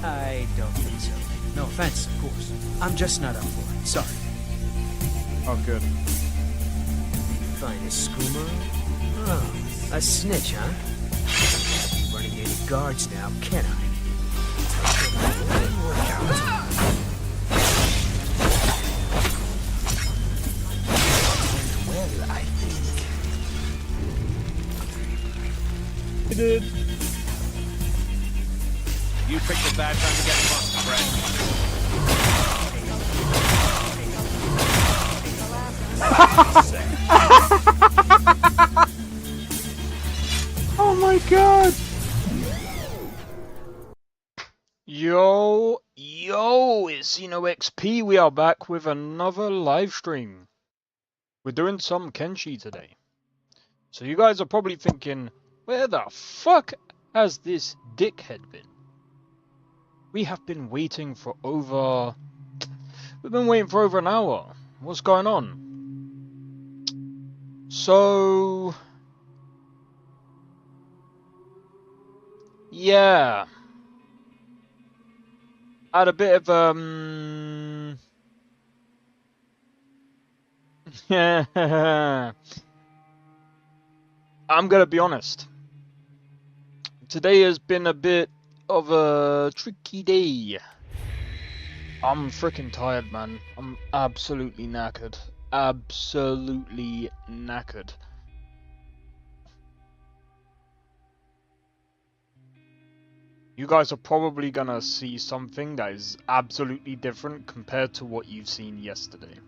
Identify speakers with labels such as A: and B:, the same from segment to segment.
A: I don't think so. No offense, of course. I'm just not up for it. Sorry.
B: Oh, good.
A: Finest scoomer? Oh, a snitch, huh? Can't be running any guards now, can I? Work out. Well, I think.
B: He did.
C: You picked a bad time to get lost,
B: Oh my god! Yo, it's XP. We are back with another live stream. We're doing some Kenshi today. So you guys are probably thinking, where the fuck has this dickhead been? We have been waiting for over... We've been waiting for over an hour. What's going on? So... yeah. I had a bit of, yeah. I'm gonna be honest. Today has been a bit of a tricky day. I'm freaking tired, man. I'm absolutely knackered. Absolutely knackered. You guys are probably gonna see something that is absolutely different compared to what you've seen yesterday.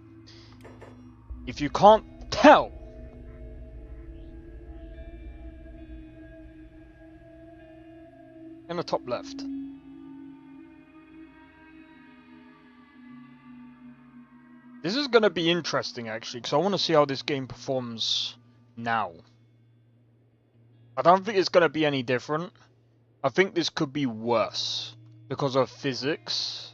B: If you can't tell, in the top left. This is gonna be interesting actually, because I want to see how this game performs now. I don't think it's gonna be any different. I think this could be worse because of physics.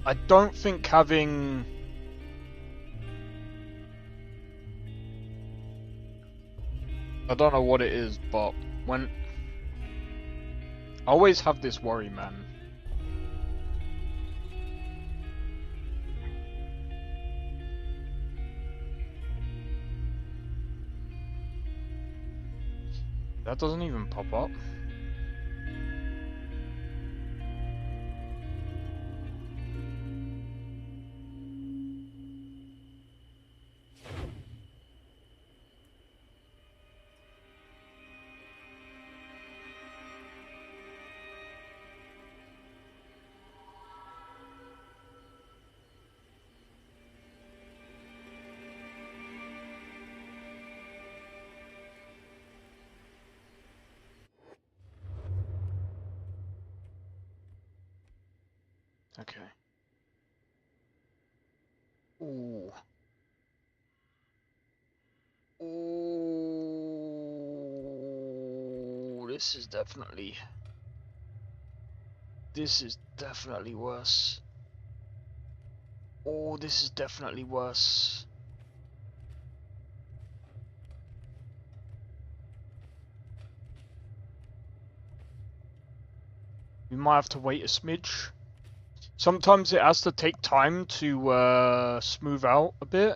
B: I don't think having... I don't know what it is, but when... I always have this worry, man. That doesn't even pop up. Okay. Ooh. Ooh. This is definitely worse. Oh, this is definitely worse. We might have to wait a smidge. Sometimes it has to take time to smooth out a bit.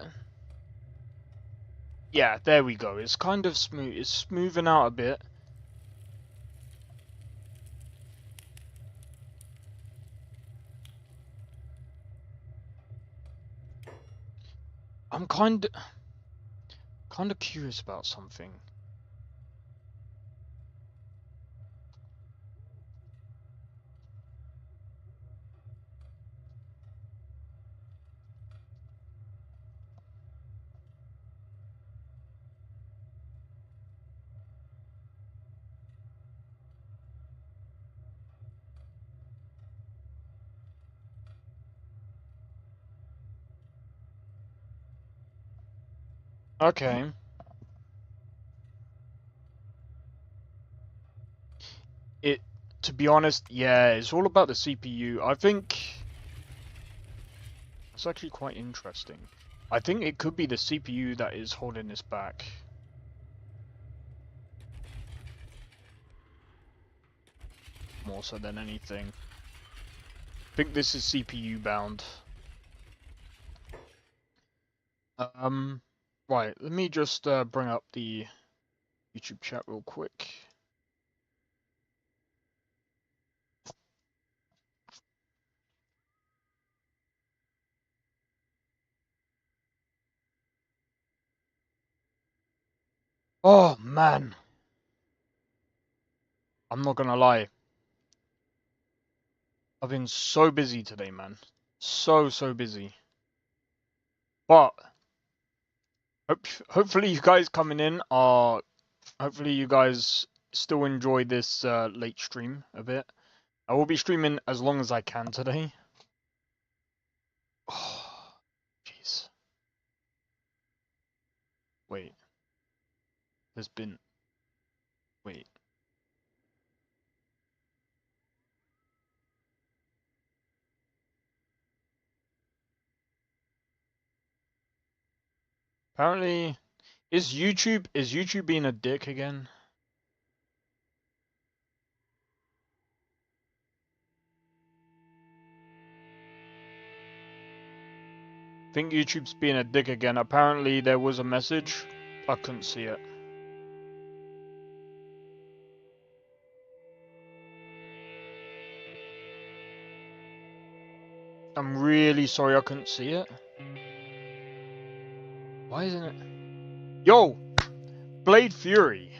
B: Yeah, there we go. It's kind of smooth. It's smoothing out a bit. I'm kind of curious about something. Okay. to be honest, yeah, it's all about the CPU. I think it's actually quite interesting. I think it could be the CPU that is holding this back. More so than anything. I think this is CPU bound. Right, let me just bring up the YouTube chat real quick. Oh man, I'm not gonna lie. I've been so busy today, man. So busy. But hopefully you guys coming in are. Hopefully you guys still enjoy this late stream a bit. I will be streaming as long as I can today. Oh, jeez. Wait. There's been. Wait. Apparently, is YouTube being a dick again? I think YouTube's being a dick again. Apparently there was a message. I couldn't see it. I'm really sorry I couldn't see it. Why isn't it? Yo! Blade Fury!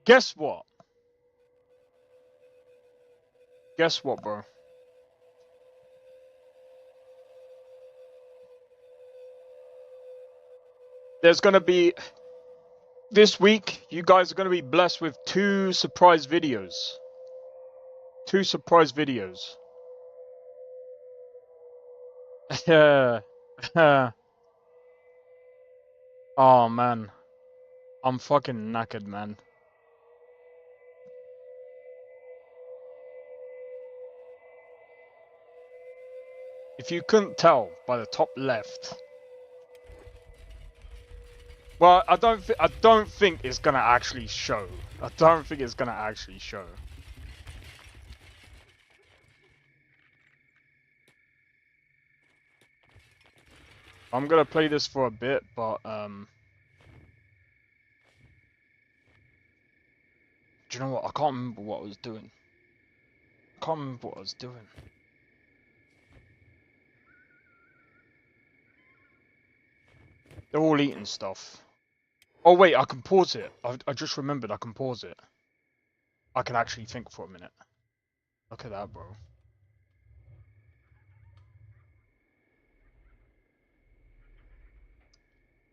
B: Guess what? Guess what, bro? There's gonna be... This week, you guys are gonna be blessed with 2 surprise videos. 2 surprise videos. Oh, man. I'm fucking knackered, man. If you couldn't tell by the top left... Well, I don't think it's gonna actually show. I don't think it's gonna actually show. I'm gonna play this for a bit, but do you know what? I can't remember what I was doing. I can't remember what I was doing. They're all eating stuff. Oh wait, I can pause it. I just remembered I can pause it. I can actually think for a minute. Look at that, bro.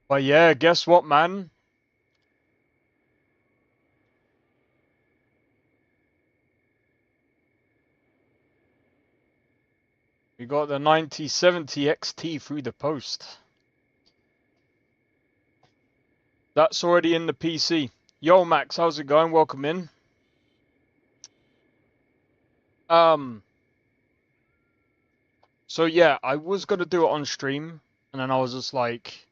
B: But yeah, guess what, man? We got the 9070 XT through the post. That's already in the PC. Yo, Max, how's it going? Welcome in. So yeah, I was gonna do it on stream, and then I was just like,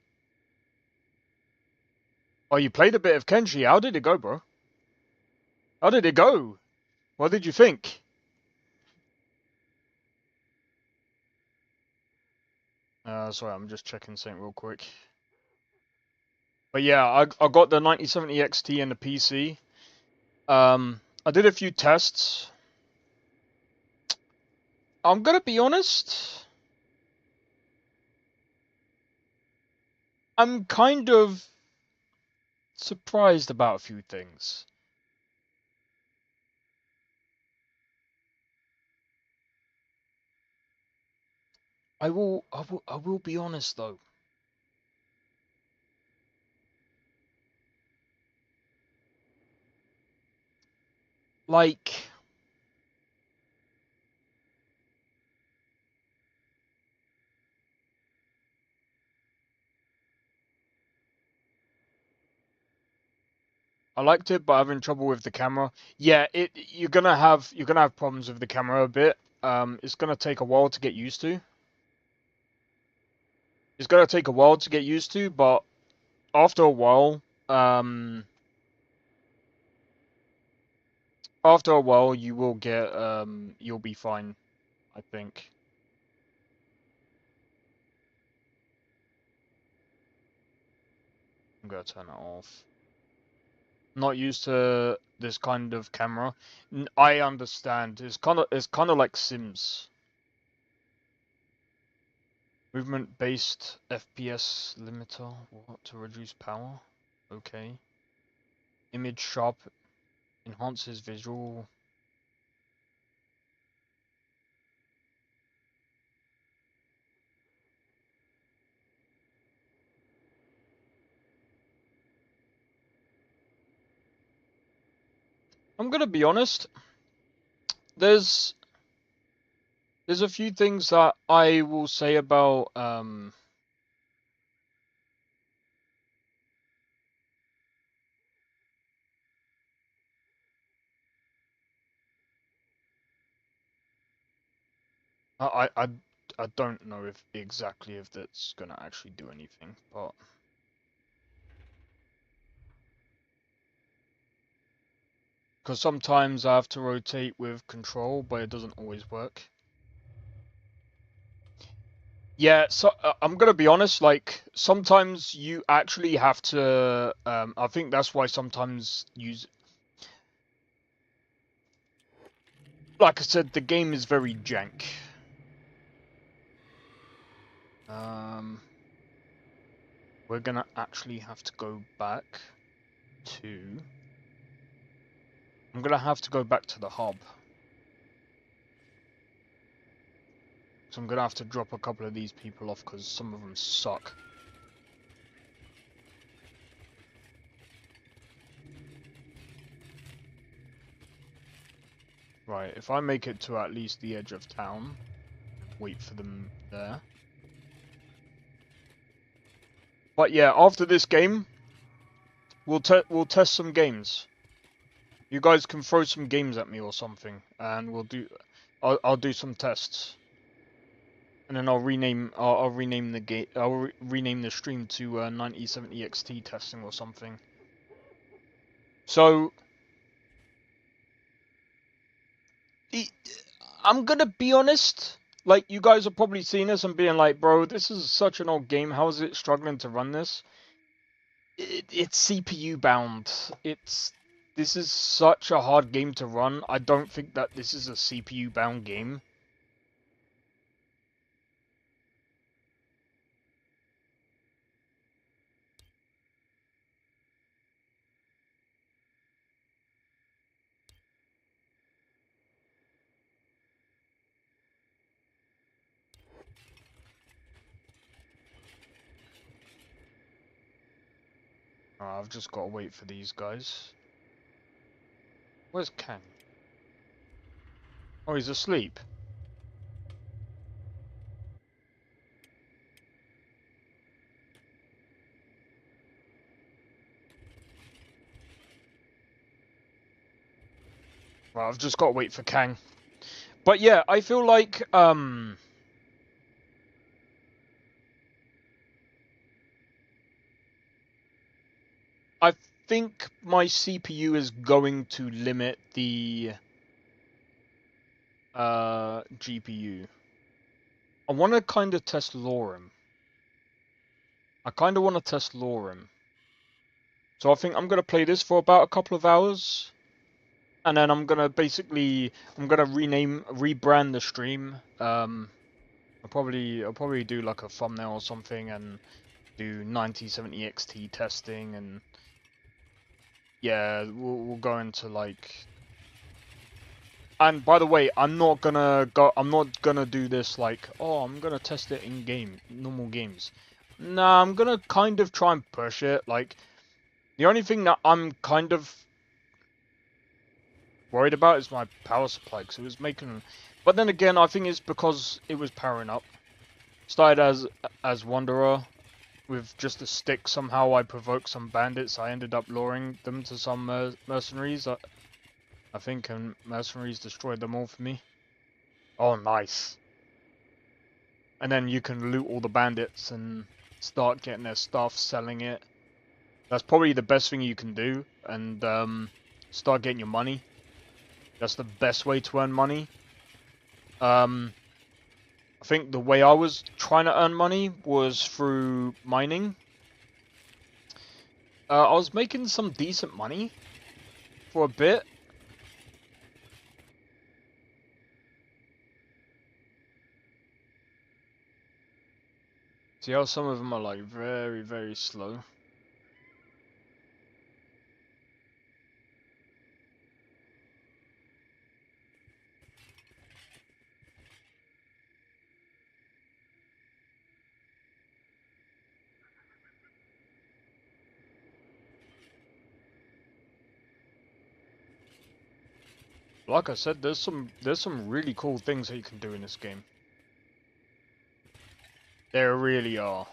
B: "Oh, you played a bit of Kenshi. How did it go, bro? How did it go? What did you think?" Sorry, I'm just checking something real quick. But yeah, I got the 9070 XT and the PC. I did a few tests. I'm gonna be honest. I'm kind of surprised about a few things. I will be honest though. Like, I liked it, but having trouble with the camera. Yeah, you're gonna have problems with the camera a bit. It's gonna take a while to get used to. It's gonna take a while to get used to, but after a while, you will get you'll be fine, I think. I'm gonna turn it off. Not used to this kind of camera. I understand. It's kind of like Sims. Movement based FPS limiter. What, to reduce power? Okay. Image sharp enhances visual. I'm gonna be honest. There's a few things that I will say about I don't know if exactly if that's gonna actually do anything, but because sometimes I have to rotate with control, but it doesn't always work. Yeah, so I'm gonna be honest, like sometimes you actually have to I think that's why sometimes like I said, the game is very jank. We're gonna actually have to go back to I'm gonna have to go back to the hub. So I'm gonna have to drop a couple of these people off because some of them suck. Right, if I make it to at least the edge of town, wait for them there. But yeah, after this game, we'll test some games. You guys can throw some games at me or something, and I'll do some tests. And then I'll rename the game. I'll rename the stream to 9070 XT testing or something. So I'm gonna be honest. Like, you guys have probably seen this and being like, bro, this is such an old game. How is it struggling to run this? It's CPU bound. This is such a hard game to run. I don't think that this is a CPU bound game. I've just got to wait for these guys. Where's Kang? Oh, he's asleep. Well, I've just got to wait for Kang. But yeah, I feel like I think my CPU is going to limit the GPU. I want to kind of test Lorem. I kind of want to test Lorem. So I think I'm going to play this for about a couple of hours. And then I'm going to rebrand the stream. I'll probably do like a thumbnail or something and do 9070 XT testing, and yeah, we'll go into like. And by the way, I'm not gonna do this like, oh, I'm gonna test it in game, normal games. Nah, I'm gonna kind of try and push it. Like, the only thing that I'm kind of worried about is my power supply, because it was making. But then again, I think it's because it was powering up. Started as Wanderer, with just a stick. Somehow I provoked some bandits. I ended up luring them to some mercenaries. I think, and mercenaries destroyed them all for me. Oh, nice. And then you can loot all the bandits and start getting their stuff, selling it. That's probably the best thing you can do, and start getting your money. That's the best way to earn money. I think the way I was trying to earn money was through mining. I was making some decent money for a bit. See how some of them are like very, very slow. Like I said, there's some really cool things that you can do in this game. There really are.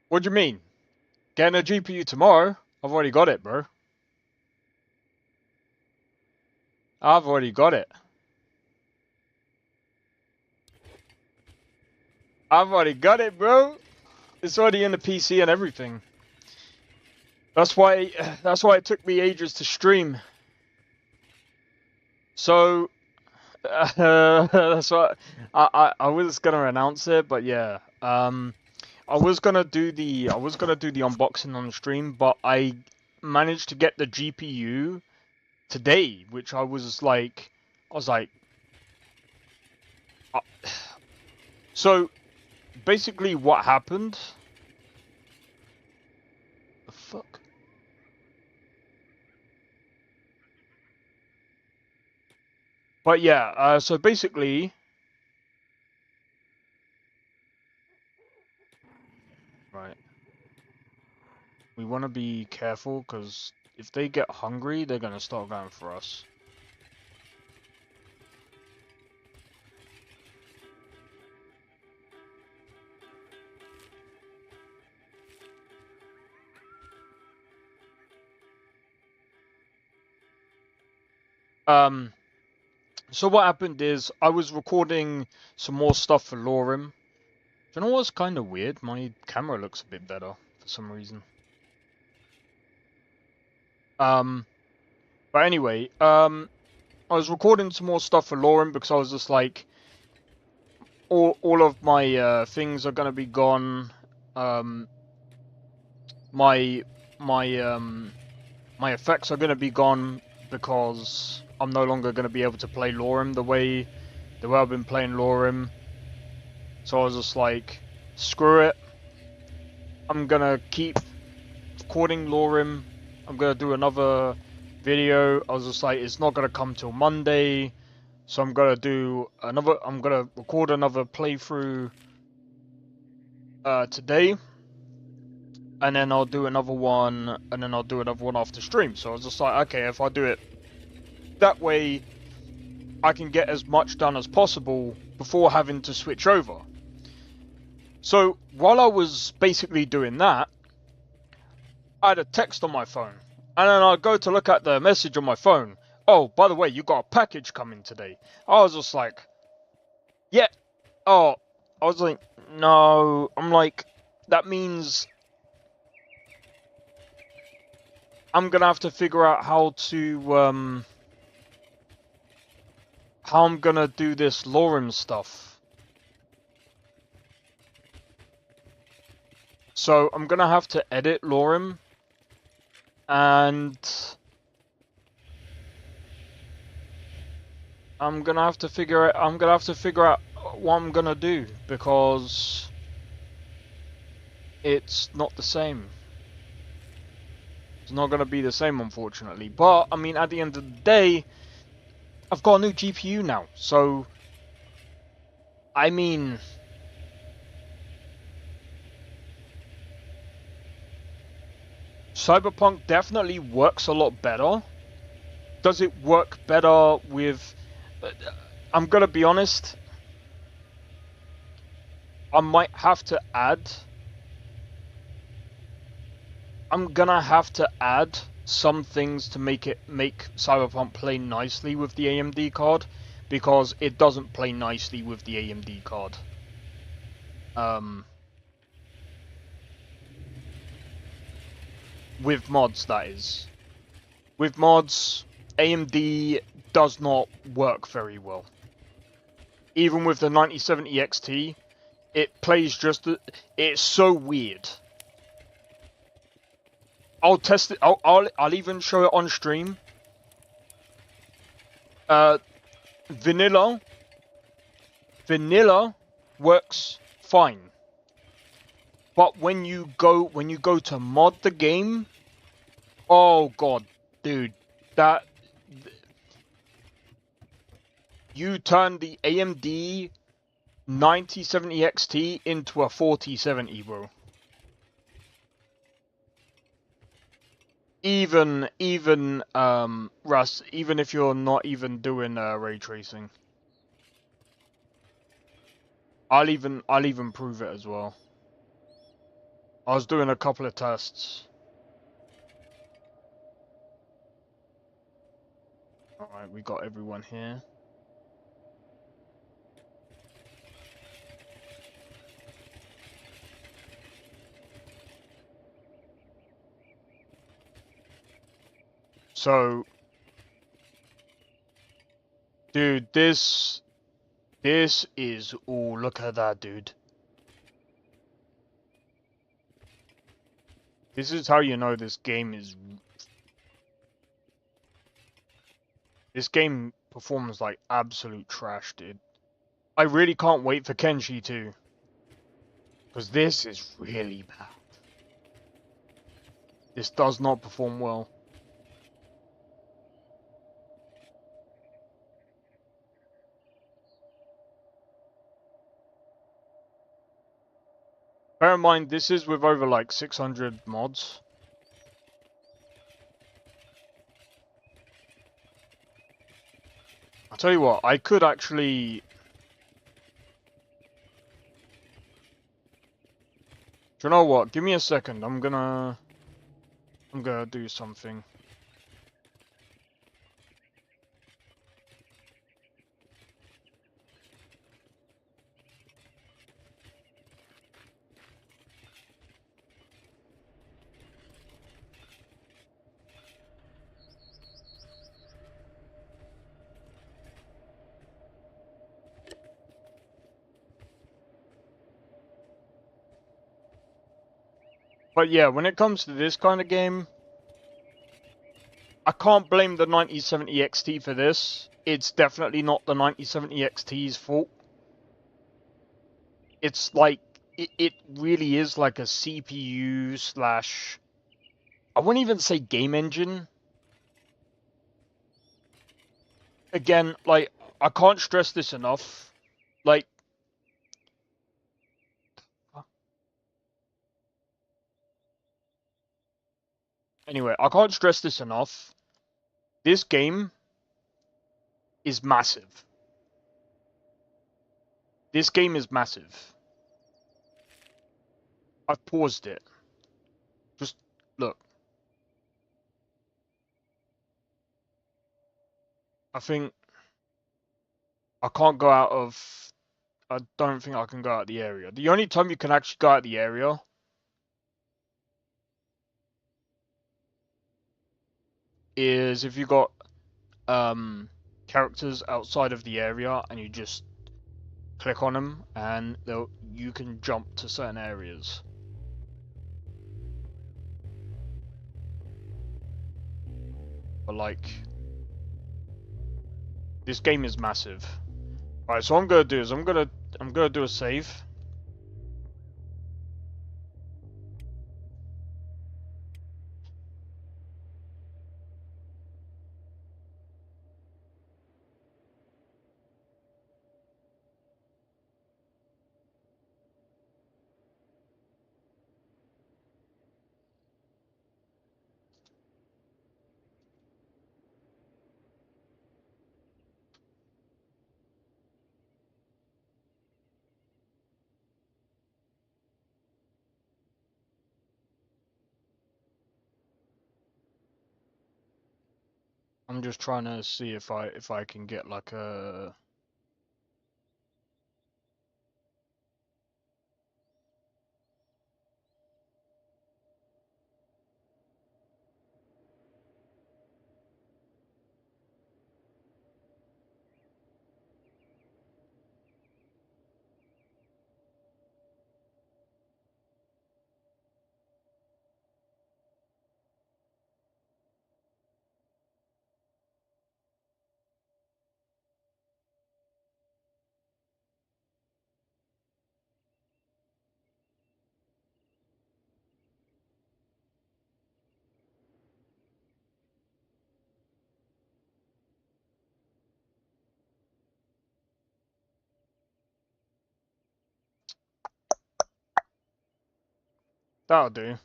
B: What do you mean? Getting a GPU tomorrow? I've already got it, bro. I've already got it. I've already got it, bro. It's already in the PC and everything. That's why it took me ages to stream. So that's what I was gonna announce it, but yeah. I was gonna do the unboxing on stream, but I managed to get the GPU today, which I was like, so basically what happened? The fuck? But yeah, so basically, right. We want to be careful, because if they get hungry, they're going to start going for us. So what happened is, I was recording some more stuff for Lorem. Do you know what's kind of weird? My camera looks a bit better, for some reason. But anyway, I was recording some more stuff for Lorem because I was just like, all of my things are gonna be gone. My effects are gonna be gone because I'm no longer gonna be able to play Lorem the way I've been playing Lorem. So I was just like, screw it. I'm gonna keep recording Lorem. I'm gonna do another video. I was just like, it's not gonna come till Monday, so I'm gonna record another playthrough today, and then I'll do another one, and then I'll do another one after stream. So I was just like, okay, if I do it that way, I can get as much done as possible before having to switch over. So while I was basically doing that, I had a text on my phone, and then I go to look at the message on my phone. Oh, by the way, you got a package coming today. I was just like, yeah. Oh, I was like, no. I'm like, that means I'm gonna have to figure out how I'm gonna do this Lorem stuff. So I'm gonna have to edit Lorem, and I'm gonna have to figure out what I'm gonna do, because it's not the same. It's not gonna be the same, unfortunately. But I mean, at the end of the day, I've got a new GPU now, so I mean, Cyberpunk definitely works a lot better. Does it work better with... I'm gonna be honest, I might have to add... I'm gonna have to add some things to make Cyberpunk play nicely with the AMD card, because it doesn't play nicely with the AMD card. With mods, that is. With mods, AMD does not work very well. Even with the 9070 XT, it plays just... It's so weird. I'll test it. I'll even show it on stream. Vanilla works fine. But when you go to mod the game, oh god, dude, that you turn the AMD 9070 XT into a 4070, bro. Even Russ, even if you're not even doing ray tracing, I'll even prove it as well. I was doing a couple of tests. Alright, we got everyone here. So, dude, this is... Oh, look at that, dude. This is how you know this game is... This game performs like absolute trash, dude. I really can't wait for Kenshi 2. Because this is really bad. This does not perform well. Bear in mind, this is with over like 600 mods. I'll tell you what, I could actually... Do you know what? Give me a second. I'm gonna do something. But yeah, when it comes to this kind of game, I can't blame the 9070 XT for this. It's definitely not the 9070 XT's fault. It's like, it really is like a CPU slash... I wouldn't even say game engine. Again, like, I can't stress this enough. Like... Anyway, I can't stress this enough. This game is massive. This game is massive. I've paused it. Just look. I think I can't go out of... I don't think I can go out of the area. The only time you can actually go out of the area is if you got characters outside of the area and you just click on them and you can jump to certain areas. but like, this game is massive. Alright, so what I'm gonna do is I'm gonna do a save. I'm just trying to see if I can get like a. That'll do.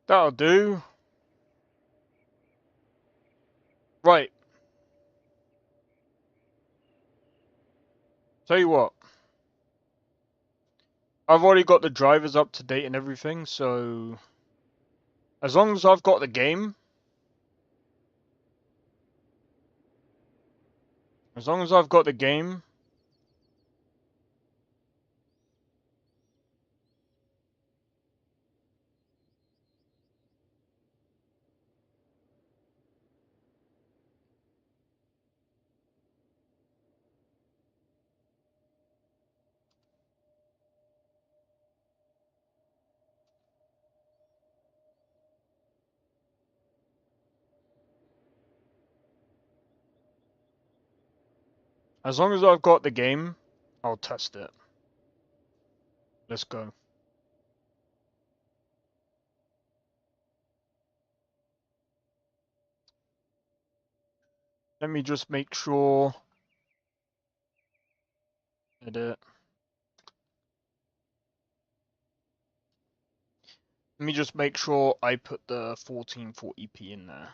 B: That'll do. Right. Tell you what. I've already got the drivers up to date and everything, so as long as I've got the game, as long as I've got the game, as long as I've got the game, I'll test it. Let's go. Let me just make sure. Edit. Let me just make sure I put the 1440p in there.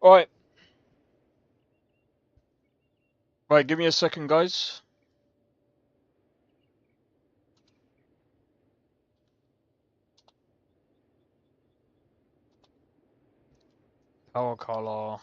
B: Alright. Right, give me a second, guys. Power color.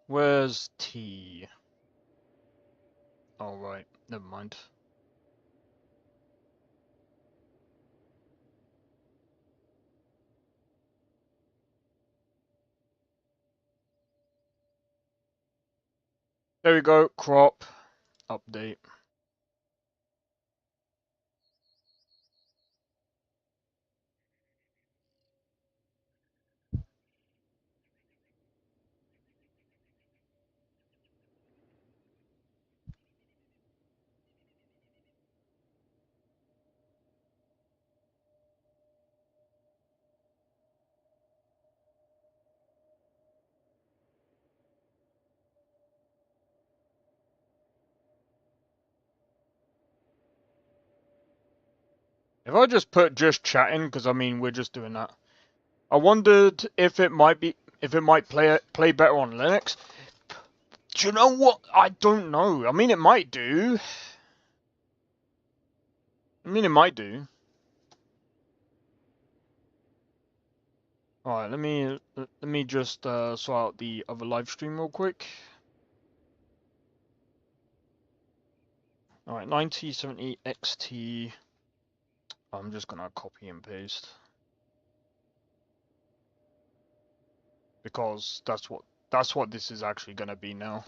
B: Where's T? Alright, never mind. There we go, crop, update. If I just put just chatting, because I mean we're just doing that. I wondered if it might play better on Linux. Do you know what? I don't know. I mean it might do. Alright, let me just sort out the other live stream real quick. Alright, 9070 XT. I'm just gonna copy and paste. Because that's what this is actually gonna be now.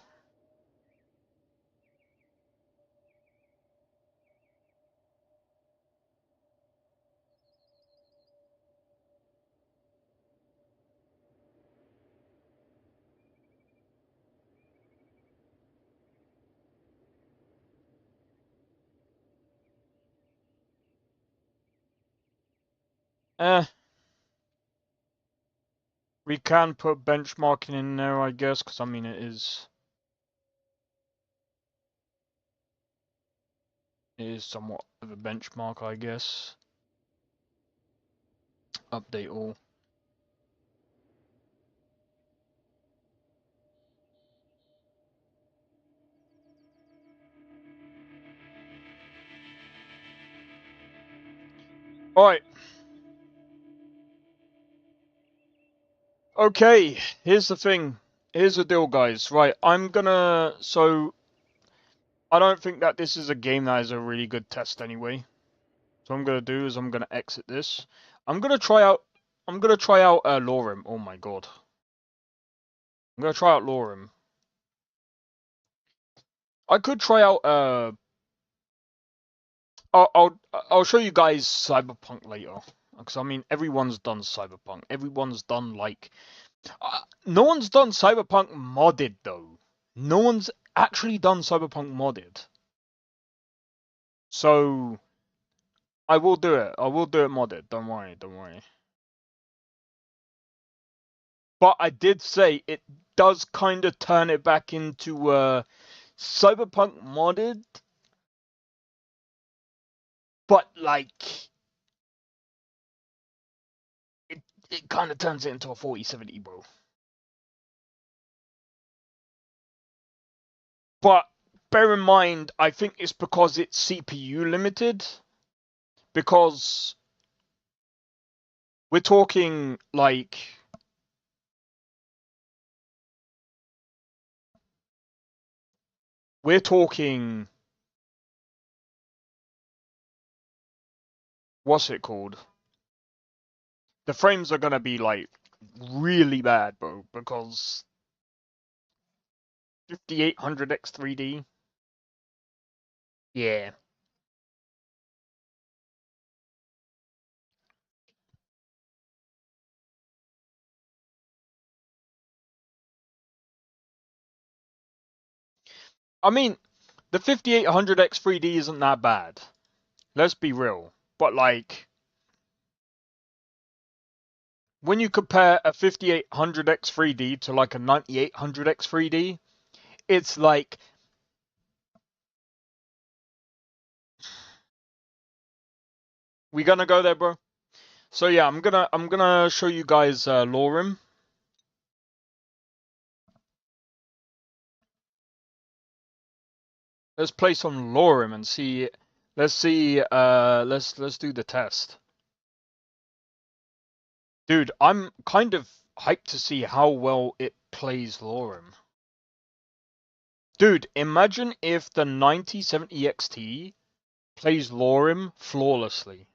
B: We can put benchmarking in there, I guess, because I mean it is somewhat of a benchmark, I guess. Update all. Alright. Okay, here's the thing. Here's the deal, guys. Right, so I don't think that this is a game that is a really good test anyway. So what I'm gonna do is I'm gonna exit this. I'm gonna try out Lorem. Oh my god. I'm gonna try out Lorem. I could try out I'll show you guys Cyberpunk later. Because I mean everyone's done Cyberpunk. Everyone's done like no one's done Cyberpunk modded though. No one's actually done Cyberpunk modded. So I will do it. I will do it modded. Don't worry. Don't worry. But I did say it does kind of turn it back into Cyberpunk modded. But like it kind of turns it into a 4070, bro. But bear in mind, I think it's because it's CPU limited. Because we're talking like what's it called? The frames are gonna be like really bad, bro, because 5800X 3D. Yeah. I mean, the 5800X 3D isn't that bad. Let's be real. But like when you compare a 5800X 3D to like a 9800X 3D, it's like we gonna go there, bro. So yeah, I'm gonna show you guys Lorem. Let's play some Lorem and see. Let's see. Let's do the test. Dude, I'm kind of hyped to see how well it plays Lorem. Dude, imagine if the 9070 XT plays Lorem flawlessly.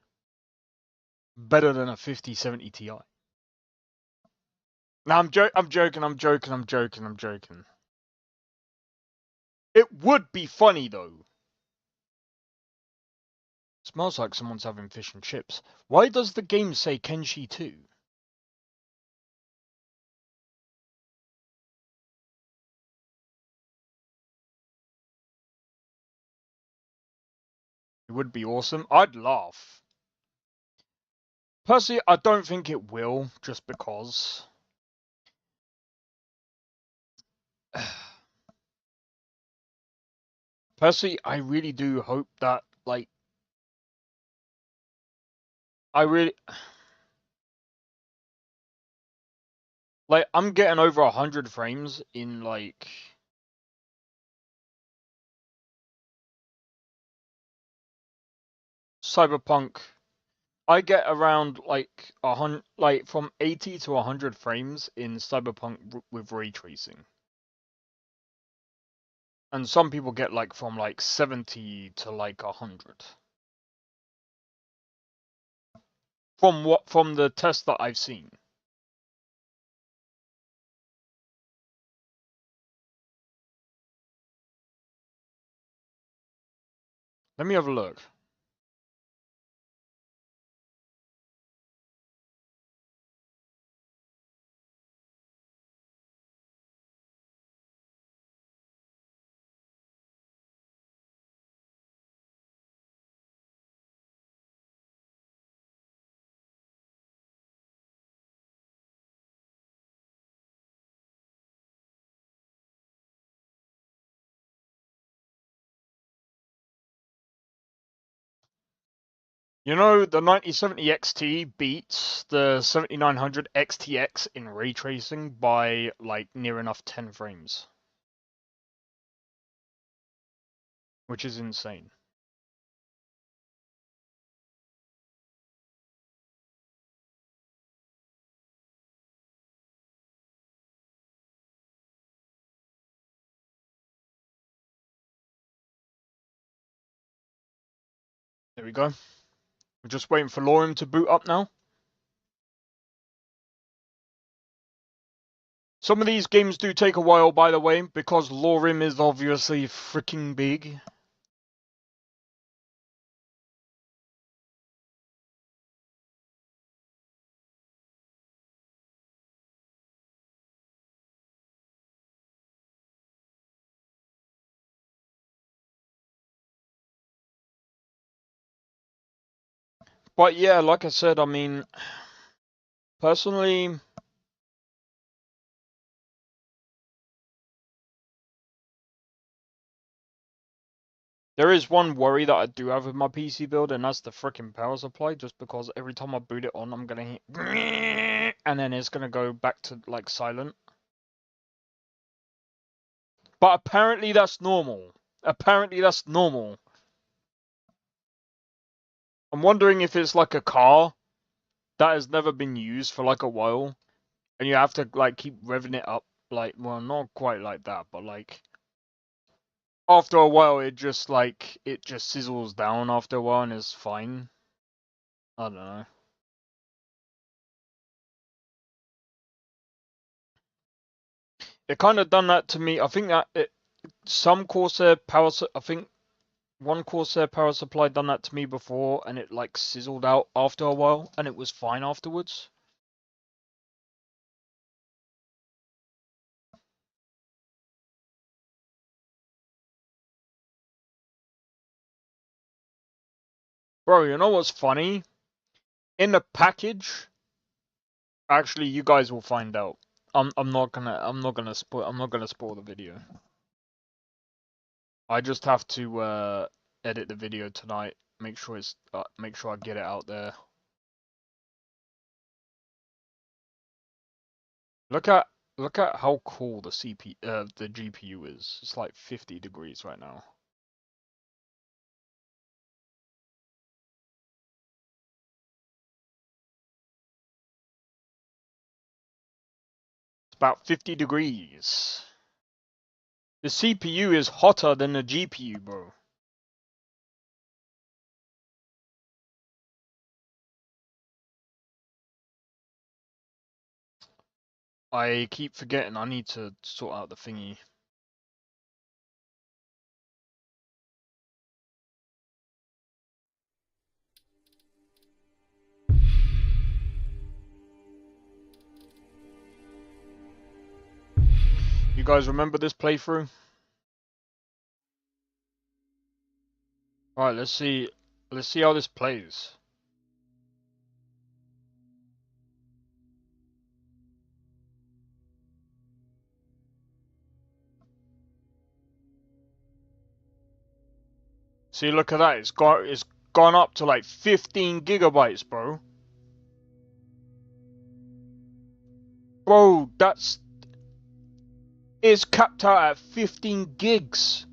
B: Better than a 5070 Ti. Now I'm joking. It would be funny though. Smells like someone's having fish and chips. Why does the game say Kenshi 2? It would be awesome. I'd laugh. Personally, I don't think it will, just because. Personally, I really do hope that, like, I really like. I'm getting over 100 frames in like. Cyberpunk. I get around like like from 80 to 100 frames in Cyberpunk with ray tracing. And some people get like from like 70 to like 100. From the test that I've seen. Let me have a look. You know, the 9070 XT beats the 7900 XTX in ray tracing by like near enough 10 frames. Which is insane. There we go. We're just waiting for Lorem to boot up now. Some of these games do take a while, by the way, because Lorem is obviously freaking big. But yeah, like I said, I mean, personally, there is one worry that I do have with my PC build, and that's the freaking power supply, just because every time I boot it on, I'm gonna hit and then it's gonna go back to like silent. But apparently that's normal. Apparently that's normal. I'm wondering if it's like a car that has never been used for like a while, and you have to like keep revving it up, like, well, not quite like that, but like after a while it just sizzles down after a while and is fine. I don't know. It kind of done that to me. I think that some Corsair power, I think one Corsair power supply done that to me before, and it like sizzled out after a while, and it was fine afterwards. Bro, you know what's funny? In the package, actually, you guys will find out. I'm not gonna spoil the video. I just have to edit the video tonight. Make sure I get it out there. Look at how cool the GPU is. It's like 50 degrees right now. It's about 50 degrees. The CPU is hotter than the GPU, bro. I keep forgetting I need to sort out the thingy. You guys remember this playthrough? Alright, let's see how this plays. See, look at that. It's gone up to like 15 gigabytes, bro. Bro, it's capped out at 15 gigs.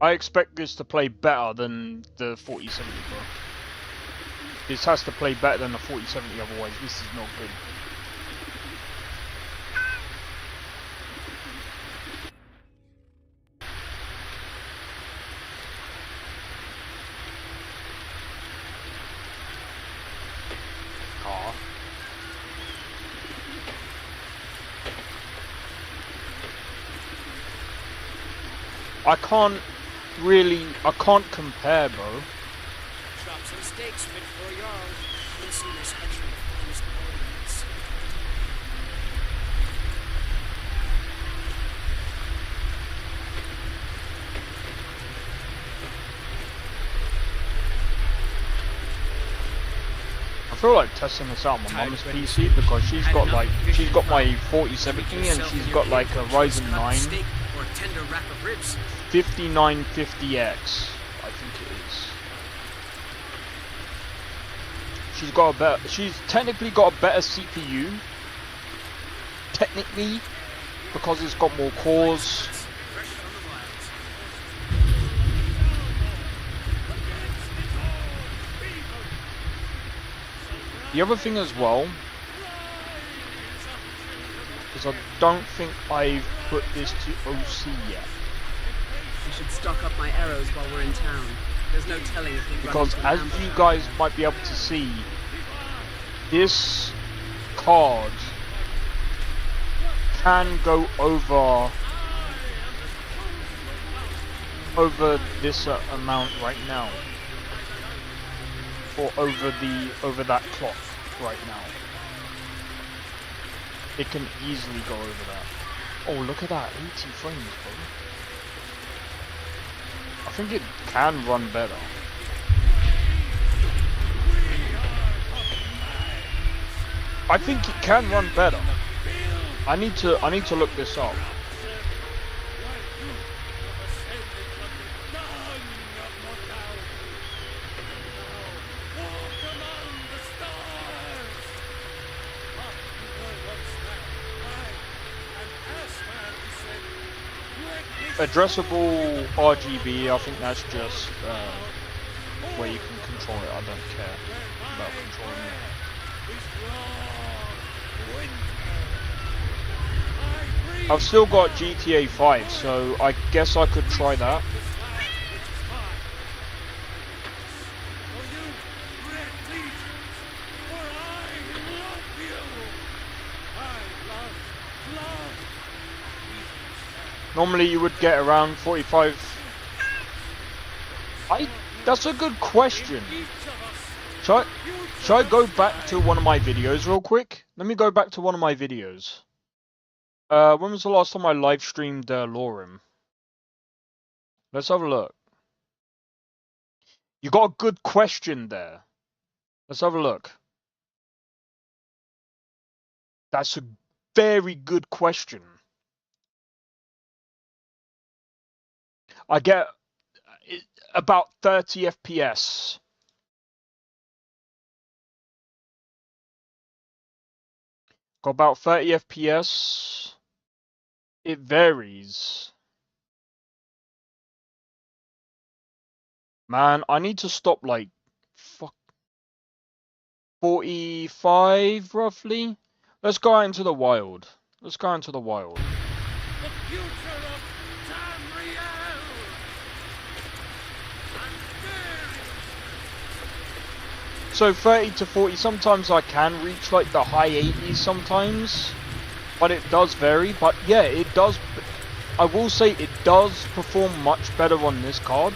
B: I expect this to play better than the 4070, bro. This has to play better than the 4070, otherwise this is not good. I can't compare, bro.
A: Chops and steaks fit for a yard. Listen, this country is always.
B: I feel like testing this out on my mum's PC because she's got my 4070 and she's got like a Ryzen 9
A: Or a tender rack of ribs.
B: 5950X, I think it is. She's technically got a better CPU. Technically, because it's got more cores.
A: Fresh from the wilds.
B: The other thing as well is I don't think I've put this to OC yet.
D: I should stock up my arrows while we're in town. There's no telling if we run
B: Because
D: into an
B: as
D: ambush.
B: you guys might be able to see, this card can go over this amount right now, or over that clock right now. It can easily go over that. Oh, look at that, 80 frames, bro. I think it can run better. I think it can run better. I need to look this up. Addressable RGB, I think that's just where you can control it. I don't care about controlling it. I've still got GTA 5, so I guess I could try that. Normally you would get around 45. That's a good question. Shall I go back to one of my videos real quick? Let me go back to one of my videos. When was the last time I live streamed Lorem? Let's have a look. You got a good question there. Let's have a look. That's a very good question. I get about 30 FPS. Got about 30 FPS. It varies. Man, I need to stop like 45 roughly. Let's go out into the wild. Let's go out into the wild.
C: The future of Tamriel!
B: So 30 to 40, sometimes I can reach like the high 80s sometimes, but it does vary. But yeah, it does, I will say it does perform much better on this card.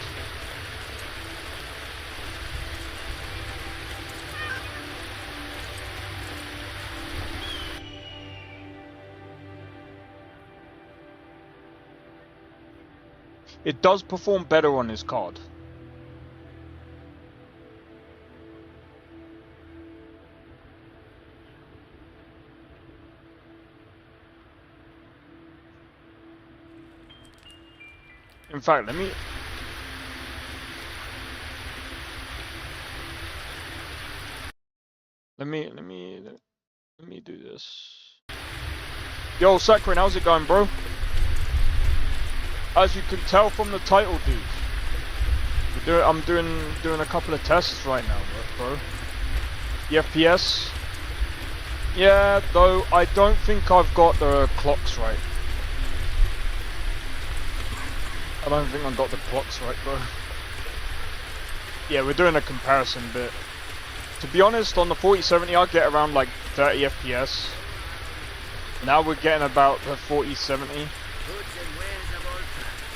B: It does perform better on this card. In fact, let me Let me do this. Yo, Sakrin, how's it going, bro? As you can tell from the title, dude, I'm doing a couple of tests right now, bro. The FPS. Yeah, though I don't think I've got the clocks right. I don't think I've got the clocks right, bro. Yeah, we're doing a comparison bit. To be honest, on the 4070 I get around like 30 FPS. Now we're getting about the 4070.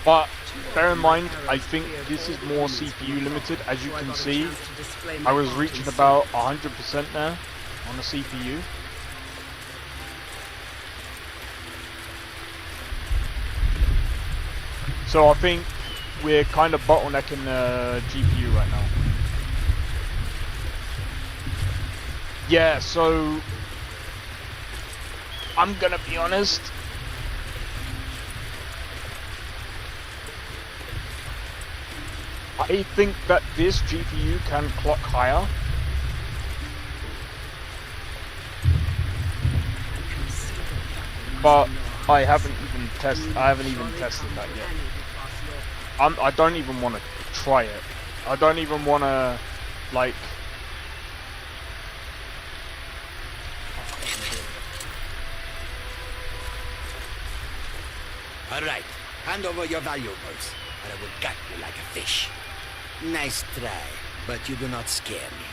B: But bear in mind, I think this is more CPU limited. As you can see, I was reaching about 100% there on the CPU. So I think we're kind of bottlenecking the GPU right now. Yeah, so I'm gonna be honest. I think that this GPU can clock higher. But I haven't even tested that yet. I don't even want to try it. I don't even want to, like...
E: Alright, hand over your valuables, or I will gut you like a fish. Nice try, but you do not scare me.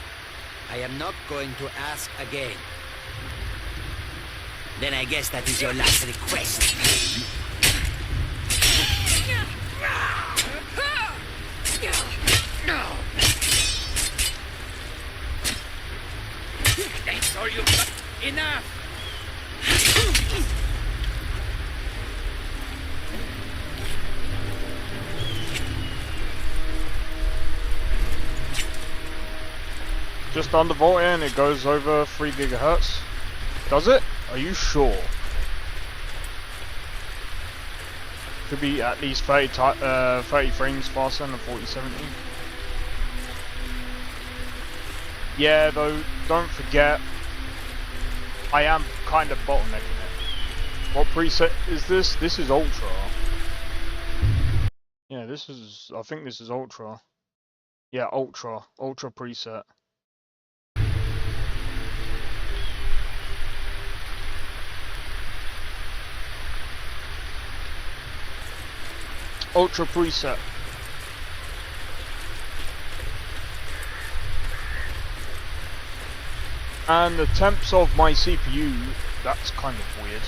E: I am not going to ask again. Then I guess that is your last request.
C: That's all you've got. Enough!
B: Just undervolt and it goes over 3 gigahertz. Does it? Are you sure? Could be at least 30 frames faster than the 4070. Yeah, though, don't forget, I am kind of bottlenecking it. What preset is this? This is Ultra. Yeah, this is, I think this is Ultra. Yeah, Ultra preset. Ultra preset. And the temps of my CPU, that's kind of weird.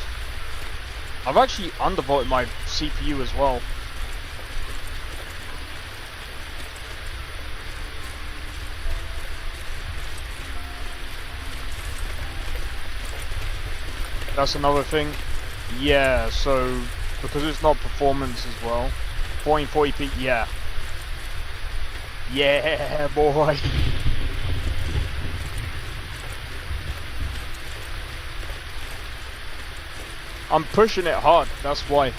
B: I've actually undervolted my CPU as well. That's another thing. Yeah, so because it's not performance as well. 1440p, yeah. Yeah, boy. I'm pushing it hard, that's why.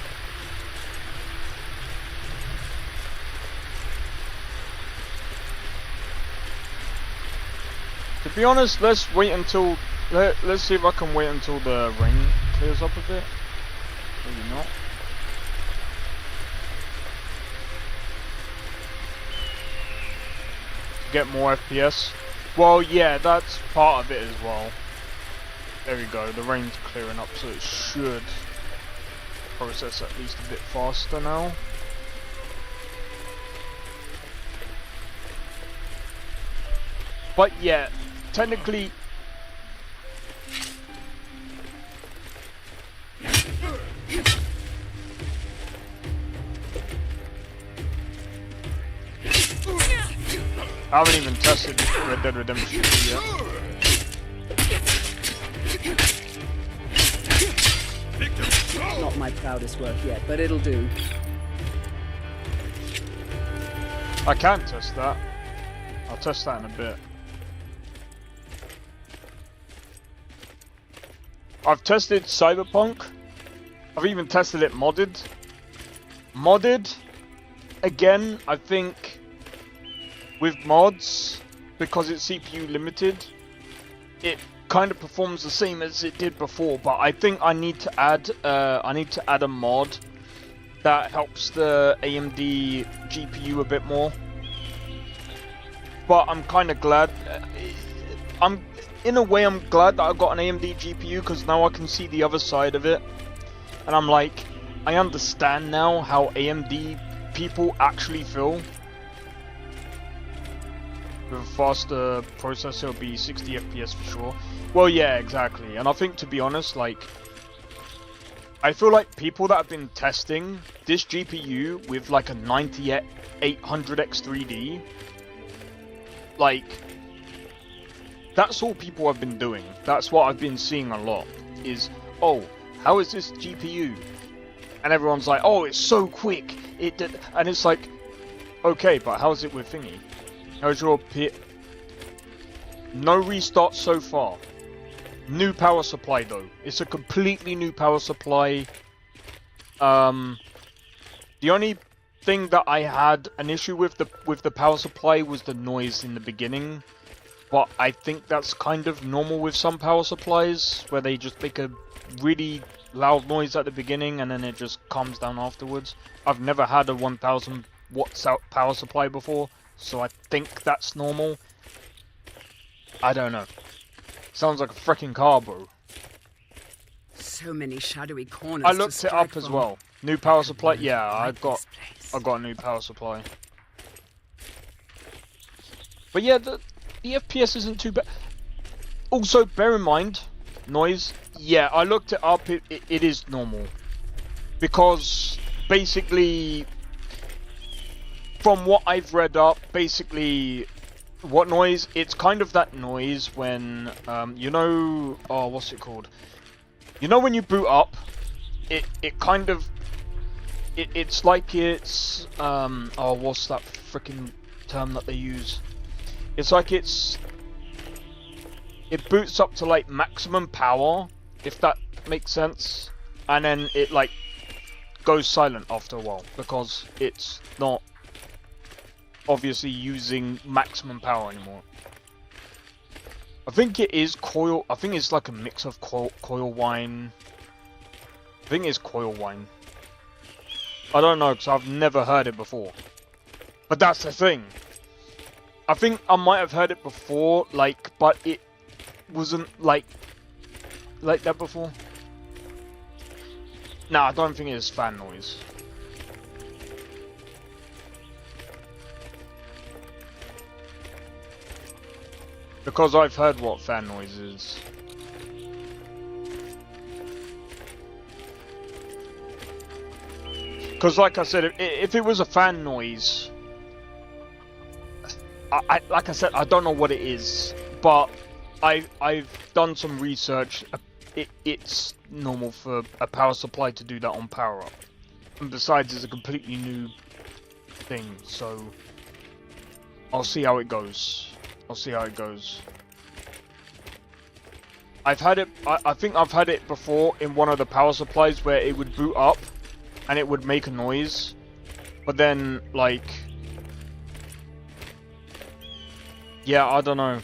B: To be honest, let's wait until... Let's see if I can wait until the rain clears up a bit. Maybe not. Get more FPS. Well, yeah, that's part of it as well. There we go, the rain's clearing up, so it should process at least a bit faster now. But yeah, technically... I haven't even tested Red Dead Redemption 2 yet.
D: Not my proudest work yet, but it'll do.
B: I can test that. I'll test that in a bit. I've tested Cyberpunk. I've even tested it modded. Modded, again, I think with mods, because it's CPU limited, it kind of performs the same as it did before, but I think I need to add a mod that helps the AMD GPU a bit more. But I'm kind of glad. In a way, I'm glad that I got an AMD GPU because now I can see the other side of it, and I'm like, I understand now how AMD people actually feel. With a faster processor, it'll be 60 FPS for sure. Well, yeah, exactly. And I think, to be honest, like, I feel like people that have been testing this GPU with like a 9800X3D, like, that's all people have been doing. That's what I've been seeing a lot. Is, oh, how is this GPU? And everyone's like, oh, it's so quick. It did, and it's like, okay, but how's it with thingy? How's your no restart so far. New power supply though. It's a completely new power supply. The only thing that I had an issue with the power supply was the noise in the beginning. But I think that's kind of normal with some power supplies, where they just make a really loud noise at the beginning and then it just calms down afterwards. I've never had a 1000 watts out power supply before, so I think that's normal. I don't know. Sounds like a freaking car, bro.
D: So many shadowy corners.
B: I looked it up as well. New power supply. Yeah, I got a new power supply. But yeah, the FPS isn't too bad. Also, bear in mind, noise. Yeah, I looked it up. It is normal, because basically, from what I've read up, basically, what noise? It's kind of that noise when, you know, oh, what's it called? You know when you boot up, it kind of, it's like it's, oh, what's that freaking term that they use? It's like it boots up to like maximum power, if that makes sense, and then it like goes silent after a while because it's not obviously using maximum power anymore. I think it is coil. I think it's like a mix of coil wine. I think it's coil wine. I don't know because I've never heard it before. But that's the thing. I think I might have heard it before, like, but it wasn't like that before. Nah, I don't think it's fan noise. Because I've heard what fan noise is. Because like I said, if it was a fan noise, like I said, I don't know what it is, but I've done some research. It's normal for a power supply to do that on power up, and besides, it's a completely new thing. So I'll see how it goes. I'll see how it goes. I've had it. I think I've had it before in one of the power supplies where it would boot up and it would make a noise, but then like. Yeah, I don't know.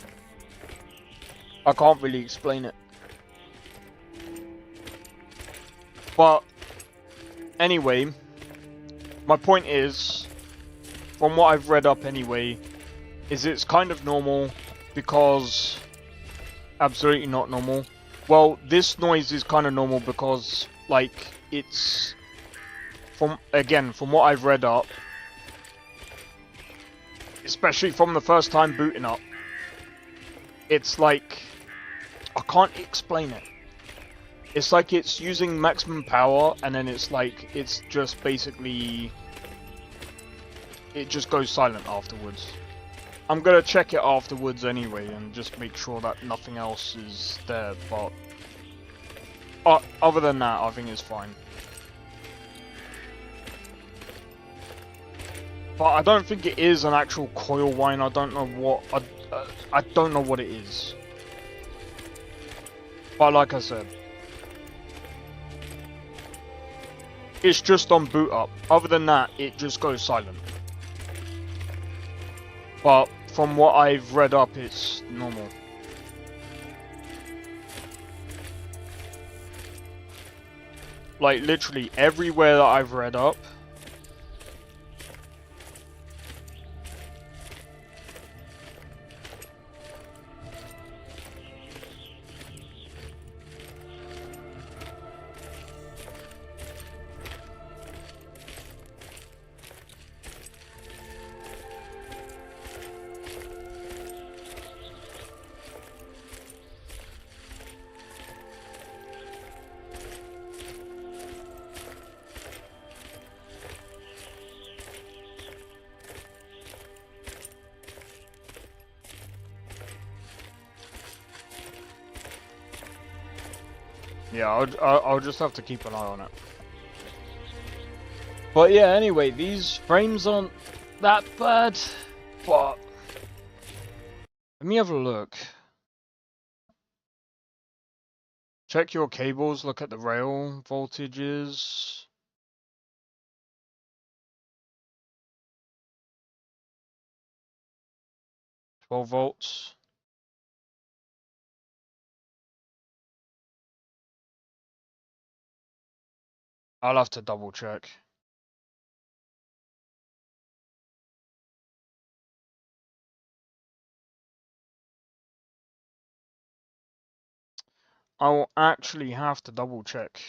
B: I can't really explain it. But anyway, my point is, from what I've read up anyway, is it's kind of normal because absolutely not normal. Well, this noise is kind of normal because like it's from what I've read up, especially from the first time booting up, it's like, I can't explain it. It's like it's using maximum power and then it's like, it's just basically, it just goes silent afterwards. I'm gonna check it afterwards anyway and just make sure that nothing else is there, but other than that, I think it's fine. But I don't think it is an actual coil wine. I don't know what I don't know what it is. But like I said, it's just on boot up. Other than that, it just goes silent. But from what I've read up, it's normal. like literally everywhere that I've read up. Yeah, I'll just have to keep an eye on it. But yeah, anyway, these frames aren't that bad, but let me have a look. Check your cables, look at the rail voltages. $12 volts. I'll have to double check. I will actually have to double check.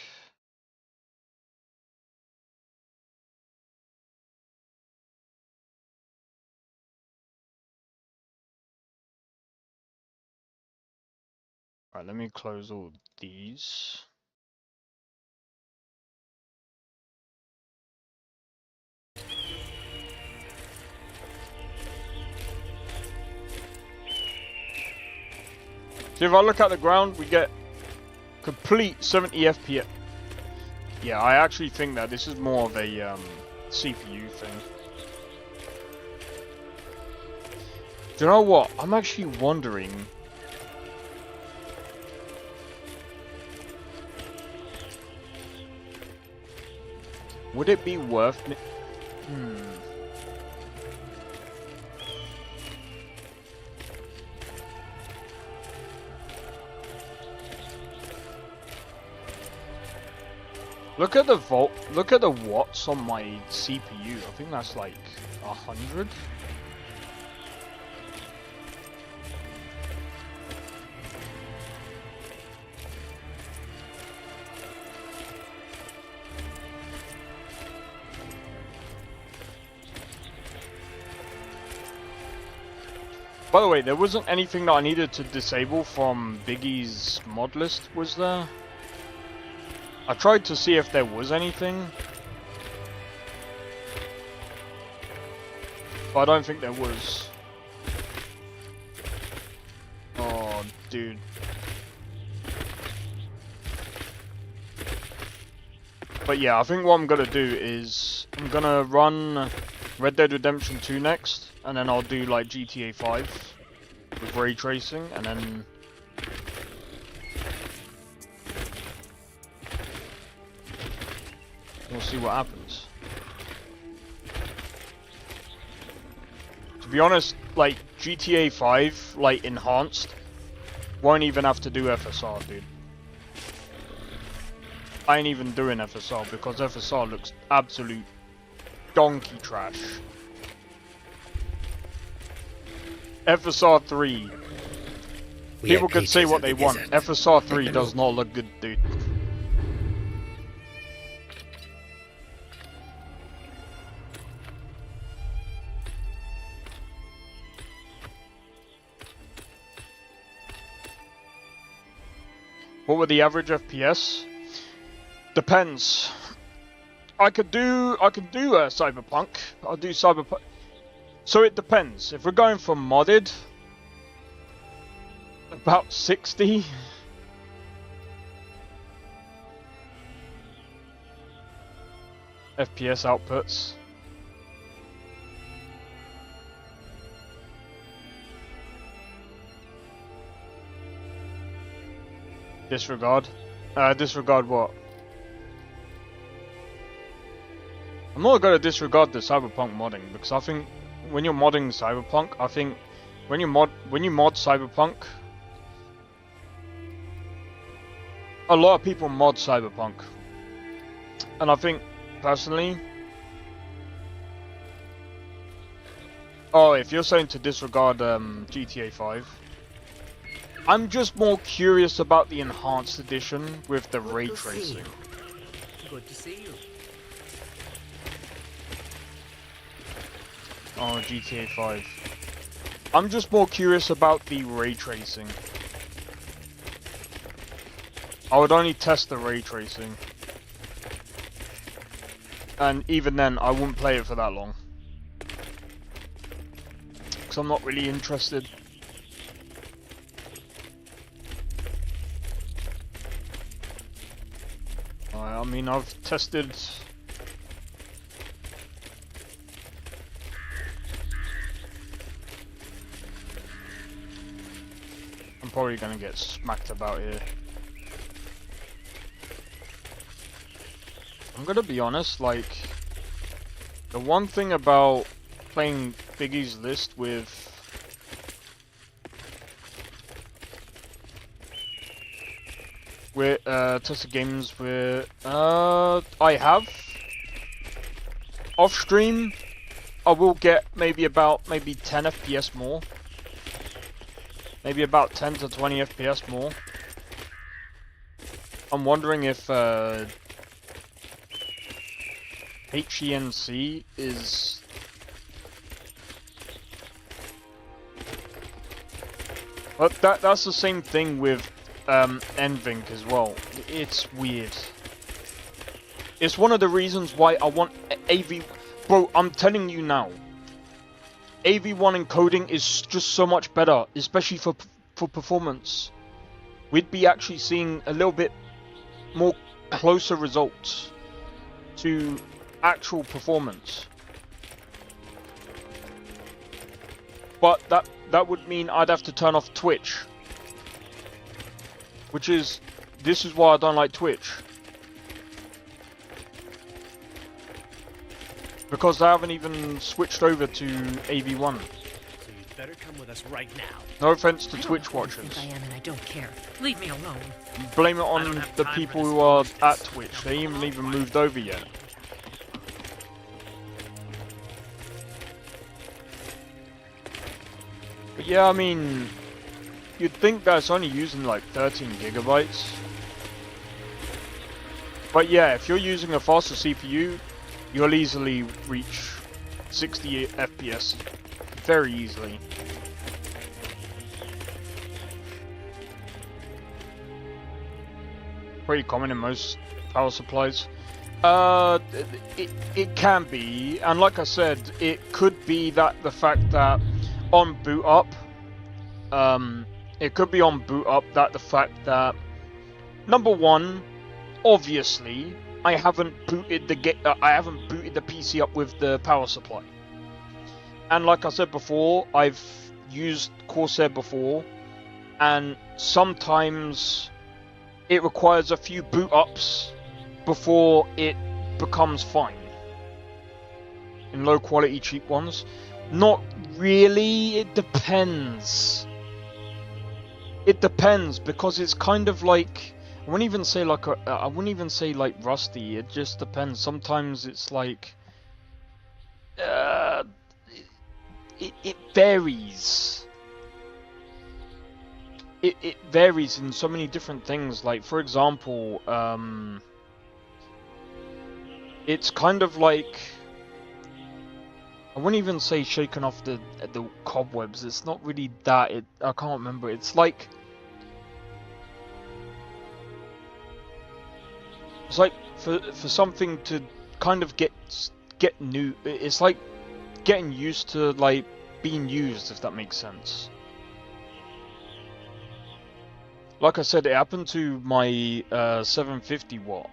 B: Right, let me close all these. So if I look at the ground, we get complete 70 FPS. Yeah, I actually think that this is more of a CPU thing. Do you know what? I'm actually wondering. Would it be worth it? Look at the watts on my CPU. I think that's like 100. By the way, there wasn't anything that I needed to disable from Biggie's mod list, was there? I tried to see if there was anything, but I don't think there was. Oh, dude. But yeah, I think what I'm gonna do is I'm gonna run Red Dead Redemption 2 next, and then I'll do like GTA 5 with ray tracing, and then we'll see what happens. To be honest, like GTA 5, like enhanced, won't even have to do FSR, dude. I ain't even doing FSR because FSR looks absolute donkey trash. FSR 3. People can say what they want. FSR 3 does not look good, dude. What were the average FPS? Depends. I could do Cyberpunk. I'll do Cyberpunk. So it depends. If we're going for modded, about 60. FPS outputs. Disregard. Disregard what? I'm not gonna disregard the Cyberpunk modding because I think when you're modding Cyberpunk, I think when you mod Cyberpunk, a lot of people mod Cyberpunk. And I think, personally... Oh, if you're saying to disregard GTA 5, I'm just more curious about the enhanced edition with the ray tracing.
D: Good to see you.
B: Oh, GTA 5. I'm just more curious about the ray tracing. I would only test the ray tracing. And even then, I wouldn't play it for that long. Because I'm not really interested. I mean, I've tested... I'm probably gonna get smacked about here. I'm gonna be honest, like... The one thing about playing Biggie's List with... Tested games where I have off stream, I will get maybe 10 FPS more, maybe about 10 to 20 FPS more. I'm wondering if HENC is but that's the same thing with NVENC as well. It's weird. It's one of the reasons why I want AV... Bro, I'm telling you now. AV1 encoding is just so much better, especially for performance. We'd be actually seeing a little bit more closer results to actual performance. But that would mean I'd have to turn off Twitch. This is why I don't like Twitch. Because I haven't even switched over to AV1.
C: So you'd better come with us right now.
B: No offense to
D: I don't
B: Twitch
D: know who you
B: watchers.
D: think I am and I don't care. Leave me alone.
B: Blame it
C: I don't
B: on
C: have
B: the
C: time
B: people
C: for
B: who
C: this
B: are
C: foolishness.
B: at Twitch. They haven't even moved over yet. But yeah, I mean, you'd think that's only using like 13 gigabytes. But yeah, if you're using a faster CPU, you'll easily reach 60 FPS very easily. Pretty common in most power supplies. It can be, and like I said, it could be that the fact that on boot up, it could be on boot up that the fact that number one, obviously, I haven't booted the PC up with the power supply, and like I said before, I've used Corsair before, and sometimes it requires a few boot ups before it becomes fine. In low quality cheap ones, not really. It depends. It depends because it's kind of like I wouldn't even say like rusty. It just depends. Sometimes it's like it varies. It varies in so many different things. Like for example, it's kind of like I wouldn't even say shaking off the cobwebs. It's not really that. I can't remember. It's like for something to kind of get new. It's like getting used to like being used, if that makes sense. Like I said, it happened to my 750 watt.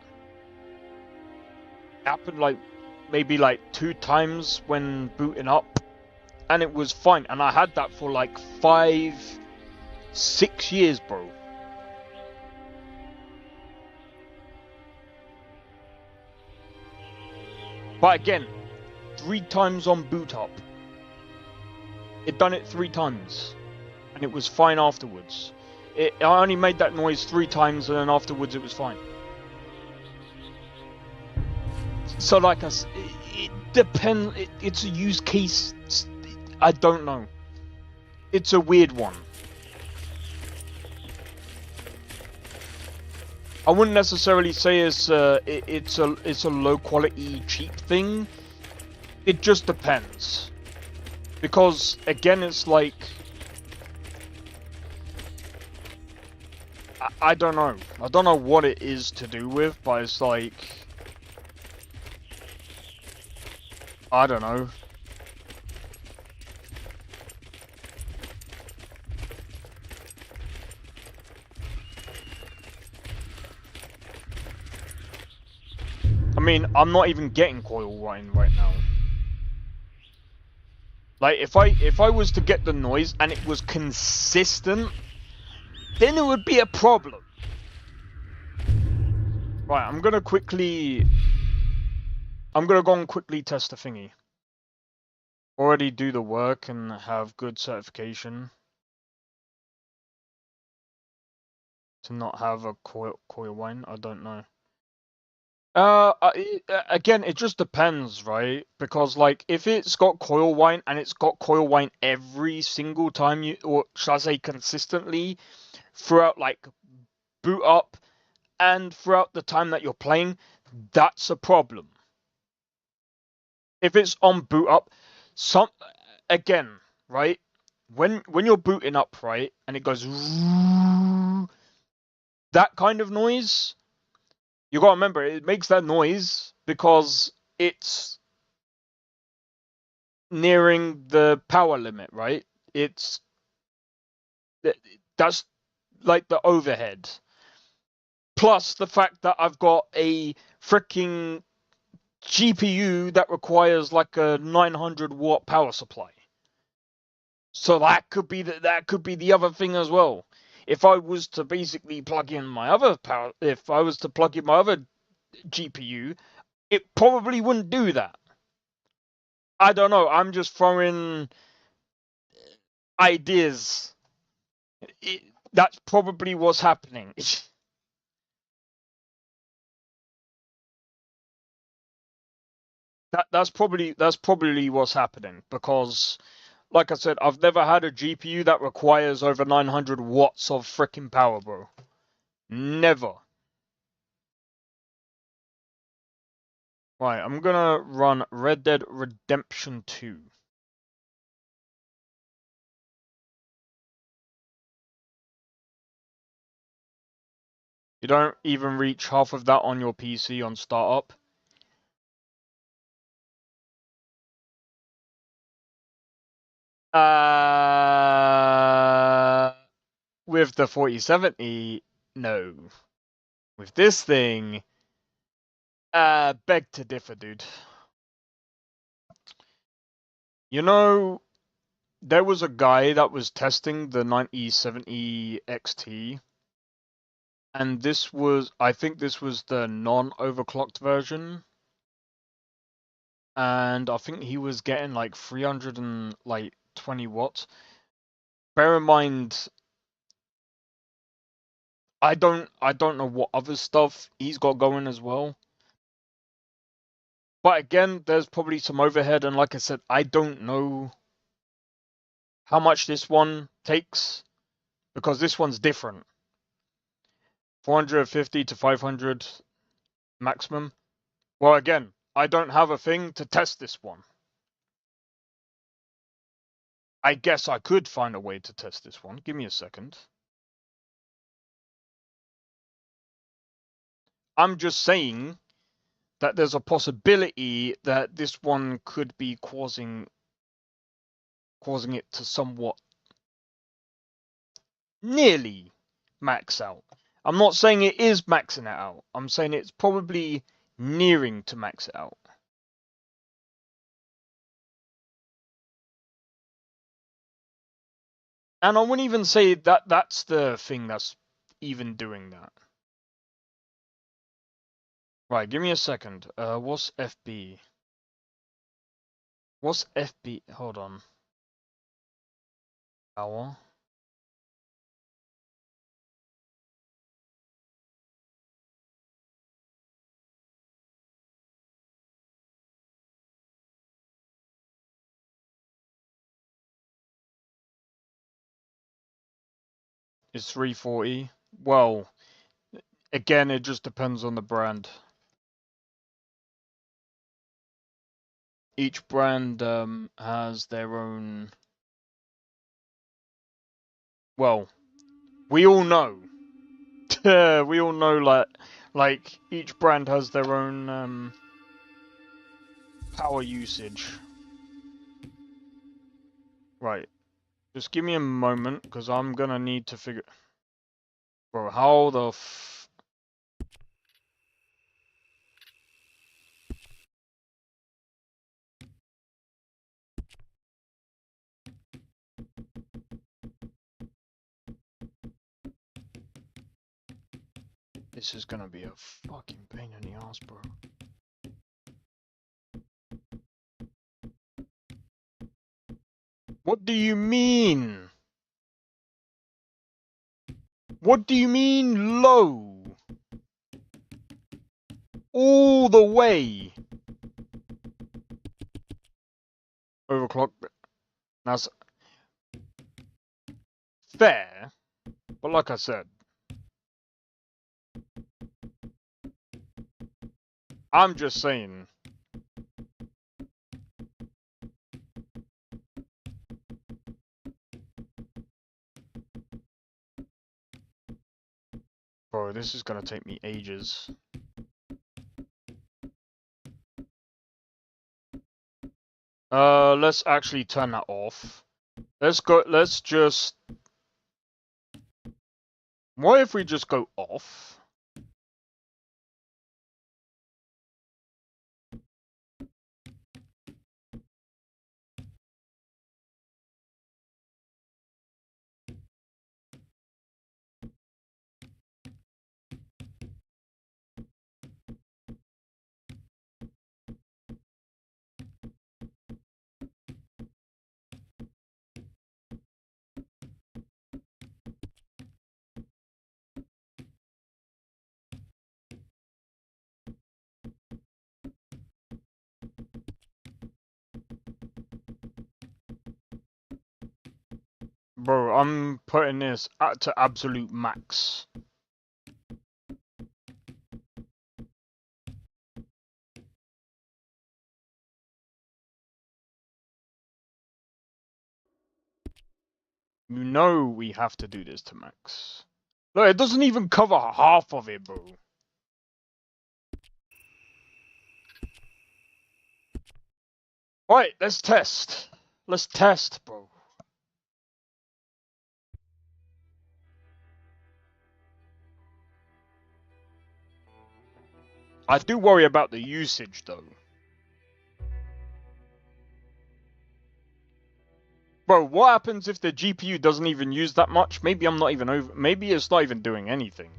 B: It happened like maybe like 2 times when booting up, and it was fine. And I had that for like 5-6 years, bro. But again, 3 times on boot up. It done it 3 times, and it was fine afterwards. I only made that noise 3 times, and then afterwards it was fine. So like it depends. It's a use case. I don't know. It's a weird one. I wouldn't necessarily say it's a low quality cheap thing. It just depends. Because again, it's like I don't know. I don't know what it is to do with, but it's like I don't know. I mean, I'm not even getting coil wine right now. Like, if I was to get the noise and it was consistent, then it would be a problem. Right, I'm gonna go and quickly test the thingy. Already do the work and have good certification. To not have a coil wine, I don't know. Again, it just depends, right? Because like, if it's got coil wine and it's got coil wine every single time you, or should I say consistently, throughout like boot up and throughout the time that you're playing, that's a problem. If it's on boot up, again, right? When you're booting up, right, and it goes that kind of noise. You gotta remember, it makes that noise because it's nearing the power limit, right? That's like the overhead. Plus the fact that I've got a freaking GPU that requires like a 900 watt power supply. So that could be the other thing as well. If I was to basically plug in my other power, if I was to plug in my other GPU, it probably wouldn't do that. I don't know. I'm just throwing ideas. That's probably what's happening. That's probably what's happening, because, like I said, I've never had a GPU that requires over 900 watts of freaking power, bro. Never. Right, I'm gonna run Red Dead Redemption 2. You don't even reach half of that on your PC on startup. With the 4070, no. With this thing, beg to differ, dude. You know, there was a guy that was testing the 9070 XT, and I think this was the non-overclocked version, and I think he was getting like 320 watts. Bear in mind, I don't know what other stuff he's got going as well. But again, there's probably some overhead, and like I said, I don't know how much this one takes, because this one's different. 450 to 500 maximum. Well, again, I don't have a thing to test this one. I guess I could find a way to test this one. Give me a second. I'm just saying that there's a possibility that this one could be causing it to somewhat nearly max out. I'm not saying it is maxing it out. I'm saying it's probably nearing to max it out. And I wouldn't even say that that's the thing that's even doing that. Right, give me a second. What's FB? What's FB? Hold on. Hour. It's 340. Well, again, it just depends on the brand. Each brand has their own. Well, we all know. We all know, like each brand has their own power usage. Right. Just give me a moment, because I'm gonna need to figure... Bro, how the f... This is gonna be a fucking pain in the ass, bro. What do you mean? What do you mean low? All the way. Overclock. That's fair, but like I said, I'm just saying. Bro, this is gonna take me ages. Let's actually turn that off. Let's just... What if we just go off? Bro, I'm putting this to absolute max. You know we have to do this to max. Look, it doesn't even cover half of it, bro. Alright, let's test. Let's test, bro. I do worry about the usage, though. Bro, what happens if the GPU doesn't even use that much? Maybe I'm not even over... Maybe it's not even doing anything.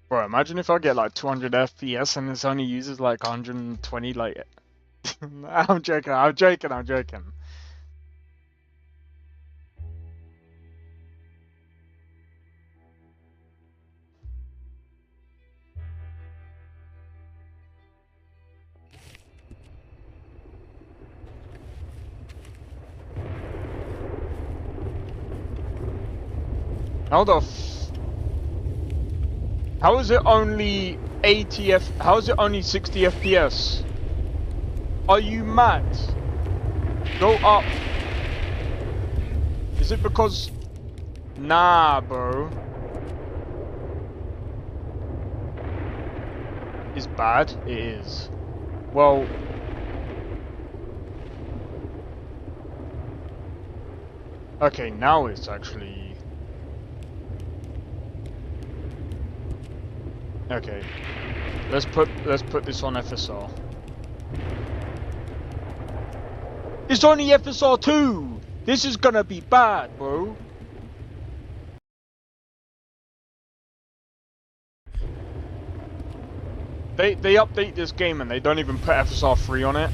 B: Bro, imagine if I get like 200 FPS and this only uses like 120, like... I'm joking. How is it only 80 F? How is it only 60 FPS? Are you mad? Go up. Is it because? Nah, bro. It's bad. It is. Well. Okay, now it's actually. Okay, let's put this on FSR. It's only FSR 2. This is gonna be bad, bro. They update this game and they don't even put FSR 3 on it.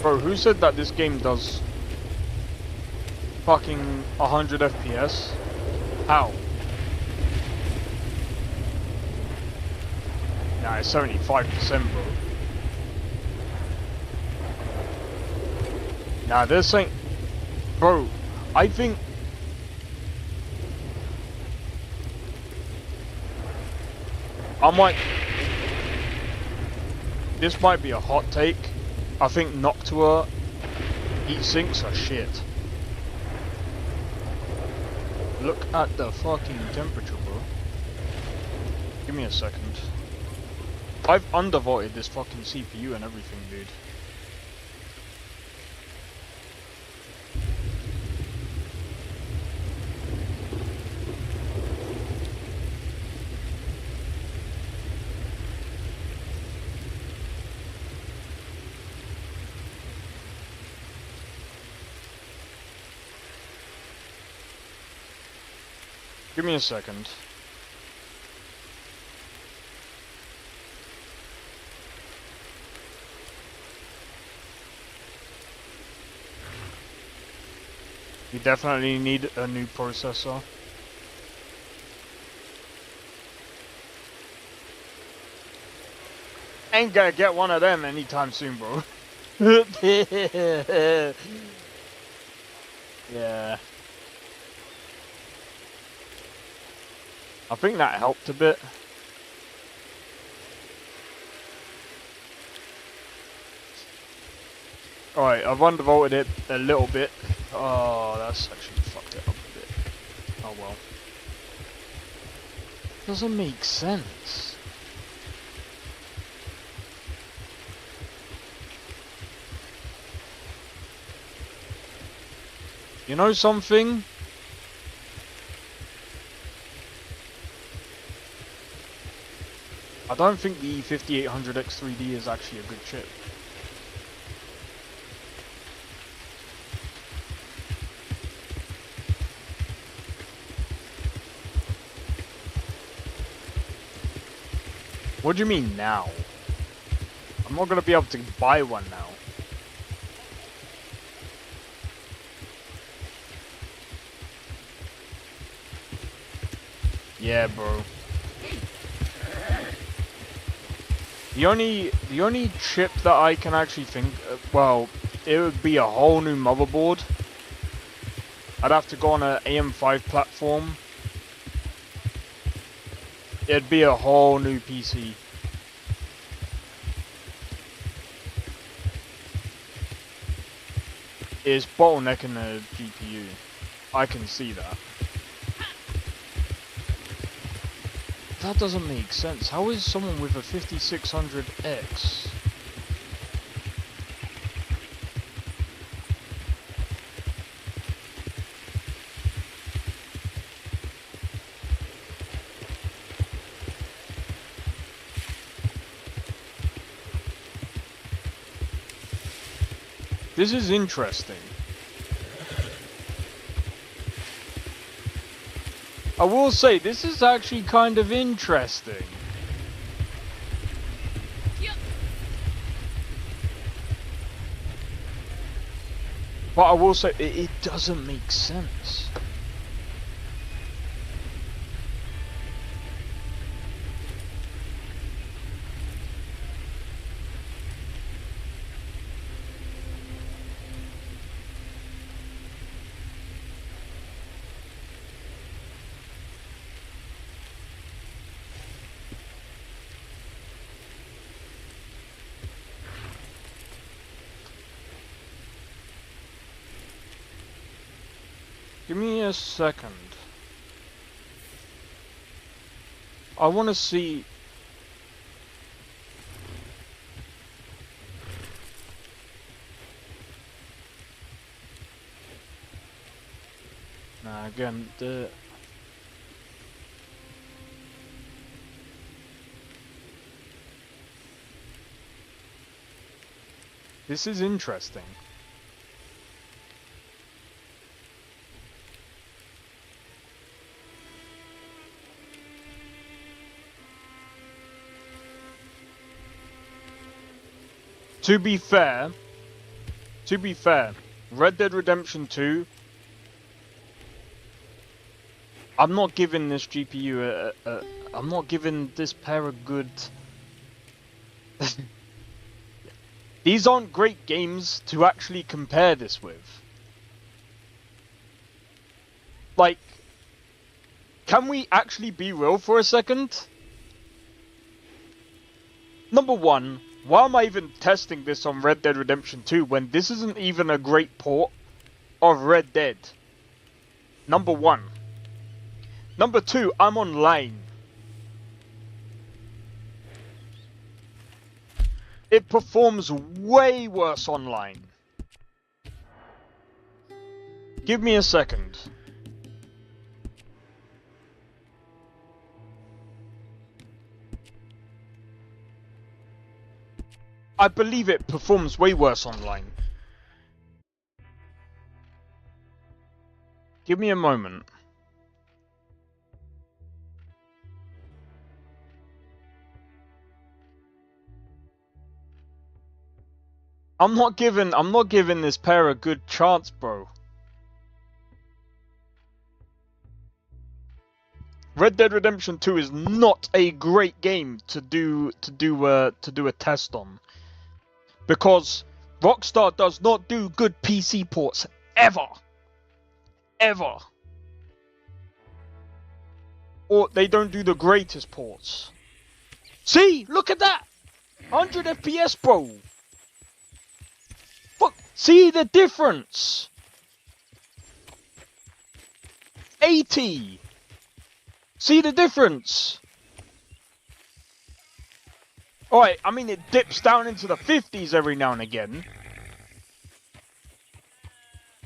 B: Bro, who said that this game does fucking 100 FPS? How? Nah, it's 75%, bro. Nah, this ain't... Bro, I think... I might... This might be a hot take. I think Noctua heat sinks are shit. Look at the fucking temperature, bro. Give me a second. I've undervolted this fucking CPU and everything, dude. Give me a second. You definitely need a new processor. Ain't gonna get one of them anytime soon, bro. Yeah. I think that helped a bit. Alright, I've undervolted it a little bit. Oh, that's actually fucked it up a bit. Oh well. Doesn't make sense. You know something? I don't think the E5800X3D is actually a good chip. What do you mean now? I'm not gonna be able to buy one now. Yeah, bro. The only chip that I can actually think, well, it would be a whole new motherboard. I'd have to go on an AM5 platform. It'd be a whole new PC. It's bottlenecking the GPU. I can see that. That doesn't make sense. How is someone with a 5600X? This is interesting. I will say, this is actually kind of interesting. But I will say, it doesn't make sense. Give me a second. I want to see... Nah, again, this is interesting. To be fair, Red Dead Redemption 2, I'm not giving this GPU I'm not giving this pair a good These aren't great games to actually compare this with. Like, can we actually be real for a second? Number one, why am I even testing this on Red Dead Redemption 2 when this isn't even a great port of Red Dead? Number one. Number two, I'm online. It performs way worse online. Give me a second. I believe it performs way worse online. Give me a moment. I'm not giving this pair a good chance, bro. Red Dead Redemption 2 is not a great game to do a test on. Because Rockstar does not do good PC ports ever. Ever. Or they don't do the greatest ports. See? Look at that! 100 FPS, bro! Fuck! See the difference? 80! See the difference? Alright, I mean it dips down into the 50s every now and again.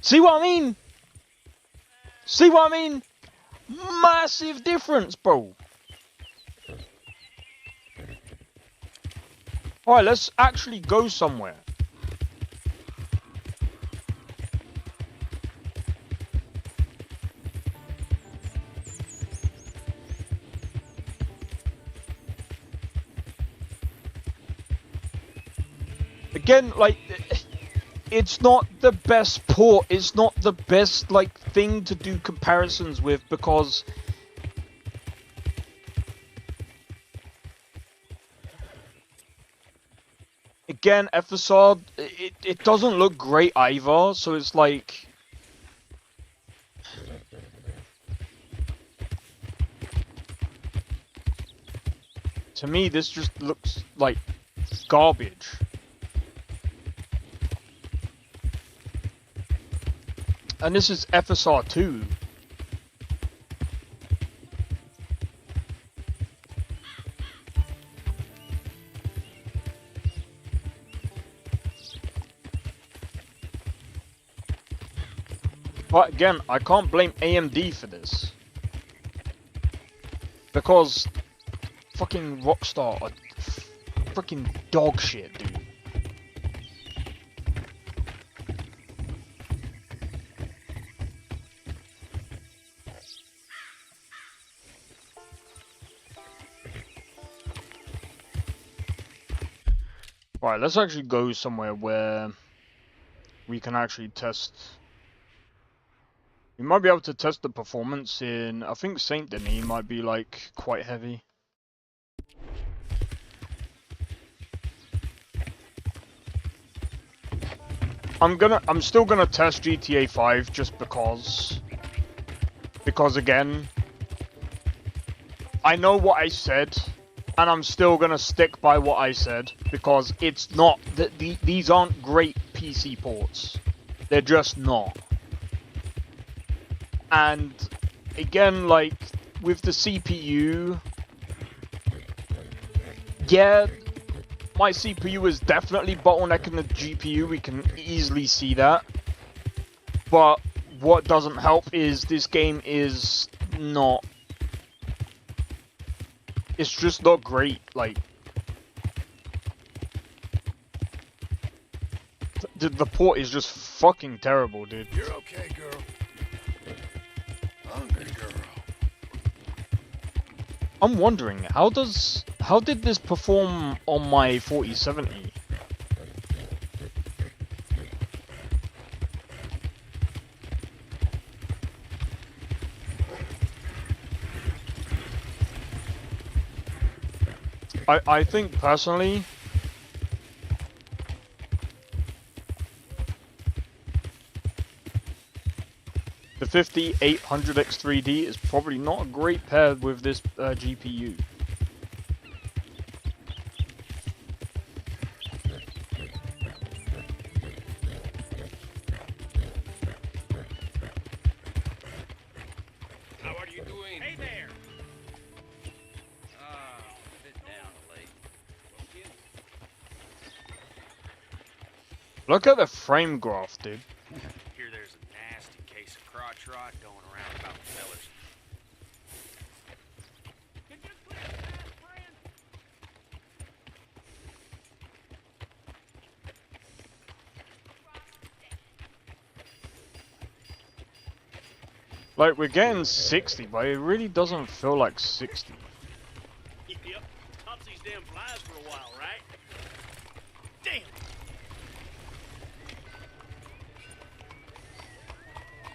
B: See what I mean? See what I mean? Massive difference, bro. Alright, let's actually go somewhere. Again, like, it's not the best port, it's not the best, like, thing to do comparisons with, because again, FSR, it doesn't look great either, so it's like, to me this just looks like garbage. And this is FSR 2. But again, I can't blame AMD for this. Because fucking Rockstar are freaking dog shit, dude. Right, let's actually go somewhere where we can actually test. We might be able to test the performance in, I think Saint Denis might be like quite heavy. I'm still gonna test GTA 5 just because again, I know what I said. And I'm still gonna stick by what I said, because it's not that these aren't great PC ports. They're just not. And again, like with the CPU, yeah, my CPU is definitely bottlenecking the GPU. We can easily see that. But what doesn't help is this game is not. It's just not great, like... The port is just fucking terrible, dude.
F: You're okay, girl. Hungry girl.
B: I'm wondering, how did this perform on my 4070? I think personally, 5800X3D is probably not a great pair with this GPU.
C: How are you doing? Hey there! Sit down, Lee.
B: Look at the frame graph, dude.
C: Here there's a nasty case of crotch rot going around about the fellers.
B: Like, we're getting 60, but it really doesn't feel like 60.
C: Yep, tops these damn flies for a while, right? Damn!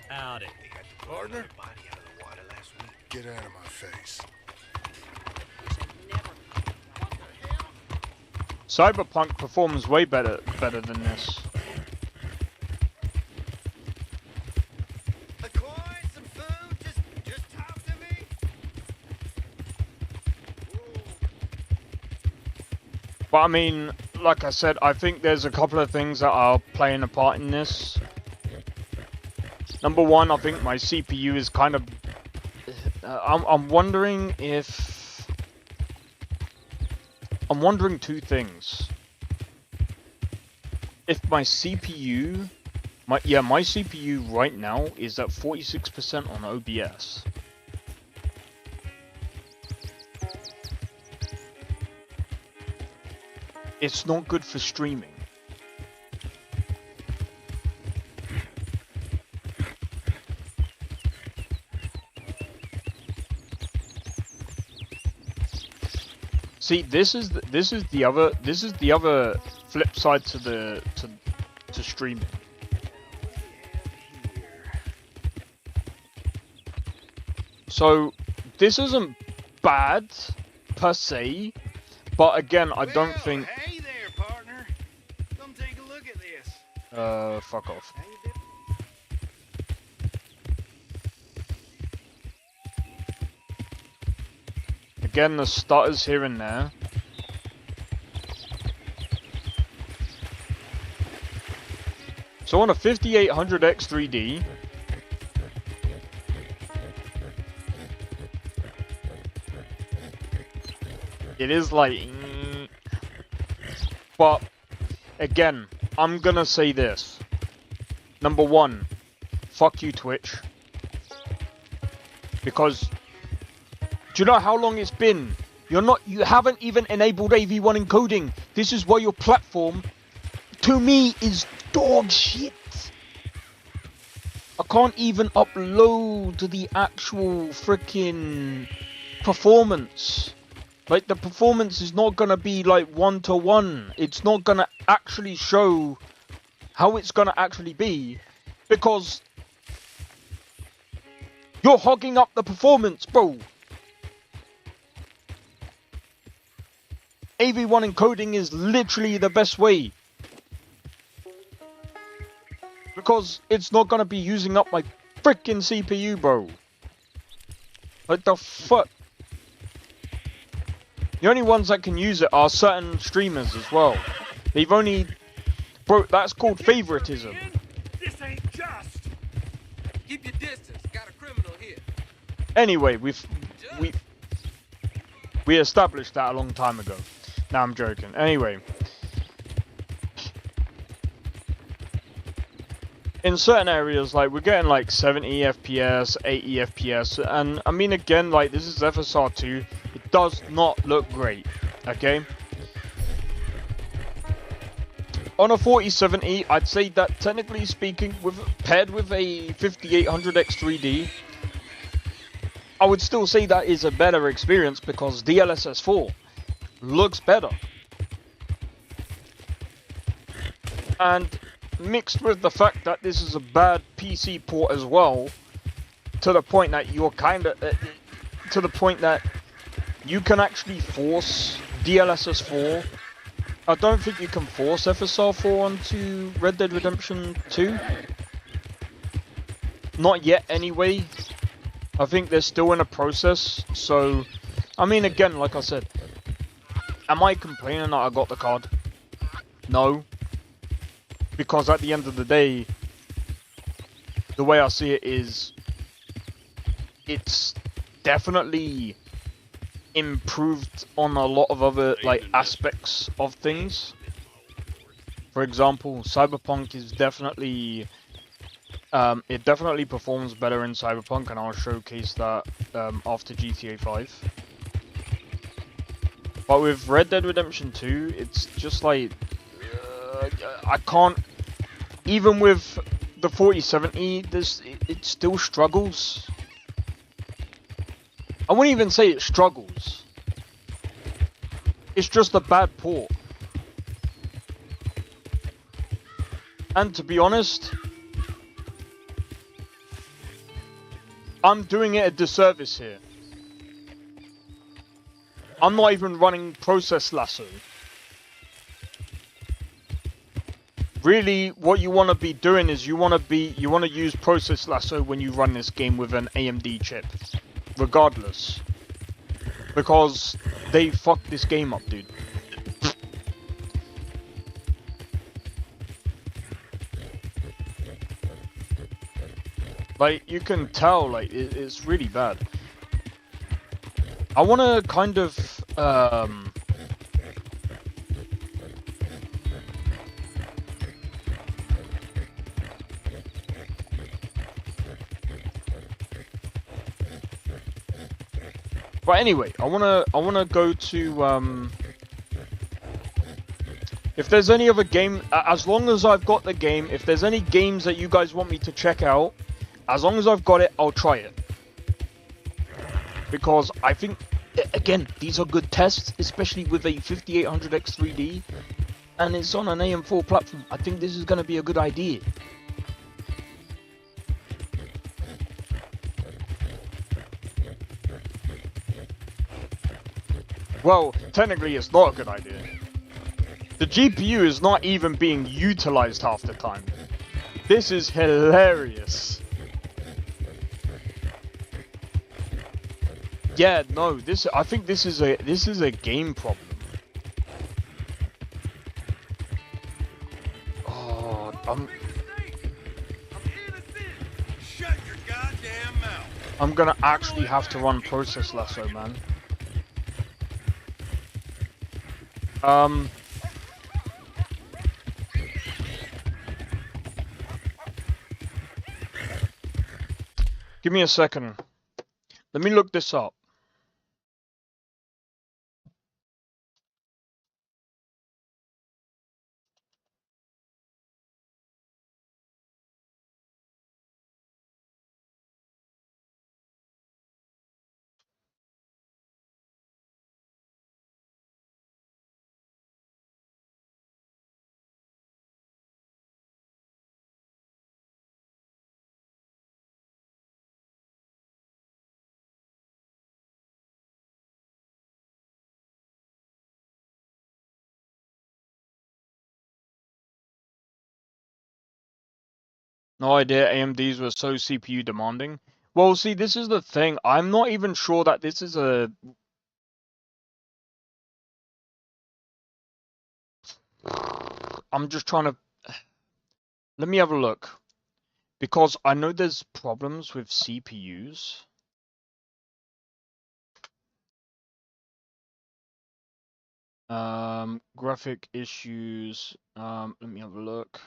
C: Howdy.
F: Partner?
C: Body out of the water last week.
F: Get out of my face.
B: Cyberpunk performs way better than this.
E: Acquire some food? Just talk to me?
B: But I mean, like I said, I think there's a couple of things that are playing a part in this. Number one, I think my CPU is kind of... I'm wondering if... I'm wondering two things. If my CPU... My CPU right now is at 46% on OBS. It's not good for streaming. See, this is the other flip side to streaming. So this isn't bad per se, but again, I don't think.
E: Hey there, partner. Come take a look at this.
B: Fuck off.
E: How you doing?
B: Again, the stutters here and there. So on a 5800X3D, it is like, but again, I'm gonna say this. Number one, fuck you, Twitch, because do you know how long it's been? You haven't even enabled AV1 encoding. This is why your platform, to me, is dog shit. I can't even upload the actual freaking performance. Like, the performance is not gonna be like 1-to-1. It's not gonna actually show how it's gonna actually be, because you're hogging up the performance, bro. AV1 encoding is literally the best way, because it's not gonna be using up my freaking CPU, bro. Like, the fuck. The only ones that can use it are certain streamers as well. They've only... Bro, that's called favoritism.
C: This ain't just!
G: Keep your distance. Got a criminal here.
B: Anyway, we established that a long time ago. Nah, I'm joking. Anyway. In certain areas, like, we're getting like 70 FPS, 80 FPS, and I mean, again, like, this is FSR2. It does not look great, okay? On a 4070, I'd say that, technically speaking, paired with a 5800X3D, I would still say that is a better experience, because DLSS 4 looks better. And mixed with the fact that this is a bad PC port as well, to the point that you're kind of... to the point that you can actually force DLSS 4. I don't think you can force FSR 4 onto Red Dead Redemption 2. Not yet, anyway. I think they're still in a process. So, I mean, again, like I said, am I complaining that I got the card? No. Because at the end of the day, the way I see it is, it's definitely improved on a lot of other like aspects of things. For example, Cyberpunk is definitely it definitely performs better in Cyberpunk, and I'll showcase that after GTA 5. But with Red Dead Redemption 2, it's just like I can't, even with the 4070, it still struggles. I wouldn't even say it struggles. It's just a bad port. And to be honest, I'm doing it a disservice here. I'm not even running Process Lasso. Really, what you want to be doing is you want to use Process Lasso when you run this game with an AMD chip, regardless, because they fucked this game up, dude. Like, you can tell, like, it's really bad. I want to kind of, but anyway, I wanna go to, if there's any other game, as long as I've got the game, if there's any games that you guys want me to check out, as long as I've got it, I'll try it. Because I think, again, these are good tests, especially with a 5800X 3D, and it's on an AM4 platform. I think this is going to be a good idea. Well, technically it's not a good idea. The GPU is not even being utilized half the time. This is hilarious. Yeah, no, I think this is a game problem. Oh,
F: Shut your goddamn mouth.
B: I'm gonna actually have to run Process Lasso, man. Give me a second. Let me look this up. No idea AMDs were so CPU demanding. Well, see, this is the thing. I'm not even sure that this is a... I'm just trying to... Let me have a look. Because I know there's problems with CPUs. Graphic issues. Let me have a look.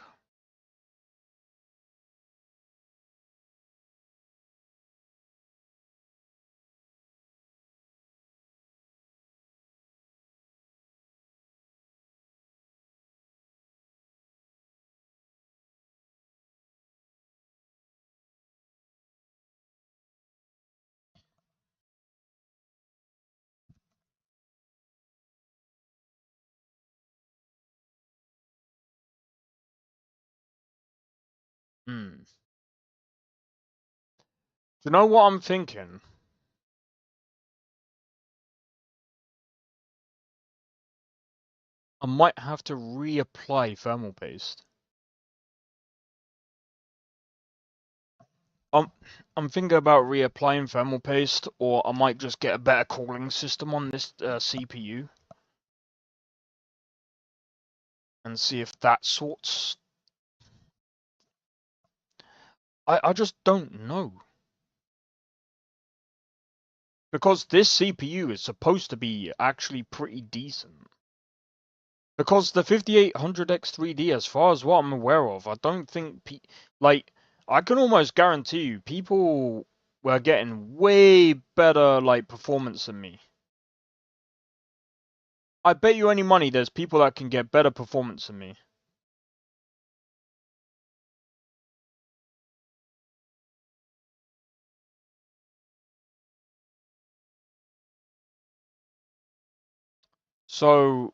B: Hmm. Do you know what I'm thinking? I might have to reapply thermal paste. I'm thinking about reapplying thermal paste, or I might just get a better cooling system on this CPU and see if that sorts. I just don't know. Because this CPU is supposed to be actually pretty decent. Because the 5800X3D, as far as what I'm aware of, I don't think like I can almost guarantee you people were getting way better like performance than me. I bet you any money there's people that can get better performance than me. So,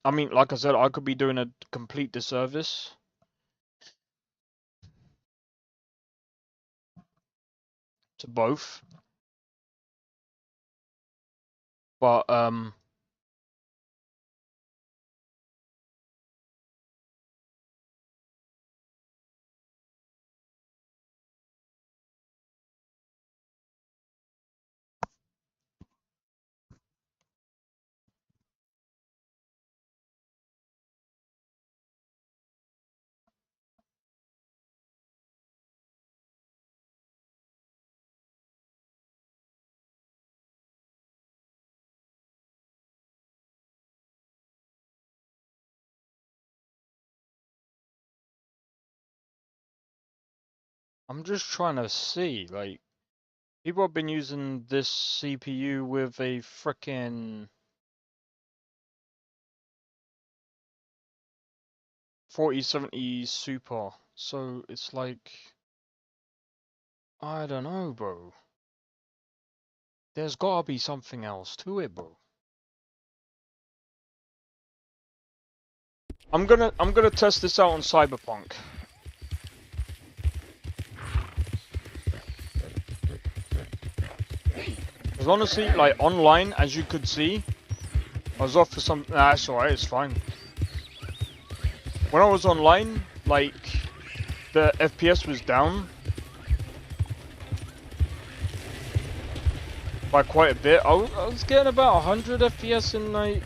B: I mean, like I said, I could be doing a complete disservice to both. But I'm just trying to see, like, people have been using this CPU with a frickin' 4070 Super. So it's like, I don't know, bro. There's gotta be something else to it, bro. I'm gonna test this out on Cyberpunk. Because honestly, like online, as you could see, I was off for some. Nah, it's alright, it's fine. When I was online, like the FPS was down by quite a bit. I was getting about 100 FPS in like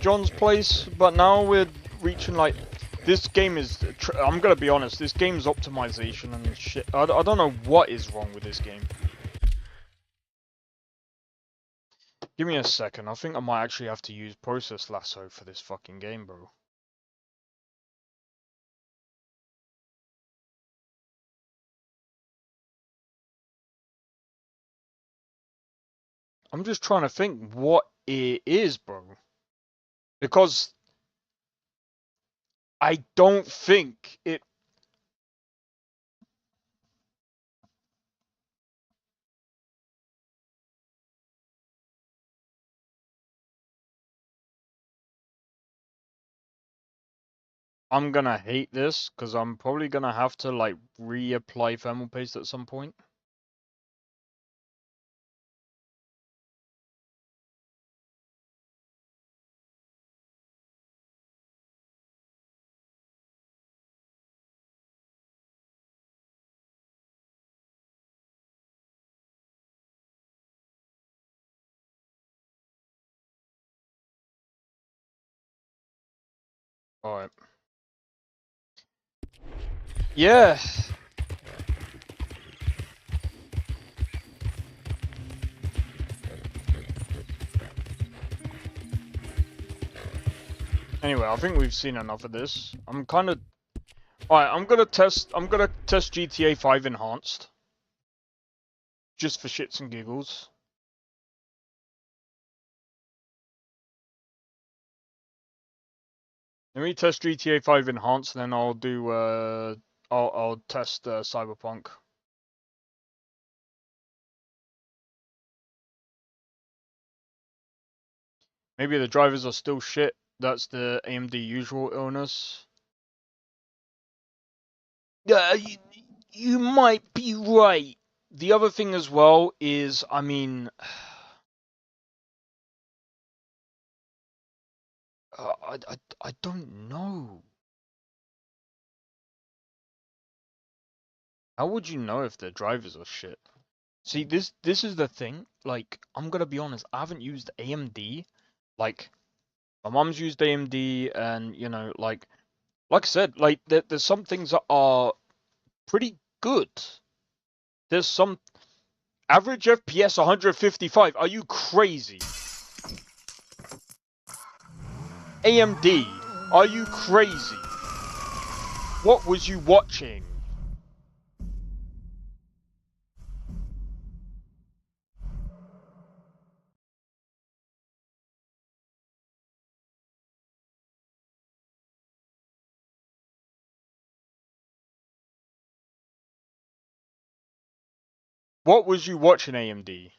B: John's place, but now we're reaching like this game is. I'm gonna be honest, this game's optimization and shit. I don't know what is wrong with this game. Give me a second. I think I might actually have to use Process Lasso for this fucking game, bro. I'm just trying to think what it is, bro. Because I don't think it. I'm gonna hate this because I'm probably gonna have to like reapply thermal paste at some point. Alright. Yeah. Anyway, I think we've seen enough of this. I'm kind of. Alright, I'm gonna test GTA 5 Enhanced. Just for shits and giggles. Let me test GTA 5 Enhanced, then I'll do I'll test Cyberpunk. Maybe the drivers are still shit. That's the AMD usual illness. Yeah, you might be right. The other thing as well is, I mean, I don't know. How would you know if their drivers are shit? See, this is the thing. Like, I'm gonna be honest, I haven't used AMD. Like, my mom's used AMD, and you know, like I said, like there's some things that are pretty good. There's some average FPS 155. Are you crazy? AMD, are you crazy? What was you watching? What was you watching, AMD?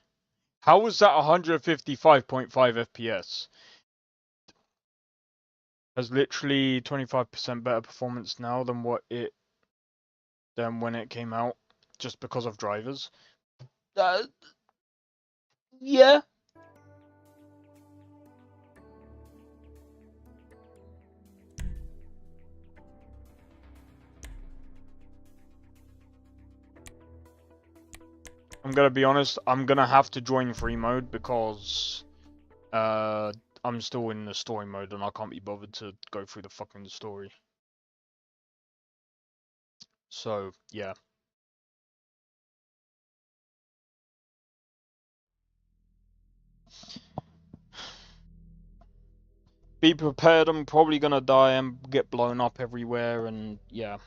B: How was that 155.5 FPS? Has literally 25% better performance now than when it came out, just because of drivers. Yeah. I'm gonna be honest, I'm gonna have to join free mode because I'm still in the story mode and I can't be bothered to go through the fucking story. So, yeah. Be prepared, I'm probably gonna die and get blown up everywhere, and yeah.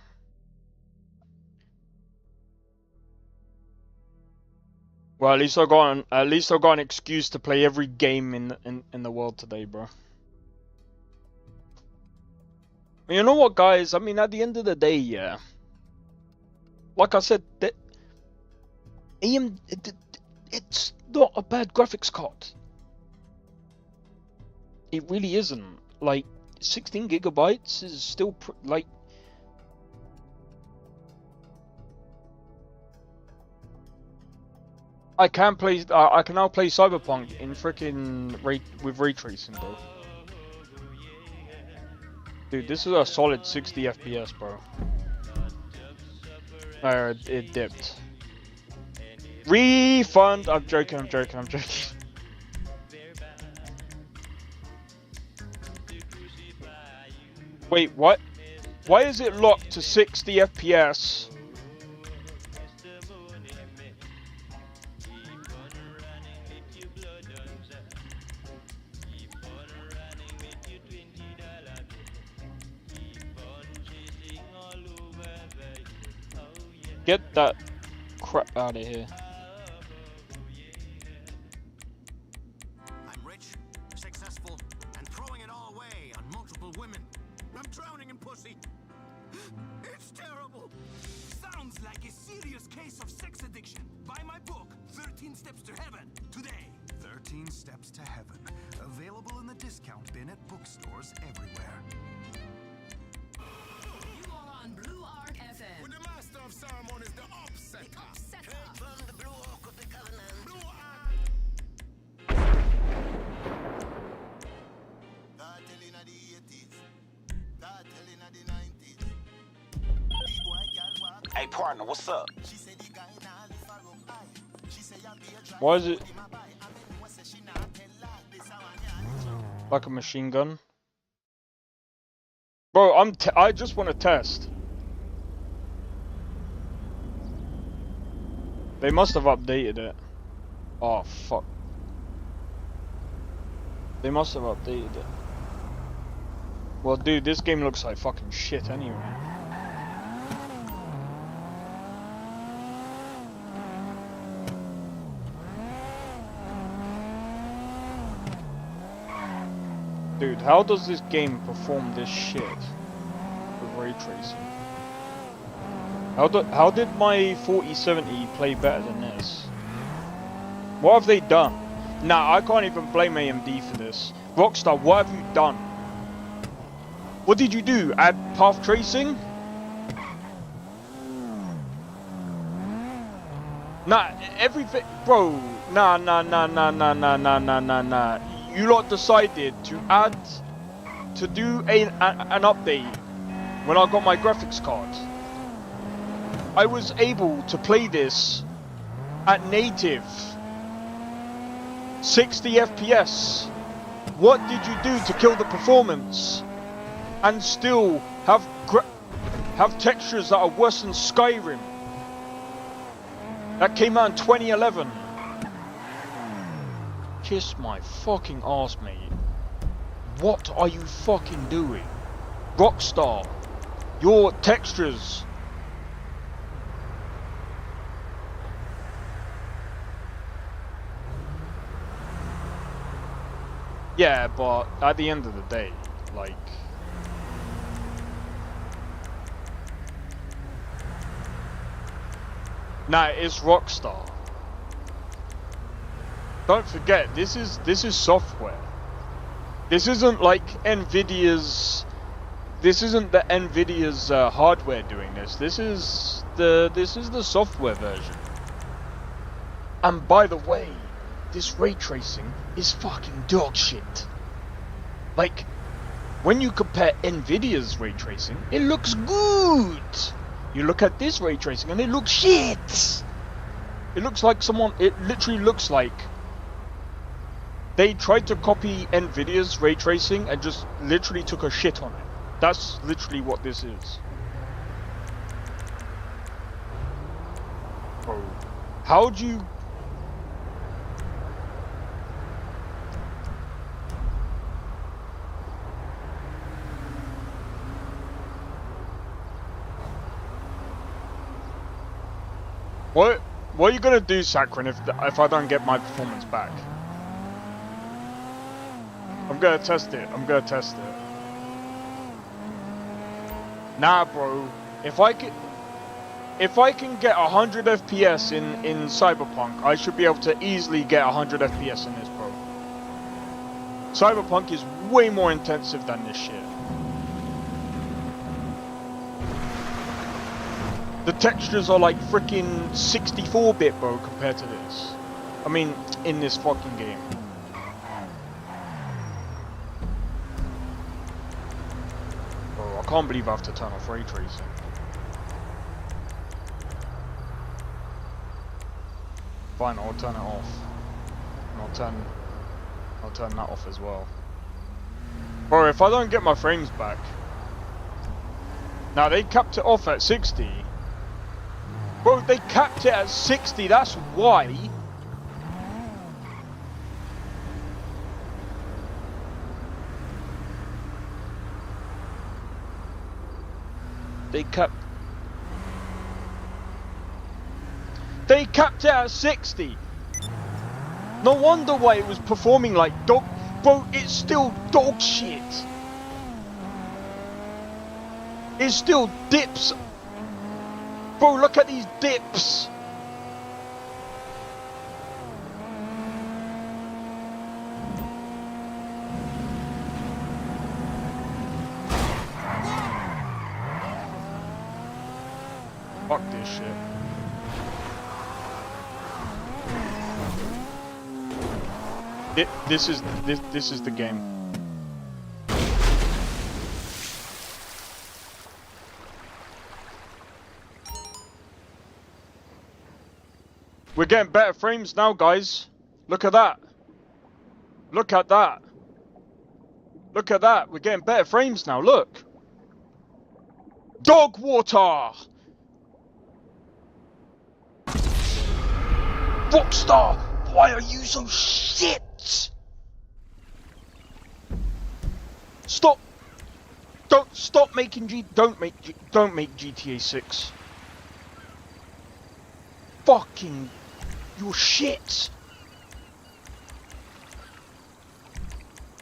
B: Well, at least I got an excuse to play every game in the world today, bro. You know what, guys? I mean, at the end of the day, yeah. Like I said, it's not a bad graphics card. It really isn't. Like, 16 gigabytes is still like. I can now play Cyberpunk in freaking with ray tracing, bro. Dude, this is a solid 60 FPS, bro. It dipped. Refund! I'm joking. Wait, what? Why is it locked to 60 FPS? Get that crap out of here.
H: I'm rich, successful, and throwing it all away on multiple women. I'm drowning in pussy. It's terrible. Sounds like a serious case of sex addiction. Buy my book, 13 Steps to Heaven, today.
I: 13 Steps to Heaven. Available in the discount bin at bookstores everywhere.
J: You are on Blue Arc FM.
H: With the master of ceremonies, the upsetter. From the Blue Ark of the Covenant. Blue Ark. That telling of the 80s. That telling of the 90s. Big white girl walk.
K: Hey partner, what's up?
H: She said the guy now live for room high. She say I'll be a driver.
B: Why is it like a machine gun? Bro, I just want to test. They must have updated it. Oh fuck. They must have updated it. Well, dude, this game looks like fucking shit anyway. Dude, how does this game perform this shit with ray tracing? How did my 4070 play better than this? What have they done? Nah, I can't even blame AMD for this. Rockstar, what have you done? What did you do? Add path tracing? Nah, everything, bro. Nah. You lot decided to do an update when I got my graphics card. I was able to play this at native 60 FPS. What did you do to kill the performance and still have textures that are worse than Skyrim? That came out in 2011. Kiss my fucking ass, mate. What are you fucking doing? Rockstar, your textures. Yeah, but at the end of the day, like... Nah, it's Rockstar. Don't forget, this is software. This isn't like Nvidia's... This isn't the Nvidia's hardware doing this. This is the software version. And by the way, this ray tracing is fucking dog shit. Like, when you compare Nvidia's ray tracing, it looks good. You look at this ray tracing and it looks shit. It looks like it literally looks like they tried to copy Nvidia's ray tracing and just literally took a shit on it. That's literally what this is. Bro, how do you... What are you gonna do, Sakrin, if I don't get my performance back? I'm gonna test it. Nah, bro. If I can get 100 FPS in Cyberpunk, I should be able to easily get 100 FPS in this, bro. Cyberpunk is way more intensive than this shit. The textures are like freaking 64-bit, bro, compared to this. I mean, in this fucking game. Bro, I can't believe I have to turn off ray tracing. Fine, I'll turn it off. And I'll turn that off as well. Bro, if I don't get my frames back... Now, they capped it off at 60. Bro, they capped it at 60, that's why. They capped it at 60. No wonder why it was performing like dog. Bro, it's still dog shit. It still dips. Bro, look at these dips. Fuck this shit. This is the game. We're getting better frames now, guys. Look at that. Look at that. Look at that. We're getting better frames now. Look. Dog water. Rockstar, why are you so shit? Stop. Don't stop making don't make GTA 6. Fucking you're shit.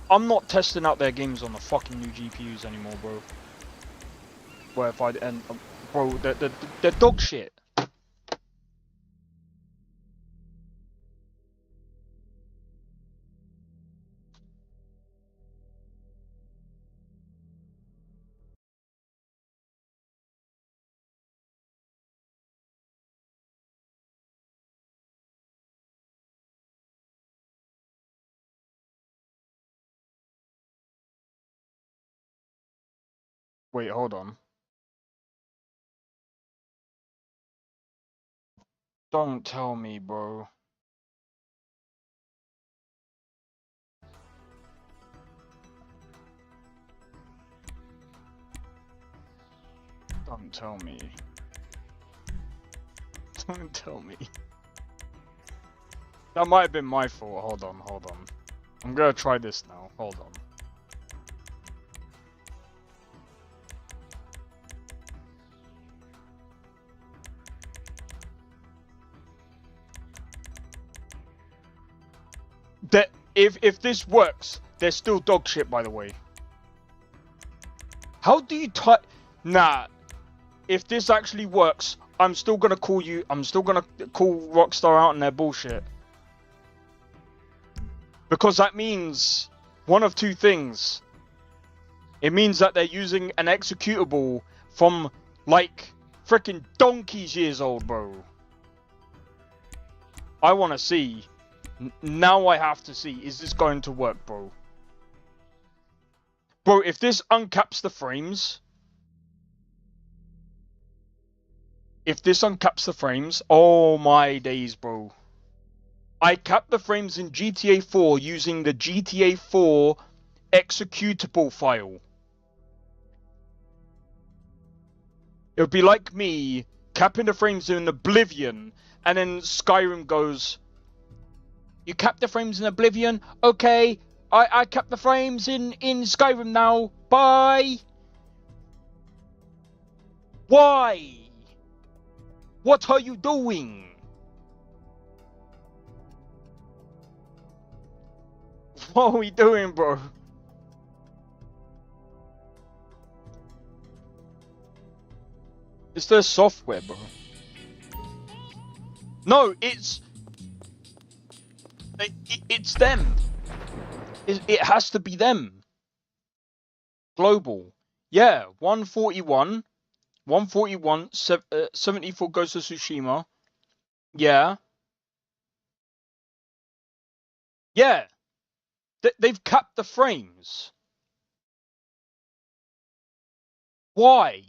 B: I'm not testing out their games on the fucking new GPUs anymore, bro. Where if I and bro, they're dog shit. Wait, hold on. Don't tell me, bro. Don't tell me. Don't tell me. That might have been my fault. Hold on, hold on. I'm gonna try this now. Hold on. That if this works, they're still dog shit, by the way. How do you type? Nah. If this actually works, I'm still gonna call you. I'm still gonna call Rockstar out on their bullshit. Because that means one of two things. It means that they're using an executable from like freaking donkey's years old, bro. I want to see. Now I have to see. Is this going to work, bro? Bro, if this uncaps the frames. If this uncaps the frames. Oh my days, bro. I capped the frames in GTA 4 using the GTA 4 executable file. It would be like me capping the frames in Oblivion, and then Skyrim goes, "You capped the frames in Oblivion? Okay, I capped the frames in Skyrim now. Bye." Why? What are you doing? What are we doing, bro? It's their software, bro. No, it's them. It has to be them. Global. Yeah, 141. 141, 74 Ghost of Tsushima. Yeah. Yeah. They've capped the frames. Why?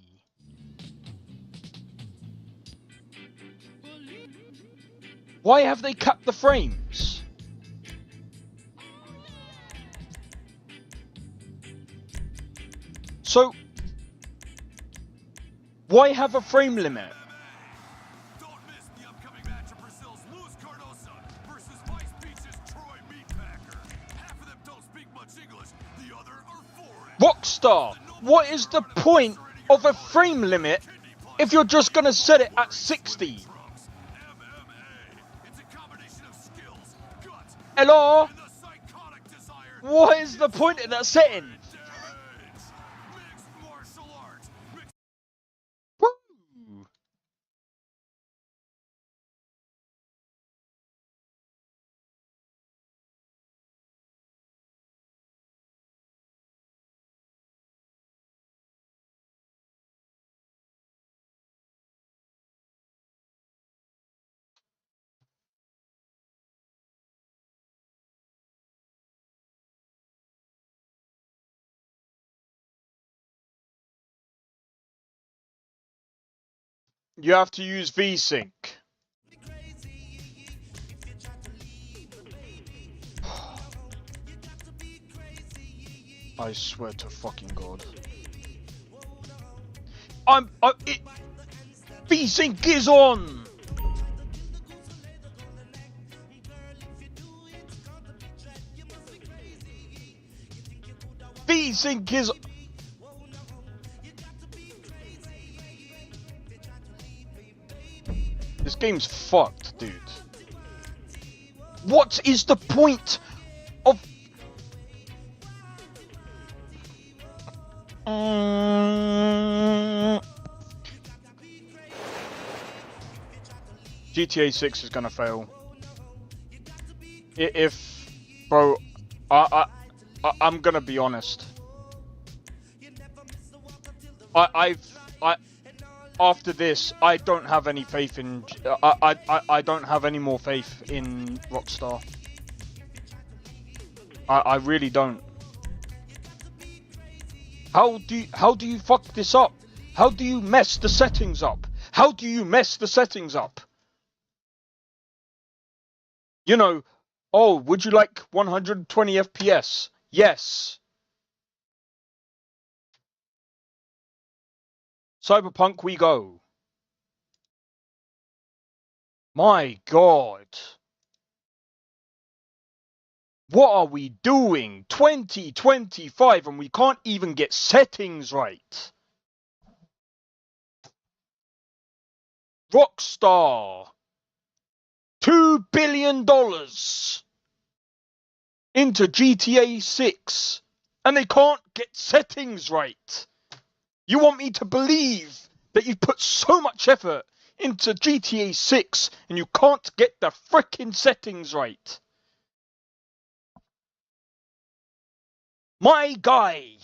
B: Why have they capped the frames? So, why have a frame limit?
H: Don't miss the upcoming match of Brazil's Luis Cardoso versus Vice Beach's Troy Meatpacker. Half of them don't speak much English, the other are foreign.
B: Rockstar, what is the point of a frame limit if you're just gonna set it at 60? Hello? What is the point of that setting? Woo! You have to use VSync. I swear to fucking God. VSync is on! VSync is... This game's fucked, dude. What is the point of... GTA 6 is gonna fail. If... Bro, I'm gonna be honest. After this, I don't have any faith in... I don't have any more faith in Rockstar. I really don't. How do you fuck this up? How do you mess the settings up? How do you mess the settings up? You know, oh, would you like 120 FPS? Yes. Cyberpunk we go. My God. What are we doing? 2025 and we can't even get settings right. Rockstar. $2 billion into GTA 6 and they can't get settings right. You want me to believe that you've put so much effort into GTA 6 and you can't get the frickin' settings right? My guy!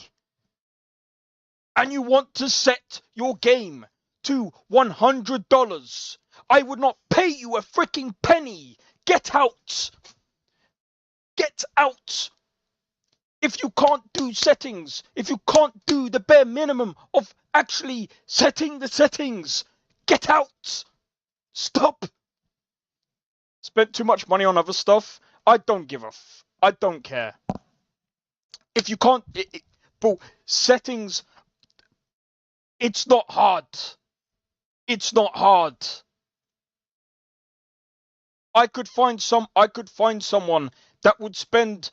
B: And you want to set your game to $100. I would not pay you a freaking penny. Get out. Get out. If you can't do settings, if you can't do the bare minimum of actually setting the settings, get out. Stop. Spent too much money on other stuff. I don't give a I don't care. If you can't, bro, settings, it's not hard. It's not hard. I could find someone that would spend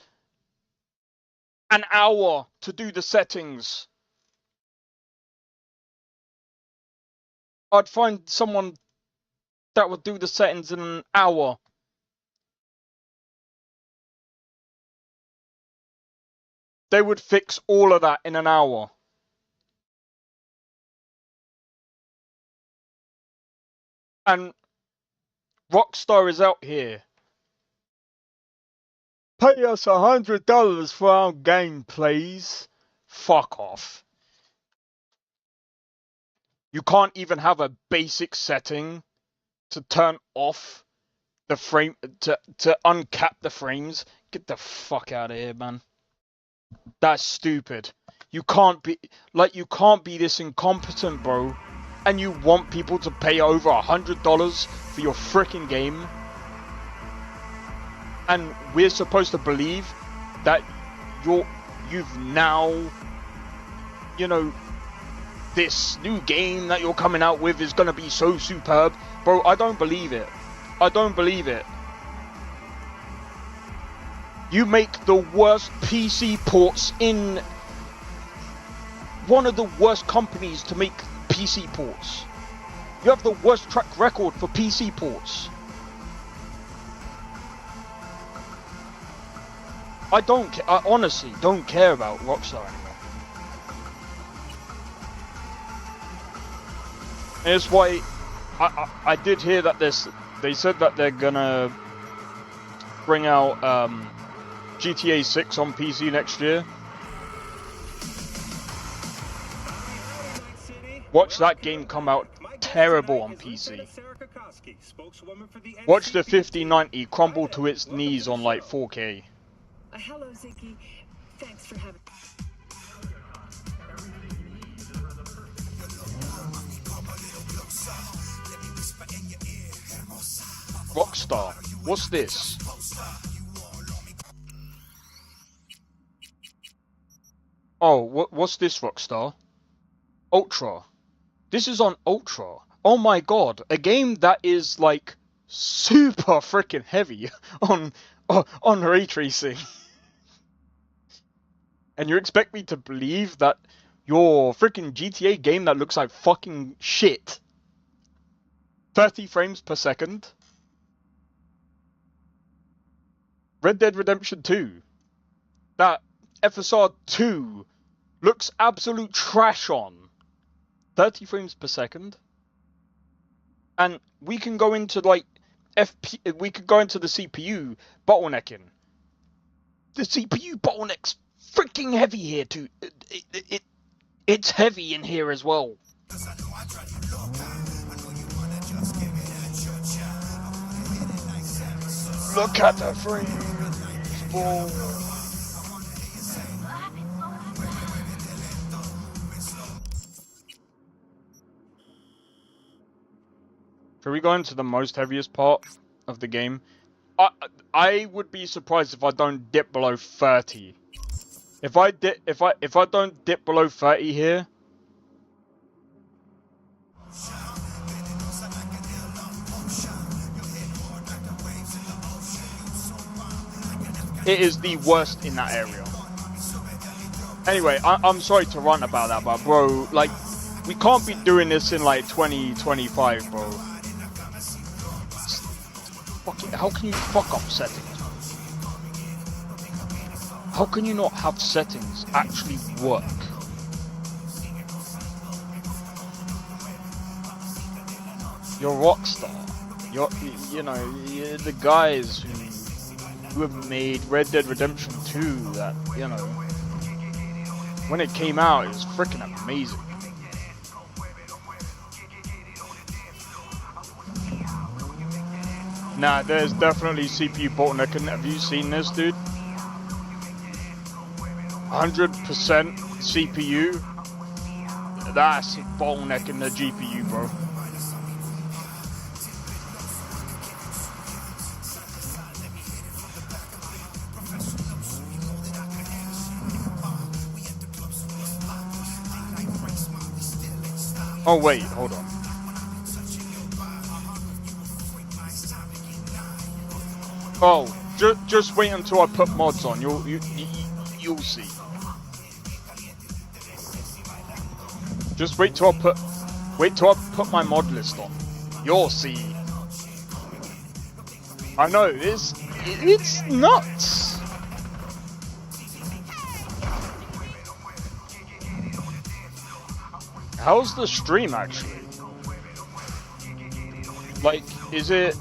B: an hour to do the settings. I'd find someone that would do the settings in an hour. They would fix all of that in an hour. And Rockstar is out here. Pay us $100 for our game, please. Fuck off. You can't even have a basic setting to turn off the frame, to uncap the frames. Get the fuck out of here, man. That's stupid. You can't be this incompetent, bro. And you want people to pay over $100 for your freaking game. And we're supposed to believe that you've now, you know, this new game that you're coming out with is gonna be so superb. Bro, I don't believe it. I don't believe it. You make the worst PC ports in one of the worst companies to make PC ports. You have the worst track record for PC ports. I honestly don't care about Rockstar anymore. And it's why I did hear that they said that they're gonna bring out GTA 6 on PC next year. Watch that game come out terrible on PC. Watch the 5090 crumble to its knees on like 4K.
J: Hello, Ziggy. Thanks for having.
B: Rockstar, what's this? Oh, what's this, Rockstar? Ultra. This is on Ultra. Oh my god, a game that is like super freaking heavy on ray tracing. And you expect me to believe that your freaking GTA game that looks like fucking shit, 30 frames per second? Red Dead Redemption 2, that FSR 2 looks absolute trash on 30 frames per second. And we can go into like we could go into the CPU bottlenecking. The CPU bottleneck's freaking heavy here too. It's heavy in here as well. Look at the frames, bro. Should we go into the most heaviest part of the game? I would be surprised if I don't dip below 30. If I don't dip below 30 here, it is the worst in that area. Anyway, I'm sorry to rant about that, but bro, like, we can't be doing this in like 2025, bro. Fucking, how can you fuck up settings? How can you not have settings actually work? You're Rockstar. You know, you're the guys who have made Red Dead Redemption 2 that, you know, when it came out, it was freaking amazing. Nah, there's definitely CPU bottlenecking. Have you seen this, dude? 100% CPU. That's bottlenecking the GPU, bro. Oh wait, hold on. Oh, just wait until I put mods on. You'll see. Just wait till I put my mod list on. You'll see. I know it's nuts. How's the stream actually? Like, is it?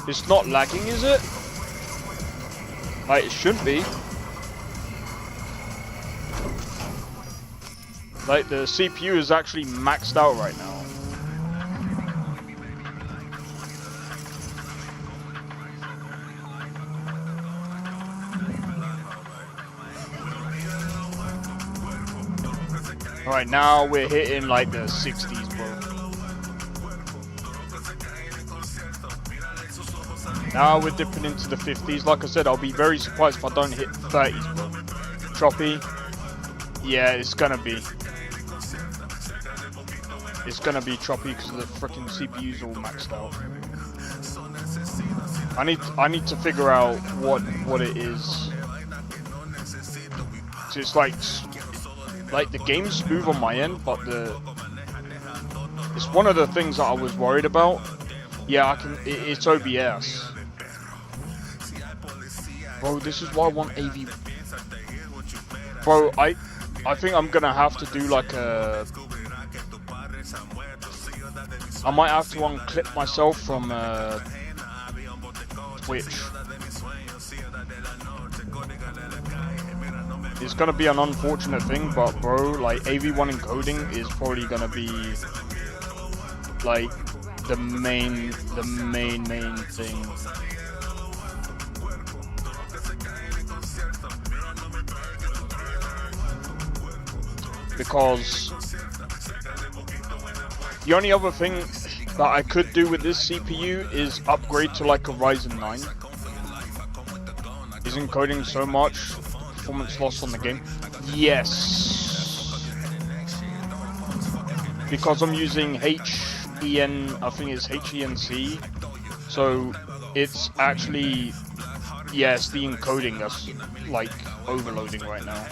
B: It's not lagging, is it? Like, it shouldn't be. Like, the CPU is actually maxed out right now. Alright, now we're hitting like the 60s, bro. Now we're dipping into the 50s. Like I said, I'll be very surprised if I don't hit 30s, bro. Choppy. Yeah, it's gonna be. It's gonna be choppy because the freaking CPU's all maxed out. I need to figure out what it is. So it's like the game's smooth on my end, but it's one of the things that I was worried about. Yeah, it's OBS. Bro, this is why I want AV. Bro, I think I'm gonna have to do like a. I might have to unclip myself from Twitch. It's gonna be an unfortunate thing, but bro, like AV1 encoding is probably gonna be like the main thing. Because the only other thing that I could do with this CPU is upgrade to like a Ryzen 9. Is encoding so much performance loss on the game? Yes. Because I'm using HEN, I think it's HENC. So it's actually, yeah, it's the encoding that's like overloading right now.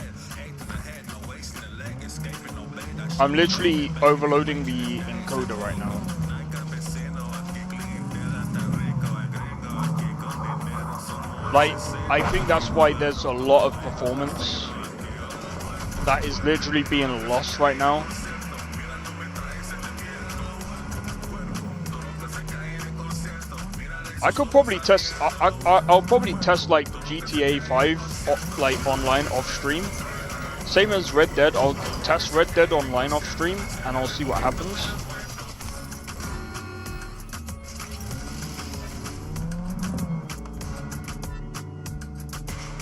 B: I'm literally overloading the encoder right now. Like, I think that's why there's a lot of performance that is literally being lost right now. I could probably test, I'll probably test like GTA 5 like online off stream. Same as Red Dead, I'll test Red Dead online off stream and I'll see what happens.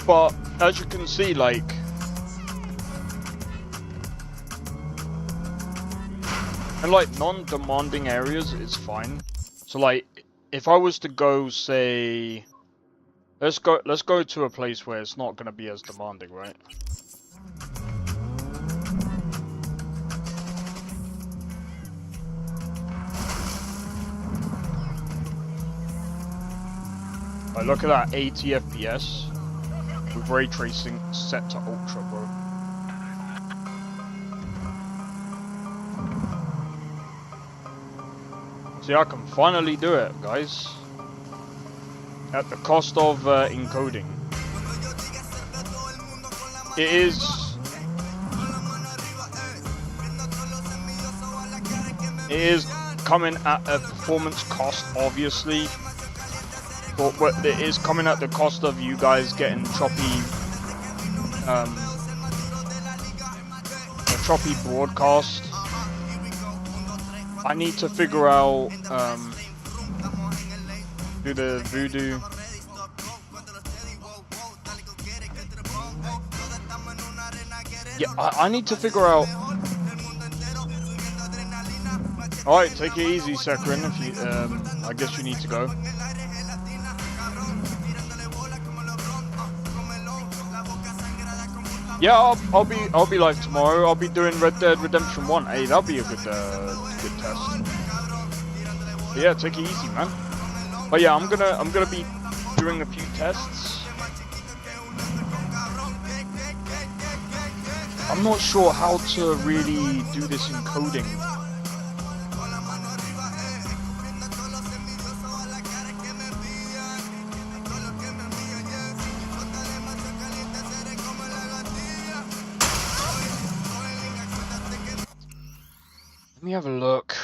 B: But as you can see, like, in like non-demanding areas, it's fine. So like, if I was to go, say, Let's go to a place where it's not gonna be as demanding, right? Like, look at that 80 FPS with ray tracing set to ultra, bro. See, I can finally do it, guys. At the cost of encoding. It is coming at a performance cost, obviously. But it is coming at the cost of you guys getting choppy, a choppy broadcast. I need to figure out, do the voodoo. Yeah, I need to figure out. Alright, take it easy, Sekrin, if you, I guess you need to go. Yeah, I'll be live tomorrow. I'll be doing Red Dead Redemption 1. Hey, that'll be a good test. But yeah, take it easy, man. But yeah, I'm gonna be doing a few tests. I'm not sure how to really do this encoding. Let me have a look.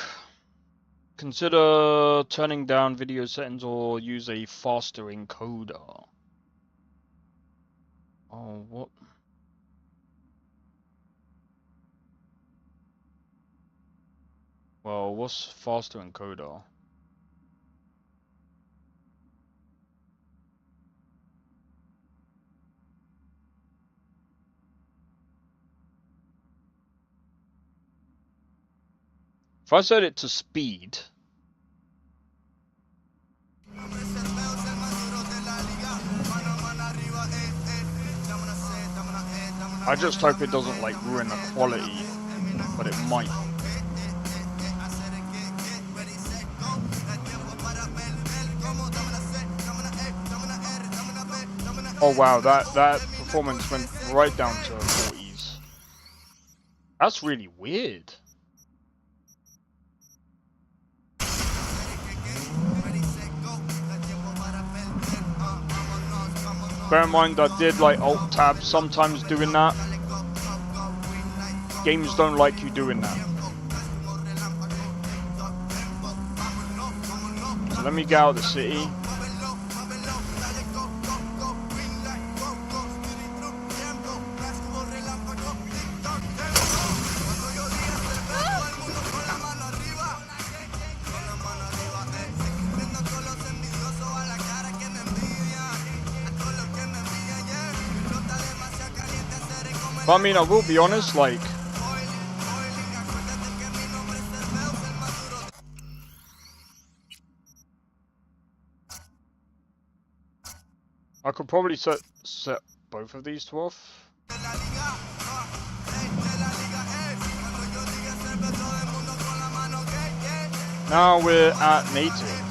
B: Consider turning down video settings or use a faster encoder. Oh, what? Well, what's faster encoder? If I set it to speed, I just hope it doesn't like ruin the quality, but it might. Oh wow, that performance went right down to 40s. That's really weird. Bear in mind, I did like Alt-Tab sometimes doing that. Games don't like you doing that. So let me get out of the city. But I mean, I will be honest, like, I could probably set both of these to off. Now we're at native.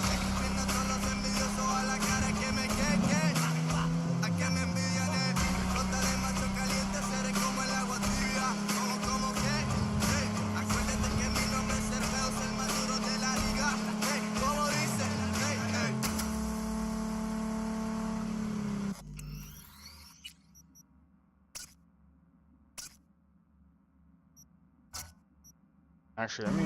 B: Actually, let me...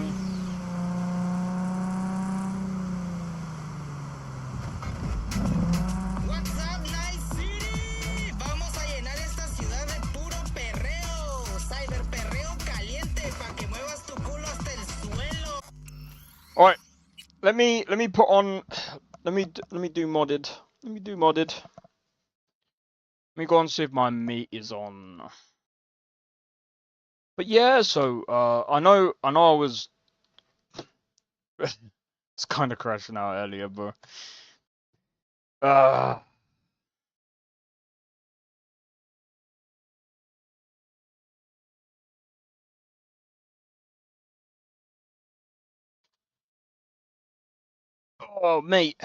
K: What's up, Night City? Vamos a llenar esta ciudad de puro perreo. Cyberperreo caliente pa' que muevas tu culo hasta el suelo.
B: Alright, let me put on... Let me do modded. Let me do modded. Let me go and see if my mate is on. But yeah, so I know I was it's kind of crashing out earlier, but Oh, mate.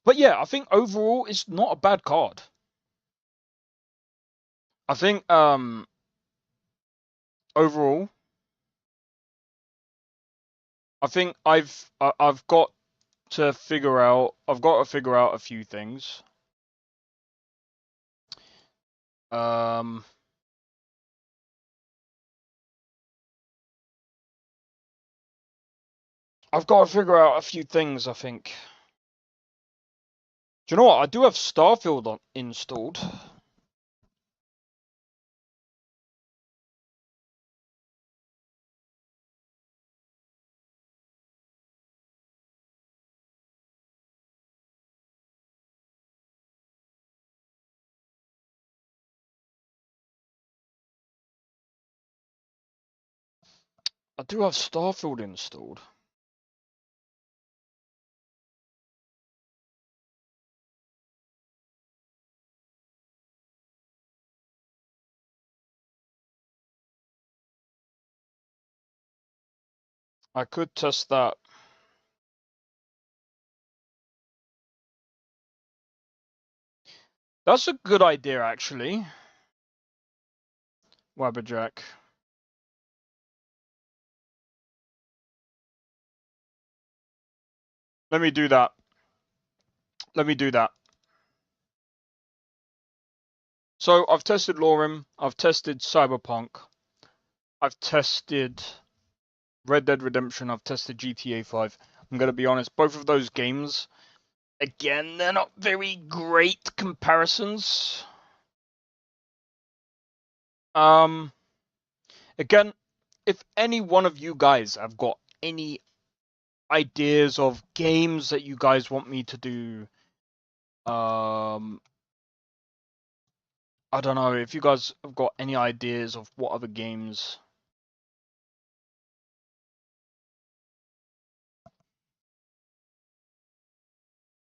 B: But yeah, I think overall it's not a bad card. I think overall, I think I've got to figure out a few things. I've got to figure out a few things, I think. Do you know what? I do have Starfield installed. I do have Starfield installed. I could test that. That's a good idea, actually. Wabberjack. Let me do that. Let me do that. So I've tested Lorem, I've tested Cyberpunk, I've tested Red Dead Redemption, I've tested GTA 5. I'm gonna be honest, both of those games, again, they're not very great comparisons. Again, if any one of you guys have got any ideas of games that you guys want me to do, I don't know, if you guys have got any ideas of what other games.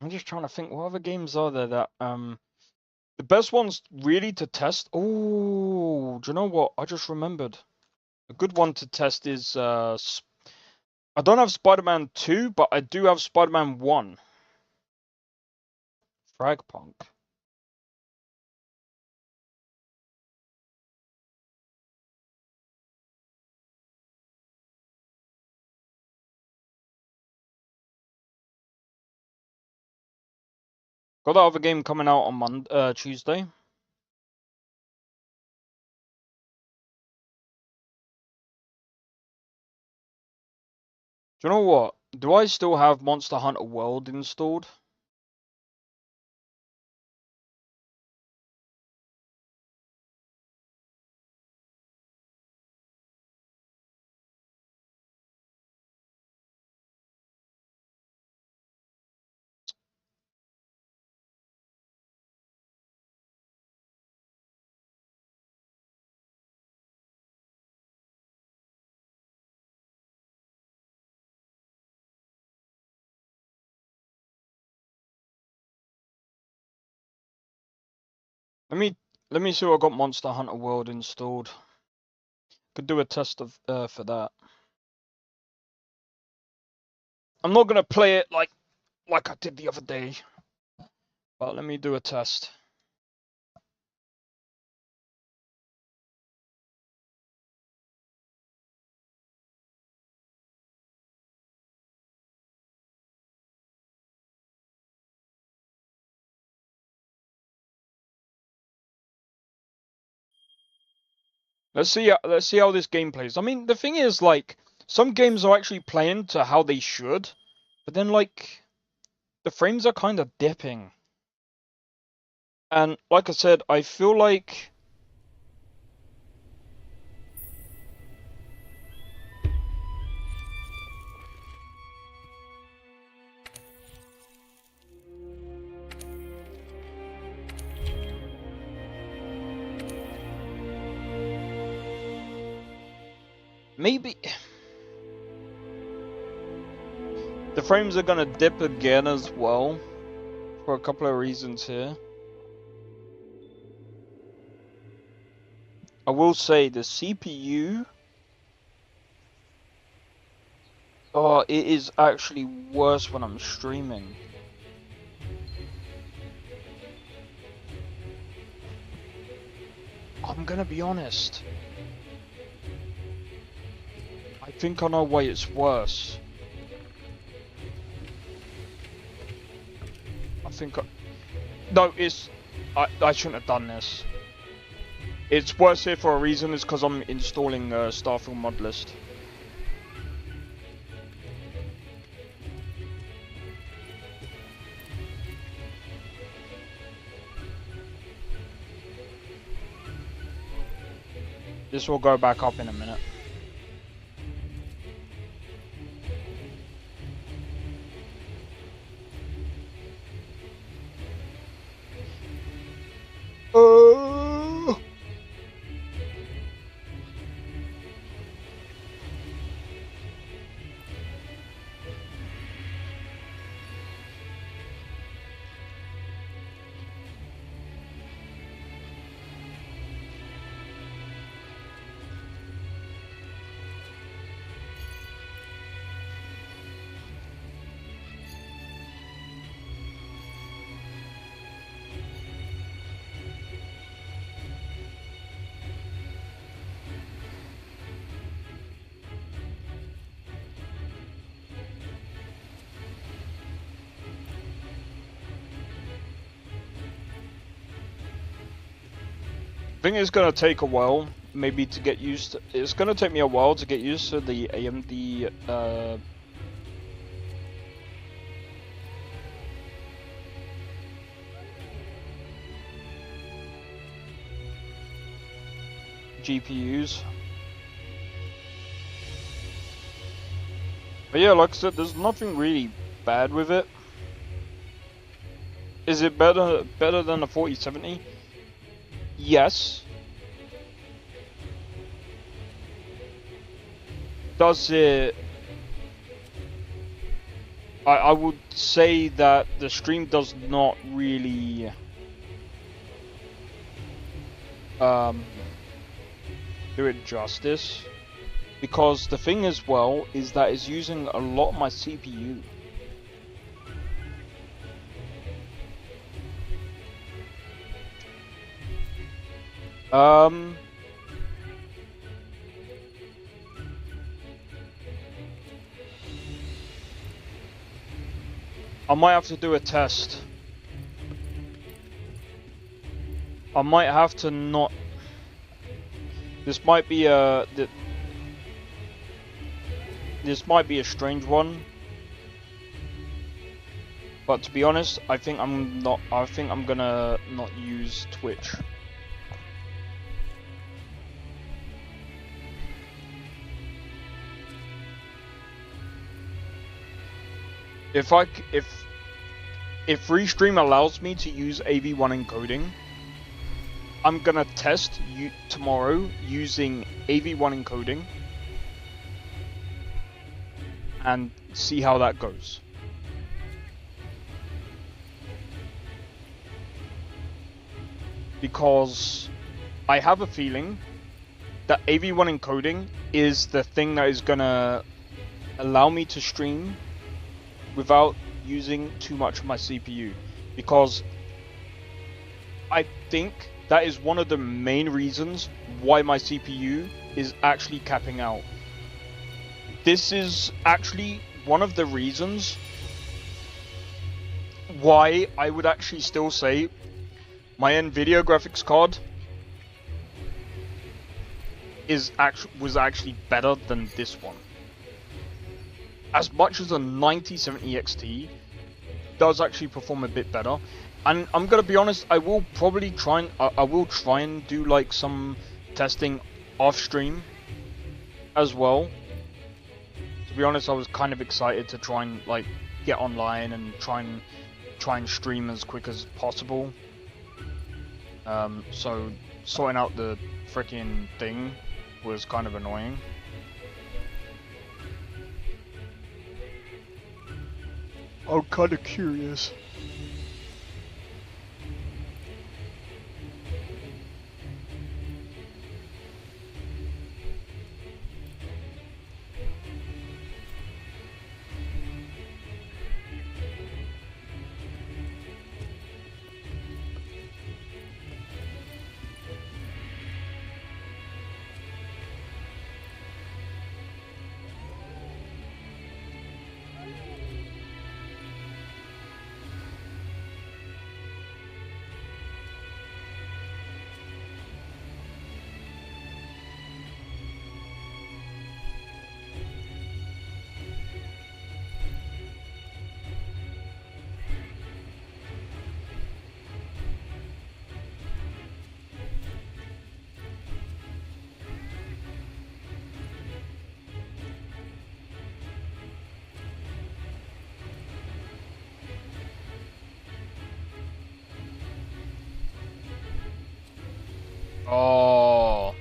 B: I'm just trying to think, what other games are there that, the best ones really to test. Oh, do you know what? I just remembered. A good one to test is, I don't have Spider-Man 2, but I do have Spider-Man 1. Fragpunk. Got that other game coming out on Tuesday. Do you know what? Do I still have Monster Hunter World installed? Let me see what I got Monster Hunter World installed. Could do a test of for that. I'm not gonna play it like I did the other day, but let me do a test. Let's see how this game plays. I mean, the thing is, like, some games are actually playing to how they should, but then, like, the frames are kind of dipping. And like I said, I feel like maybe the frames are gonna dip again as well, for a couple of reasons here. I will say the CPU, but it is actually worse when I'm streaming. I'm gonna be honest. I think I know why it's worse. No, it's... I shouldn't have done this. It's worse here for a reason, is because I'm installing Starfield mod list. This will go back up in a minute. I think it's gonna take a while, maybe to get used to. It's gonna take me a while to get used to the AMD GPUs. But yeah, like I said, there's nothing really bad with it. Is it better than the 4070? Yes. Does it... I would say that the stream does not really do it justice, because the thing as well is that it's using a lot of my CPU. I might have to do a test. I might have to not... This might be a... This might be a strange one. But to be honest, I think I'm gonna not use Twitch. If Restream allows me to use AV1 encoding, I'm gonna test tomorrow using AV1 encoding and see how that goes. Because I have a feeling that AV1 encoding is the thing that is gonna allow me to stream without using too much of my CPU, because I think that is one of the main reasons why my CPU is actually capping out. This is actually one of the reasons why I would actually still say my NVIDIA graphics card was actually better than this one. As much as a 9070 XT does actually perform a bit better, and I'm gonna be honest, I will probably try and do like some testing off stream as well. To be honest, I was kind of excited to try and like get online and try and stream as quick as possible. So sorting out the freaking thing was kind of annoying. I'm kind of curious. Oh.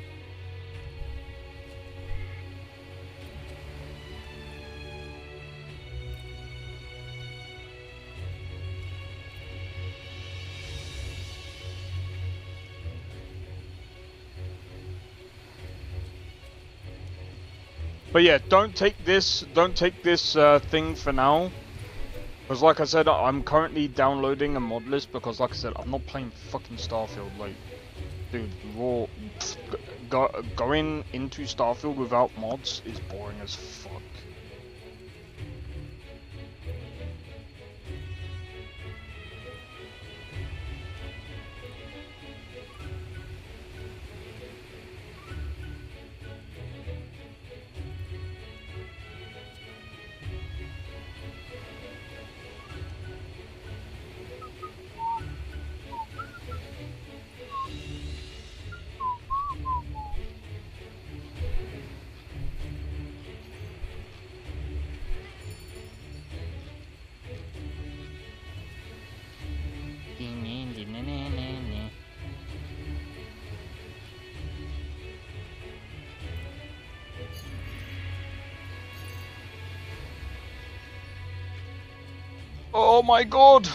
B: But yeah, don't take this thing for now. Because like I said, I'm currently downloading a mod list because like I said, I'm not playing fucking Starfield. Like, dude, going into Starfield without mods is boring as fuck. Oh my god!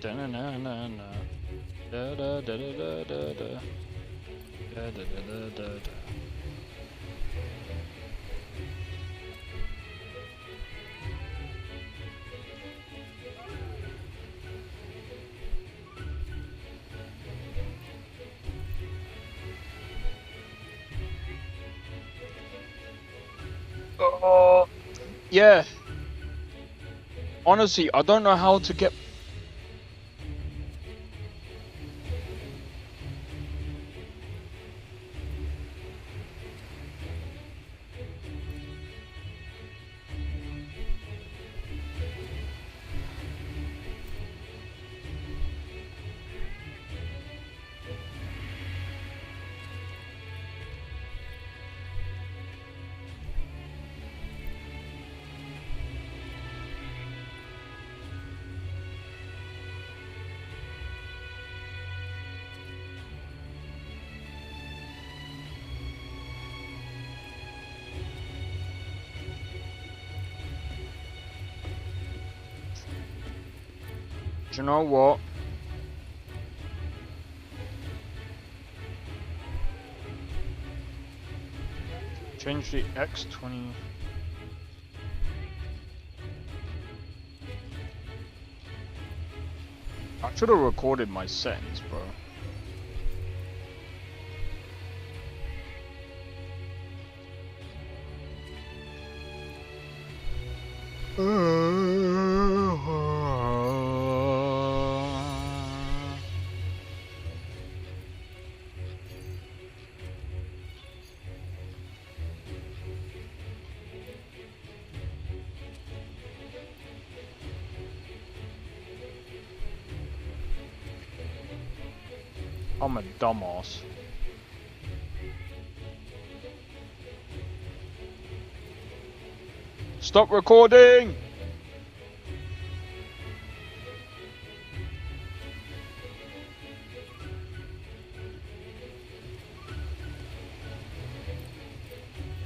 B: Da na na na na. Da da da da da da da. Da da da da da da. Yeah. Honestly, I don't know how to get. Do you know what? Change the X20. I should have recorded my settings, bro. I'm a dumbass. Stop recording!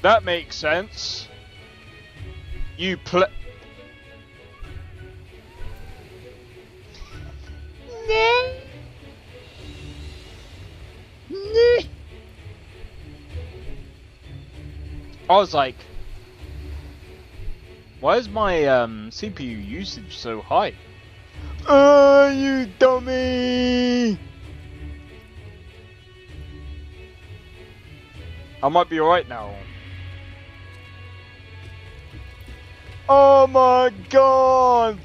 B: That makes sense. You play. I was like, why is my CPU usage so high? You dummy! I might be alright now. Oh my god!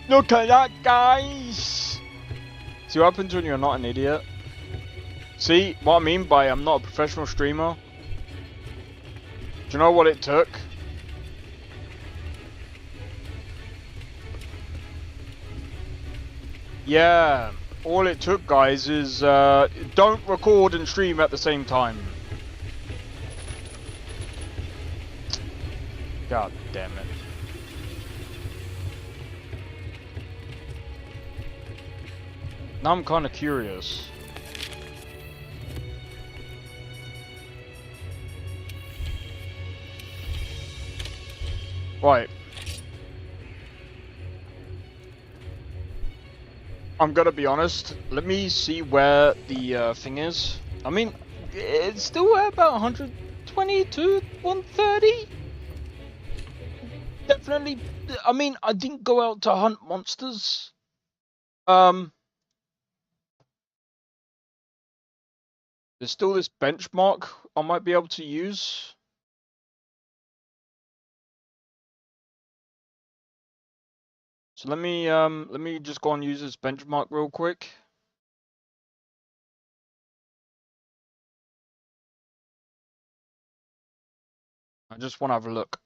B: Look at that, guys! See what happens when you're not an idiot? See what I mean by I'm not a professional streamer? Do you know what it took? Yeah, all it took, guys, is don't record and stream at the same time. God damn it. Now I'm kind of curious. Right. I'm gonna be honest. Let me see where the thing is. I mean, it's still at about 120 to 130. Definitely. I mean, I didn't go out to hunt monsters. There's still this benchmark I might be able to use. So let me just go and use this benchmark real quick. I just want to have a look.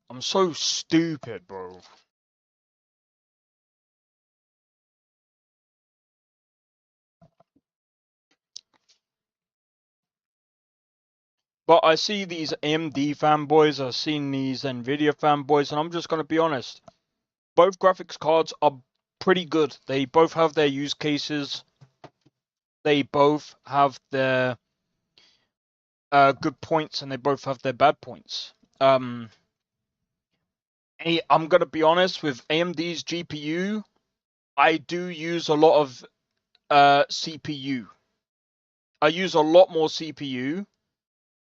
B: I'm so stupid, bro. But I see these AMD fanboys, I've seen these Nvidia fanboys, and I'm just going to be honest. Both graphics cards are pretty good. They both have their use cases. They both have their good points, and they both have their bad points. I'm going to be honest, with AMD's GPU, I do use a lot of CPU. I use a lot more CPU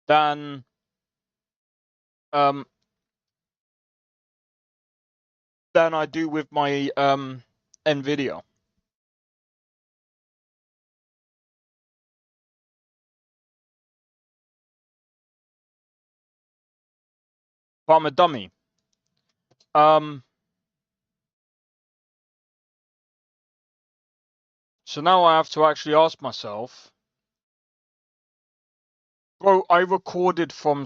B: than I do with my Nvidia. But I'm a dummy. So now I have to actually ask myself, bro, I recorded from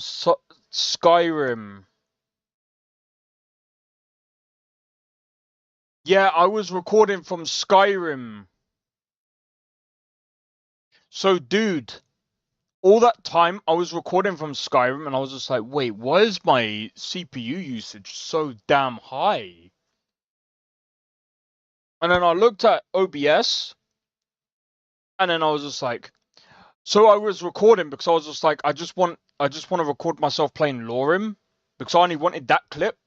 B: Skyrim. Yeah, I was recording from Skyrim. So, dude, all that time I was recording from Skyrim, and I was just like, wait, why is my CPU usage so damn high? And then I looked at OBS, and then I was just like, so I was recording because I was just like, I just want to record myself playing Lorim because I only wanted that clip.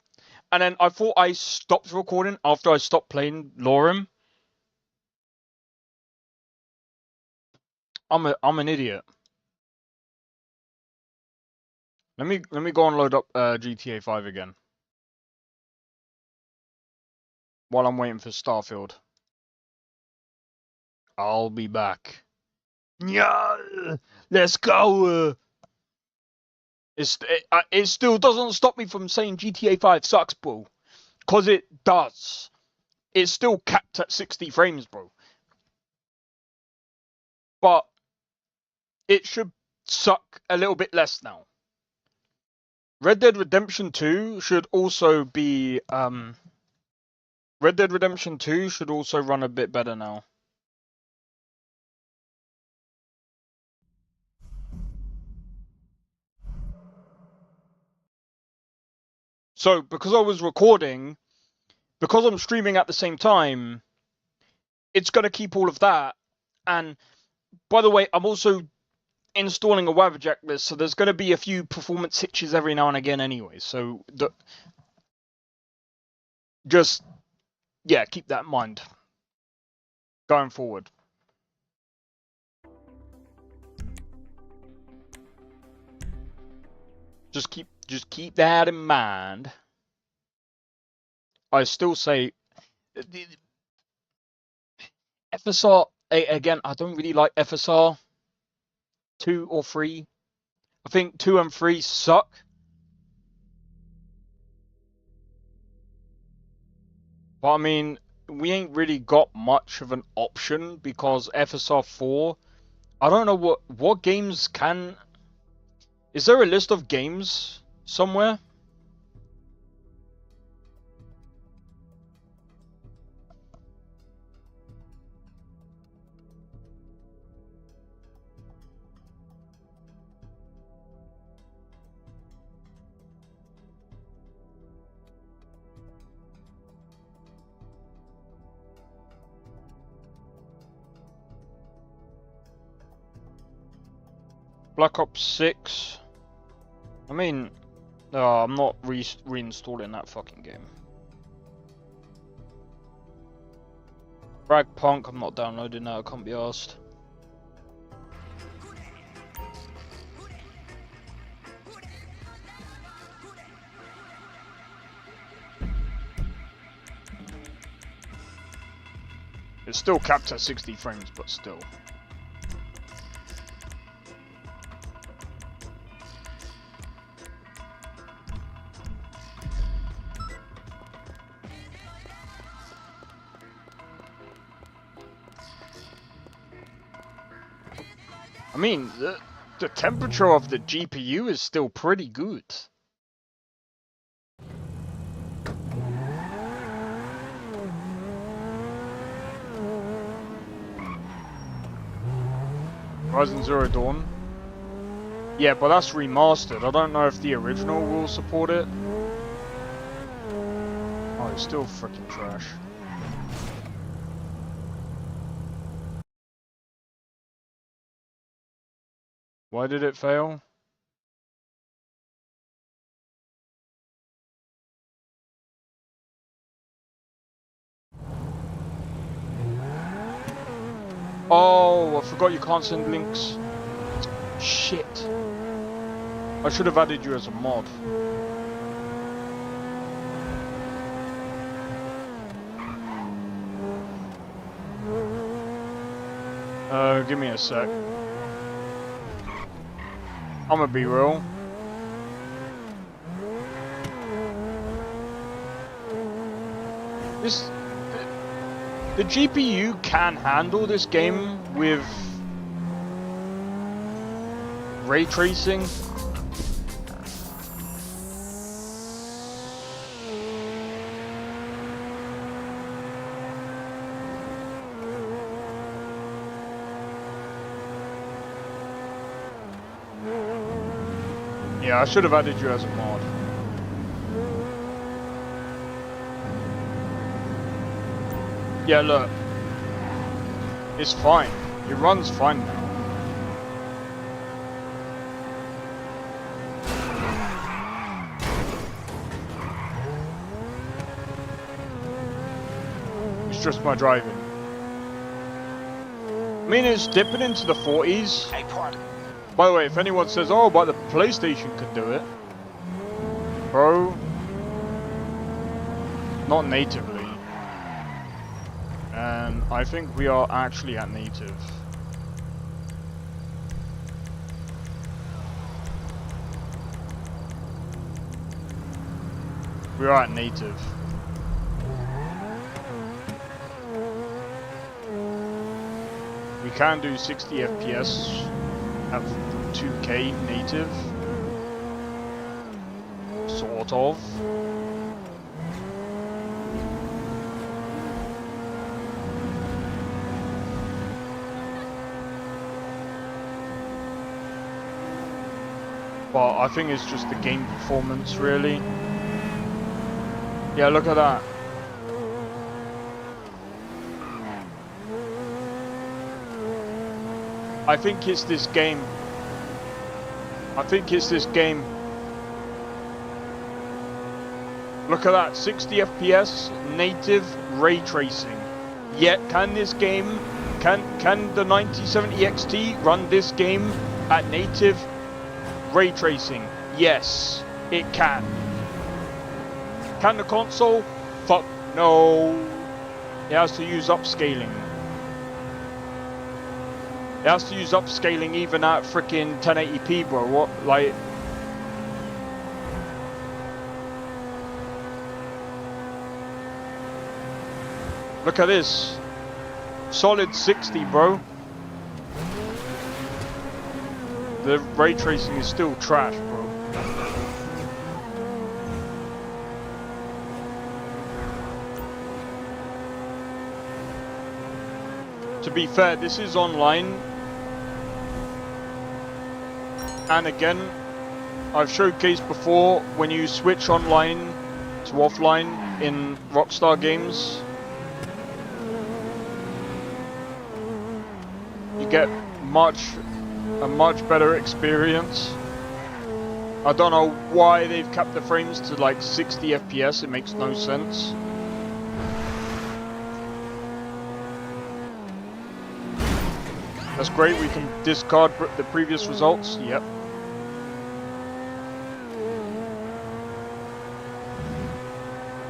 B: And then I thought I stopped recording after I stopped playing Lorim. I'm an idiot. Let me go and load up GTA 5 again. While I'm waiting for Starfield. I'll be back. Yeah, let's go. It still doesn't stop me from saying GTA 5 sucks, bro. Cause it does. It's still capped at 60 frames, bro. But it should suck a little bit less now. Red Dead Redemption 2 should also be Red Dead Redemption 2 should also run a bit better now. So, because I was recording because I'm streaming at the same time, it's going to keep all of that. And by the way, I'm also installing a WAVJack list, so there's going to be a few performance hitches every now and again anyway. So just, yeah, keep that in mind going forward. Just keep that in mind. I still say FSR again. I don't really like FSR 2 or 3. I think 2 and 3 suck. But I mean, we ain't really got much of an option because FSR 4. I don't know what games can. Is there a list of games somewhere? Black Ops 6. I mean, no, I'm not reinstalling that fucking game. Frag Punk, I'm not downloading that, I can't be arsed. It's still capped at 60 frames, but still. I mean, the temperature of the GPU is still pretty good. Horizon Zero Dawn. Yeah, but that's remastered. I don't know if the original will support it. Oh, it's still freaking trash. Why did it fail? Oh, I forgot you can't send links. Shit. I should have added you as a mod. Give me a sec. I'm gonna be real. The GPU can handle this game with ray tracing. Yeah, I should have added you as a mod. Yeah, look. It's fine. It runs fine now. It's just my driving. I mean, it's dipping into the 40s. By the way, if anyone says, oh, but the PlayStation can do it. Bro. Not natively. And I think we are actually at native. We are at native. We can do 60 FPS at 2K native. Sort of. But I think it's just the game performance, really. Yeah, look at that. I think it's this game. I think it's this game. Look at that, 60 FPS, native ray tracing. Yet, can this game, can the 9070 XT run this game at native ray tracing? Yes, it can. Can the console? Fuck no. It has to use upscaling. It has to use upscaling even at freaking 1080p, bro. What, like... Look at this. Solid 60, bro. The ray tracing is still trash, bro. To be fair, this is online. And again, I've showcased before, when you switch online to offline in Rockstar games, you get a much better experience. I don't know why they've kept the frames to like 60 FPS, it makes no sense. That's great, we can discard the previous results, yep.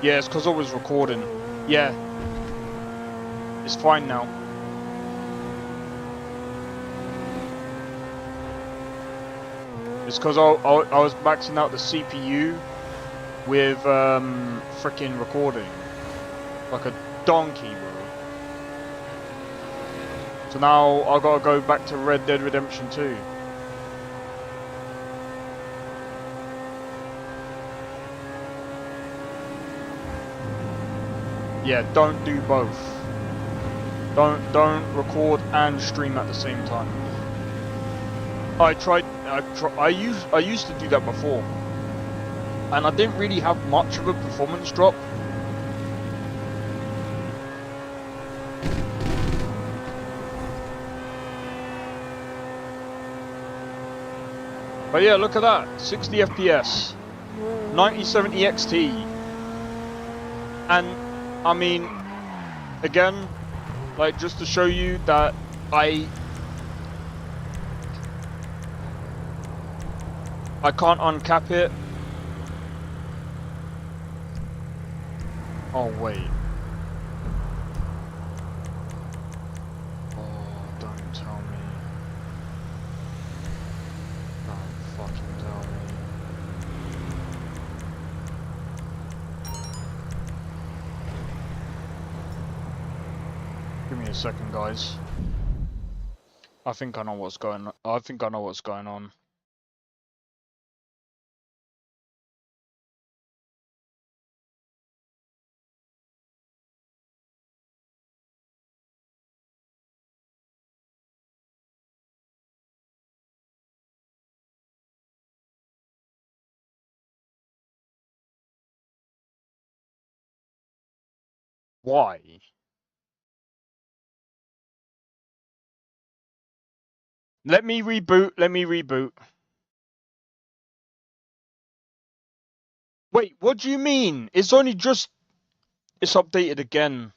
B: Yeah, it's because I was recording. Yeah. It's fine now. It's because I was maxing out the CPU with freaking recording. Like a donkey, bro. So now I gotta go back to Red Dead Redemption 2. Yeah, don't do both. Don't record and stream at the same time. I used to do that before, and I didn't really have much of a performance drop. But yeah, look at that, 60 FPS, 9070 XT, and I mean, again, like just to show you that I can't uncap it. Oh wait. Oh, don't tell me. Don't fucking tell me. Give me a second, guys. I think I know what's going on. I think I know what's going on. Why? Let me reboot. Let me reboot. Wait, what do you mean? It's only just... It's updated again.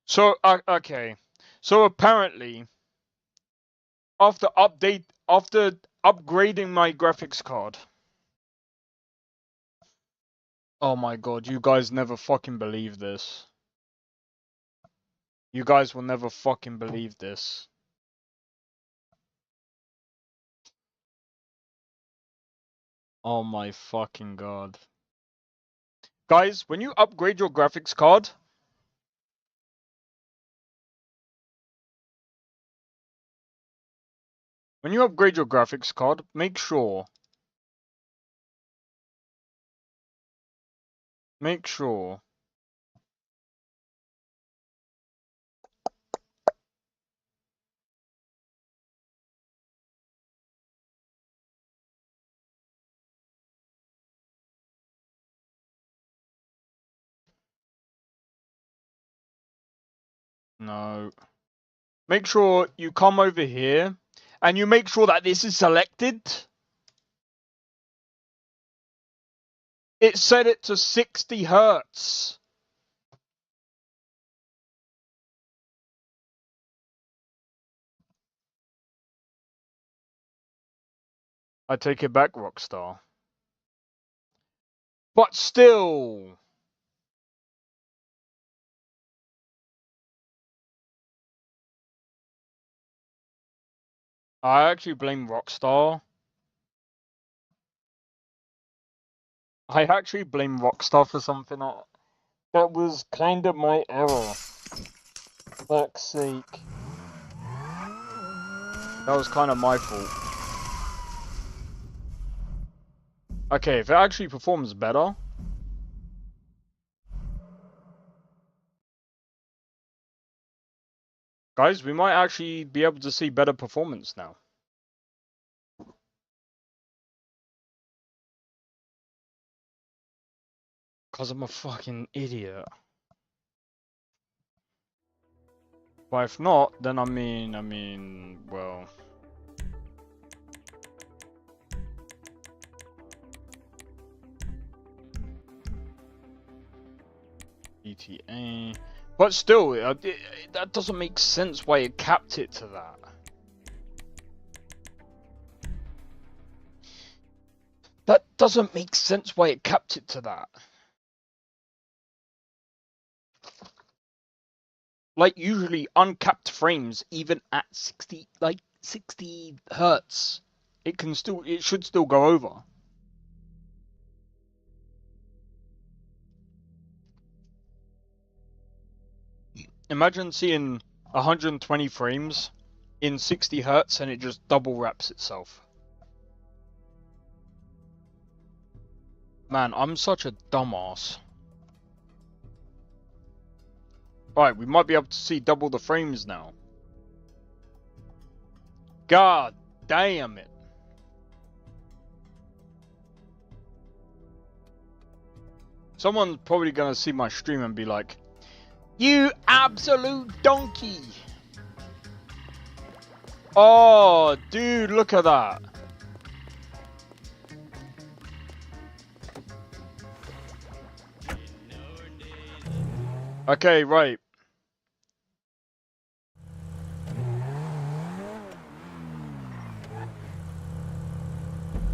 B: So, okay. So apparently, after upgrading my graphics card. Oh my god, you guys never fucking believe this. You guys will never fucking believe this. Oh my fucking god. Guys, when you upgrade your graphics card, make sure No. Make sure you come over here and you make sure that this is selected. It set it to 60 hertz. I take it back, Rockstar. But still. I actually blame Rockstar. I actually blame Rockstar for something that was kind of my error. Fuck's sake. That was kind of my fault. Okay, if it actually performs better. Guys, we might actually be able to see better performance now. Because I'm a fucking idiot. But if not, then I mean, well... ETA... But still, that doesn't make sense why it capped it to that. That doesn't make sense why it capped it to that. Like, usually uncapped frames, even at 60 hertz, it should still go over. Imagine seeing 120 frames in 60 hertz and it just double wraps itself. Man, I'm such a dumbass. Right, we might be able to see double the frames now. God damn it. Someone's probably gonna see my stream and be like, "You absolute donkey!" Oh, dude, look at that. Okay, right.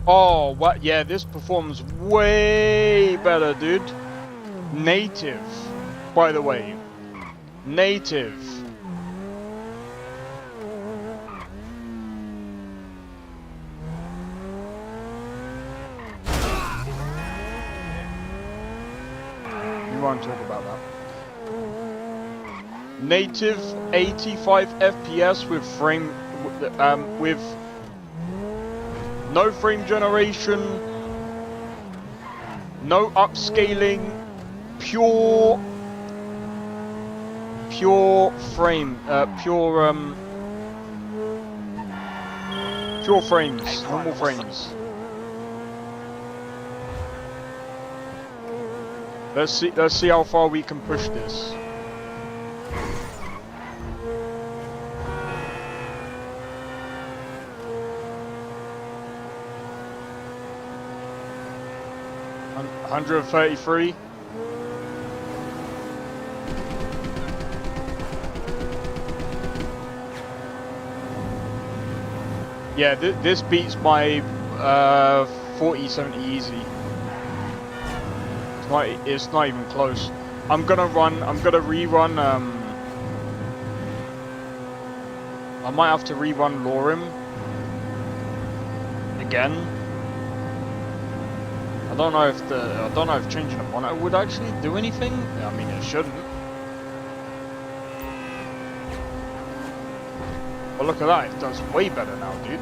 B: Oh, what? Yeah, this performs way better, dude. Native, by the way. Native. You won't talk about that. Native 85 FPS with with no frame generation, no upscaling, pure frame, pure frames, normal frames. Let's see how far we can push this. – 133. Yeah, this beats my 4070 easy. It's not even close. I'm gonna rerun. I might have to rerun Lorem again. I don't know if changing the monitor would actually do anything. I mean, it shouldn't. But look at that, it does way better now, dude.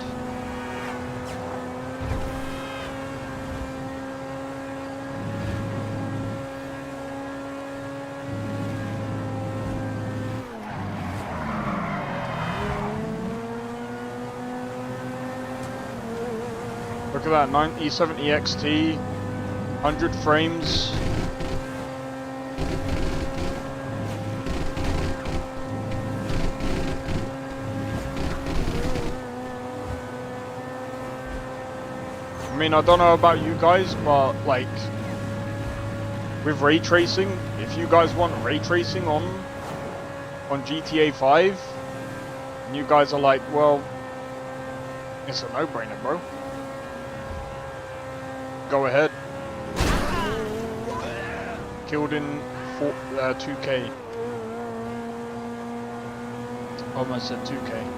B: Look at that, 9070 XT, 100 frames. mean, I don't know about you guys, but like with ray tracing, if you guys want ray tracing on GTA 5, and you guys are like, well, it's a no-brainer, bro. Go ahead. Killed in 2K. Almost said 2K.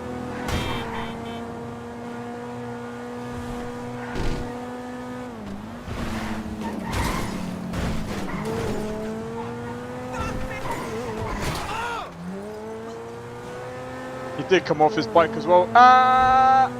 B: He did come off his bike as well. Ah!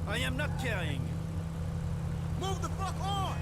F: I am not carrying you. Move the fuck on!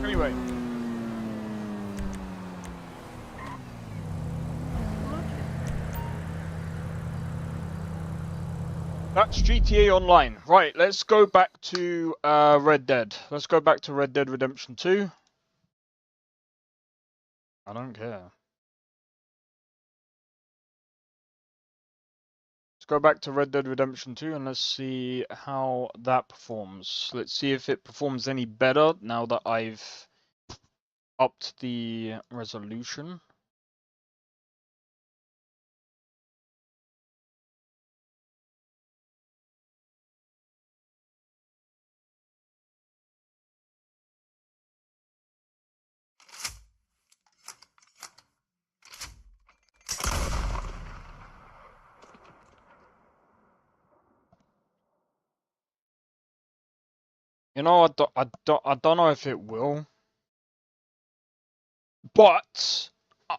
B: Anyway. That's GTA Online. Right, let's go back to Red Dead. Let's go back to Red Dead Redemption 2. I don't care. Let's go back to Red Dead Redemption 2 and let's see how that performs. Let's see if it performs any better now that I've upped the resolution. You know, I don't know if it will. But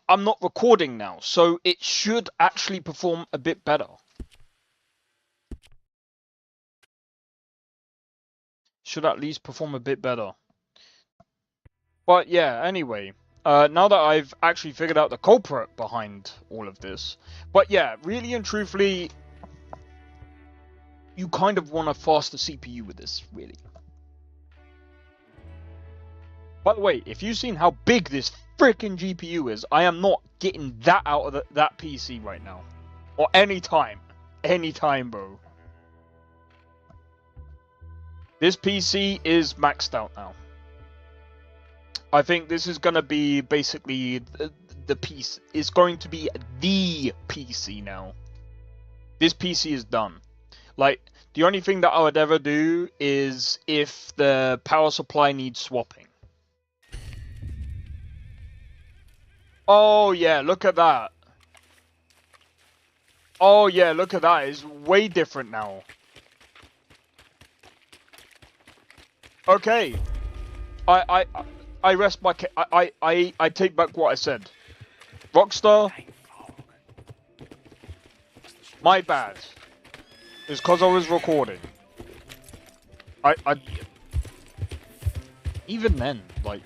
B: I'm not recording now, so it should actually perform a bit better. Should at least perform a bit better. But yeah, anyway. Now that I've actually figured out the culprit behind all of this. But yeah, really and truthfully, you kind of want a faster CPU with this, really. By the way, if you've seen how big this freaking GPU is, I am not getting that out of that PC right now. Or anytime. Anytime, bro. This PC is maxed out now. I think this is going to be basically the piece. It's going to be the PC now. This PC is done. Like, the only thing that I would ever do is if the power supply needs swapping. Oh yeah, look at that. Oh yeah, look at that. It's way different now. Okay. I rest my case. I take back what I said. Rockstar. My bad. It's because I was recording. Even then, like.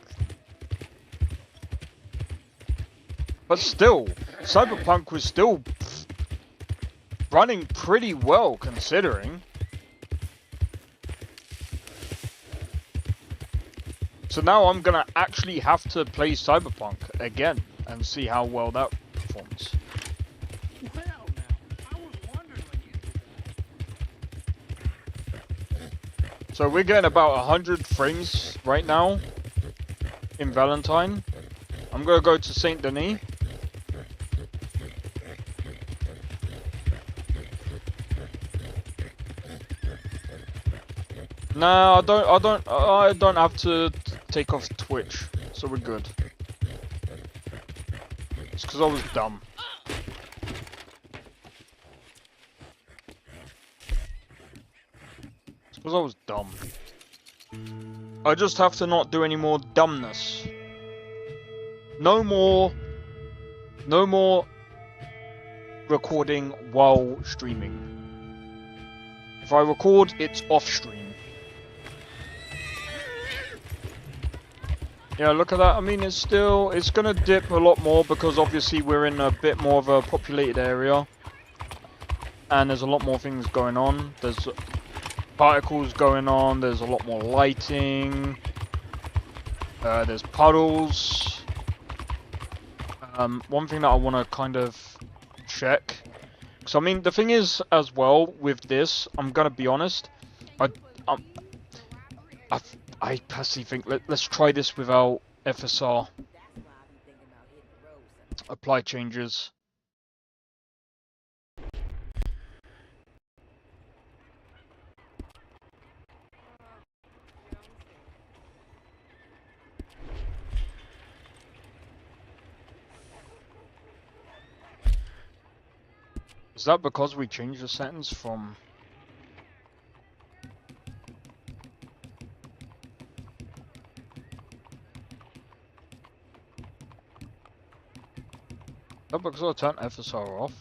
B: But still, Cyberpunk was still running pretty well considering. So now I'm gonna actually have to play Cyberpunk again and see how well that performs.
F: Well, now, I was wondering when you did that.
B: So we're getting about 100 frames right now in Valentine. I'm gonna go to Saint Denis. No, I don't have to take off Twitch, so we're good. It's because I was dumb. It's because I was dumb. I just have to not do any more dumbness. No more recording while streaming. If I record, it's off stream. Yeah, look at that. I mean, it's gonna dip a lot more because obviously we're in a bit more of a populated area. And there's a lot more things going on. There's particles going on, there's a lot more lighting. There's puddles. One thing that I want to kind of check. So I mean, the thing is as well with this, I'm gonna be honest. I personally think let's try this without FSR. Apply changes. Is that because we changed the settings from... Is that because I turned FSR off?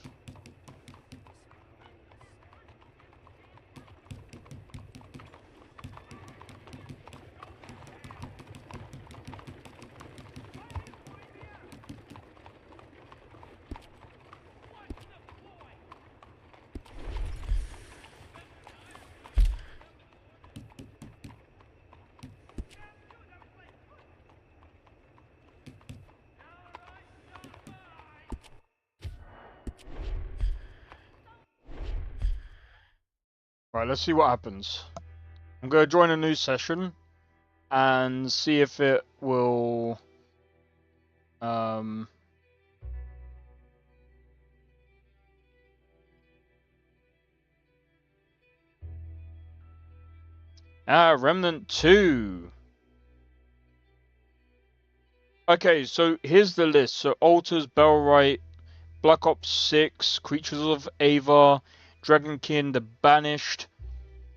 B: Right, let's see what happens. I'm going to join a new session and see if it will Remnant 2. Okay, so here's the list. So Alters, Bellwright, Black Ops 6, Creatures of Ava, Dragonkin, The Banished,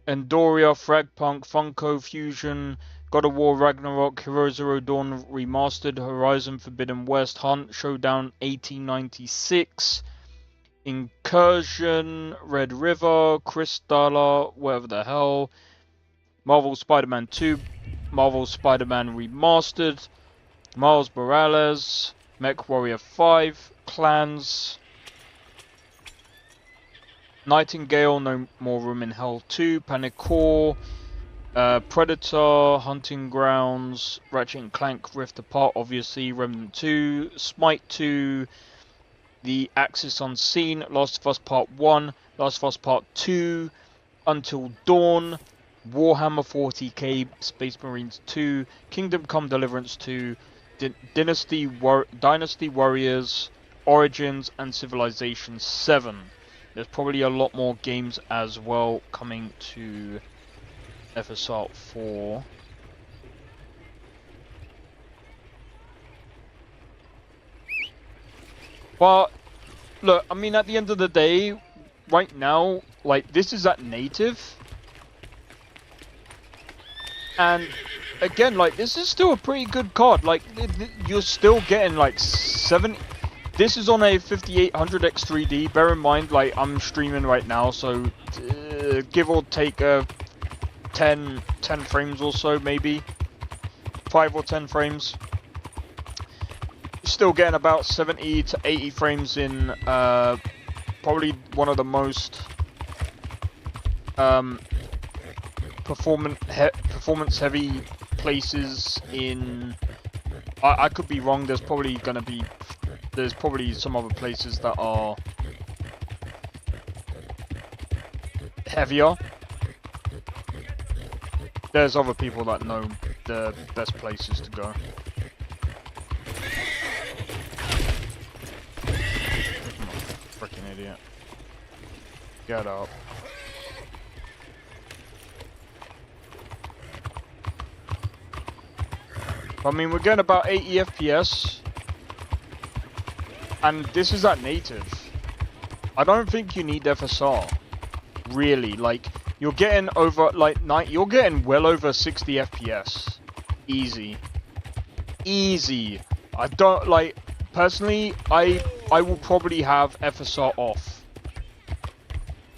B: Endoria, Fragpunk, Funko Fusion, God of War Ragnarok, Hero Zero Dawn Remastered, Horizon Forbidden West, Hunt, Showdown 1896, Incursion, Red River, Crystalla, whatever the hell, Marvel Spider-Man 2, Marvel Spider-Man Remastered, Miles Morales, Mech Warrior 5, Clans, Nightingale, No More Room in Hell 2, Panic Core, Predator, Hunting Grounds, Ratchet & Clank Rift Apart, obviously, Remnant 2, Smite 2, The Axis Unseen, Last of Us Part 1, Last of Us Part 2, Until Dawn, Warhammer 40k, Space Marines 2, Kingdom Come Deliverance 2, Dynasty Warriors, Origins, and Civilization 7. There's probably a lot more games as well coming to FSR 4. But, look, I mean, at the end of the day, right now, like, this is at native. And, again, like, this is still a pretty good card. Like, you're still getting, like, 7... This is on a 5800 X3D. Bear in mind, like, I'm streaming right now, so give or take 10 frames or so, maybe 5 or 10 frames. Still getting about 70 to 80 frames in probably one of the most performance heavy places in. I could be wrong. There's probably some other places that are heavier. There's other people that know the best places to go. Freaking idiot. Get up. I mean, we're getting about 80 FPS. And this is at native. I don't think you need FSR. Really, like, you're getting over, like, you're getting well over 60 FPS. Easy. Easy. I don't, like, personally, I will probably have FSR off.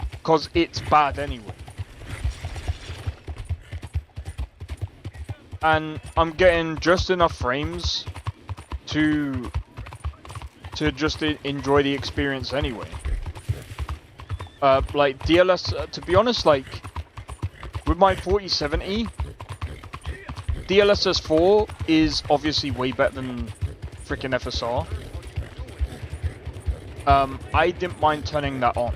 B: Because it's bad anyway. And I'm getting just enough frames to just enjoy the experience anyway. Like DLS, to be honest, like with my 4070, DLSS 4 is obviously way better than freaking FSR. I didn't mind turning that on.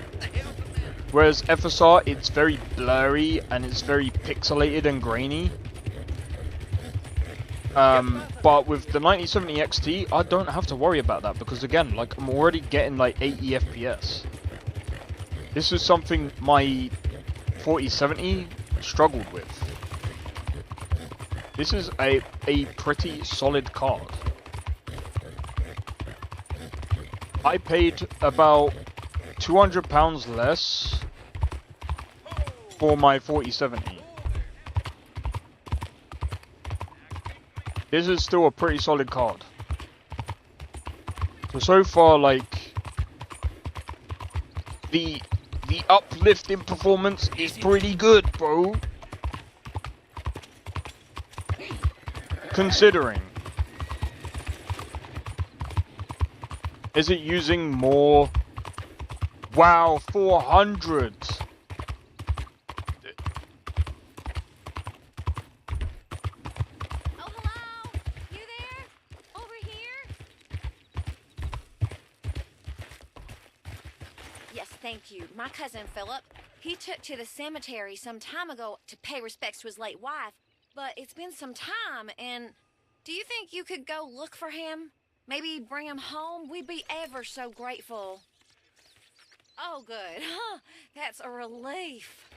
B: Whereas FSR, it's very blurry and it's very pixelated and grainy. But with the 9070 XT, I don't have to worry about that because again, like I'm already getting like 80 FPS. This is something my 4070 struggled with. This is a pretty solid card. I paid about £200 less for my 4070. This is still a pretty solid card. So far, like, the uplift in performance is pretty good, bro. Considering. Is it using more? Wow, 400.
L: Thank you. My cousin Philip, he took to the cemetery some time ago to pay respects to his late wife, but it's been some time, and do you think you could go look for him? Maybe bring him home? We'd be ever so grateful. Oh, good. Huh, that's a relief.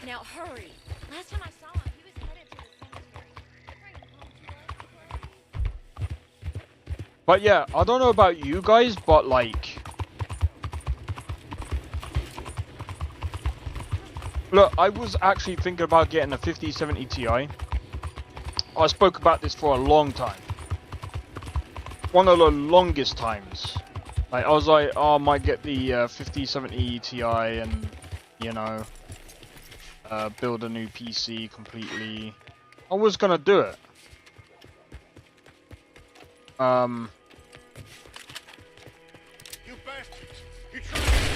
L: Now, hurry. Last time I saw him, he was headed to the cemetery. Bring him home to us, please.
B: But yeah, I don't know about you guys, but like... Look, I was actually thinking about getting a 5070 Ti. I spoke about this for a long time. One of the longest times. Like, I was like, oh, I might get the 5070 Ti and, you know, build a new PC completely. I was gonna do it.
H: You bastards! You tried to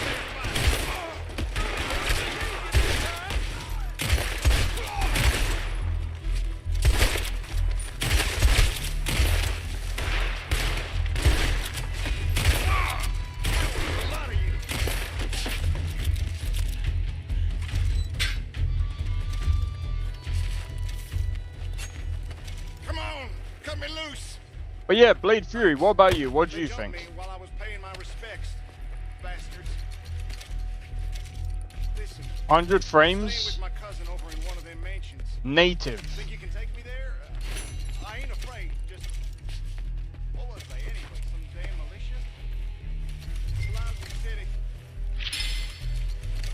B: But yeah, Blade Fury, what about you? What do you think?
H: while I was paying my respects, bastards. Listen,
B: 100 frames?
H: with my cousin over in one of them mansions.
B: Native.
H: Think you can take me there? I ain't afraid. Just what was they anyway? Some damn militia? It's a lousy city.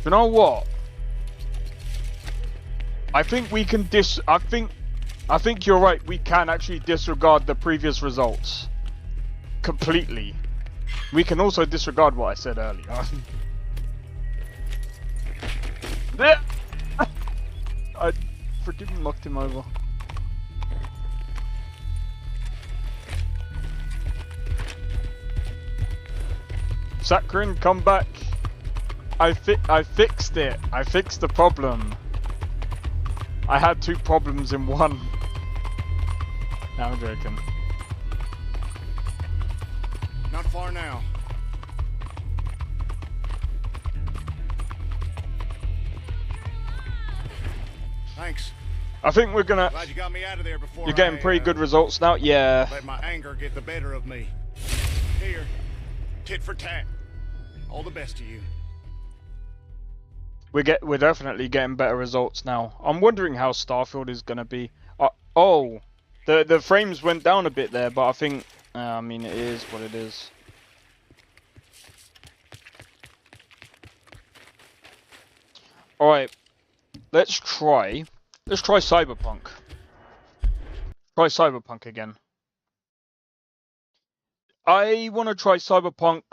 B: You know what? I think we can I think you're right, we can actually disregard the previous results. Completely. We can also disregard what I said earlier. I freaking knocked him over. Sakharin, come back. I fixed it. I fixed the problem. I had two problems in one. No, I'm joking.
H: Not far now. Thanks.
B: I think we're gonna...
H: Glad you got me out of there before
B: You're getting pretty good results now? Yeah.
H: Let my anger get the better of me. Here. Tit for tat. All the best to you.
B: We're definitely getting better results now. I'm wondering how Starfield is gonna be. Oh, The frames went down a bit there, but I think I mean it is what it is. All right, let's try Cyberpunk. Try Cyberpunk again. I want to try Cyberpunk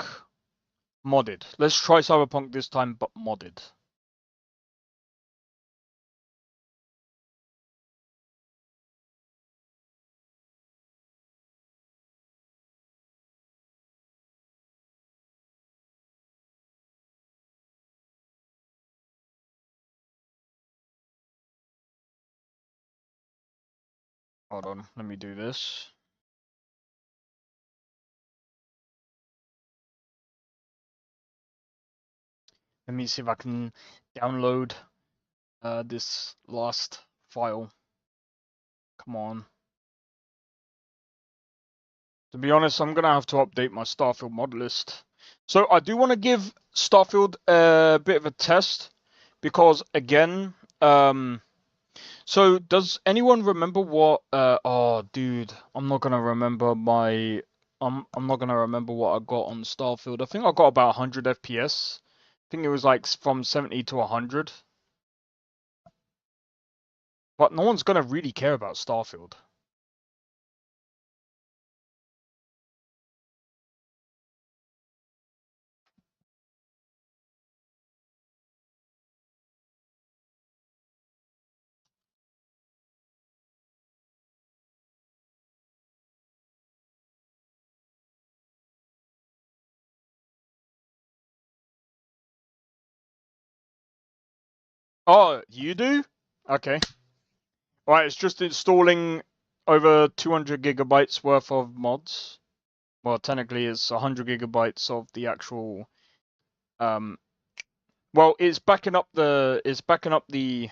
B: modded. Let's try Cyberpunk this time, but modded. Hold on, let me do this. Let me see if I can download this last file. Come on. To be honest, I'm gonna have to update my Starfield mod list. So I do want to give Starfield a bit of a test because again, so does anyone remember what? Oh, dude, I'm not gonna remember my. I'm not gonna remember what I got on Starfield. I think I got about 100 FPS. I think it was like from 70 to 100. But no one's gonna really care about Starfield. Oh, you do? Okay. Right, it's just installing over 200 gigabytes worth of mods. Well, technically it's 100 gigabytes of the actual well, it's backing up the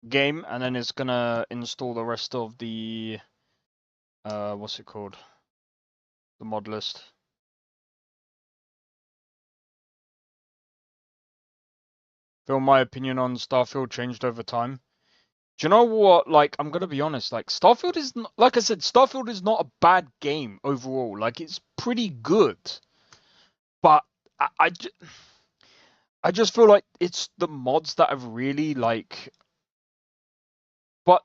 B: game, and then it's gonna install the rest of the what's it called? The mod list. Feel my opinion on Starfield changed over time. Do you know what? Like, I'm gonna be honest. Like, Starfield is not, like I said, Starfield is not a bad game overall. Like, it's pretty good, but I just feel like it's the mods that have really like. But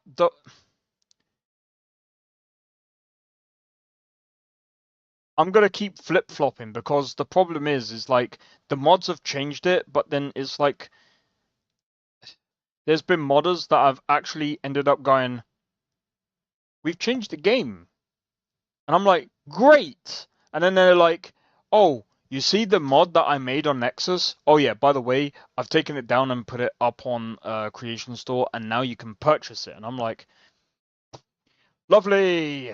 B: I'm gonna keep flip-flopping because the problem is like the mods have changed it, but then it's like there's been modders that have actually ended up going, we've changed the game. And I'm like, great! And then they're like, oh, you see the mod that I made on Nexus? Oh yeah, by the way, I've taken it down and put it up on Creation Store, and now you can purchase it. And I'm like, lovely!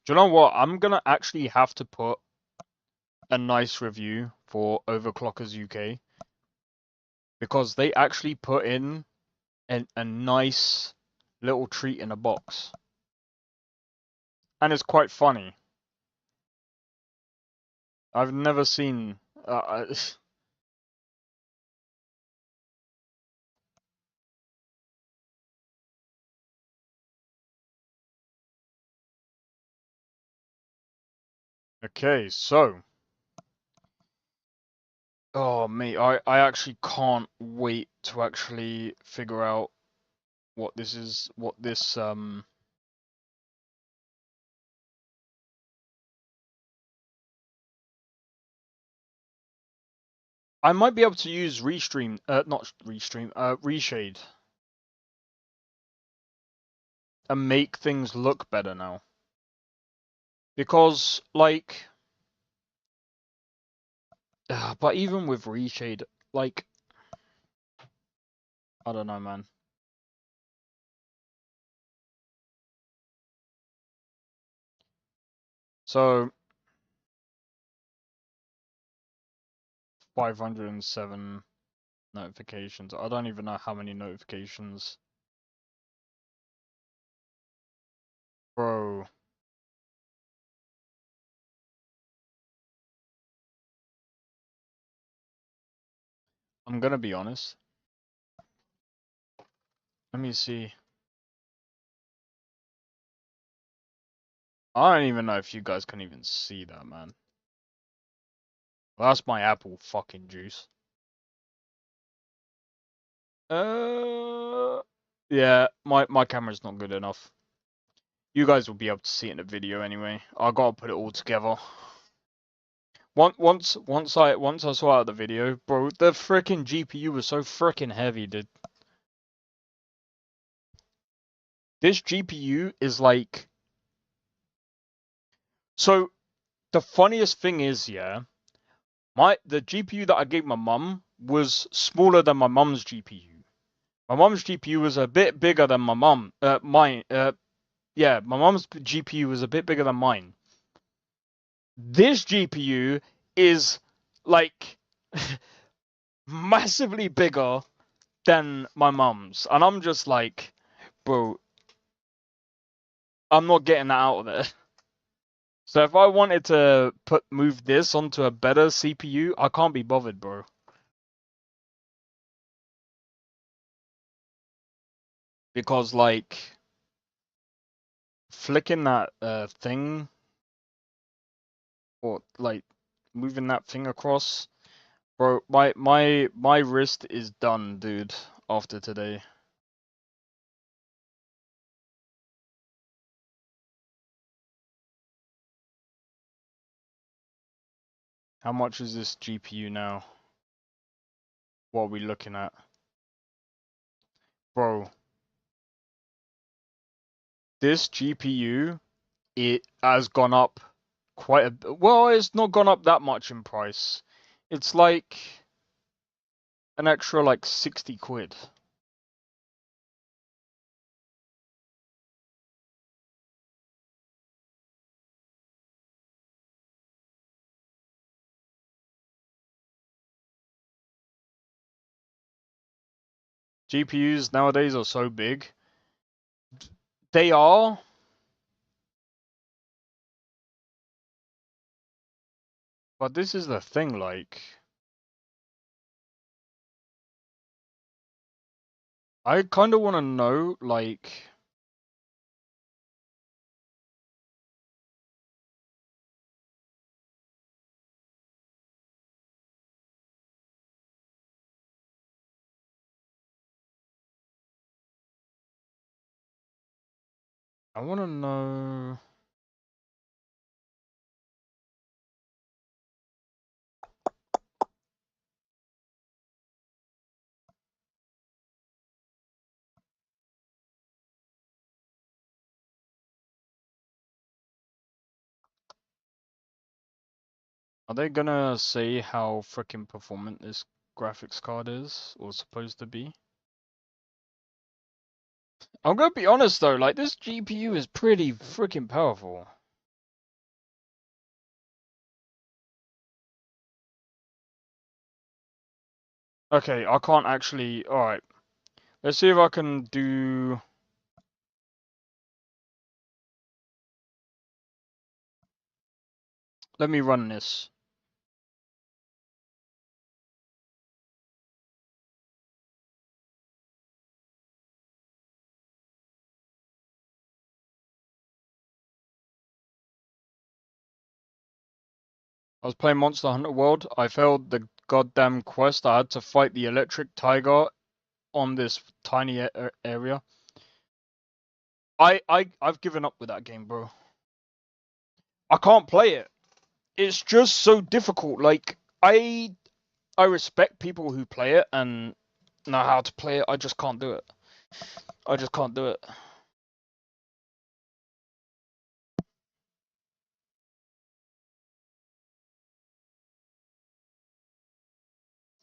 B: Do you know what? I'm gonna actually have to put a nice review for Overclockers UK because they actually put in a nice little treat in a box, and it's quite funny. I've never seen. Okay, so. Oh, mate, I actually can't wait to actually figure out what this is, what this, I might be able to use Reshade, and make things look better now. Because, like, but even with Reshade, like, I don't know, man. So, 507 notifications. I don't even know how many notifications. Bro. I'm gonna be honest. Let me see. I don't even know if you guys can even see that, man. Well, that's my apple fucking juice. Yeah, my camera's not good enough. You guys will be able to see it in the video anyway. I gotta put it all together. Once I saw out the video, bro, the freaking GPU was so freaking heavy, dude. This GPU is like. So, the funniest thing is, yeah, the GPU that I gave my mum was smaller than my mum's GPU. My mum's GPU was a bit bigger than my mum. Mine. Yeah, my mum's GPU was a bit bigger than mine. This GPU is like massively bigger than my mum's, and I'm just like, bro, I'm not getting that out of there. So if I wanted to move this onto a better CPU, I can't be bothered, bro. Because like flicking that thing, or like moving that thing across, bro, my wrist is done, dude, after today. How much is this GPU now? What are we looking at? Bro, this GPU, it has gone up quite a bit. Well, it's not gone up that much in price. It's like an extra like 60 quid. GPUs nowadays are so big. They are. But this is the thing, like, I kind of want to know, like, I want to know. Are they gonna say how freaking performant this graphics card is, or supposed to be? I'm gonna be honest though, like, this GPU is pretty freaking powerful. Okay, I can't actually. Alright. Let's see if I can do. Let me run this. I was playing Monster Hunter World. I failed the goddamn quest. I had to fight the electric tiger on this tiny area. I've given up with that game, bro. I can't play it. It's just so difficult. Like, I respect people who play it and know how to play it. I just can't do it. I just can't do it.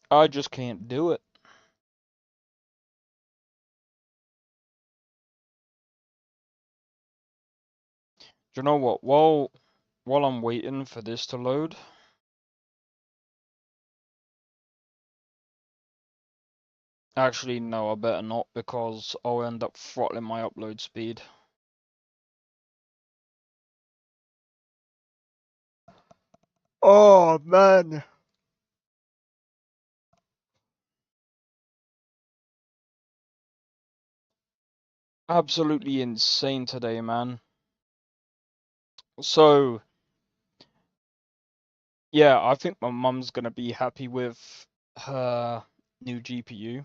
B: I just can't do it. Do you know what? While I'm waiting for this to load, actually no, I better not, because I'll end up throttling my upload speed. Oh man. absolutely insane today, man. So, yeah, I think my mum's gonna be happy with her new GPU.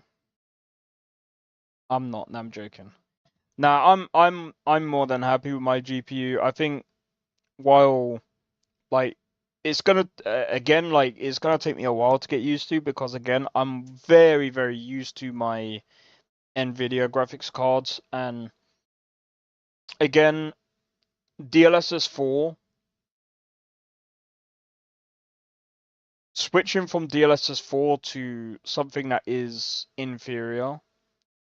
B: I'm not, I'm joking. Nah, I'm more than happy with my GPU. I think while like it's gonna again like it's gonna take me a while to get used to because again I'm very used to my Nvidia graphics cards and again DLSS 4 switching from DLSS 4 to something that is inferior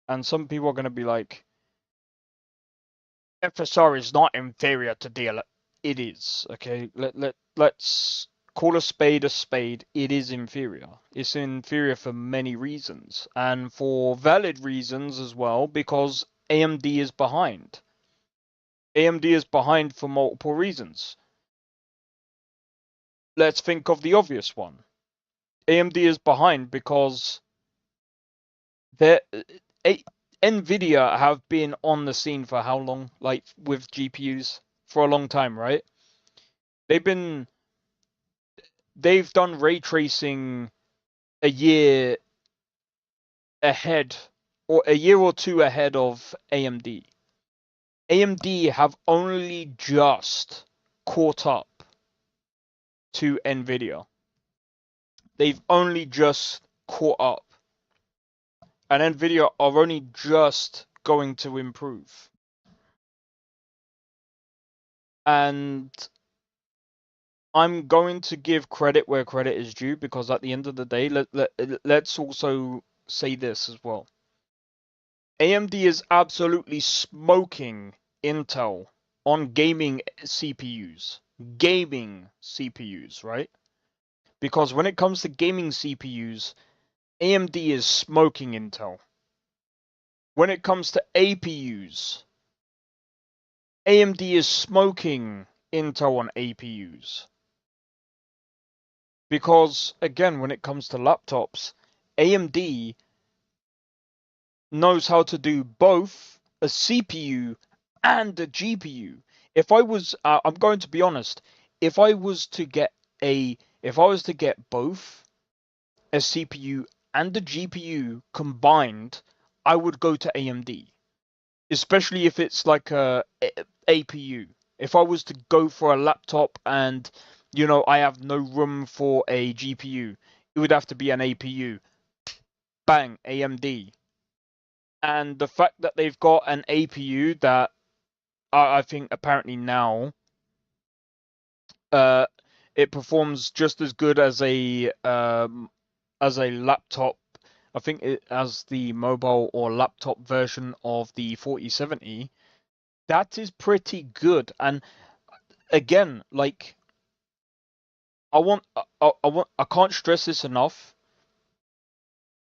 B: and some people are gonna be like FSR is not inferior to DLSS. It is, okay? Let's call a spade a spade. It is inferior. It's inferior for many reasons and for valid reasons as well because AMD is behind. AMD is behind for multiple reasons. Let's think of the obvious one. AMD is behind because Nvidia have been on the scene for how long? Like with GPUs for a long time, right? They've done ray tracing a year ahead or a year or two ahead of AMD. AMD have only just caught up to Nvidia. They've only just caught up. And Nvidia are only just going to improve. And I'm going to give credit where credit is due because at the end of the day, let's also say this as well. AMD is absolutely smoking Intel on gaming CPUs. Gaming CPUs, right? Because when it comes to gaming CPUs, AMD is smoking Intel. When it comes to APUs, AMD is smoking Intel on APUs. Because, again, when it comes to laptops, AMD knows how to do both a CPU and a GPU. If I was, I'm going to be honest, if I was to get both a CPU and a GPU combined, I would go to AMD. Especially if it's like a APU. If I was to go for a laptop and, you know, I have no room for a GPU, it would have to be an APU. Bang, AMD. And the fact that they've got an APU that I think apparently now it performs just as good as a laptop. I think it as the mobile or laptop version of the 4070. That is pretty good. And again, like I can't stress this enough.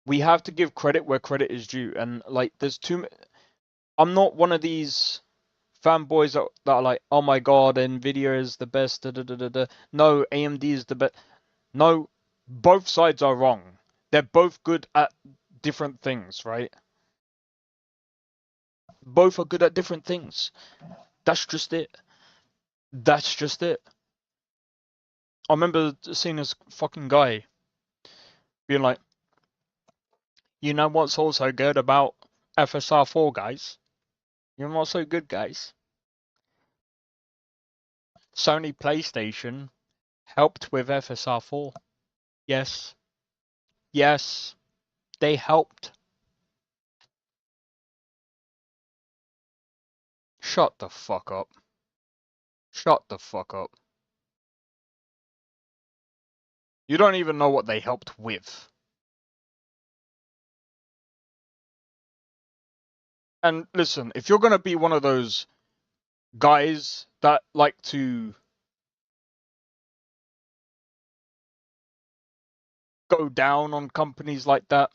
B: We have to give credit where credit is due, and like I'm not one of these fanboys that are like, oh my god, Nvidia is the best. No, AMD is the best. No, both sides are wrong. They're both good at different things, right? Both are good at different things. That's just it. That's just it. I remember seeing this fucking guy being like, you know what's also good about FSR 4, guys? You know what's so good, guys? Sony PlayStation helped with FSR 4. Yes. Yes. They helped. Shut the fuck up. Shut the fuck up. You don't even know what they helped with. And listen, if you're going to be one of those guys that like to go down on companies like that,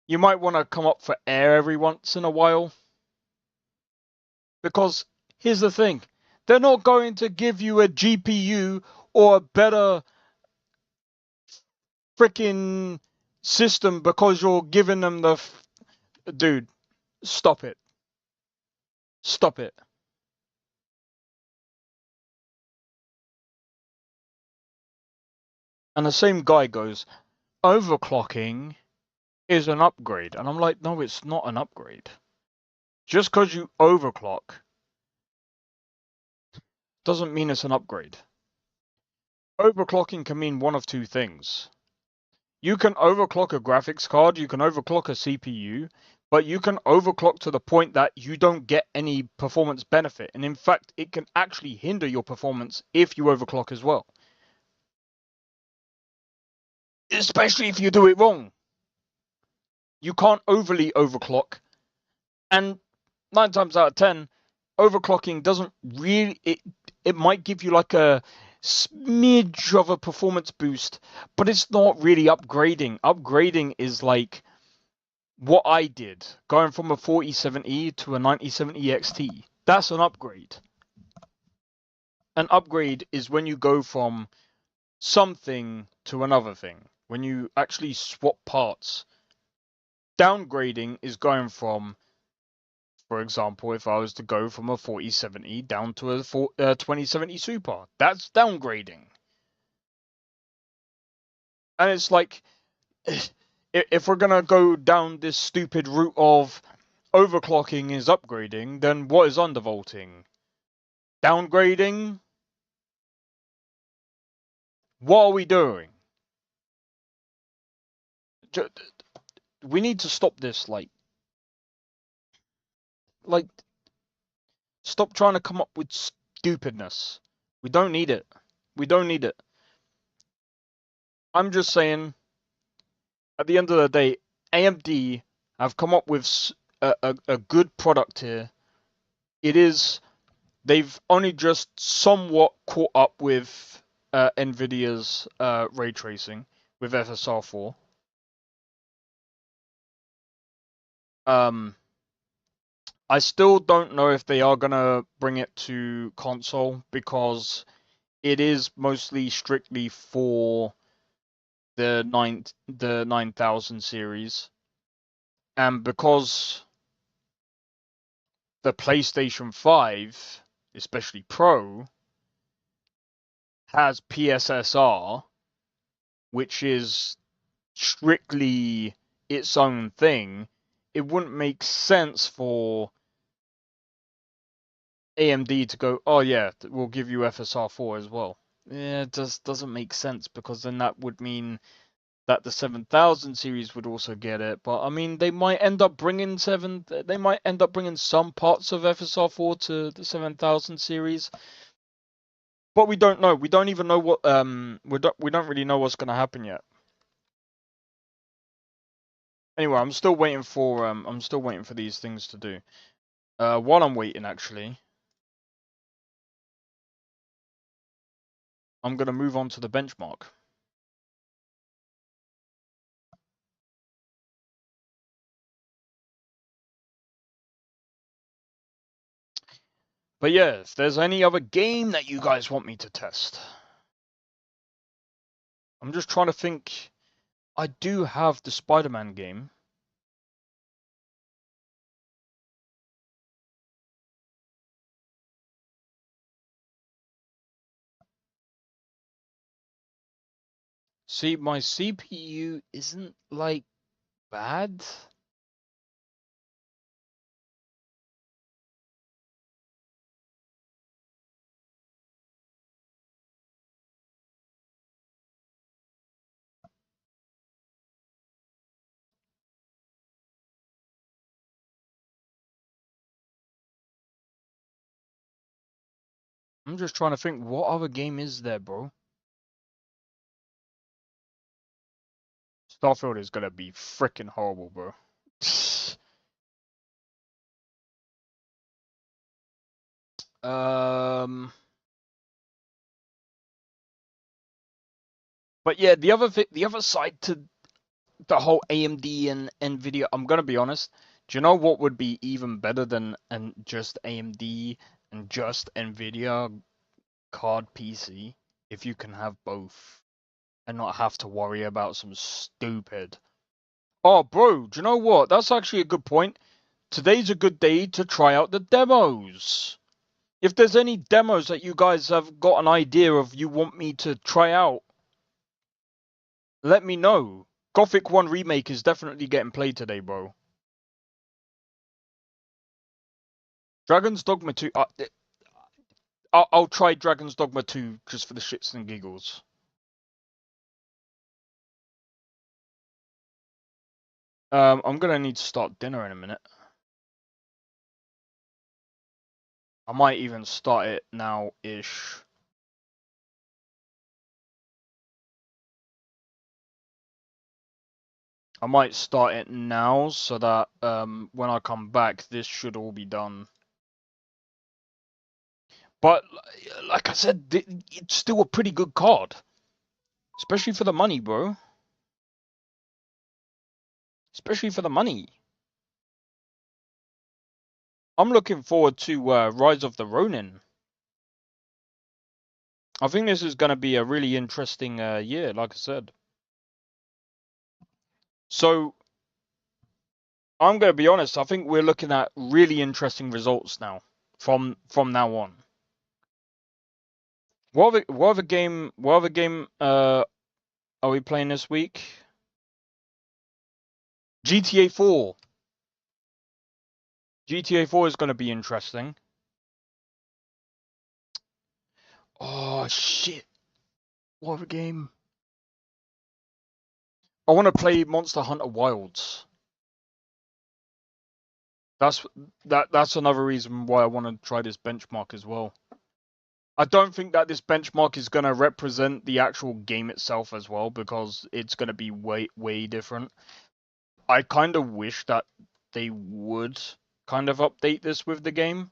B: you might want to come up for air every once in a while. Because here's the thing, they're not going to give you a GPU or a better freaking system because you're giving them the... Dude, stop it. Stop it. And the same guy goes, overclocking is an upgrade. And I'm like, no, it's not an upgrade. Just because you overclock doesn't mean it's an upgrade. Overclocking can mean one of two things. You can overclock a graphics card, you can overclock a CPU, but you can overclock to the point that you don't get any performance benefit. And in fact, it can actually hinder your performance if you overclock as well. Especially if you do it wrong. You can't overly overclock. And 9 times out of 10, overclocking doesn't really... It might give you like a smidge of a performance boost, but it's not really upgrading. Upgrading is like what I did, going from a 4070 to a 9070 XT. That's an upgrade. An upgrade is when you go from something to another thing, when you actually swap parts. Downgrading is going from, for example, if I was to go from a 4070 down to a 2070 Super, that's downgrading. And it's like, if we're going to go down this stupid route of overclocking is upgrading, then what is undervolting? Downgrading? What are we doing? We need to stop this, like, stop trying to come up with stupidness. We don't need it. We don't need it. I'm just saying, at the end of the day, AMD have come up with a good product here. They've only just somewhat caught up with NVIDIA's ray tracing with FSR4. I still don't know if they are gonna bring it to console, because it is mostly strictly for the 9000 series, and because the PlayStation 5, especially Pro, has PSSR, which is strictly its own thing, it wouldn't make sense for AMD to go, oh yeah, we'll give you FSR4 as well. Yeah, it just doesn't make sense, because then that would mean that the 7000 series would also get it. But I mean, they might end up bringing some parts of FSR4 to the 7000 series. But we don't know. We don't even know what we don't really know what's going to happen yet. Anyway, I'm still waiting for these things to do. While I'm waiting, actually, I'm going to move on to the benchmark. But yeah, if there's any other game that you guys want me to test. I'm just trying to think. I do have the Spider-Man game. See, my CPU isn't, like, bad. I'm just trying to think, what other game is there, bro? Starfield is gonna be freaking horrible, bro. But yeah, the other side to the whole AMD and NVIDIA, I'm gonna be honest. Do you know what would be even better than just AMD and just NVIDIA card PC? If you can have both and not have to worry about some stupid... Oh, bro, do you know what? That's actually a good point. today's a good day to try out the demos. If there's any demos that you guys have got an idea of you want me to try out, let me know. Gothic 1 Remake is definitely getting played today, bro. Dragon's Dogma 2... I'll try Dragon's Dogma 2 just for the shits and giggles. I'm gonna need to start dinner in a minute. I might even start it now-ish. I might start it now so that when I come back, this should all be done. But like I said, it's still a pretty good card. Especially for the money, bro. Especially for the money. I'm looking forward to Rise of the Ronin. I think this is going to be a really interesting year, like I said. So, I'm going to be honest, I think we're looking at really interesting results now, from now on. What other game are we playing this week? GTA 4. GTA 4 is going to be interesting. Oh, shit. What other game? I want to play Monster Hunter Wilds. That's another reason why I want to try this benchmark as well. I don't think that this benchmark is going to represent the actual game itself as well, because it's going to be way different. I kind of wish that they would kind of update this with the game.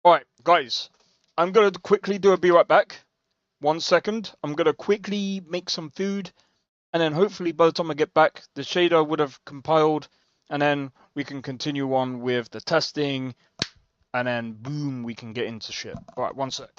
B: Alright, guys. I'm going to quickly be right back. 1 second. I'm going to quickly make some food. And then hopefully by the time I get back, the shader would have compiled. And then we can continue on with the testing. And then boom, we can get into shit. Alright, 1 sec.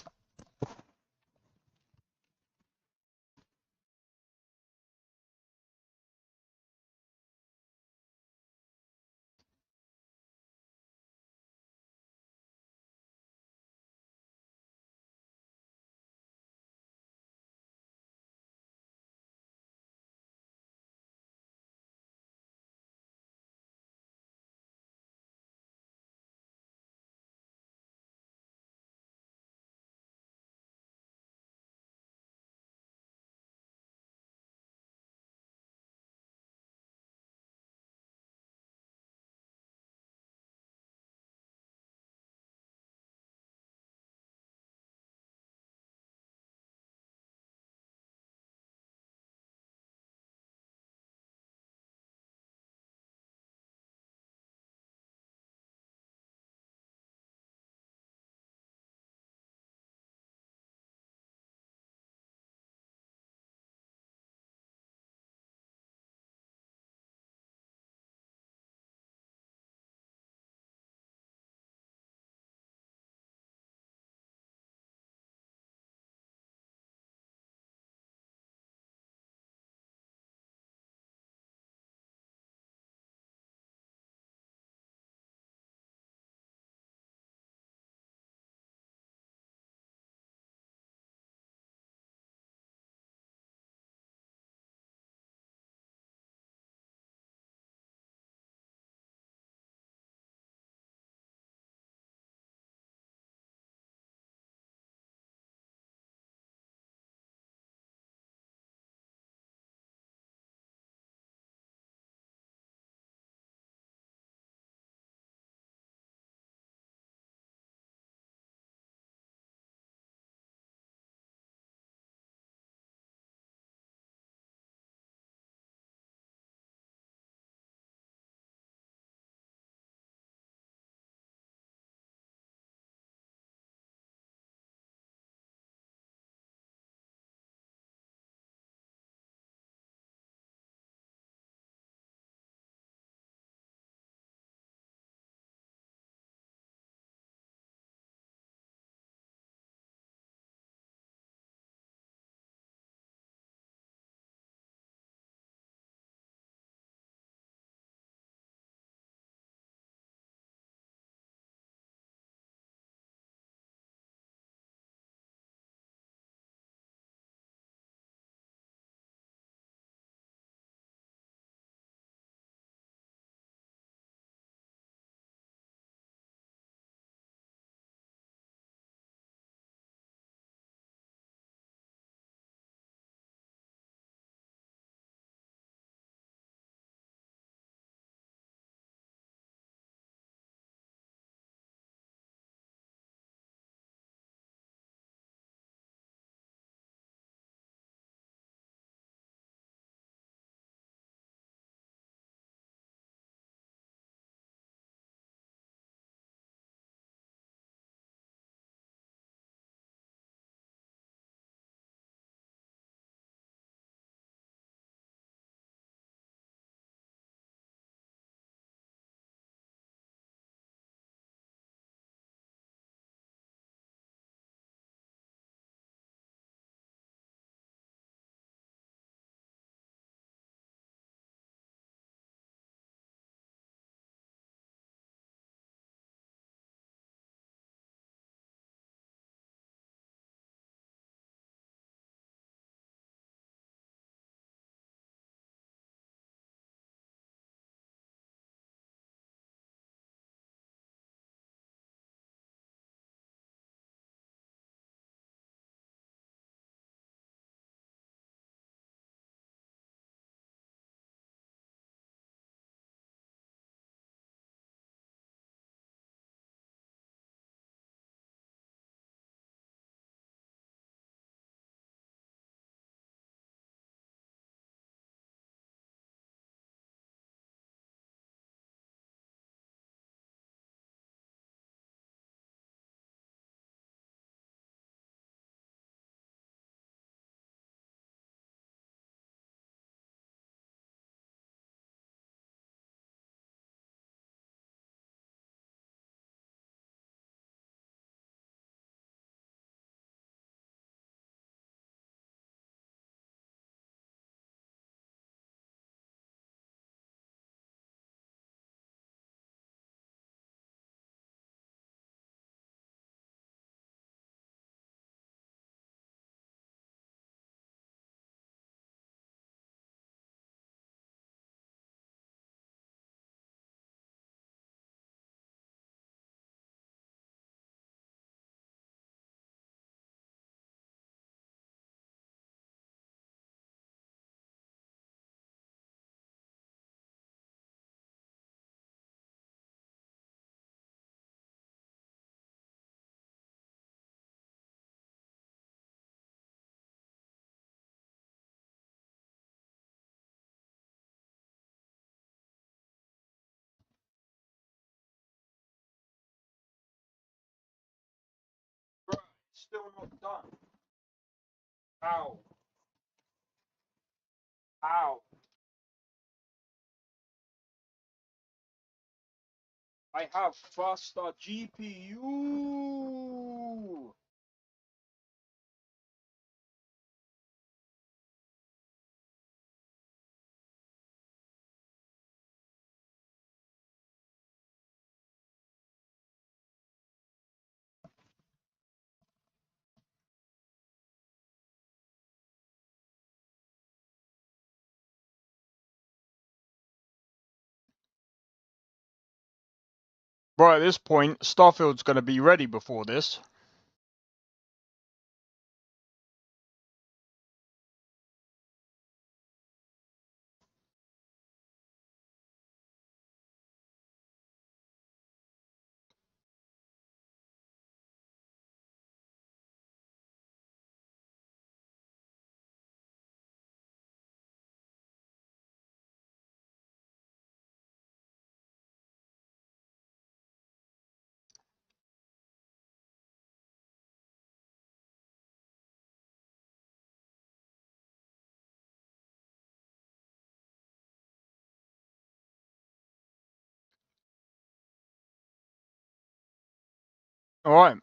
B: still not done. How? How? I have faster GPU. Right at this point, Starfield's going to be ready before this. All right.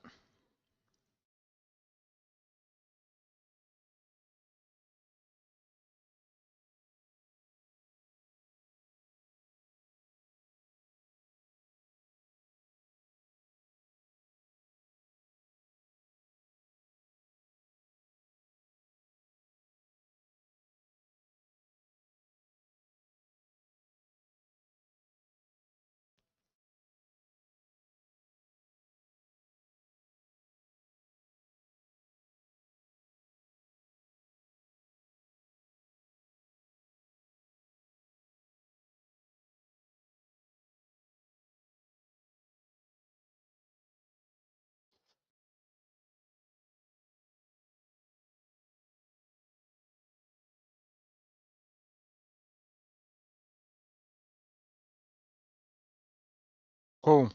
B: Cool.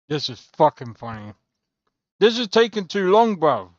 B: This is fucking funny. This is taking too long, bro.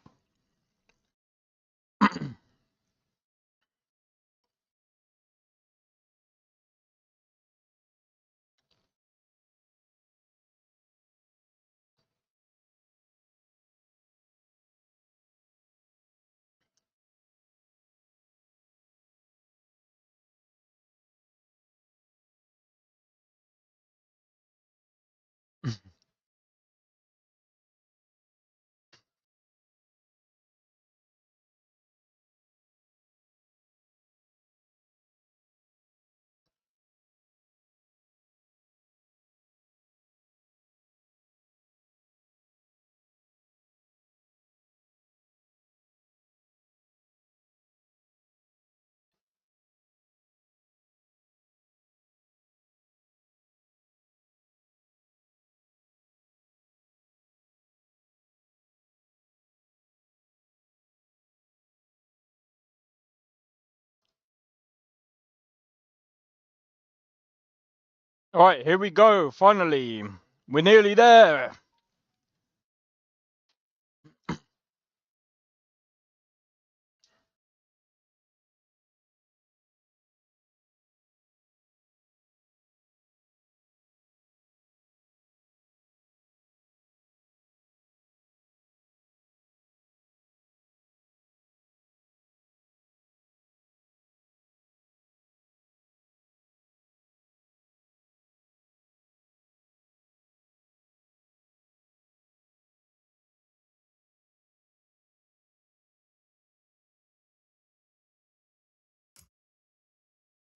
B: Alright, here we go, finally. We're nearly there.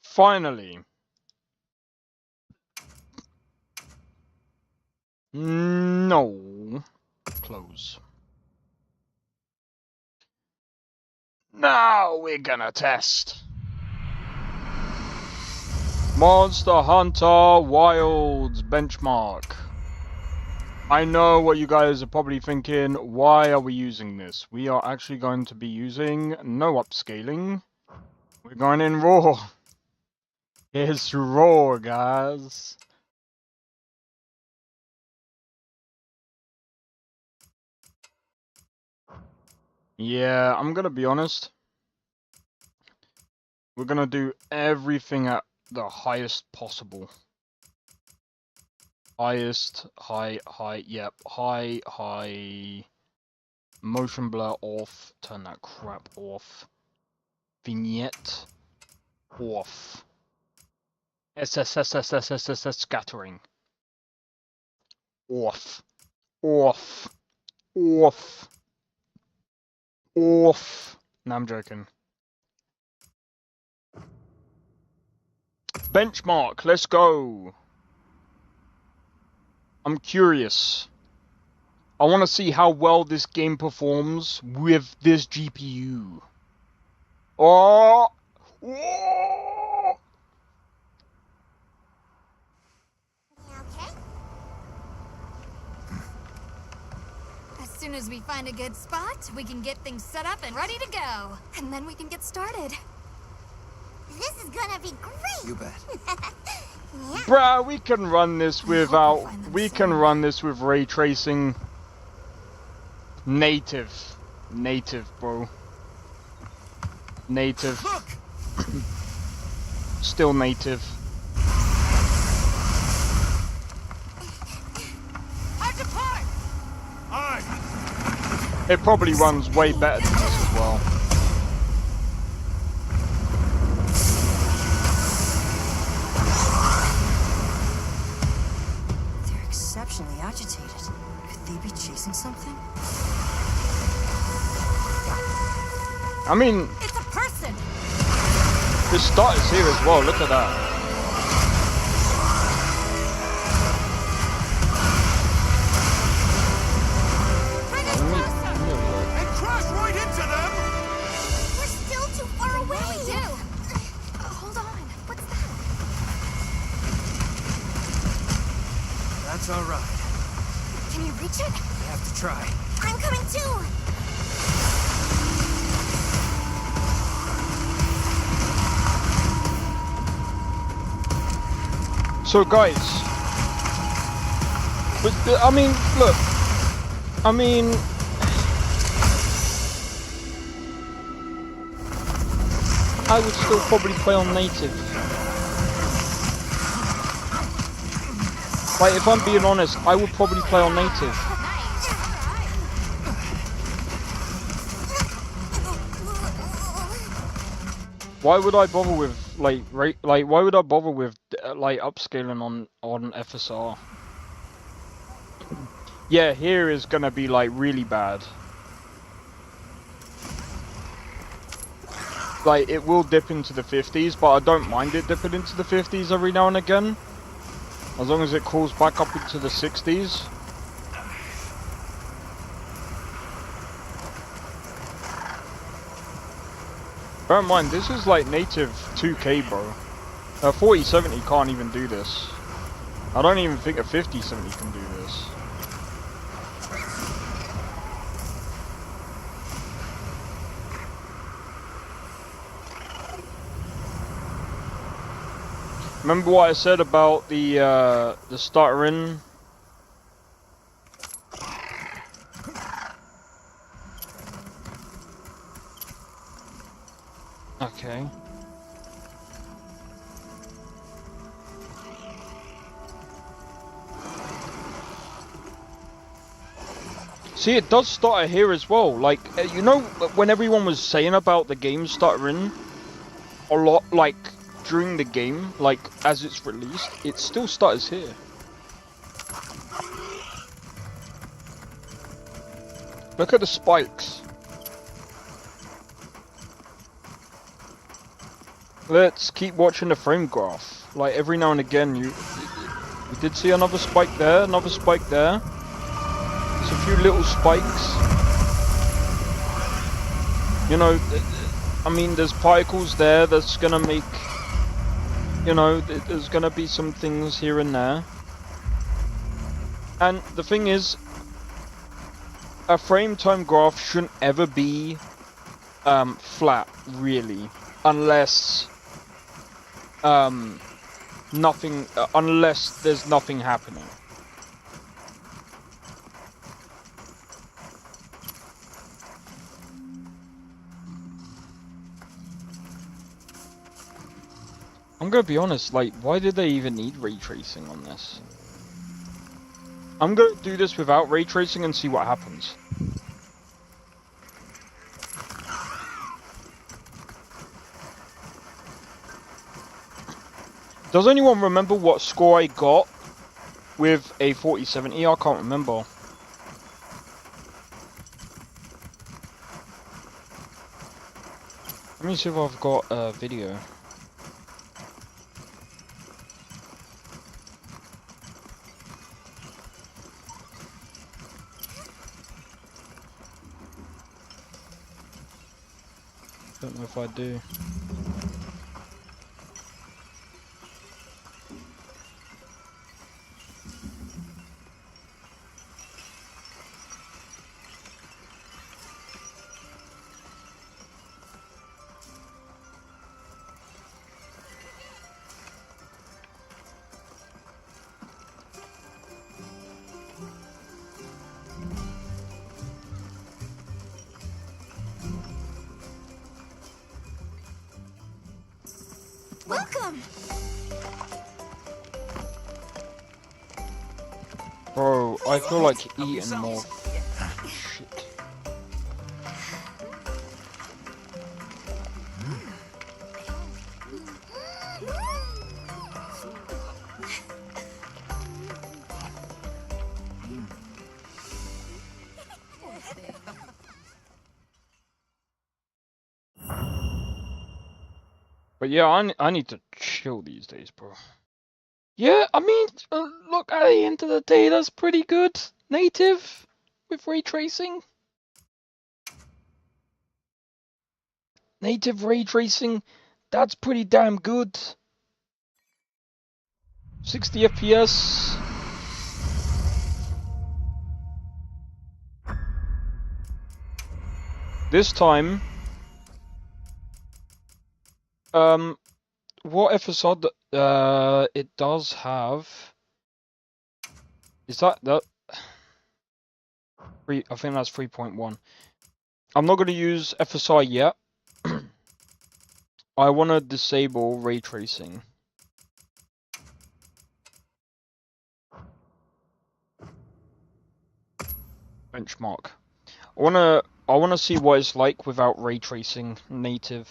B: Finally. No. Close. Now we're gonna test. Monster Hunter Wilds benchmark. I know what you guys are probably thinking. Why are we using this? We are actually going to be using no upscaling. We're going in raw. It's raw, guys. Yeah, I'm gonna be honest. We're gonna do everything at the highest possible. Highest, high, yep, high. Motion blur off. Turn that crap off. Vignette off. SSSSSSSS scattering. Off. Off. Off. Off. No, I'm joking. Benchmark, let's go. I'm curious. I want to see how well this game performs with this GPU. Oh! Oh!
M: As soon as we find a good spot, we can get things set up and ready to go. And then we can get started.
N: This is gonna be great!
I: You bet.
N: Yeah.
B: Bruh, we can run this without... We can run this with ray tracing. Native. Native, bro. Native. Still native. It probably runs way better than this as well.
O: They're exceptionally agitated. Could they be chasing something?
B: I mean,
M: It's a person!
B: the start is here as well, look at that.
F: And crash right into them!
N: We're still too far away!
M: What do we do? Hold on. What's that?
F: That's all right.
M: Can you reach it?
F: I have to try.
N: I'm coming too!
B: So guys, but I mean, look, I mean, I would still probably play on native. Like, if I'm being honest, I would probably play on native. Why would I bother with like why would I bother with like upscaling on FSR? Yeah, here is gonna be like really bad. Like, it will dip into the 50s, but I don't mind it dipping into the 50s every now and again, as long as it crawls back up into the 60s. Bear in mind, this is like native 2K, bro. A 4070 can't even do this. I don't even think a 5070 can do this. Remember what I said about the stuttering? Okay. See, it does stutter here as well. Like, you know, when everyone was saying about the game stuttering a lot, like, during the game, like, as it's released, it still stutters here. Look at the spikes. Let's keep watching the frame graph. Like, every now and again, you did see another spike there, another spike there. There's a few little spikes. You know, I mean, there's particles there that's gonna make, you know, there's gonna be some things here and there. And the thing is, a frame time graph shouldn't ever be flat, really, unless unless there's nothing happening. I'm gonna be honest, like, why did they even need ray tracing on this? I'm gonna do this without ray tracing and see what happens. Does anyone remember what score I got with a 4070? I can't remember. Let me see if I've got a video. Don't know if I do.
N: Welcome.
B: Bro, I feel like eating more shit. But yeah, I need to chill these days, bro. Yeah, I mean, look, at the end of the day, that's pretty good. Native with ray tracing. Native ray tracing, that's pretty damn good. 60 FPS. This time, what FSR it does have is that I think that's 3.1. I'm not going to use FSR yet. I want to disable ray tracing. Benchmark. I want to see what it's like without ray tracing native.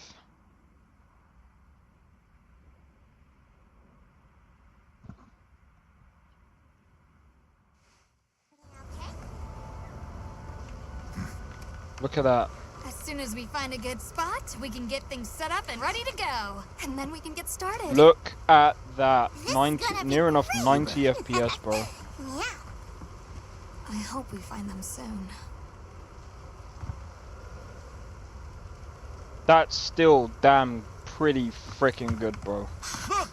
B: Look at that.
M: As soon as we find a good spot, we can get things set up and ready to go. And then we can get started.
B: Look at that. 90, near enough 90 FPS, bro.
N: Yeah.
M: I hope we find them soon.
B: That's still damn pretty freaking good, bro.
F: Look!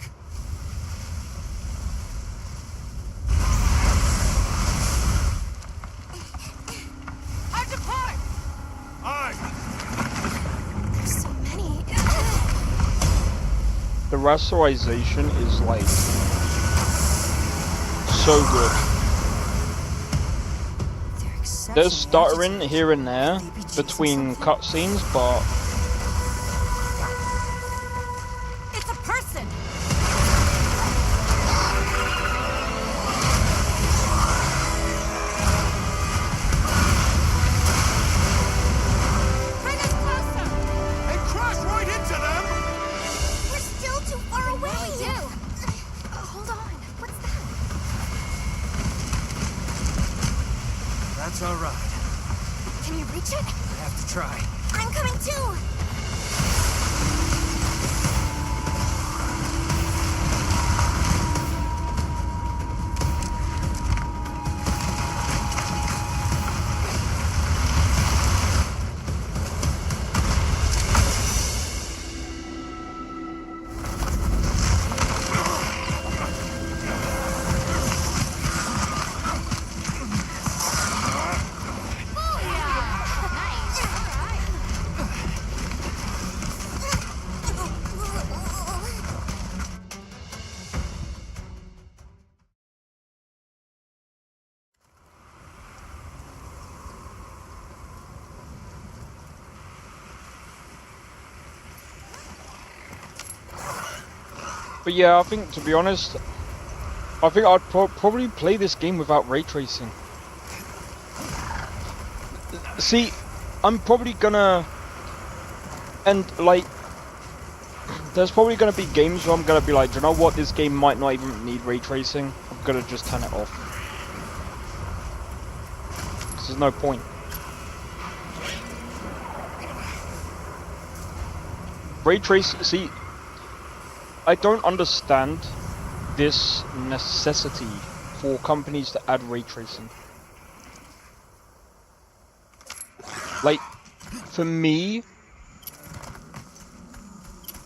N: Hard to park!
F: Aye!
M: There's so many.
B: The rasterization is like so good. There's stuttering here and there between cutscenes, but
N: It's a person! Bring us closer!
F: And crash right into them!
M: We're still too far away. Yeah, we do. Hold on. What's that?
F: That's all right.
M: Can you reach it?
F: I have to try.
M: I'm coming too.
B: But yeah, I think, to be honest, I think I'd probably play this game without ray tracing. See, I'm probably gonna, and like, there's probably gonna be games where I'm gonna be like, do you know what, this game might not even need ray tracing. I'm gonna just turn it off. 'Cause there's no point. Ray trace, see, I don't understand this necessity for companies to add ray tracing. Like, for me,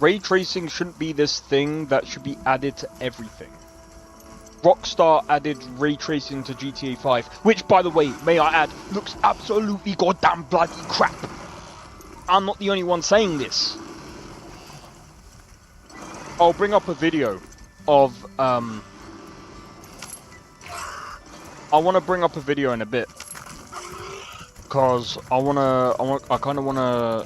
B: ray tracing shouldn't be this thing that should be added to everything. Rockstar added ray tracing to GTA 5, which, by the way, may I add, looks absolutely goddamn bloody crap. I'm not the only one saying this. I'll bring up a video of, I want to bring up a video in a bit. Because I kind of want to,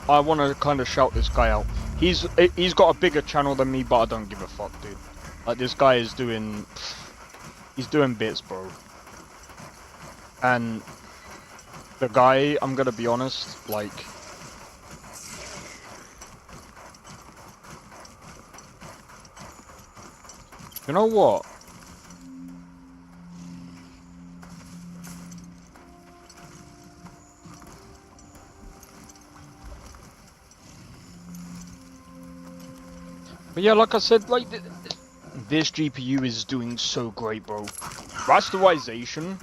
B: I wanna kind of shout this guy out. He's got a bigger channel than me, but I don't give a fuck, dude. Like, this guy is doing, he's doing bits, bro. And the guy, I'm gonna be honest, like, you know what? But yeah, like I said, like, this GPU is doing so great, bro. Rasterization.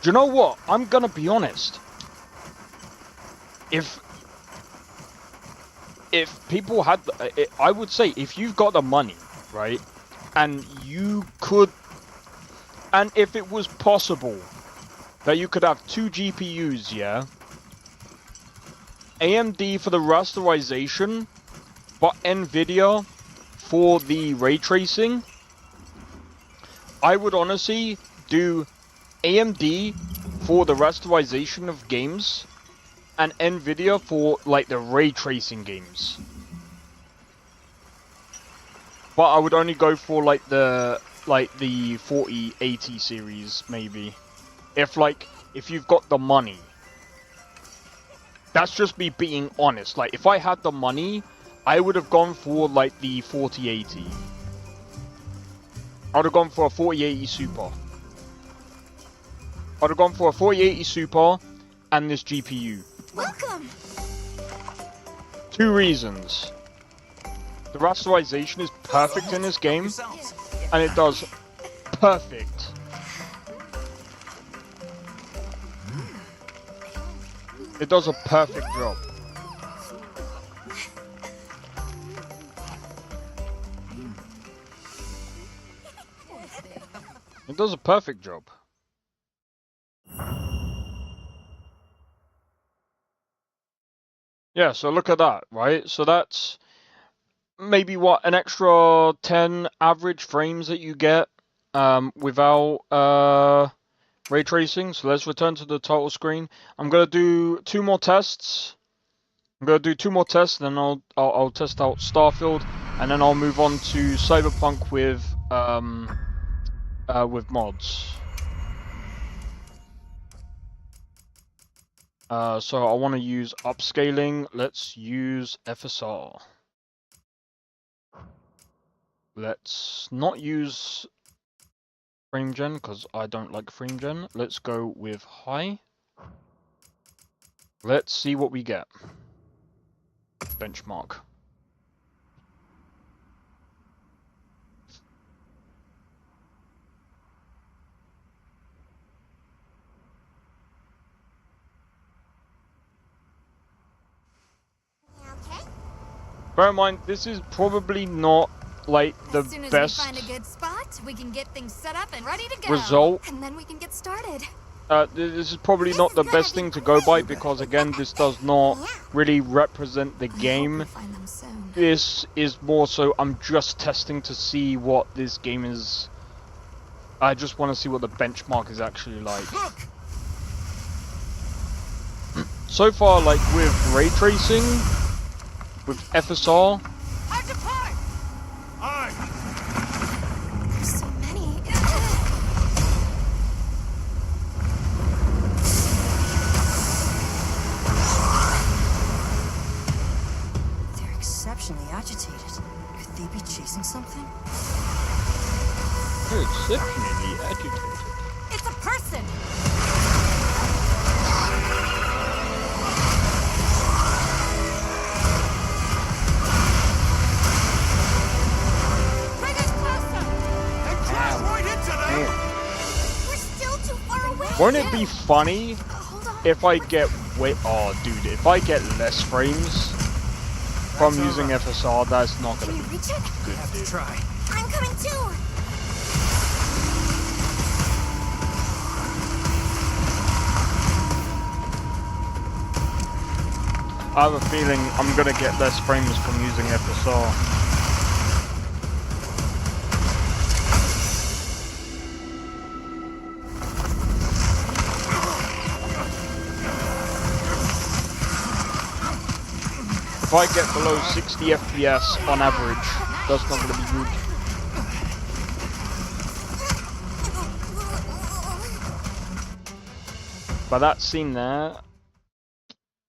B: Do you know what? I'm gonna be honest. If people had, I would say, if you've got the money, right, and you could, and if it was possible that you could have 2 GPUs, yeah, AMD for the rasterization, but NVIDIA for the ray tracing, I would honestly do AMD for the rasterization of games and NVIDIA for like the ray tracing games. But I would only go for like the 4080 series maybe. If you've got the money. That's just me being honest. Like, if I had the money, I would have gone for like the 4080. I would have gone for a 4080 Super. I would have gone for a 4080 Super and this GPU.
M: Welcome.
B: 2 reasons. The rasterization is perfect in this game, and it does perfect. It does a perfect job. It does a perfect job. Yeah, so look at that, right? So that's maybe what, an extra 10 average frames that you get without ray tracing. So let's return to the title screen. I'm gonna do 2 more tests. I'm gonna do 2 more tests, then I'll test out Starfield, and then I'll move on to Cyberpunk with mods. So I want to use upscaling. Let's use FSR. Let's not use FrameGen because I don't like FrameGen. Let's go with high. Let's see what we get. Benchmark. Bear in mind, this is probably not like the
M: as soon as
B: best
M: we find a good spot, we can get things set up and ready to go.
B: result.
M: And then we can get started.
B: This is probably not the best thing to go by because again, this does not really represent the game. This is more so I'm just testing to see what this game is. I just want to see what the benchmark is actually like. So far, like with ray tracing, with FSR.
M: There's so many.
O: They're exceptionally agitated. Could they be chasing something?
B: They're exceptionally agitated.
N: It's a person! Bring us closer!
H: And crash right into them!
M: We're still too far away.
B: Won't it be funny if I get if I get less frames from using FSR? That's not gonna be good, dude.
H: Try.
M: I'm coming too.
B: I have a feeling I'm gonna get less frames from using FSR. If I get below 60 FPS on average, that's not gonna be good. But that scene there,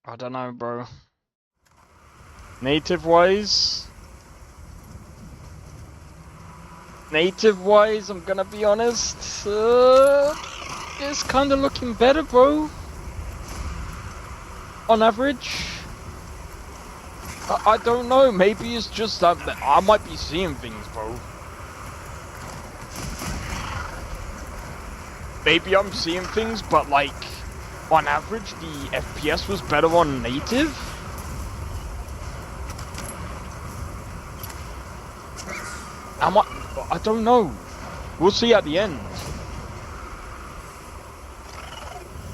B: I don't know, bro. Native-wise, I'm gonna be honest, it's kind of looking better, bro. On average. I don't know, maybe it's just that I might be seeing things, bro. Maybe I'm seeing things, but like, on average, the FPS was better on native? I don't know. We'll see at the end.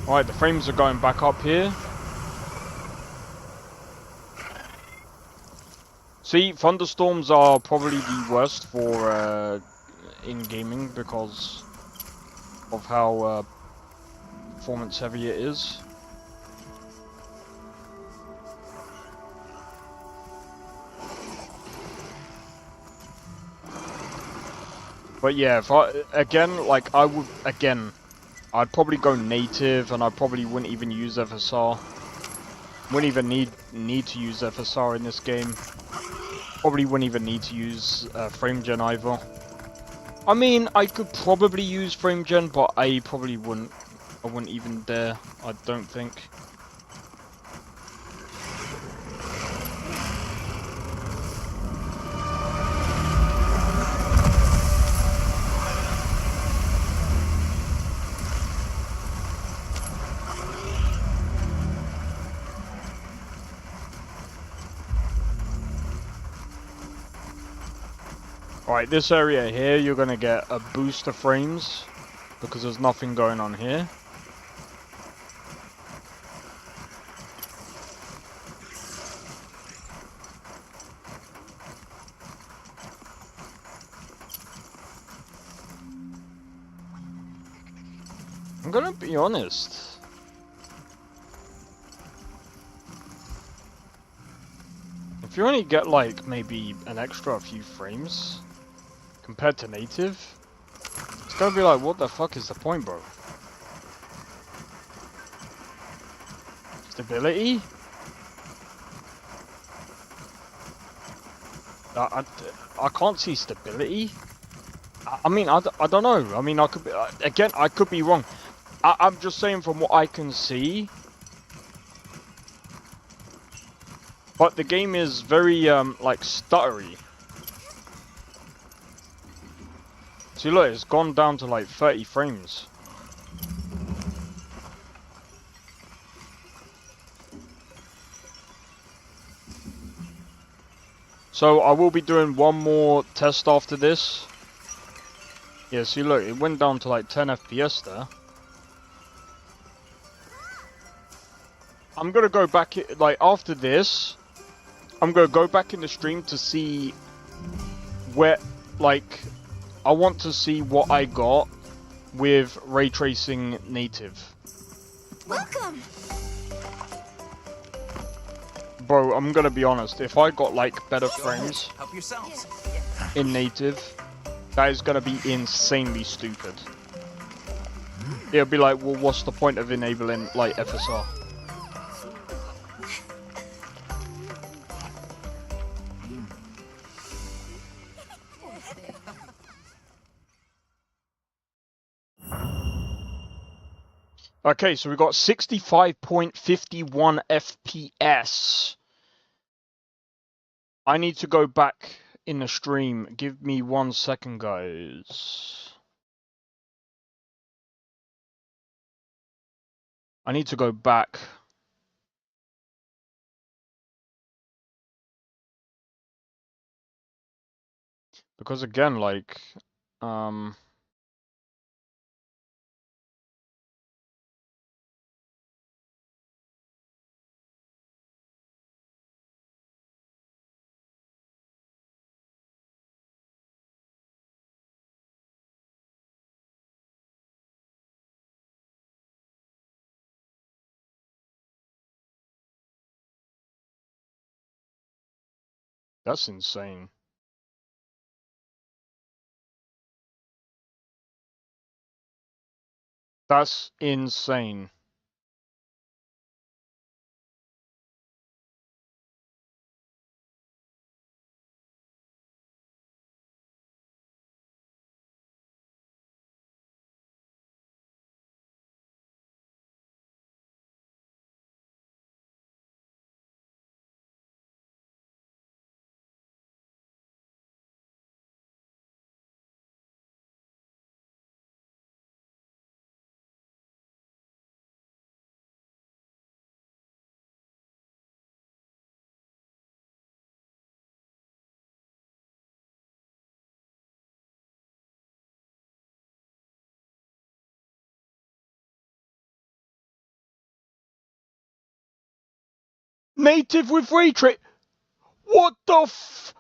B: Alright, the frames are going back up here. See, thunderstorms are probably the worst for in gaming because of how performance heavy it is. But yeah, if I'd probably go native, and I probably wouldn't even use FSR. Wouldn't even need to use FSR in this game. Probably wouldn't even need to use FrameGen either. I mean, I could probably use FrameGen, but I probably wouldn't. I wouldn't even dare. I don't think. Alright, this area here, you're gonna get a boost of frames because there's nothing going on here. I'm gonna be honest. If you only get like maybe an extra few frames compared to native, it's gonna be like, what the fuck is the point, bro? Stability? I can't see stability. I mean, I don't know. I mean, I could be, again, I could be wrong. I'm just saying from what I can see. But the game is very, like, stuttery. See, look, it's gone down to, like, 30 frames. So, I will be doing one more test after this. Yeah, see, look, it went down to, like, 10 FPS there. I'm gonna go back, like, after this, I'm gonna go back in the stream to see where, like, I want to see what I got with ray tracing native.
M: Welcome.
B: Bro, I'm gonna be honest, if I got, like, better frames
H: Help yourselves.
B: in native, that is gonna be insanely stupid. It'll be like, well, what's the point of enabling, like, FSR? Okay, so we got 65.51 FPS. I need to go back in the stream. Give me 1 second, guys. I need to go back. Because again, like, that's insane. That's insane. Native with ray trace. What the f?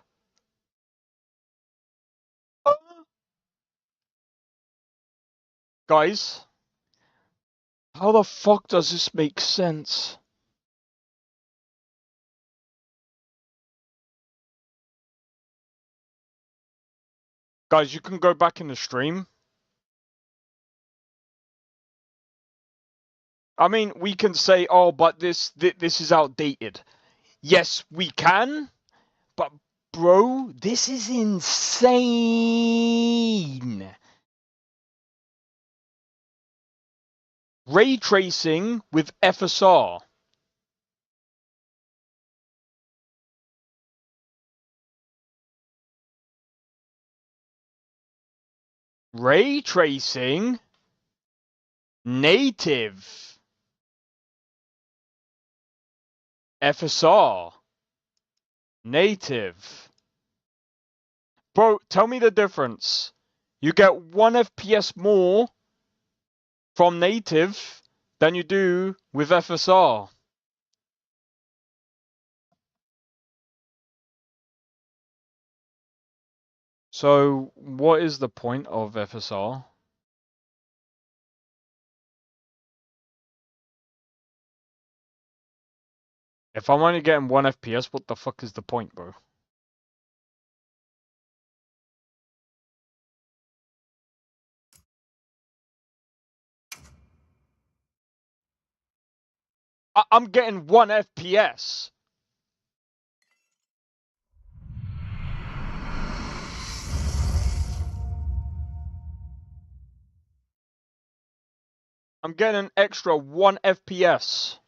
B: Guys, how the fuck does this make sense? Guys, you can go back in the stream. I mean, we can say, oh, but this is outdated. Yes, we can. But, bro, this is insane. Ray tracing with FSR. Ray tracing. Native. FSR. Native. Bro, tell me the difference. You get 1 FPS more from native than you do with FSR. So, what is the point of FSR? If I'm only getting 1 FPS, what the fuck is the point, bro? I'm getting 1 FPS. I'm getting an extra 1 FPS.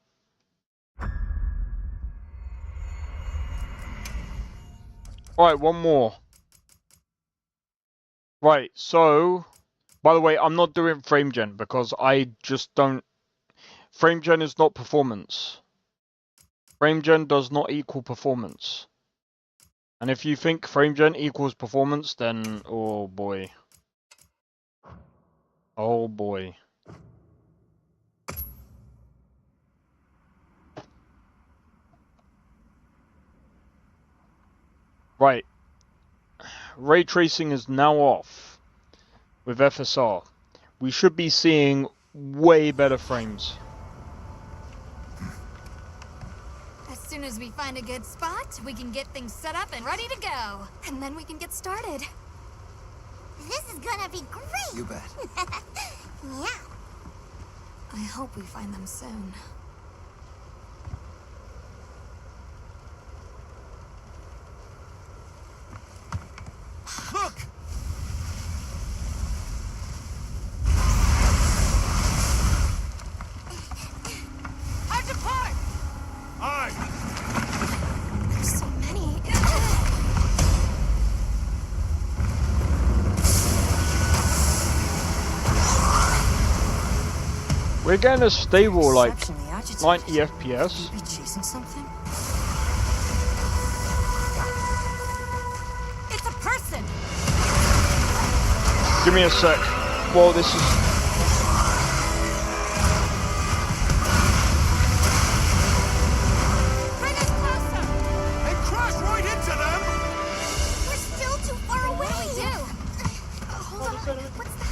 B: Alright, one more. Right, so... By the way, I'm not doing frame gen because I just don't... Frame gen is not performance. Frame gen does not equal performance. And if you think frame gen equals performance, then... Oh boy. Oh boy. Right. Ray tracing is now off with FSR. We should be seeing way better frames.
M: As soon as we find a good spot, we can get things set up and ready to go. And then we can get started.
P: This is gonna be great!
I: You bet.
P: Yeah.
M: I hope we find them soon.
F: Look!
N: Hard to park!
F: Aye!
M: There's so many.
B: We're getting a stable, like,
O: Exceptionally agitated.
B: 90 FPS.
O: Could you be chasing something?
N: It's a person!
B: Give me a sec. Well, this is...
N: Bring us closer!
F: And crash right into them!
P: We're still too far away!
M: What do we do?
P: Hold on. What's that?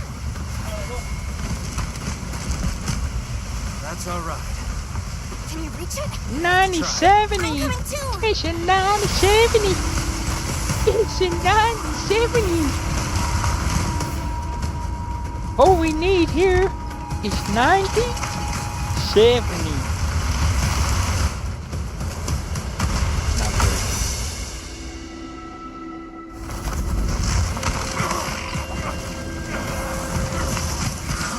F: That's alright.
M: Can you reach it?
A: 9070!
P: I'm coming too!
A: It's a 9070! It's a 9070! All we need here is 9070.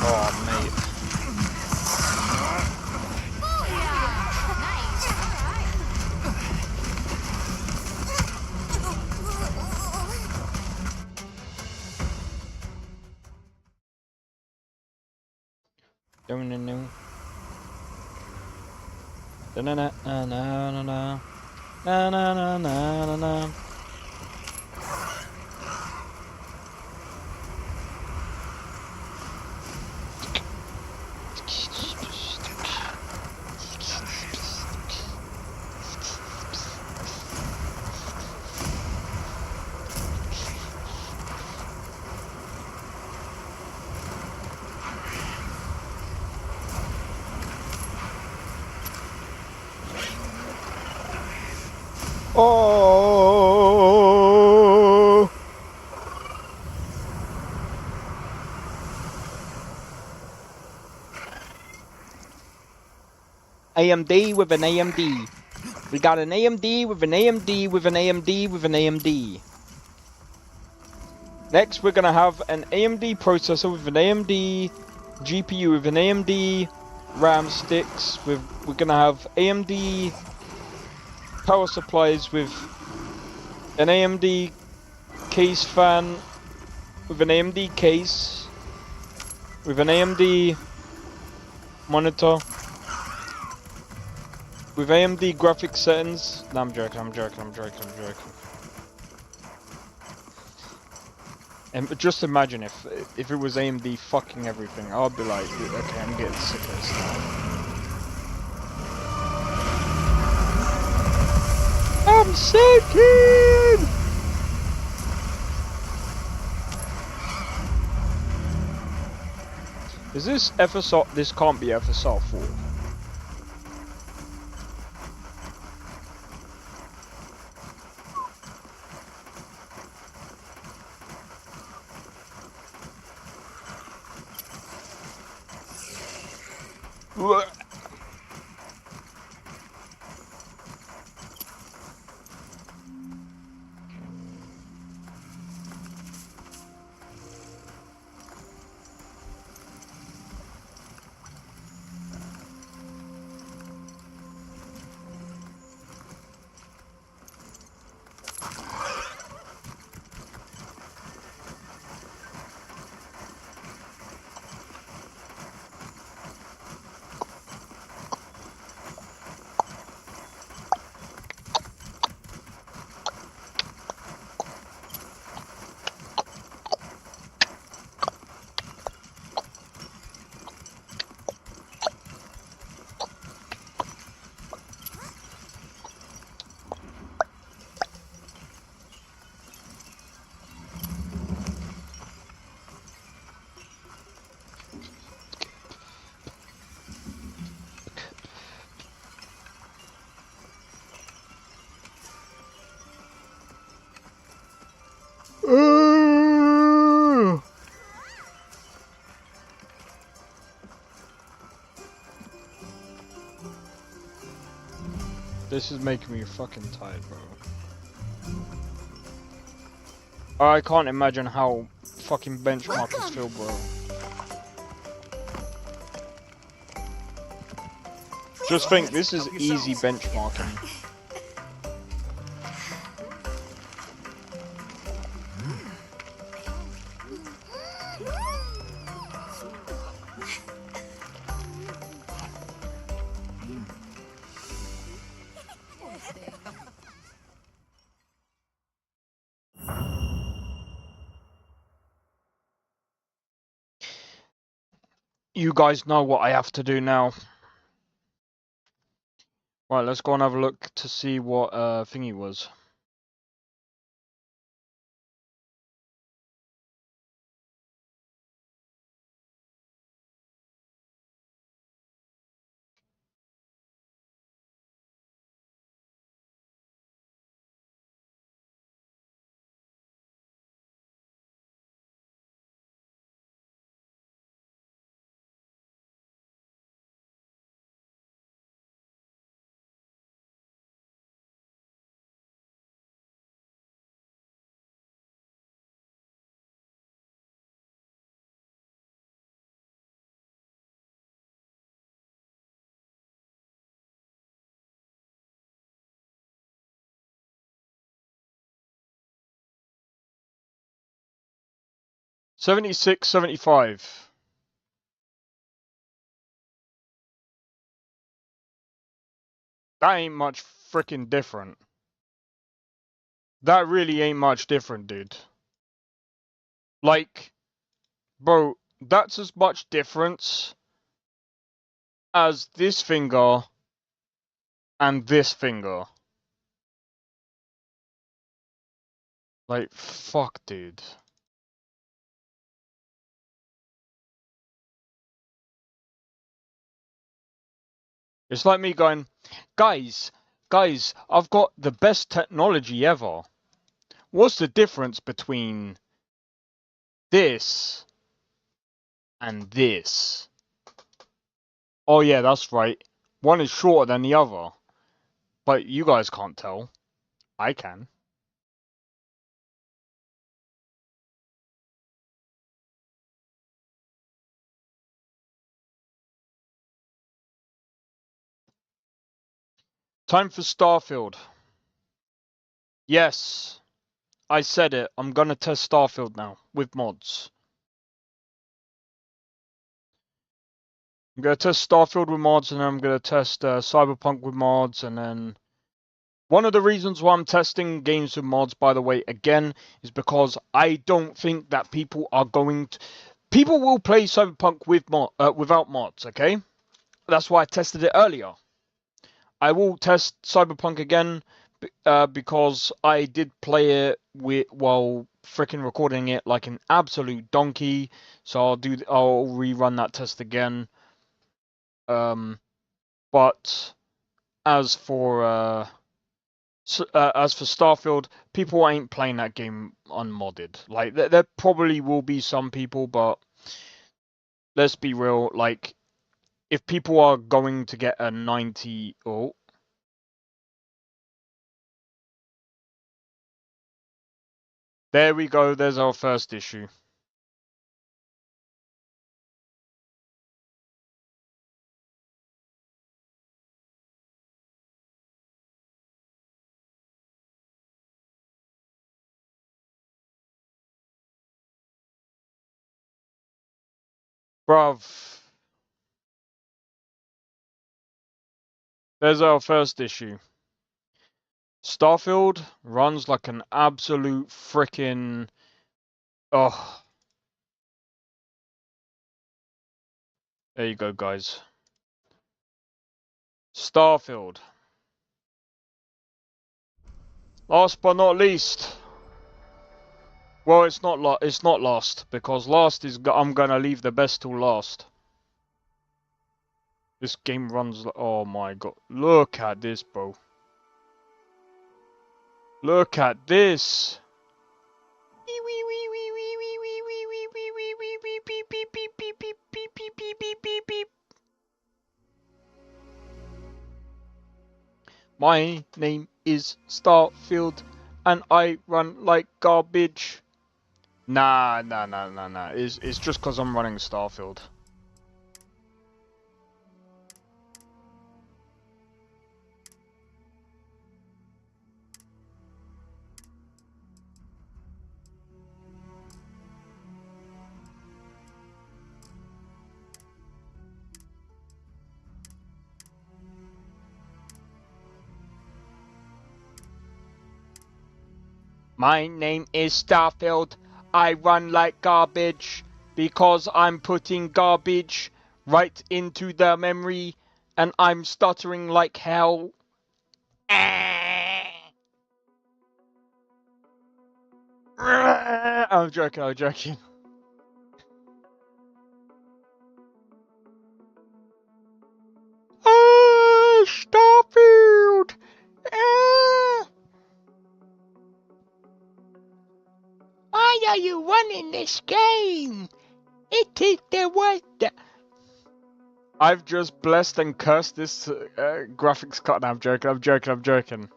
B: Oh, mate. No. Na na na na na na na na na na na. Oh! AMD with an AMD. We got an AMD with an AMD with an AMD with an AMD. Next, we're gonna have an AMD processor with an AMD GPU with an AMD RAM sticks. We're gonna have AMD power supplies with an AMD case fan with an AMD case with an AMD monitor with AMD graphics settings. No, I'm joking. And just imagine if it was AMD fucking everything, I'd be like, okay, I'm getting sick of this now. I'm sinking! Is this FSR? This can't be FSR 4. This is making me fucking tired, bro. I can't imagine how fucking benchmarkers feel, bro. Just think, this is easy benchmarking. You guys know what I have to do now. Right, let's go and have a look to see what thingy was. $76, $75. That ain't much freaking different. That really ain't much different, dude. Like, bro, that's as much difference as this finger and this finger. Like, fuck, dude. It's like me going, guys, I've got the best technology ever. What's the difference between this and this? Oh yeah, that's right. One is shorter than the other. But you guys can't tell. I can. Time for Starfield. Yes, I said it. I'm gonna test Starfield now with mods. I'm gonna test Starfield with mods, and then I'm gonna test Cyberpunk with mods, and then One of the reasons why I'm testing games with mods, by the way, again, is because I don't think that people are going to... People will play Cyberpunk with without mods, okay? That's why I tested it earlier. I will test Cyberpunk again because I did play it while freaking recording it like an absolute donkey. So I'll rerun that test again. But as for Starfield, people ain't playing that game unmodded. Like there probably will be some people, but let's be real. Like if people are going to get a 90, there we go. There's our first issue. Bruv. There's our first issue. Starfield runs like an absolute frickin'... Oh. There you go, guys. Starfield. Last but not least. Well, it's not last, because last is... I'm gonna leave the best till last. This game runs... Oh my god. Look at this, bro. Look at this. My name is Starfield, and I run like garbage. Nah. It's just because I'm running Starfield. My name is Starfield. I run like garbage because I'm putting garbage right into the memory and I'm stuttering like hell. I'm joking. Starfield! Why are you running this game? It is the worst. I've just blessed and cursed this graphics card. No, I'm joking.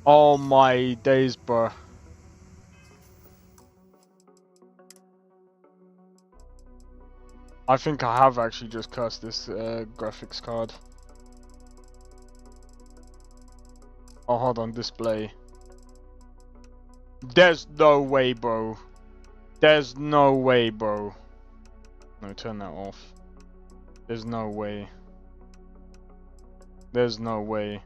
B: Oh my days, bro. I think I have actually just cursed this graphics card. Oh, hold on, display. There's no way, bro. There's no way, bro. No, turn that off. There's no way. There's no way.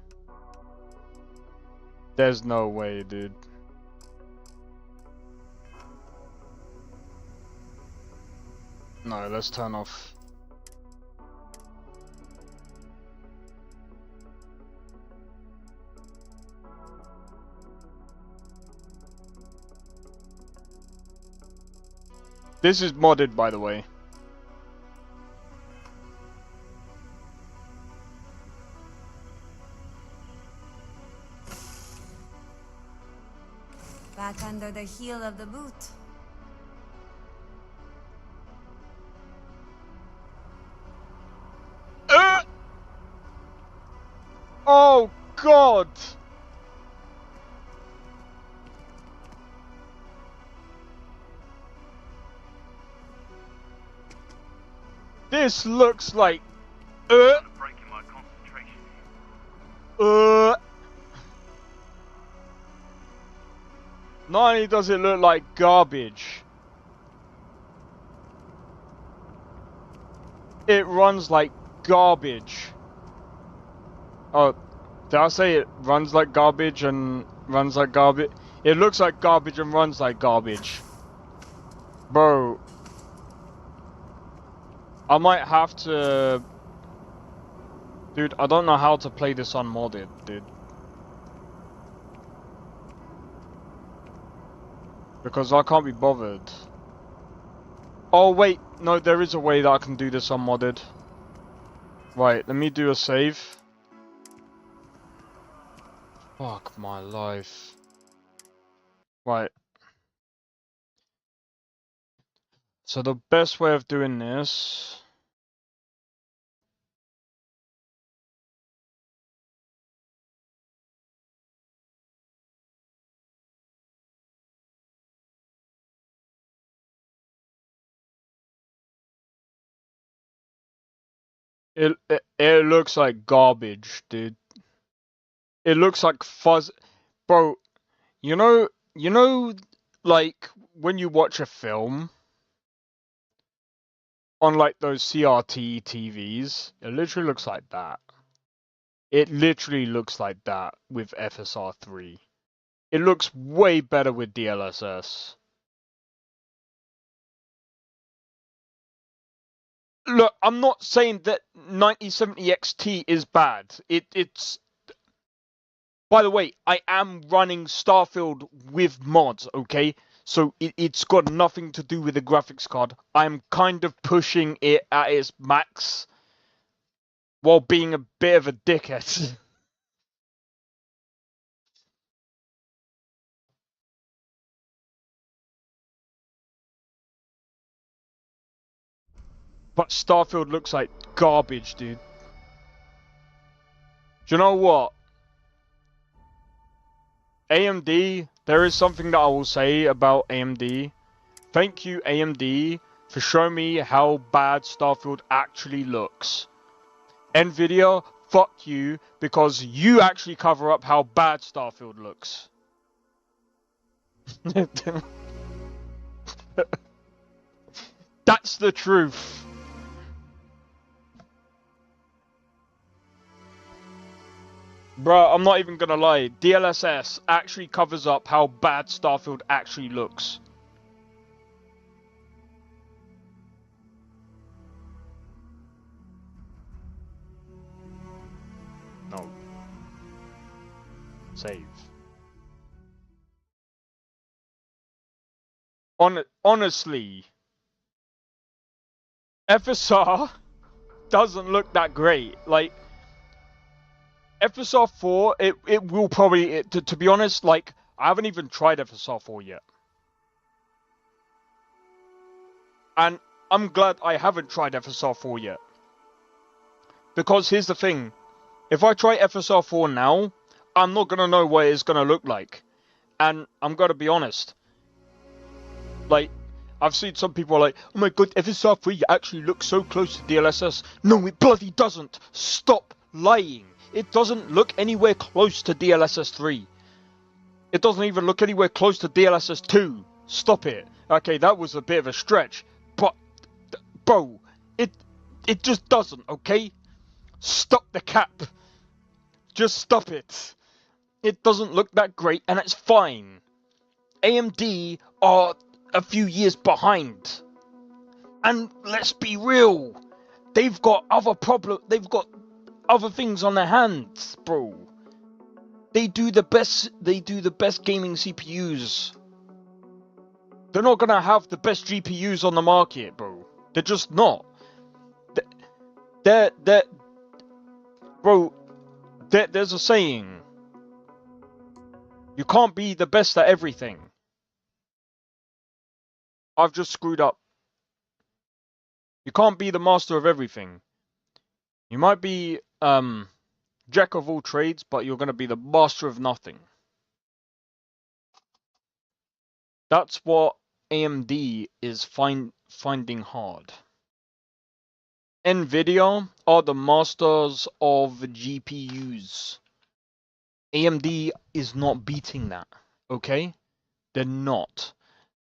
B: There's no way, dude. No, let's turn off. This is modded, by the way.
O: Back under the heel of the boot.
B: Oh God! This looks like
F: breaking my concentration.
B: Not only does it look like garbage, it runs like garbage. Oh, did I say it runs like garbage and runs like garbage? It looks like garbage and runs like garbage. Bro. I might have to... Dude, I don't know how to play this unmodded, dude. Because I can't be bothered. Oh wait, no, there is a way that I can do this unmodded. Right, let me do a save. Fuck my life. Right. So the best way of doing this... It looks like garbage, dude. It looks like fuzz, bro. You know, like when you watch a film on like those CRT TVs, it literally looks like that. It literally looks like that with FSR 3. It looks way better with DLSS. Look, I'm not saying that 9070 XT is bad. It's... By the way, I am running Starfield with mods, okay? So it's got nothing to do with the graphics card. I'm kind of pushing it at its max while being a bit of a dickhead. But Starfield looks like garbage, dude. Do you know what? AMD, there is something that I will say about AMD. Thank you, AMD, for showing me how bad Starfield actually looks. Nvidia, fuck you, because you actually cover up how bad Starfield looks. That's the truth. Bruh, I'm not even gonna lie. DLSS actually covers up how bad Starfield actually looks. No. Save. Honestly, FSR doesn't look that great. Like, FSR 4, it will probably, to be honest, like, I haven't even tried FSR 4 yet. And I'm glad I haven't tried FSR 4 yet. Because here's the thing, if I try FSR 4 now, I'm not going to know what it's going to look like. And I'm going to be honest. Like, I've seen some people like, oh my god, FSR 3 actually looks so close to DLSS. No, it bloody doesn't. Stop lying. It doesn't look anywhere close to DLSS 3. It doesn't even look anywhere close to DLSS 2. Stop it. Okay, that was a bit of a stretch. But, bro, it just doesn't, okay? Stop the cap. Just stop it. It doesn't look that great, and it's fine. AMD are a few years behind. And let's be real. They've got other problems. They've got other things on their hands, bro. They do the best gaming CPUs. They're not gonna have the best GPUs on the market, bro. They're just not. Bro, there's a saying. You can't be the best at everything. I've just screwed up. You can't be the master of everything. You might be jack of all trades, but you're going to be the master of nothing. That's what AMD is finding hard. Nvidia are the masters of GPUs. AMD is not beating that, okay? They're not.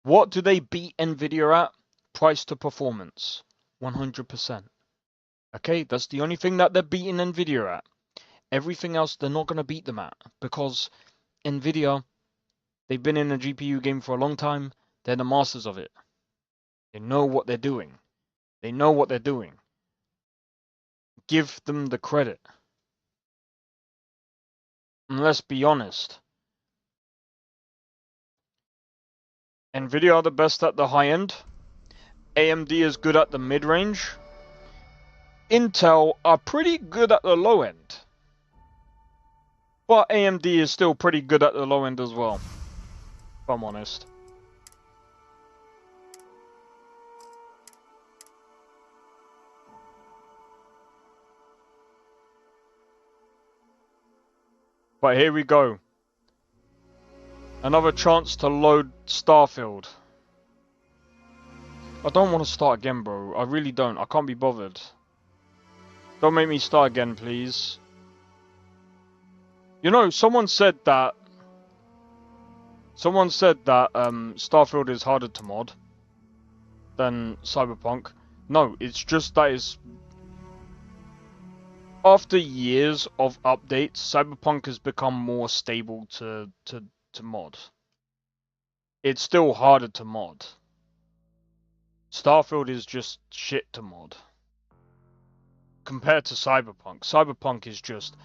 B: What do they beat Nvidia at? Price to performance. 100%. Okay, that's the only thing that they're beating Nvidia at. Everything else they're not going to beat them at, because Nvidia, they've been in a GPU game for a long time. They're the masters of it. They know what they're doing. They know what they're doing. Give them the credit. And let's be honest. Nvidia are the best at the high end. AMD is good at the mid-range. Intel are pretty good at the low end. But AMD is still pretty good at the low end as well, if I'm honest. But here we go. Another chance to load Starfield. I don't want to start again, bro. I really don't. I can't be bothered. Don't make me start again, please. You know, someone said that Starfield is harder to mod than Cyberpunk. No, it's just that it's after years of updates, Cyberpunk has become more stable to mod. It's still harder to mod. Starfield is just shit to mod. Compared to Cyberpunk. Cyberpunk is just...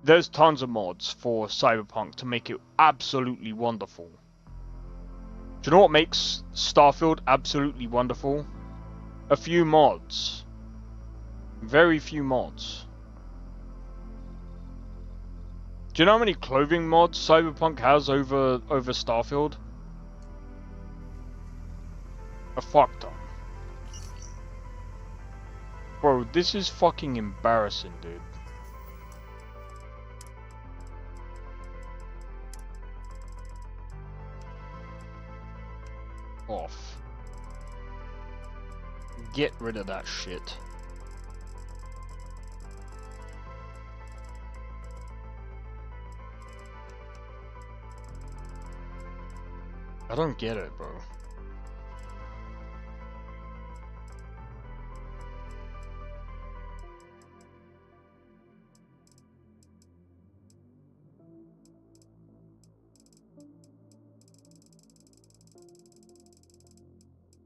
B: There's tons of mods for Cyberpunk to make it absolutely wonderful. Do you know what makes Starfield absolutely wonderful? A few mods. Very few mods. Do you know how many clothing mods Cyberpunk has over Starfield? A fuck ton. Bro, this is fucking embarrassing, dude. Off. Get rid of that shit. I don't get it, bro.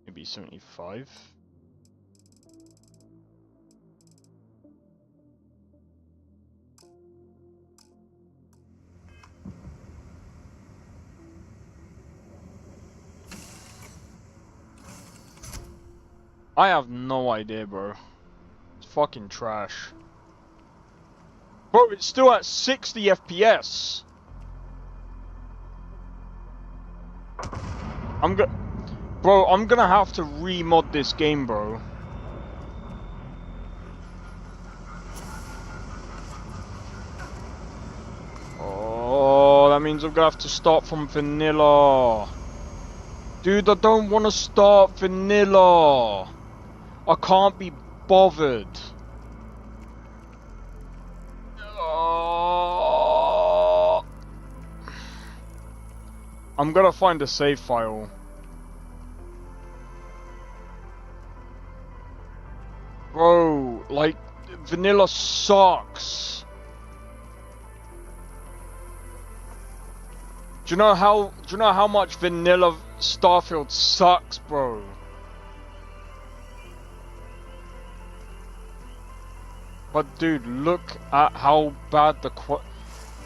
B: Maybe 75. I have no idea, bro. It's fucking trash. Bro, it's still at 60 FPS. Bro, I'm gonna have to remod this game, bro. Oh, that means I'm gonna have to start from vanilla. Dude, I don't want to start vanilla. I can't be bothered. I'm gonna find a save file. Bro, like, vanilla sucks. Do you know how much vanilla Starfield sucks, bro? But dude, look at how bad the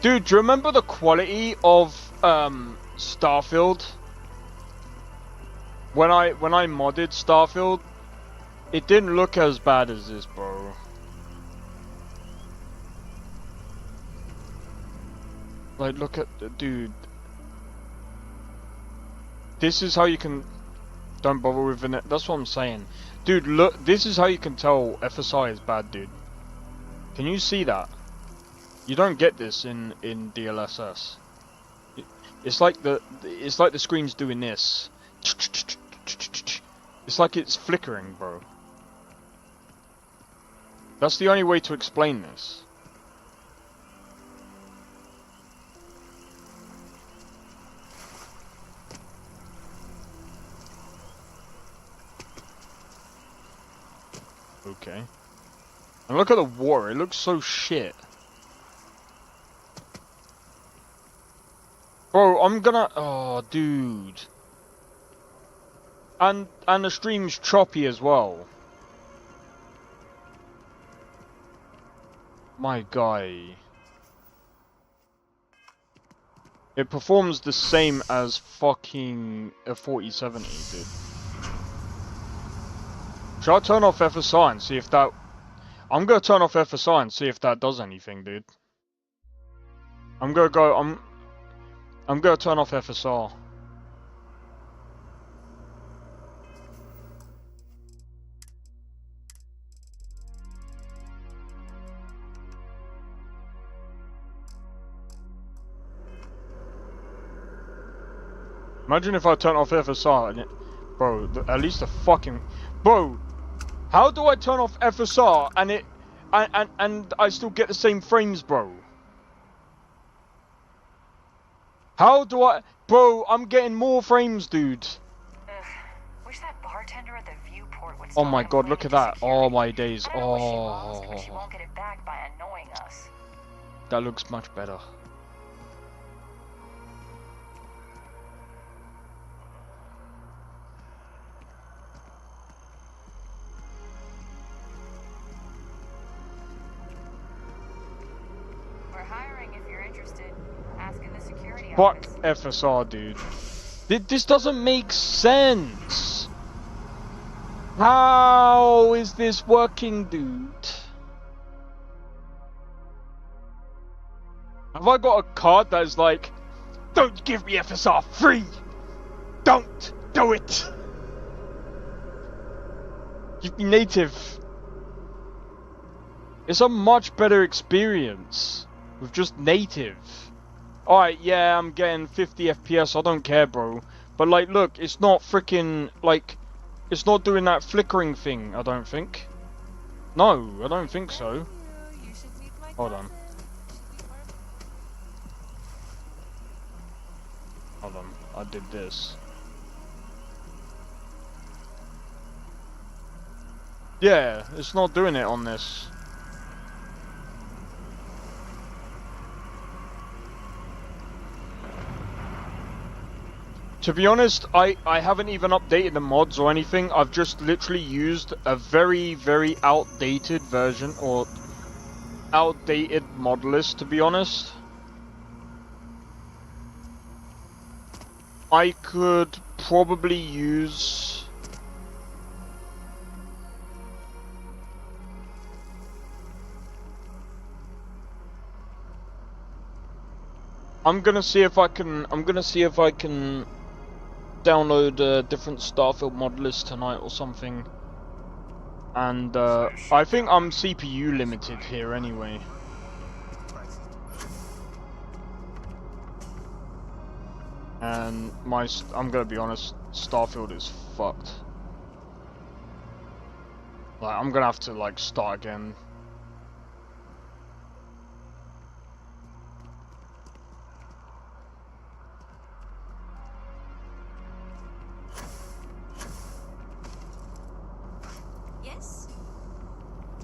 B: Dude, do you remember the quality of Starfield? When I modded Starfield, it didn't look as bad as this, bro. Like, look at the dude. This is how you can... Don't bother with it. That's what I'm saying. Dude, look. This is how you can tell FSI is bad, dude. Can you see that? You don't get this in DLSS. It's like the screen's doing this. It's like it's flickering, bro. That's the only way to explain this. Okay. And look at the water, it looks so shit. Bro, I'm gonna... Oh, dude. And the stream's choppy as well. My guy. It performs the same as fucking a 4070, dude. Should I turn off FSR and see if that... I'm gonna turn off FSR and see if that does anything, dude. I'm gonna turn off FSR. Imagine if I turn off FSR and it... Bro, at least the fucking... Bro! How do I turn off FSR and it... And I still get the same frames, bro? How do I... Bro, I'm getting more frames, dude.
Q: Wish that bartender at the viewport would
B: Oh my god, look at that. Oh my days. Oh.
Q: she won't get it back by annoying us.
B: That looks much better.
Q: We're hiring if you're interested. Ask in the security
B: Fuck
Q: office.
B: FSR, dude. This doesn't make sense. How is this working, dude? Have I got a card that is like, don't give me FSR free! Don't do it! Give me native. It's a much better experience with just native. Alright, yeah, I'm getting 50 FPS, I don't care, bro. But, like, look, it's not freaking, like, it's not doing that flickering thing, I don't think. No, I don't think so. Hold on. Hold on, I did this. Yeah, it's not doing it on this. To be honest, I haven't even updated the mods or anything. I've just literally used a very, very outdated version or outdated mod list, to be honest. I could probably use... I'm gonna see if I can download a different Starfield mod list tonight or something. And I think I'm CPU limited here anyway. And I'm gonna be honest, Starfield is fucked. Like, I'm gonna have to like start again.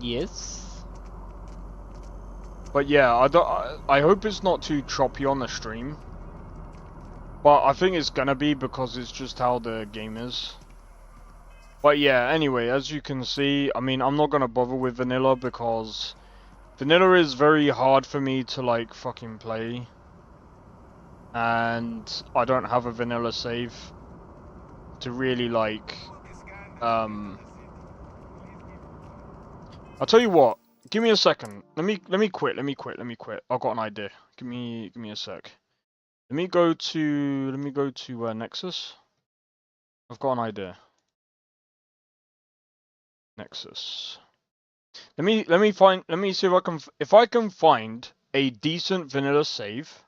B: Yes. But yeah, I hope it's not too choppy on the stream. But I think it's gonna be because it's just how the game is. But yeah, anyway, as you can see, I mean, I'm not gonna bother with vanilla because vanilla is very hard for me to like fucking play. And I don't have a vanilla save to really like I'll tell you what. Give me a second. Let me quit. I've got an idea. Give me a sec. Let me go to Nexus. I've got an idea. Nexus. Let me see if I can find a decent vanilla save.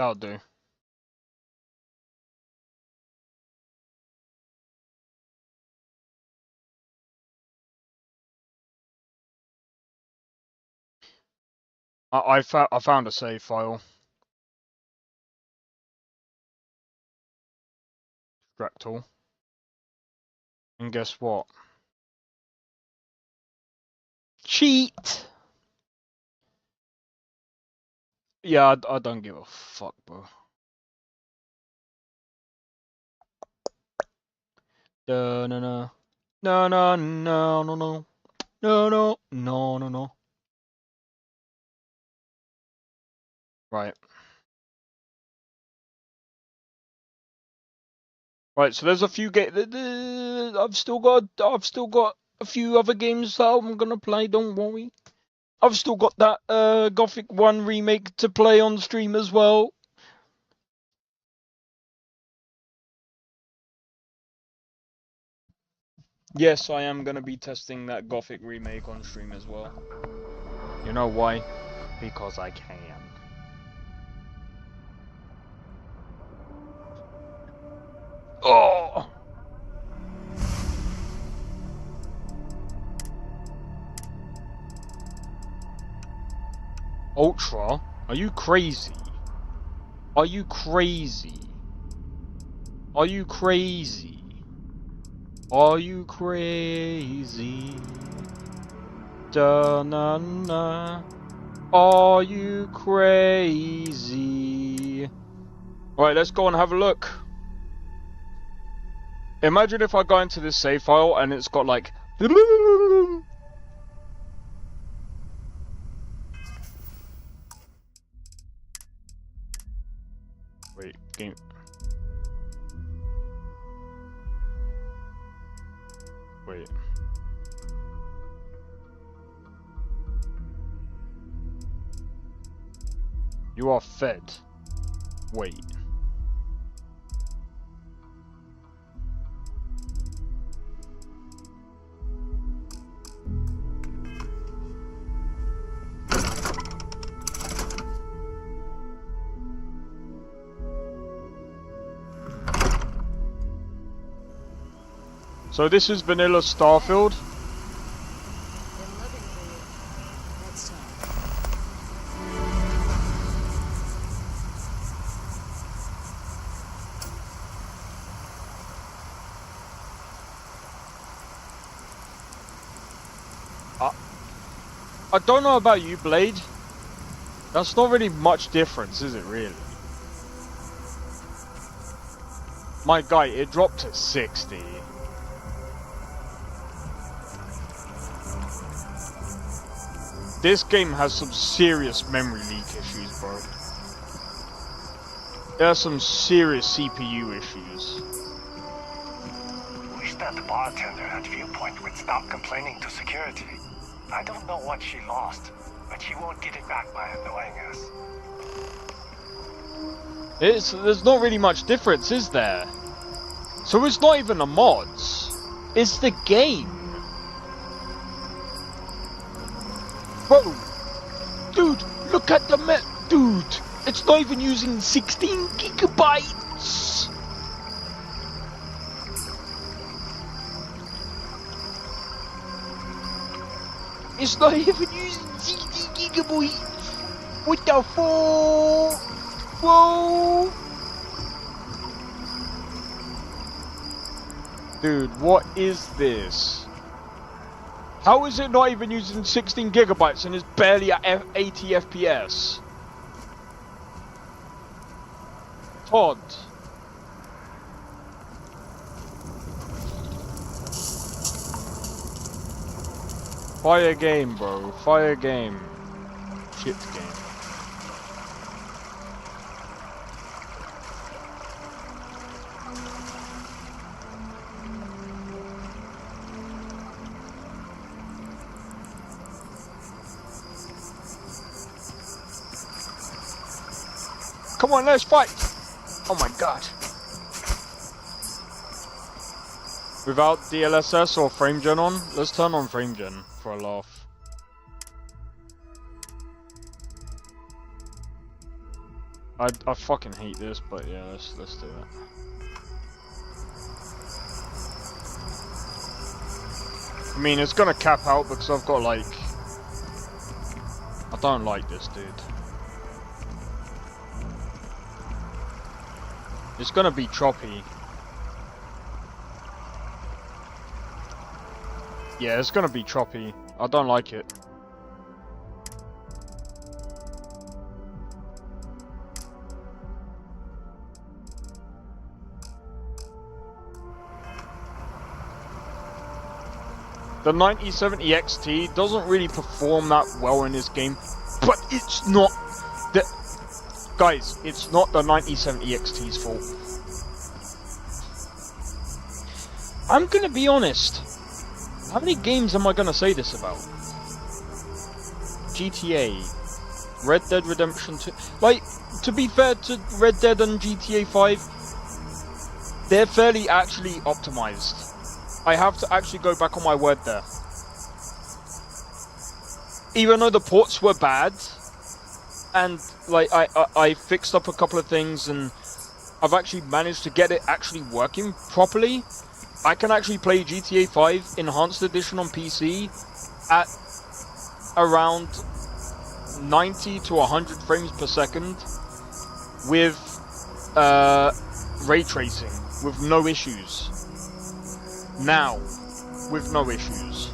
B: That'll do. I found a save file. Fractal. And guess what? Cheat! Yeah, I don't give a fuck, bro. No, no, no. No, no, no, no, no. No, no, no, no, no. Right. Right, so there's a few I've still got a few other games that I'm gonna play, don't worry. I've still got that Gothic 1 remake to play on stream as well. Yes, I am gonna be testing that Gothic remake on stream as well. You know why? Because I can. Oh! Ultra? Are you crazy? Are you crazy? Are you crazy? Are you crazy? Da na na. Are you crazy? Right, let's go and have a look. Imagine if I go into this save file and it's got like wait, game. Wait. You are fed. Wait. So this is vanilla Starfield. I don't know about you, Blade. That's not really much difference, is it really? My guy, it dropped to 60. This game has some serious memory leak issues, bro. There are some serious CPU issues.
R: Wish that bartender at Viewpoint would stop complaining to security. I don't know what she lost, but she won't get it back by annoying us.
B: There's not really much difference, is there? So it's not even the mods. It's the game. Bro, dude, look at the map, dude. It's not even using 16 gigabytes. It's not even using 16 gigabytes. What the fuck? Whoa. Dude, what is this? How is it not even using 16 gigabytes and it's barely at 80 FPS? Todd. Fire game, bro. Fire game. Shit game. Come on, let's fight! Oh my god. Without DLSS or FrameGen on? Let's turn on FrameGen for a laugh. I fucking hate this, but yeah, let's do it. I mean, it's gonna cap out because I've got like... I don't like this, dude. It's gonna be choppy. Yeah, it's gonna be choppy. I don't like it. The 9070 XT doesn't really perform that well in this game, but it's not the... Guys, it's not the 9070 XT's fault. I'm gonna be honest. How many games am I gonna say this about? GTA, Red Dead Redemption 2. Like, to be fair to Red Dead and GTA 5, they're fairly actually optimized. I have to actually go back on my word there. Even though the ports were bad, and like I fixed up a couple of things, and I've actually managed to get it actually working properly. I can actually play GTA 5 Enhanced Edition on PC at around 90 to 100 frames per second with ray tracing, with no issues. Now, with no issues.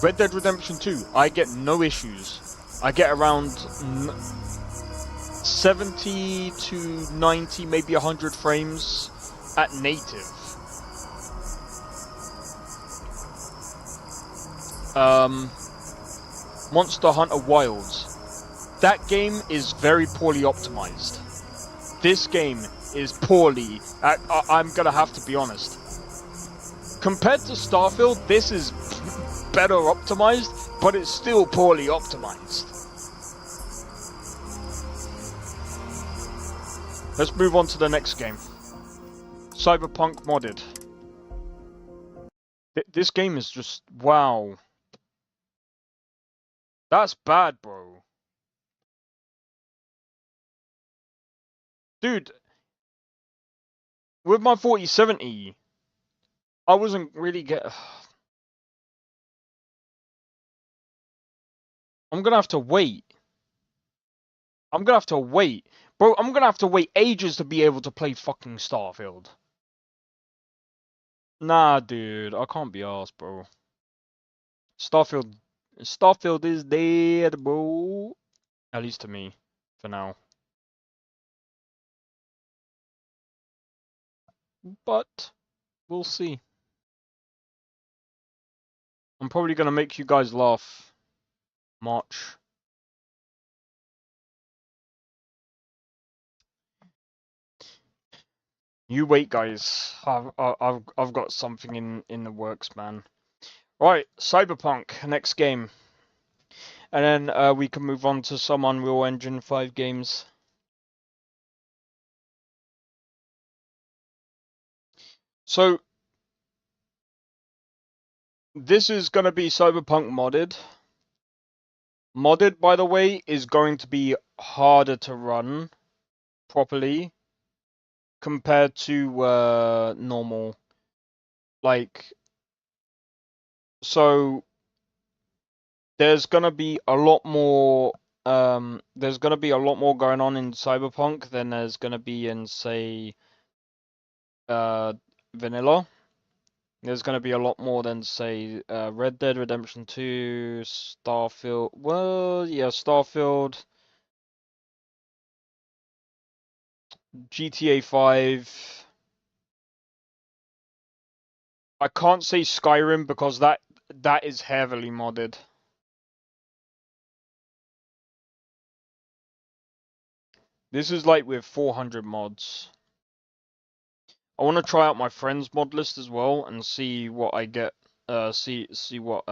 B: Red Dead Redemption 2, I get no issues. I get around 70 to 90, maybe 100 frames at native. Monster Hunter Wilds. That game is very poorly optimized. This game is poorly. I'm gonna have to be honest. Compared to Starfield, this is better optimized, but it's still poorly optimized. Let's move on to the next game. Cyberpunk modded. This game is just... wow. That's bad, bro. Dude. With my 4070... I wasn't really I'm gonna have to wait. I'm gonna have to wait. Bro, I'm gonna have to wait ages to be able to play fucking Starfield. Nah, dude. I can't be arsed, bro. Starfield is dead, bro. At least to me, for now. But, we'll see. I'm probably gonna make you guys laugh. March. You wait, guys. I've got something in the works, man. Right, Cyberpunk, next game, and then we can move on to some Unreal Engine 5 games. So this is gonna be Cyberpunk modded. Modded, by the way, is going to be harder to run properly compared to normal. Like, so there's gonna be a lot more. There's gonna be a lot more going on in Cyberpunk than there's gonna be in, say, vanilla. There's gonna be a lot more than, say, Red Dead Redemption 2, Starfield. Well, yeah, Starfield, GTA 5. I can't say Skyrim because that is heavily modded. This is like with 400 mods. I want to try out my friends mod list as well and see what I get. See what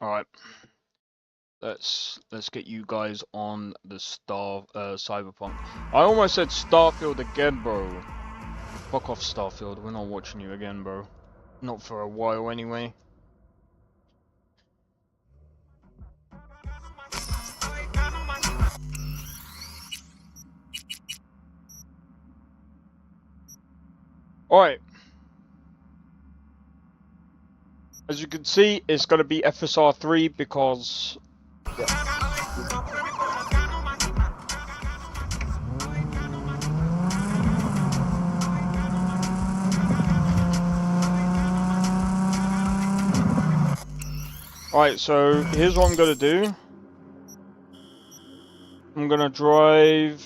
B: All right. let's get you guys on the Cyberpunk. I almost said Starfield again, bro. Fuck off, Starfield. We're not watching you again, bro. Not for a while, anyway. Alright. As you can see, it's going to be FSR 3 because... Yeah. Alright, so here's what I'm going to do. I'm going to drive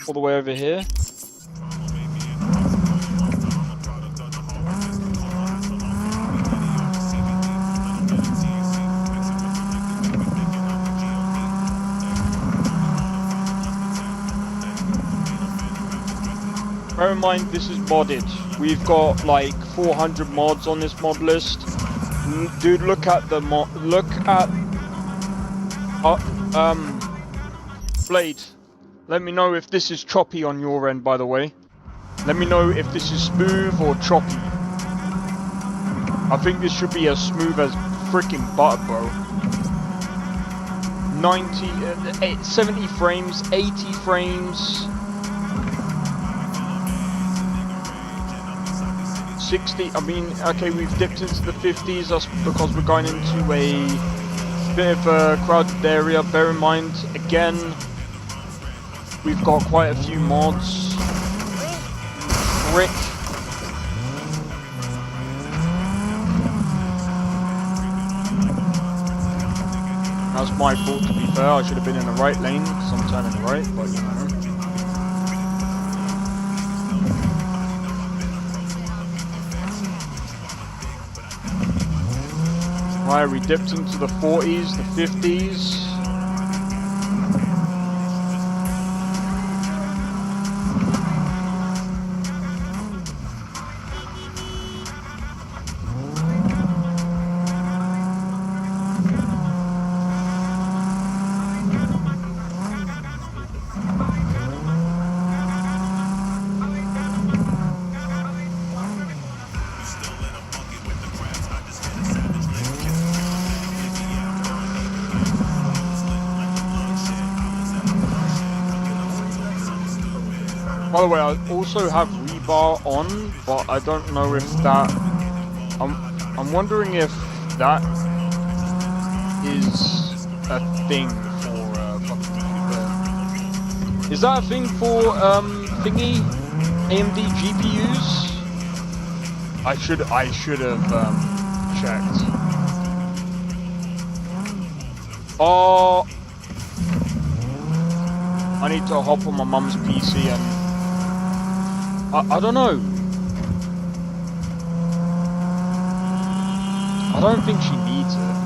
B: all the way over here. Bear in mind, this is modded. We've got like 400 mods on this mod list. Dude, look at the mod. Look at Blade. Let me know if this is choppy on your end, by the way. Let me know if this is smooth or choppy. I think this should be as smooth as freaking butter, bro. 70 frames, 80 frames. 60, I mean, okay, we've dipped into the 50s, that's because we're going into a bit of a crowded area. Bear in mind, again, we've got quite a few mods. Frick. That's my fault, to be fair. I should have been in the right lane, because I'm turning right, but you know. Right, we dipped into the 40s, the 50s. By the way, I also have rebar on, but I don't know if that... I'm wondering if that is a thing for is that a thing for thingy AMD GPUs? I should have checked. Oh, I need to hop on my mum's PC and I don't know. I don't think she needs it.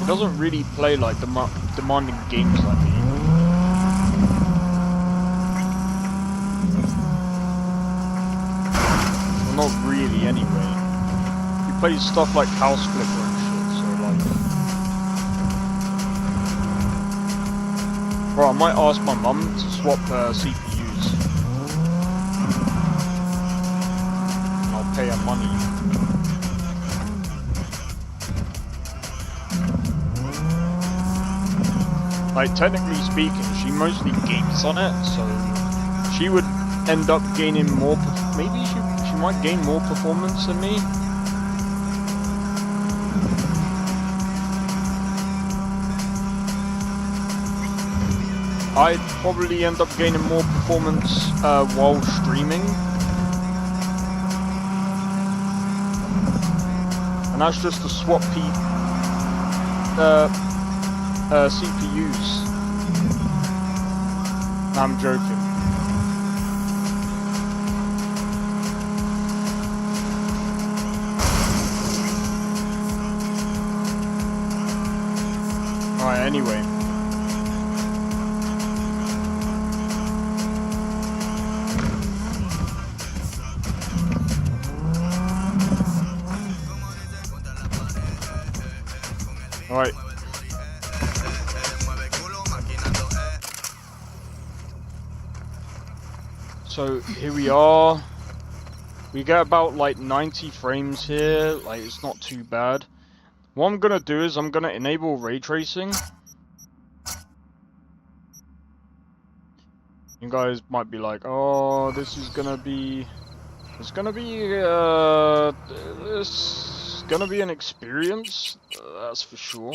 B: It doesn't really play like demanding games like me. Well, not really, anyway. He plays stuff like House Flipper and shit, so like... Bro, I might ask my mum to swap CPUs. I'll pay her money. Like, technically speaking, she mostly games on it, so she would end up gaining more, maybe she might gain more performance than me. I'd probably end up gaining more performance while streaming. And that's just to swap CPUs. I'm joking. Alright, anyway. Alright. So here we are. We get about like 90 frames here. Like it's not too bad. What I'm gonna do is I'm gonna enable ray tracing. You guys might be like, oh, this is gonna be, it's gonna be an experience, that's for sure.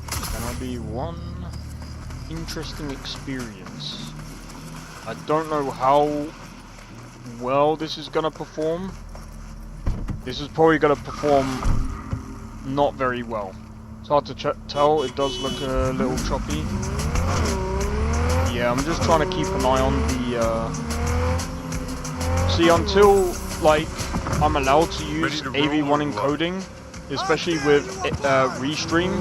B: It's gonna be one interesting experience. I don't know how well this is gonna perform. This is probably gonna perform not very well. It's hard to tell, it does look a little choppy. Yeah, I'm just trying to keep an eye on the... See, until, like, I'm allowed to use AV1 encoding, especially with Restream,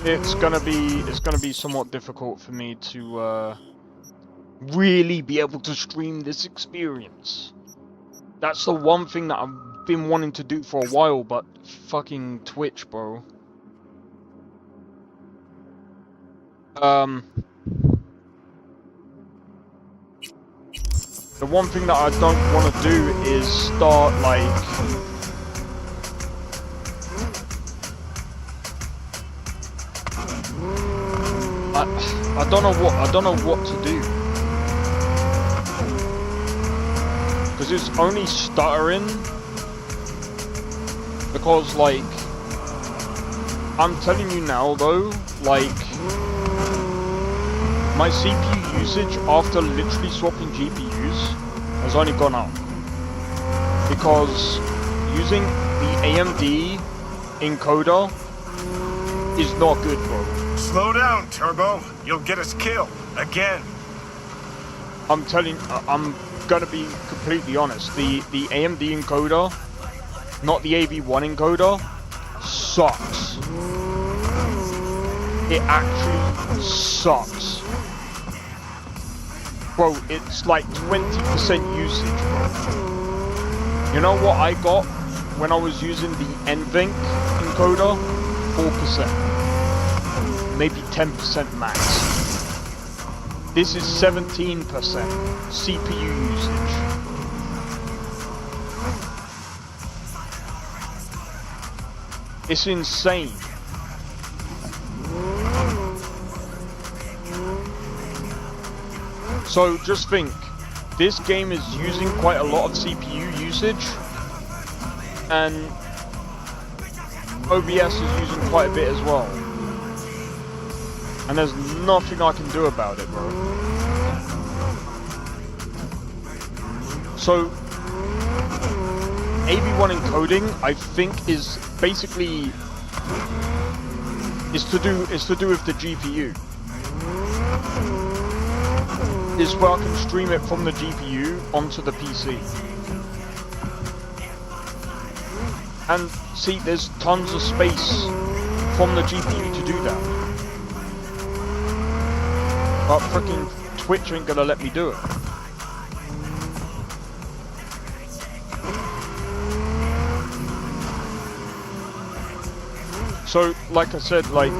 B: it's gonna be somewhat difficult for me to really be able to stream this experience. That's the one thing that I've been wanting to do for a while, but fucking Twitch, bro. The one thing that I don't want to do is start like I don't know what to do. Because it's only stuttering. Because, like, I'm telling you now, though, like, my CPU usage after literally swapping GPUs has only gone up. Because using the AMD encoder is not good, bro.
R: Slow down, Turbo. You'll get us killed again.
B: I'm gonna be completely honest. The AMD encoder, not the AV1 encoder, sucks. It actually sucks. Bro, it's like 20% usage, bro. You know what I got when I was using the NVENC encoder? 4%. Maybe 10% max. This is 17% CPU usage. It's insane. So just think, this game is using quite a lot of CPU usage, and OBS is using quite a bit as well. And there's nothing I can do about it, bro. So, AV1 encoding, I think, is basically is to do with the GPU. Is where I can stream it from the GPU onto the PC. And see, there's tons of space from the GPU to do that. But freaking Twitch ain't gonna let me do it. So, like I said, like,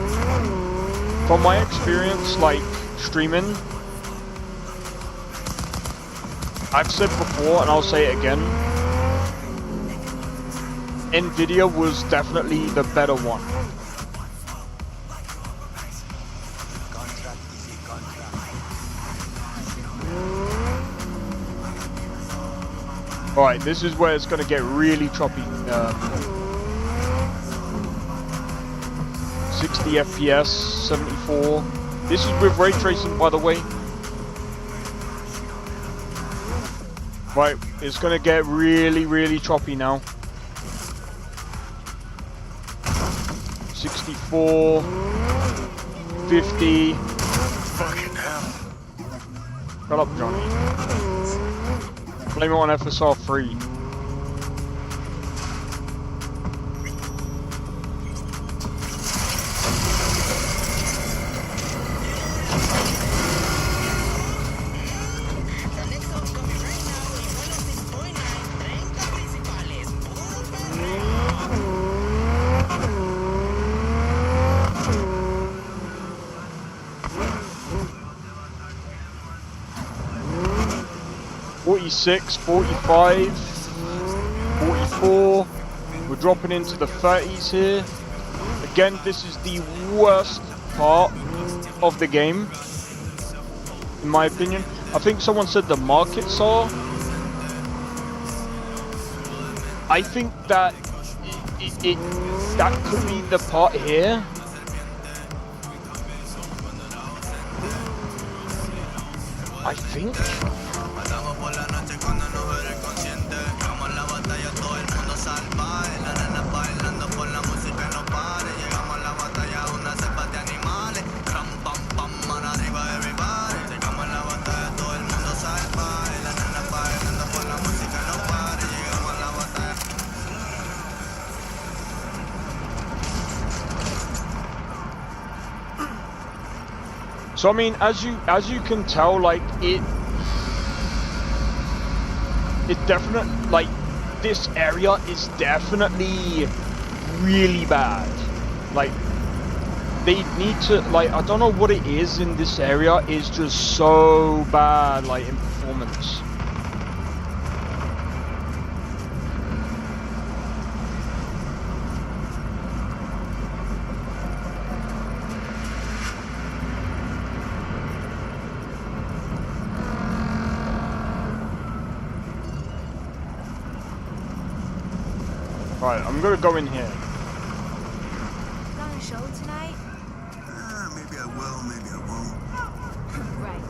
B: from my experience, like, streaming, I've said before, and I'll say it again, Nvidia was definitely the better one. Alright, this is where it's going to get really choppy. 60 FPS, 74. This is with ray tracing, by the way. Right, it's going to get really, really choppy now. 64. 50.
R: Fucking hell.
B: Shut up, Johnny. Blame it on FSR 3. 46, 45, 44. We're dropping into the 30s here. Again, this is the worst part of the game, in my opinion. I think someone said the markets are. I think that that could be the part here. I think. So I mean, as you can tell, like it definitely, like, this area is definitely really bad. Like, they need to, like, I don't know what it is in this area, it's just so bad, like, in performance. Right, I'm gonna go in here.
P: Got a show tonight?
I: Maybe I will, maybe I won't.
P: Right.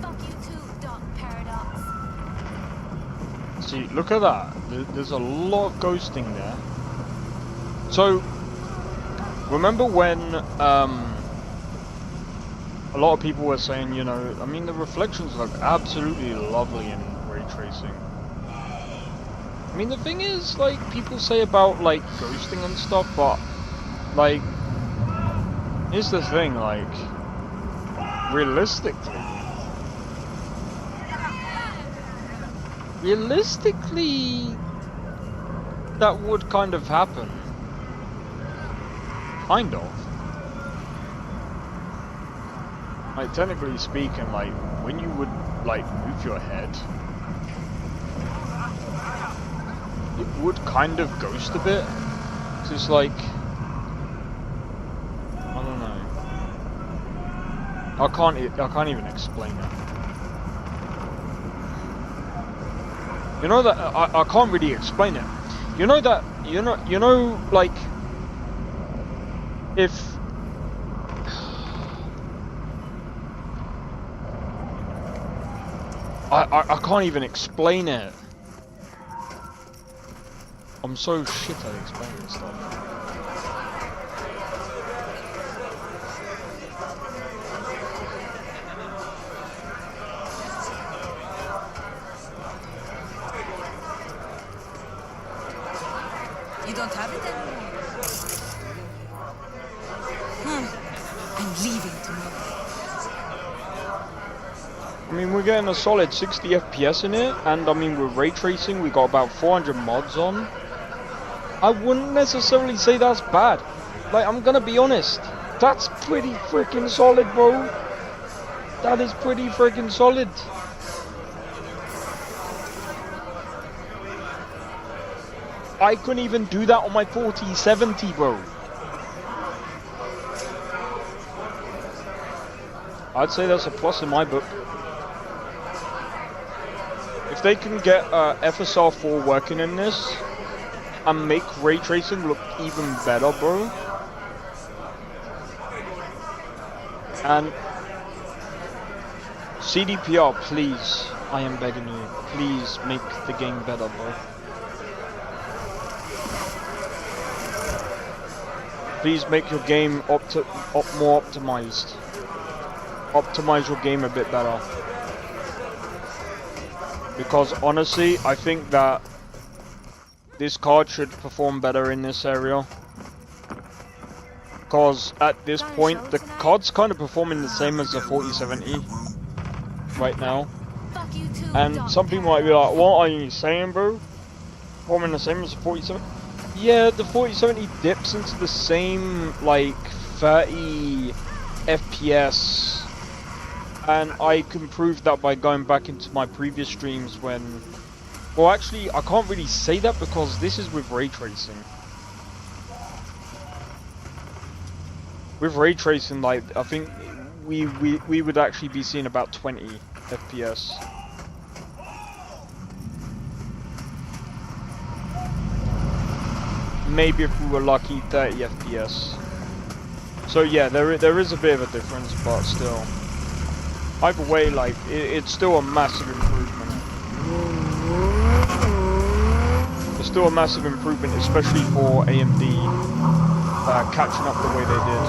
P: Fuck you too, Doc Paradox.
B: See, look at that. There's a lot of ghosting there. So, remember when a lot of people were saying, you know, I mean, the reflections look absolutely lovely in ray tracing. I mean, the thing is, like, people say about, like, ghosting and stuff, but, like, here's the thing, like, realistically, that would kind of happen. Kind of. Like, technically speaking, like, when you would, like, move your head, it would kind of ghost a bit. It's just like, I don't know. I can't even explain it. You know that I can't really explain it. You know that you know like, if I can't even explain it. I'm so shit at explaining stuff.
O: You don't have it anymore? I'm leaving tomorrow.
B: I mean, we're getting a solid 60 FPS in it, and I mean, with ray tracing, we got about 400 mods on. I wouldn't necessarily say that's bad. Like, I'm gonna be honest. That's pretty freaking solid, bro. That is pretty freaking solid. I couldn't even do that on my 4070, bro. I'd say that's a plus in my book. If they can get FSR4 working in this, and make ray tracing look even better, bro. And CDPR, please, I am begging you, please make the game better, bro. Please make your game more optimized. Optimize your game a bit better. Because honestly, I think that this card should perform better in this area. Because at this point, the card's kind of performing the same as the 4070 right now. And some people might be like, what are you saying, bro? Performing the same as the 4070? Yeah, the 4070 dips into the same, like, 30 FPS And I can prove that by going back into my previous streams when... Well, actually, I can't really say that because this is with ray tracing. With ray tracing, like, I think we would actually be seeing about 20 FPS. Maybe if we were lucky, 30 FPS. So yeah, there is a bit of a difference, but still. Either way, like, it's still a massive improvement. It's still a massive improvement, especially for AMD catching up the way they did.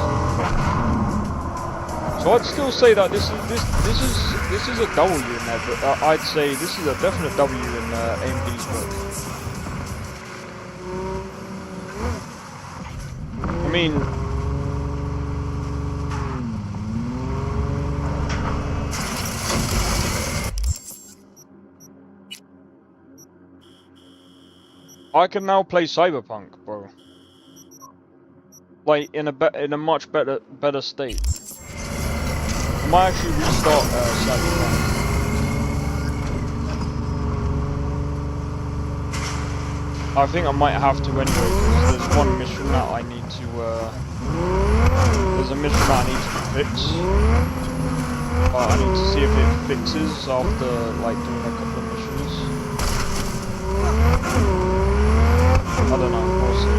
B: So I'd still say that this is a W in there, but I'd say this is a definite W in AMD's book. I mean, I can now play Cyberpunk, bro. Like in a much better state. I might actually restart Cyberpunk. I think I might have to anyway, because there's one mission that I need to, there's a mission that I need to fix. I need to see if it fixes after, like, doing a couple of missions. I don't know, we'll see.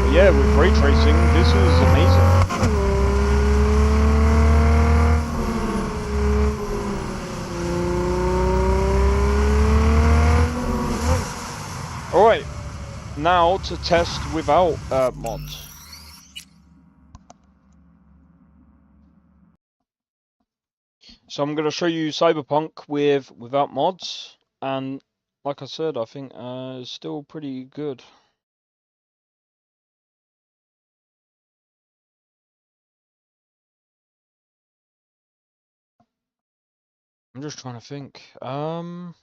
B: But yeah, with ray tracing, this is amazing. Alright, now to test without mods. So I'm going to show you Cyberpunk without mods, and like I said, I think it's still pretty good. I'm just trying to think. And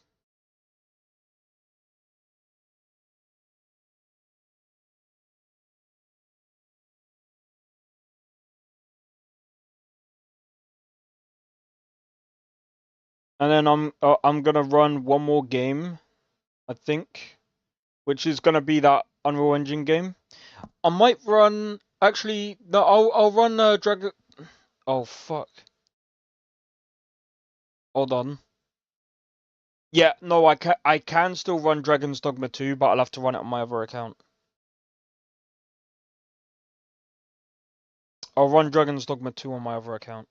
B: then I'm gonna run one more game, I think, which is gonna be that Unreal Engine game. I might run. Actually, no. I'll run Dragon. Oh fuck. Hold on. Yeah, no, I can still run Dragon's Dogma 2, but I'll have to run it on my other account. I'll run Dragon's Dogma 2 on my other account.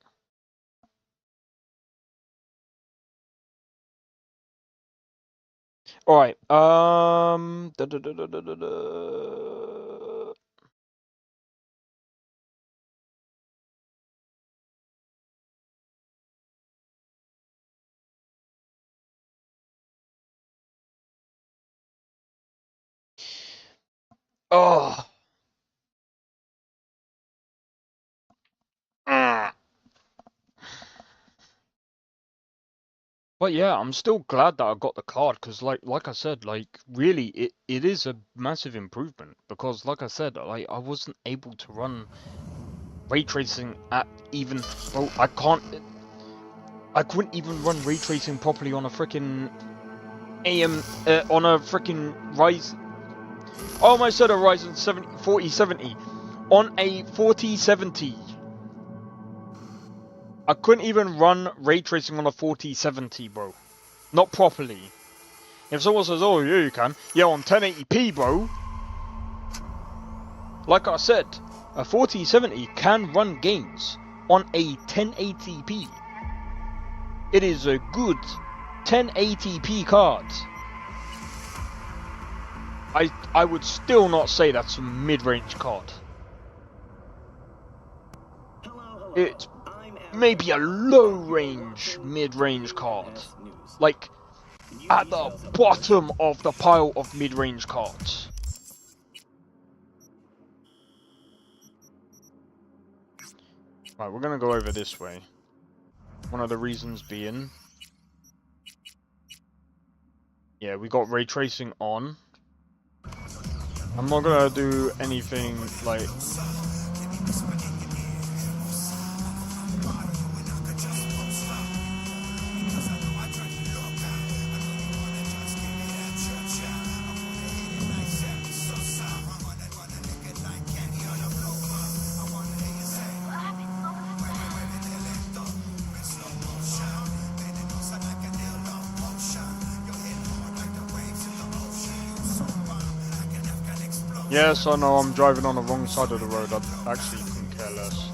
B: All right. Oh. But yeah, I'm still glad that I got the card, because like I said, like really it is a massive improvement, because like I said, like I wasn't able to run ray tracing at even, bro, I couldn't even run ray tracing properly on a freaking on a freaking Ryzen. I almost said a Ryzen 4070 on a 4070. I couldn't even run ray tracing on a 4070, bro. Not properly. If someone says, oh yeah you can, yeah, on 1080p, bro. Like I said, a 4070 can run games on a 1080p. It is a good 1080p card. I would still not say that's a mid-range card. It's maybe a low-range, mid-range card. Like, at the bottom of the pile of mid-range cards. Right, we're gonna go over this way. One of the reasons being... yeah, we got ray tracing on. I'm not gonna do anything like... Yes, I know I'm driving on the wrong side of the road. I actually couldn't care less.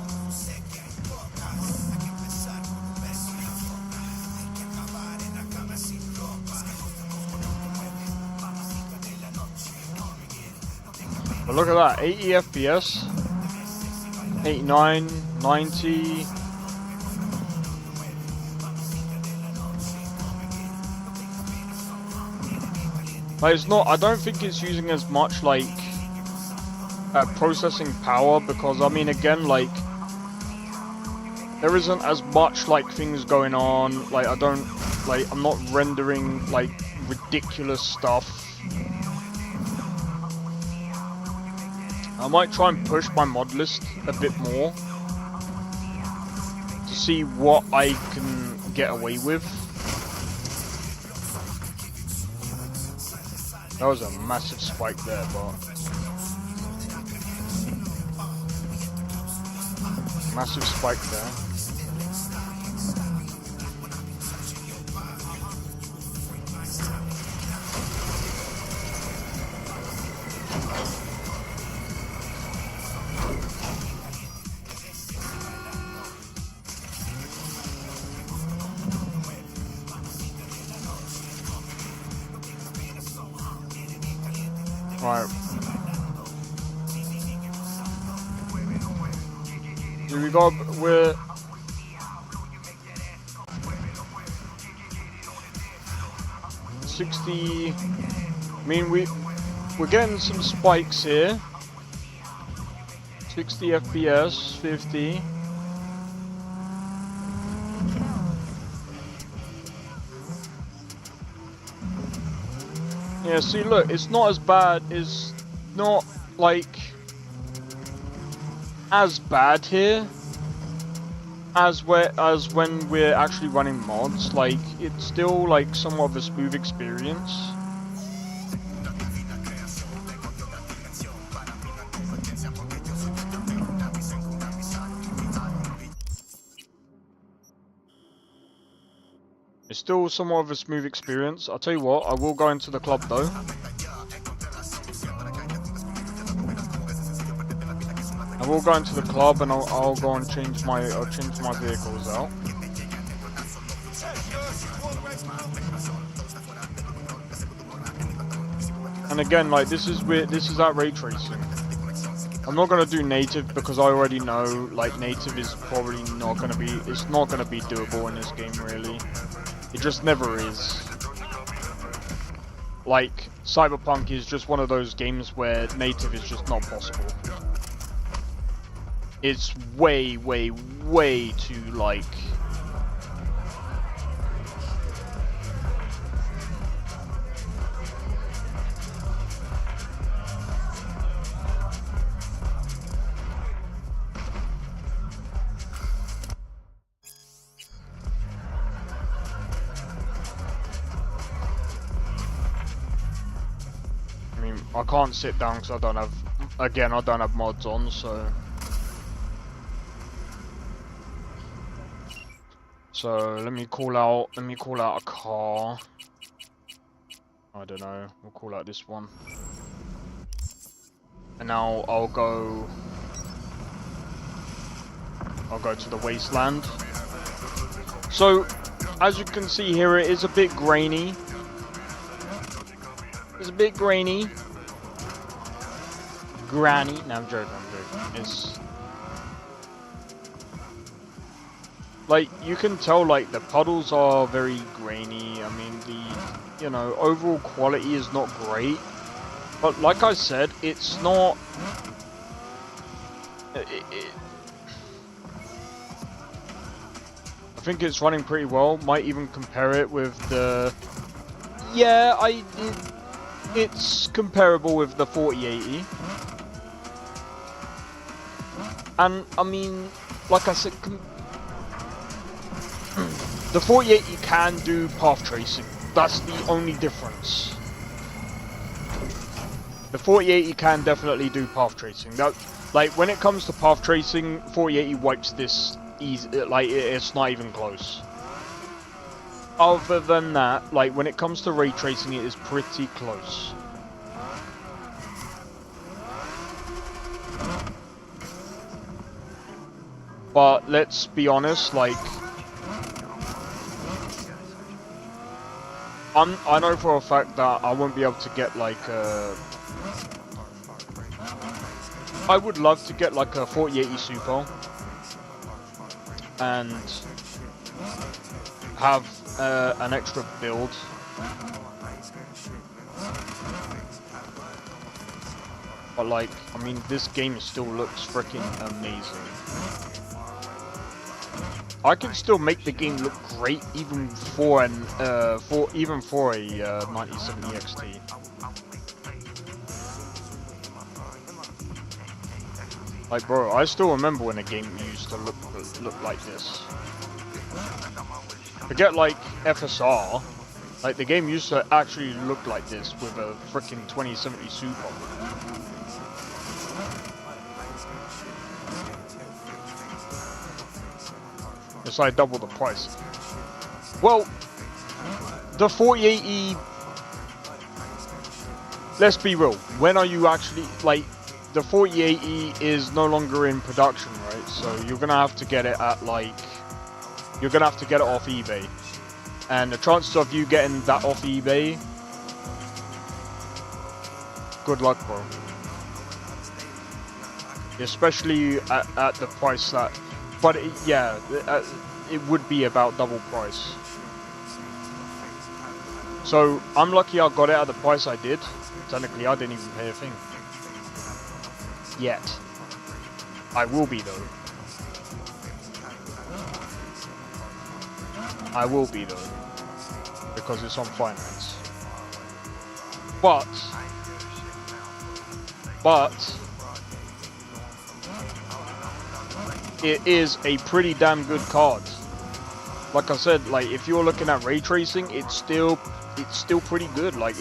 B: But look at that, 80 FPS, 89, 90. But it's not, I don't think it's using as much like processing power, because I mean, again, like there isn't as much like things going on. Like I'm not rendering like ridiculous stuff. I might try and push my mod list a bit more to see what I can get away with. That was a massive spike there, but massive spike there. Right. Here we go. We're 60. I mean, we're getting some spikes here. 60 FPS, 50. Yeah, see, look, it's not as bad. It's not like as bad here as when we're actually running mods. Like, it's still like somewhat of a smooth experience. It's still somewhat of a smooth experience. I'll tell you what, I will go into the club though. I will go into the club and I'll go and change my vehicles out. And again, like this is at ray tracing. I'm not gonna do native because I already know like native is probably not gonna be doable in this game really. It just never is. Like, Cyberpunk is just one of those games where native is just not possible. It's way, way, way too, like... I can't sit down because I don't have mods on, so let me call out a car. I don't know, we'll call out this one. And now I'll go to the wasteland. So as you can see here, it is a bit grainy. It's a bit grainy. Granny. No, I'm joking. It's like you can tell, like the puddles are very grainy. I mean, the overall quality is not great, but like I said, it's not. I think it's running pretty well. Might even compare it with the. Yeah, it's comparable with the 4080. And, I mean, like I said, the 4080 can do path tracing. That's the only difference. The 4080 can definitely do path tracing. That, like, when it comes to path tracing, 4080 wipes this easy. Like, it's not even close. Other than that, like, when it comes to ray tracing, it is pretty close. But let's be honest, like, I know for a fact that I won't be able to get like I would love to get like a 4080 Super and have an extra build. But like, I mean, this game still looks freaking amazing. I can still make the game look great even for an for a 9070 XT. Like, bro, I still remember when a game used to look like this. Forget like FSR. Like, the game used to actually look like this with a freaking 2070 Super. It's like double the price. Well, the 4080, let's be real, when are you actually, like, the 4080 is no longer in production, right? So you're gonna have to get it at, like, you're gonna have to get it off eBay. And the chances of you getting that off eBay, good luck, bro. Especially at the price that, but yeah, it would be about double price. So I'm lucky I got it at the price I did. Technically, I didn't even pay a thing. Yet. I will be though. I will be though. Because it's on finance. But it is a pretty damn good card. Like I said, like, if you're looking at ray tracing, it's still pretty good. Like,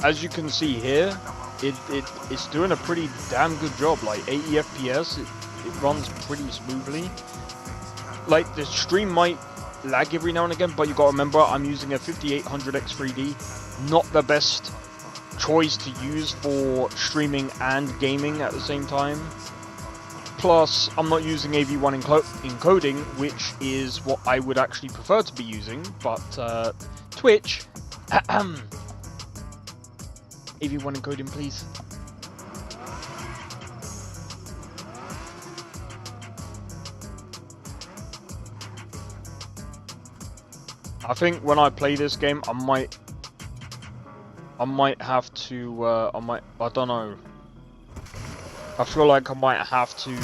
B: as you can see here, it's doing a pretty damn good job. Like 80 FPS, it runs pretty smoothly. Like, the stream might lag every now and again, but you gotta remember I'm using a 5800X3D, not the best choice to use for streaming and gaming at the same time. Plus, I'm not using AV1 encoding, which is what I would actually prefer to be using, but Twitch, AV1 encoding, please. I think when I play this game, I might have to, I don't know. I feel like I might have to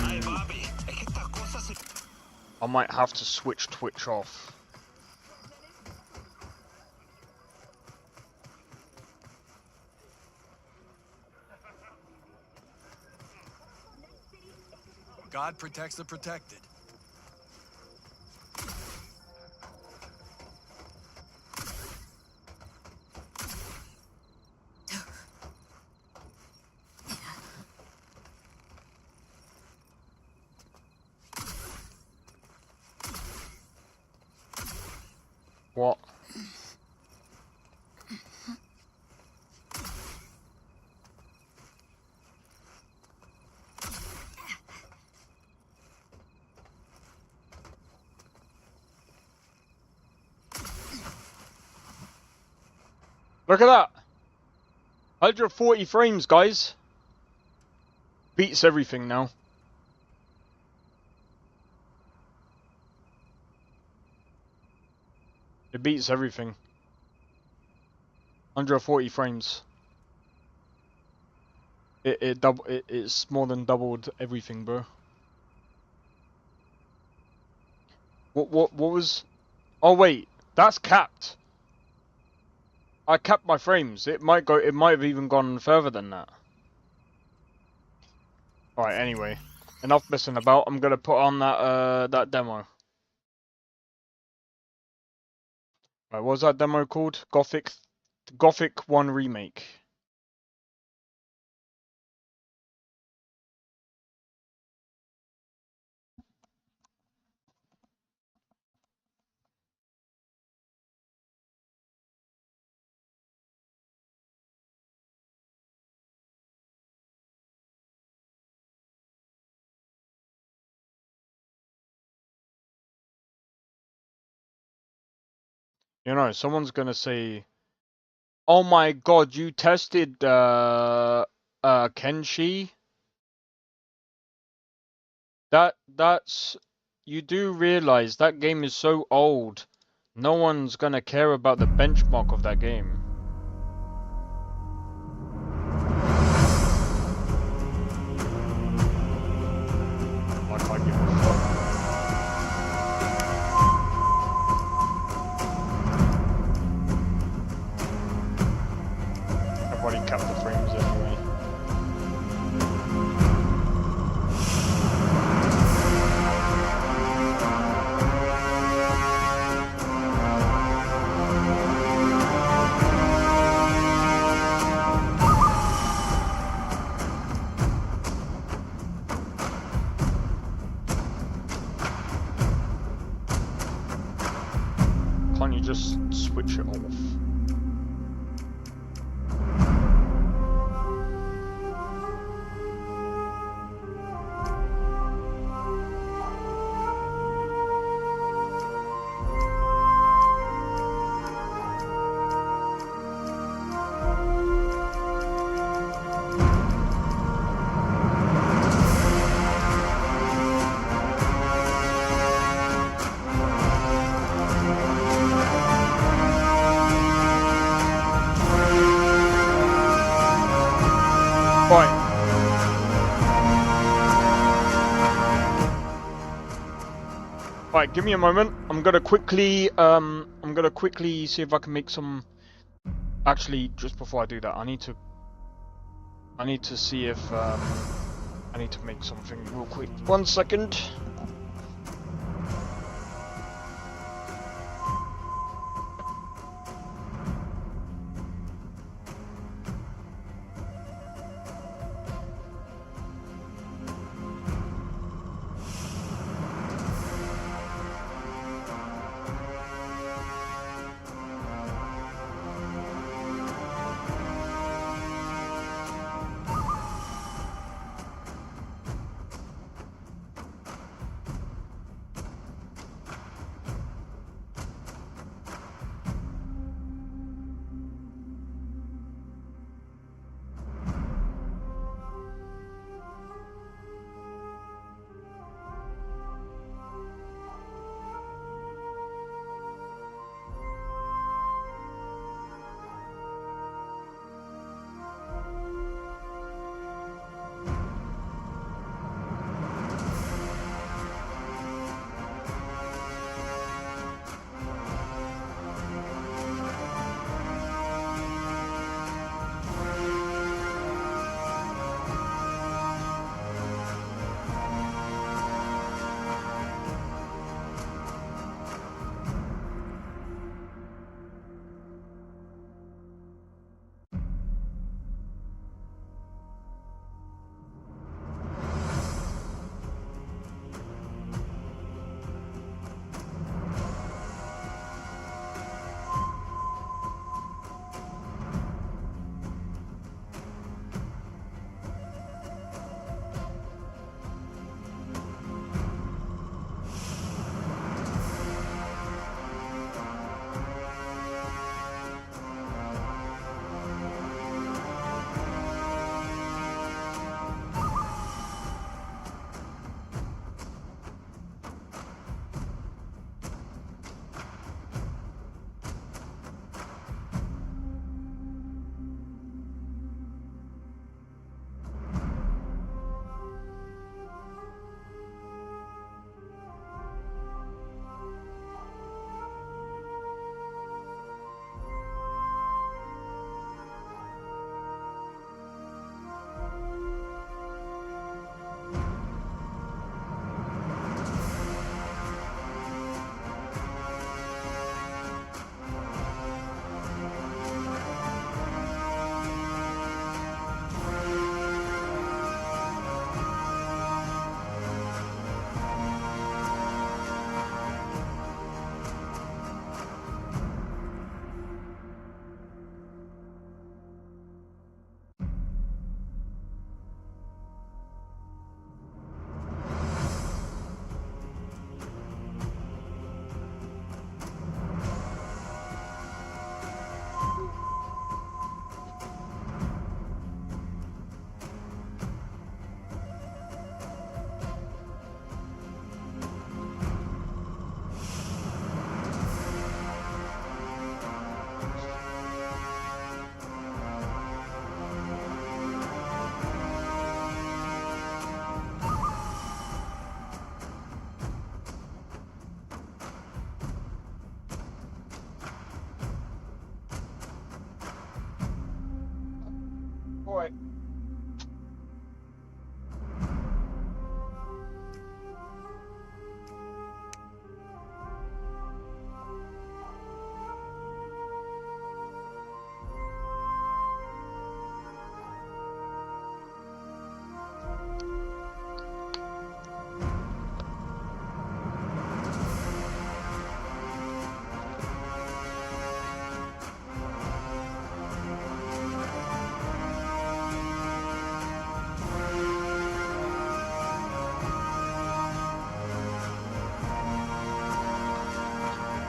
B: switch Twitch off.
I: God protects the protected.
B: What? Look at that! 140 frames, guys! Beats everything now. It beats everything. 140 frames. It's more than doubled everything, bro. What was? Oh wait, that's capped. I capped my frames. It might have even gone further than that. Alright, anyway. Enough messing about. I'm gonna put on that demo. Right, what was that demo called? Gothic 1 Remake. You know, someone's gonna say, "Oh my God, you tested Kenshi?" That's you do realize that game is so old. No one's gonna care about the benchmark of that game. Like I give a fuck. I've already capped the frames anyway. Can't you just switch it off? Right, give me a moment. I'm gonna quickly see if I can make some. Actually, just before I do that, I need to see if I need to make something real quick. 1 second.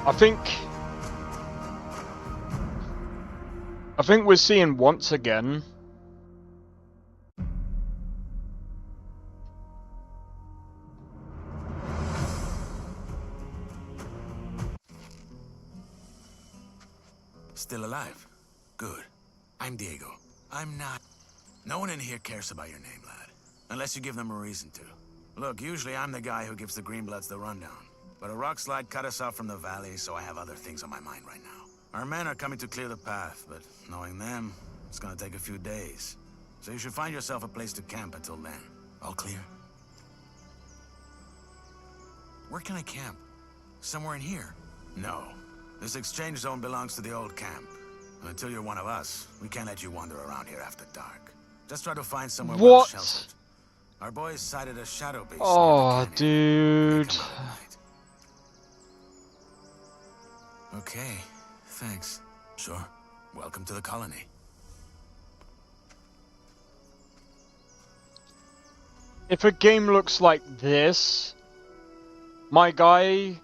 B: I think we're seeing once again
H: Still alive? Good. I'm Diego. I'm not... No one in here cares about your name, lad. Unless you give them a reason to. Look, usually I'm the guy who gives the Greenbloods the rundown. But a rock slide cut us off from the valley, so I have other things on my mind right now. Our men are coming to clear the path, but knowing them, it's gonna take a few days. So you should find yourself a place to camp until then. All clear? Where can I camp? Somewhere in here? No. This exchange zone belongs to the old camp. And until you're one of us, we can't let you wander around here after dark. Just try to find somewhere well sheltered. Our boys sighted a shadow beast.
B: Oh, dude.
H: Okay, thanks. Sure. Welcome to the colony.
B: If a game looks like this, my guy,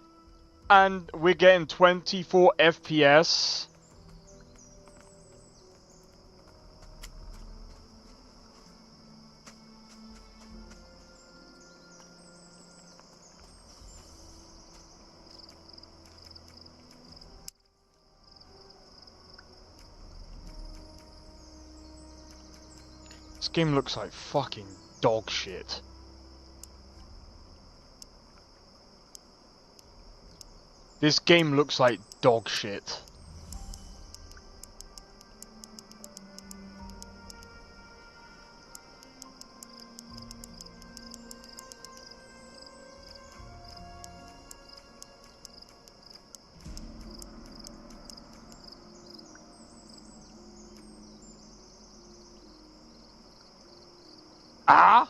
B: and we're getting 24 FPS. This game looks like fucking dog shit. This game looks like dog shit. Ah!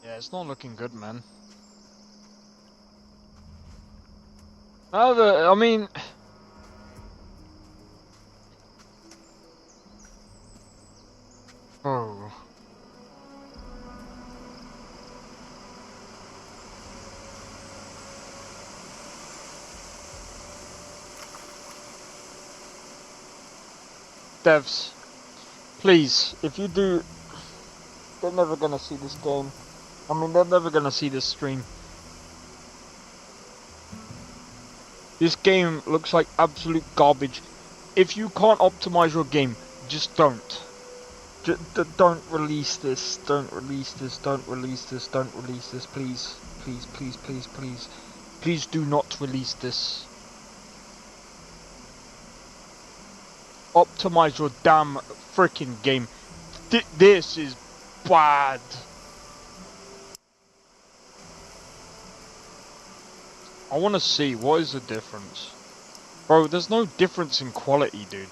B: Yeah, it's not looking good, man. I mean... Oh. Devs, please, if you do, they're never gonna see this game. I mean, they're never gonna see this stream. This game looks like absolute garbage. If you can't optimize your game, just don't. Don't release this. Don't release this. Don't release this. Don't release this. Please. Please, please, please, please. Please do not release this. Optimize your damn freaking game. This is bad. I want to see, what is the difference? Bro, there's no difference in quality, dude.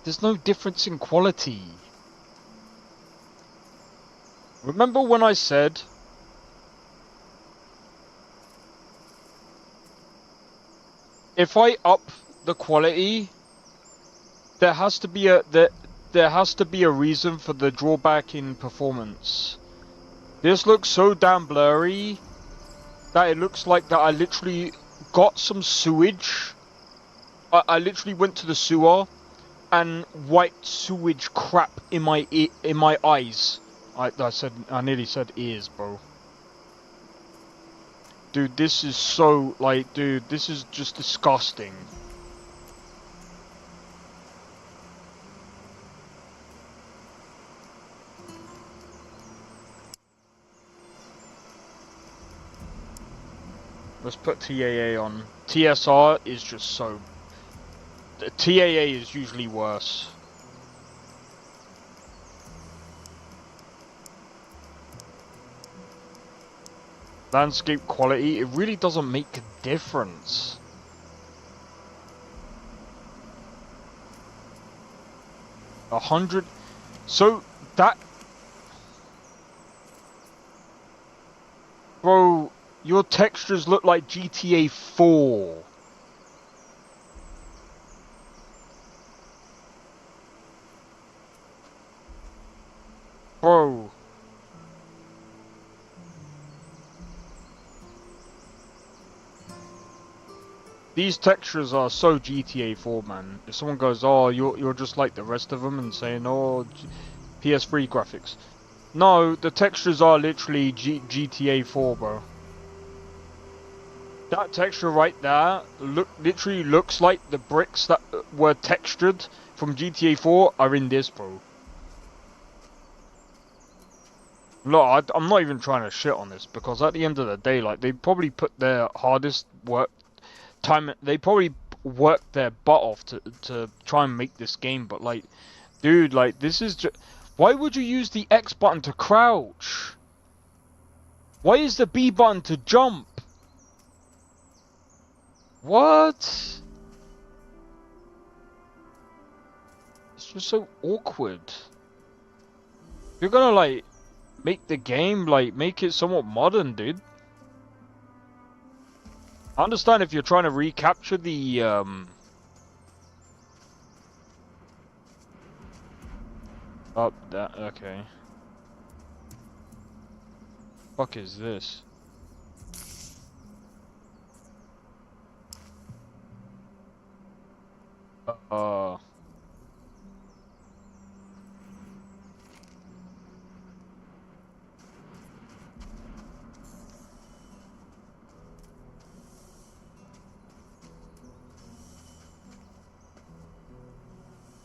B: There's no difference in quality. Remember when I said if I up the quality, there has to be a reason for the drawback in performance. This looks so damn blurry that it looks like that I literally got some sewage. I literally went to the sewer and wiped sewage crap in my eyes. I nearly said ears, bro. Dude, this is so, like, dude, this is just disgusting. Let's put TAA on. TSR is just so... The TAA is usually worse. Landscape quality, it really doesn't make a difference. So that, bro, your textures look like GTA 4. Bro. These textures are so GTA 4, man. If someone goes, oh, you're just like the rest of them, and saying, oh, PS3 graphics. No, the textures are literally GTA 4, bro. That texture right there literally looks like the bricks that were textured from GTA 4 are in this, bro. Look, I'm not even trying to shit on this, because at the end of the day, like, they probably put their hardest work time, they probably worked their butt off to try and make this game, but like, dude, like, this is just, why would you use the X button to crouch? Why is the B button to jump? What? It's just so awkward. If you're gonna like make the game, like, make it somewhat modern, dude. I understand if you're trying to recapture the, oh, that, okay. Fuck is this?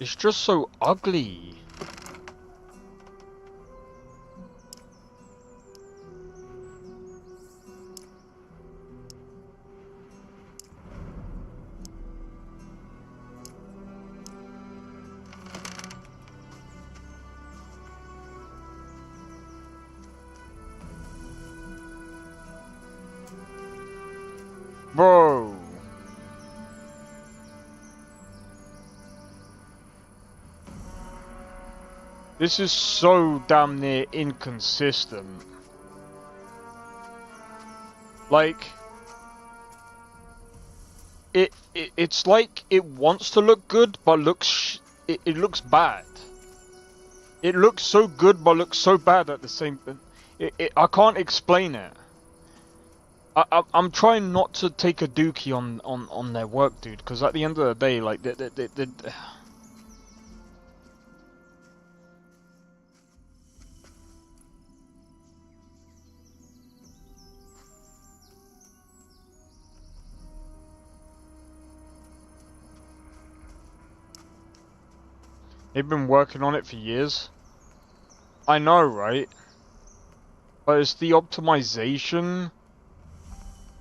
B: It's just so ugly. Bro. This is so damn near inconsistent. Like, it's like it wants to look good, but it looks bad. It looks so good, but looks so bad at the same. I can't explain it. I'm trying not to take a dookie on their work, dude, because at the end of the day, like, they've been working on it for years. I know, right? But it's the optimization.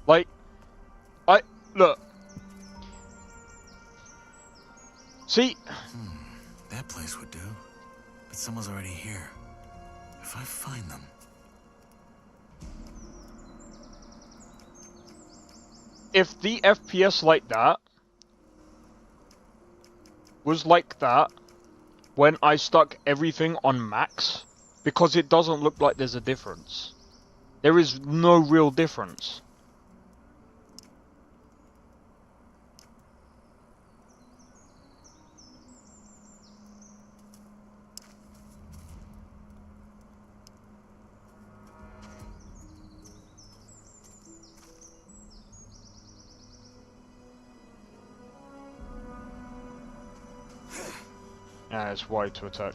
B: Like, look. See?
I: That place would do. But someone's already here. If I find them.
B: If the FPS like that was like that when I stuck everything on max, because it doesn't look like there's a difference. There is no real difference. Yeah, it's Y to attack.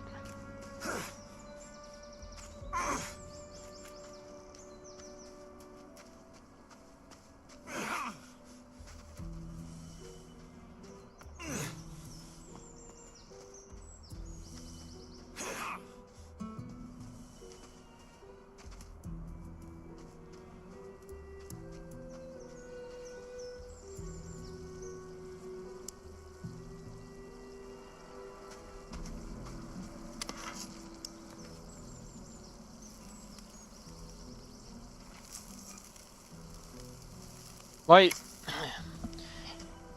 B: Like,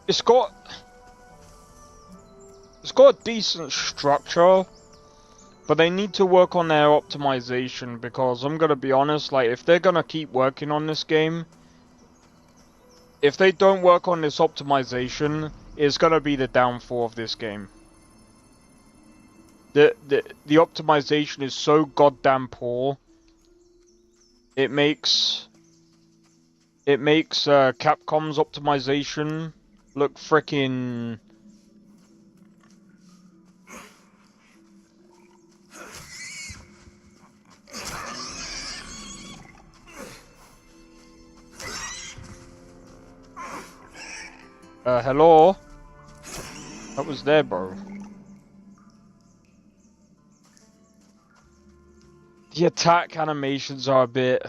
B: it's got a decent structure, But they need to work on their optimization, because I'm gonna be honest, like, if they're gonna keep working on this game, if they don't work on this optimization, it's gonna be the downfall of this game. The optimization is so goddamn poor. It makes Capcom's optimization look frickin' hello? That was there, bro. The attack animations are a bit...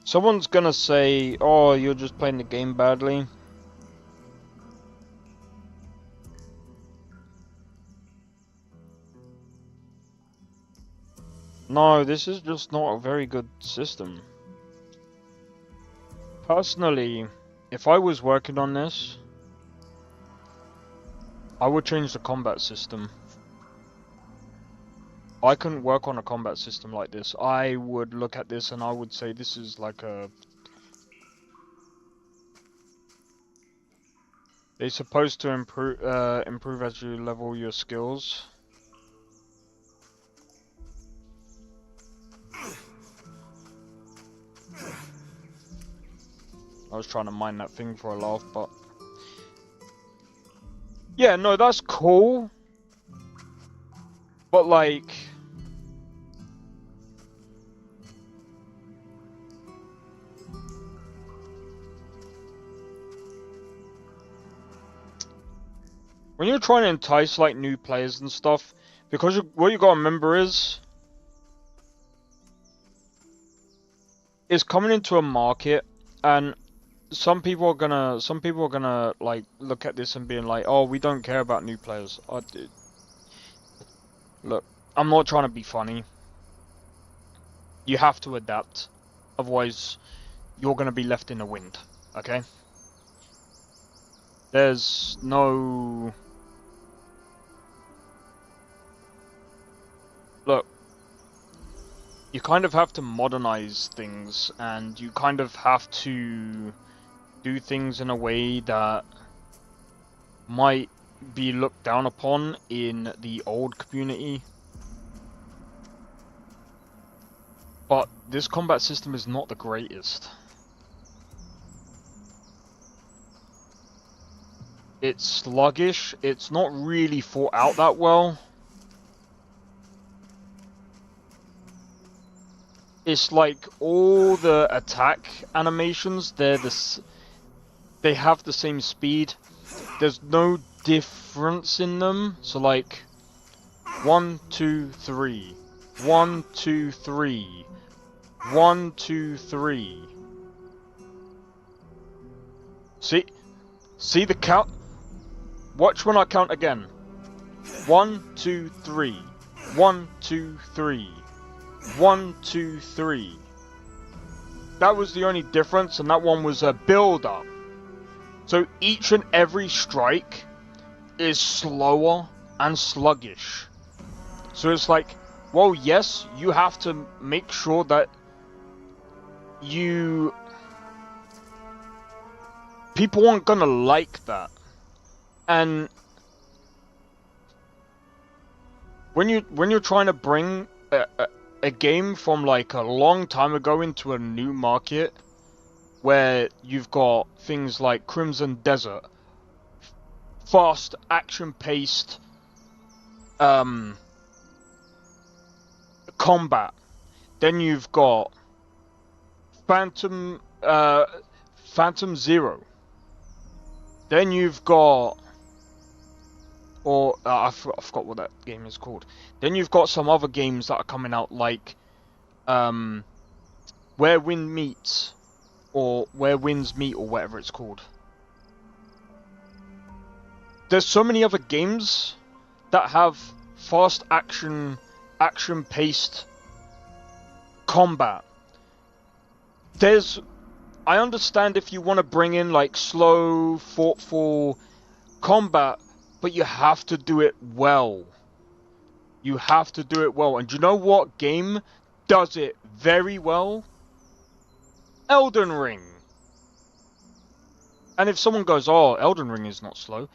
B: Someone's gonna say, oh, you're just playing the game badly. No, this is just not a very good system. Personally, if I was working on this, I would change the combat system. I couldn't work on a combat system like this. I would look at this and I would say this is like a... They're supposed to improve as you level your skills. I was trying to mine that thing for a laugh, but... Yeah, no, that's cool. But like... When you're trying to entice like new players and stuff, because what you gotta remember is it's coming into a market, and some people are gonna like look at this and being like, oh, we don't care about new players. Look, I'm not trying to be funny. You have to adapt, otherwise you're gonna be left in the wind, okay? There's no... Look, you kind of have to modernize things, and you kind of have to do things in a way that might be looked down upon in the old community. But this combat system is not the greatest. It's sluggish, it's not really thought out that well. It's like all the attack animations, they have the same speed. There's no difference in them. So like 1, 2, 3, 1, 2, 3, 1, 2, 3. See the count? Watch when I count again. 1, 2, 3. 1, 2, 3. 1, 2, 3. That was the only difference, and that one was a build-up. So each and every strike is slower and sluggish. So it's like, well, yes, you have to make sure that people aren't gonna like that. And when you're trying to bring a game from like a long time ago into a new market, where you've got things like Crimson Desert, fast, action-paced combat. Then you've got Phantom Zero. Then you've got, I forgot what that game is called. Then you've got some other games that are coming out, like Where Winds Meet, or whatever it's called. there's so many other games that have fast action-paced combat. I understand if you want to bring in like slow, thoughtful combat, but you have to do it well. You have to do it well. And do you know what game does it very well? Elden Ring. And if someone goes, oh, Elden Ring is not slow,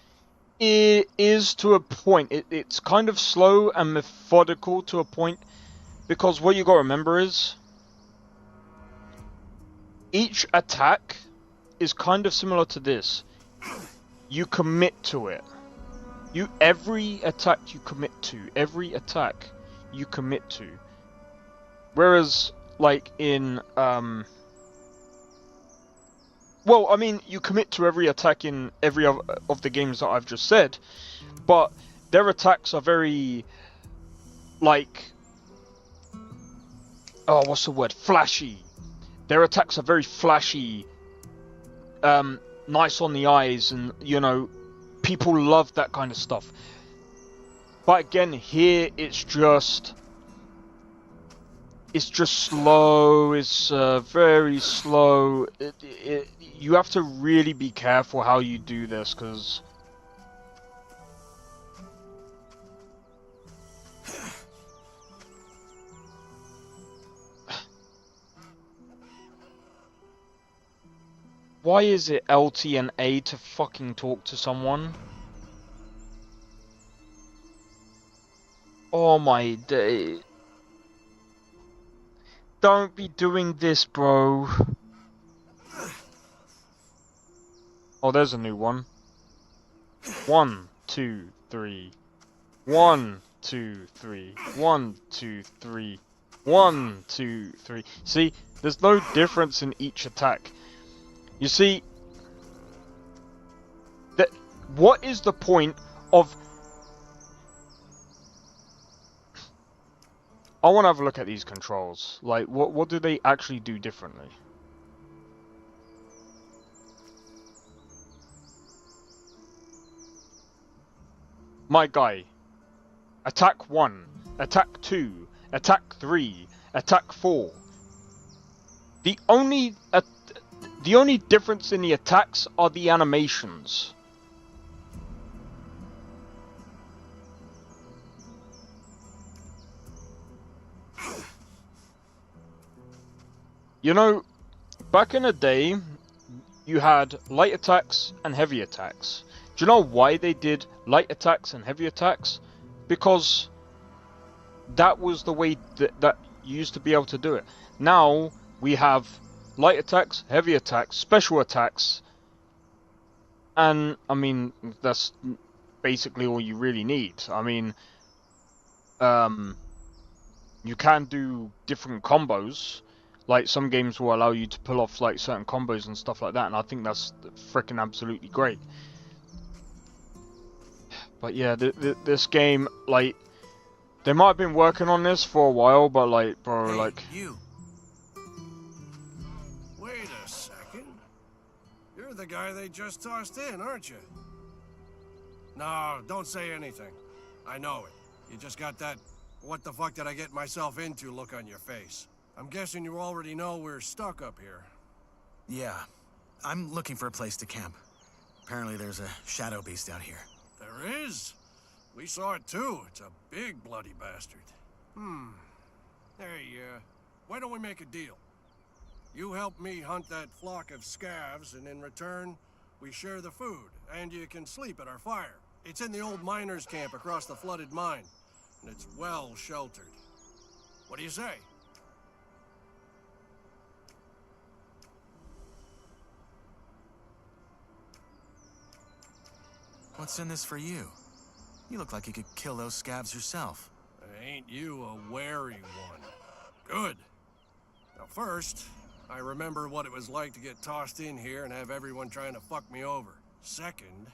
B: it is to a point. It's kind of slow and methodical to a point, because what you got to remember is each attack is kind of similar to this. You commit to it. Every attack you commit to. Every attack you commit to. Whereas, like in, well, I mean, you commit to every attack in every of the games that I've just said, but their attacks are very, like, oh, what's the word? Flashy. Their attacks are very flashy, nice on the eyes, and, you know, people love that kind of stuff. But again, here it's just slow. It's very slow. You have to really be careful how you do this, because why is it LT and A to fucking talk to someone? Oh my day. Don't be doing this, bro. Oh, there's a new one. 1, 2, 3. 1, 2, 3. 1, 2, 3. 1, 2, 3. See, there's no difference in each attack. You see, what is the point of... I want to have a look at these controls. Like, what do they actually do differently? My guy. Attack 1. Attack 2. Attack 3. Attack 4. The only difference in the attacks are the animations. You know, back in the day, you had light attacks and heavy attacks. Do you know why they did light attacks and heavy attacks? Because that was the way that you used to be able to do it. Now, we have light attacks, heavy attacks, special attacks, and, I mean, that's basically all you really need. I mean, you can do different combos. Like, some games will allow you to pull off, like, certain combos and stuff like that, and I think that's freaking absolutely great. But yeah, this game, like, they might have been working on this for a while, but, like, bro,
F: hey,
B: like...
F: you. Wait a second. You're the guy they just tossed in, aren't you? No, don't say anything. I know it. You just got that, what the fuck did I get myself into look on your face. I'm guessing you already know we're stuck up here.
H: Yeah. I'm looking for a place to camp. Apparently there's a shadow beast out here.
F: There is? We saw it too. It's a big bloody bastard. Hey, why don't we make a deal? You help me hunt that flock of scavs, and in return, we share the food, and you can sleep at our fire. It's in the old miners' camp across the flooded mine, and it's well sheltered. What do you say?
H: What's in this for you? You look like you could kill those scabs yourself.
F: Ain't you a wary one? Good. Now first, I remember what it was like to get tossed in here and have everyone trying to fuck me over. Second,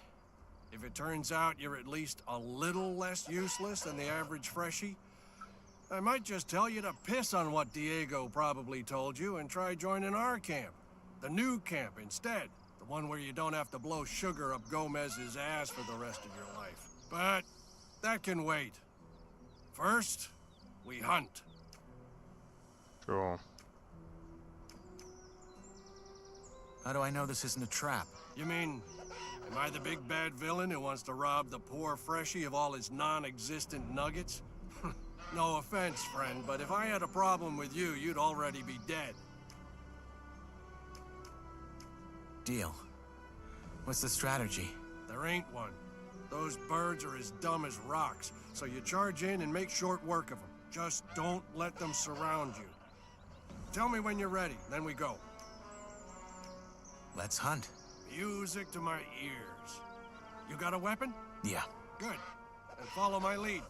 F: if it turns out you're at least a little less useless than the average freshie, I might just tell you to piss on what Diego probably told you and try joining our camp. The new camp instead. The one where you don't have to blow sugar up Gomez's ass for the rest of your life. But that can wait. First, we hunt.
B: Sure.
H: How do I know this isn't a trap?
F: You mean, am I the big bad villain who wants to rob the poor freshie of all his non-existent nuggets? No offense, friend, but if I had a problem with you, you'd already be dead.
H: Deal. What's the strategy?
F: There ain't one. Those birds are as dumb as rocks, so you charge in and make short work of them. Just don't let them surround you. Tell me when you're ready, then we go.
H: Let's hunt.
F: Music to my ears. You got a weapon?
H: Yeah.
F: Good. Then follow my lead.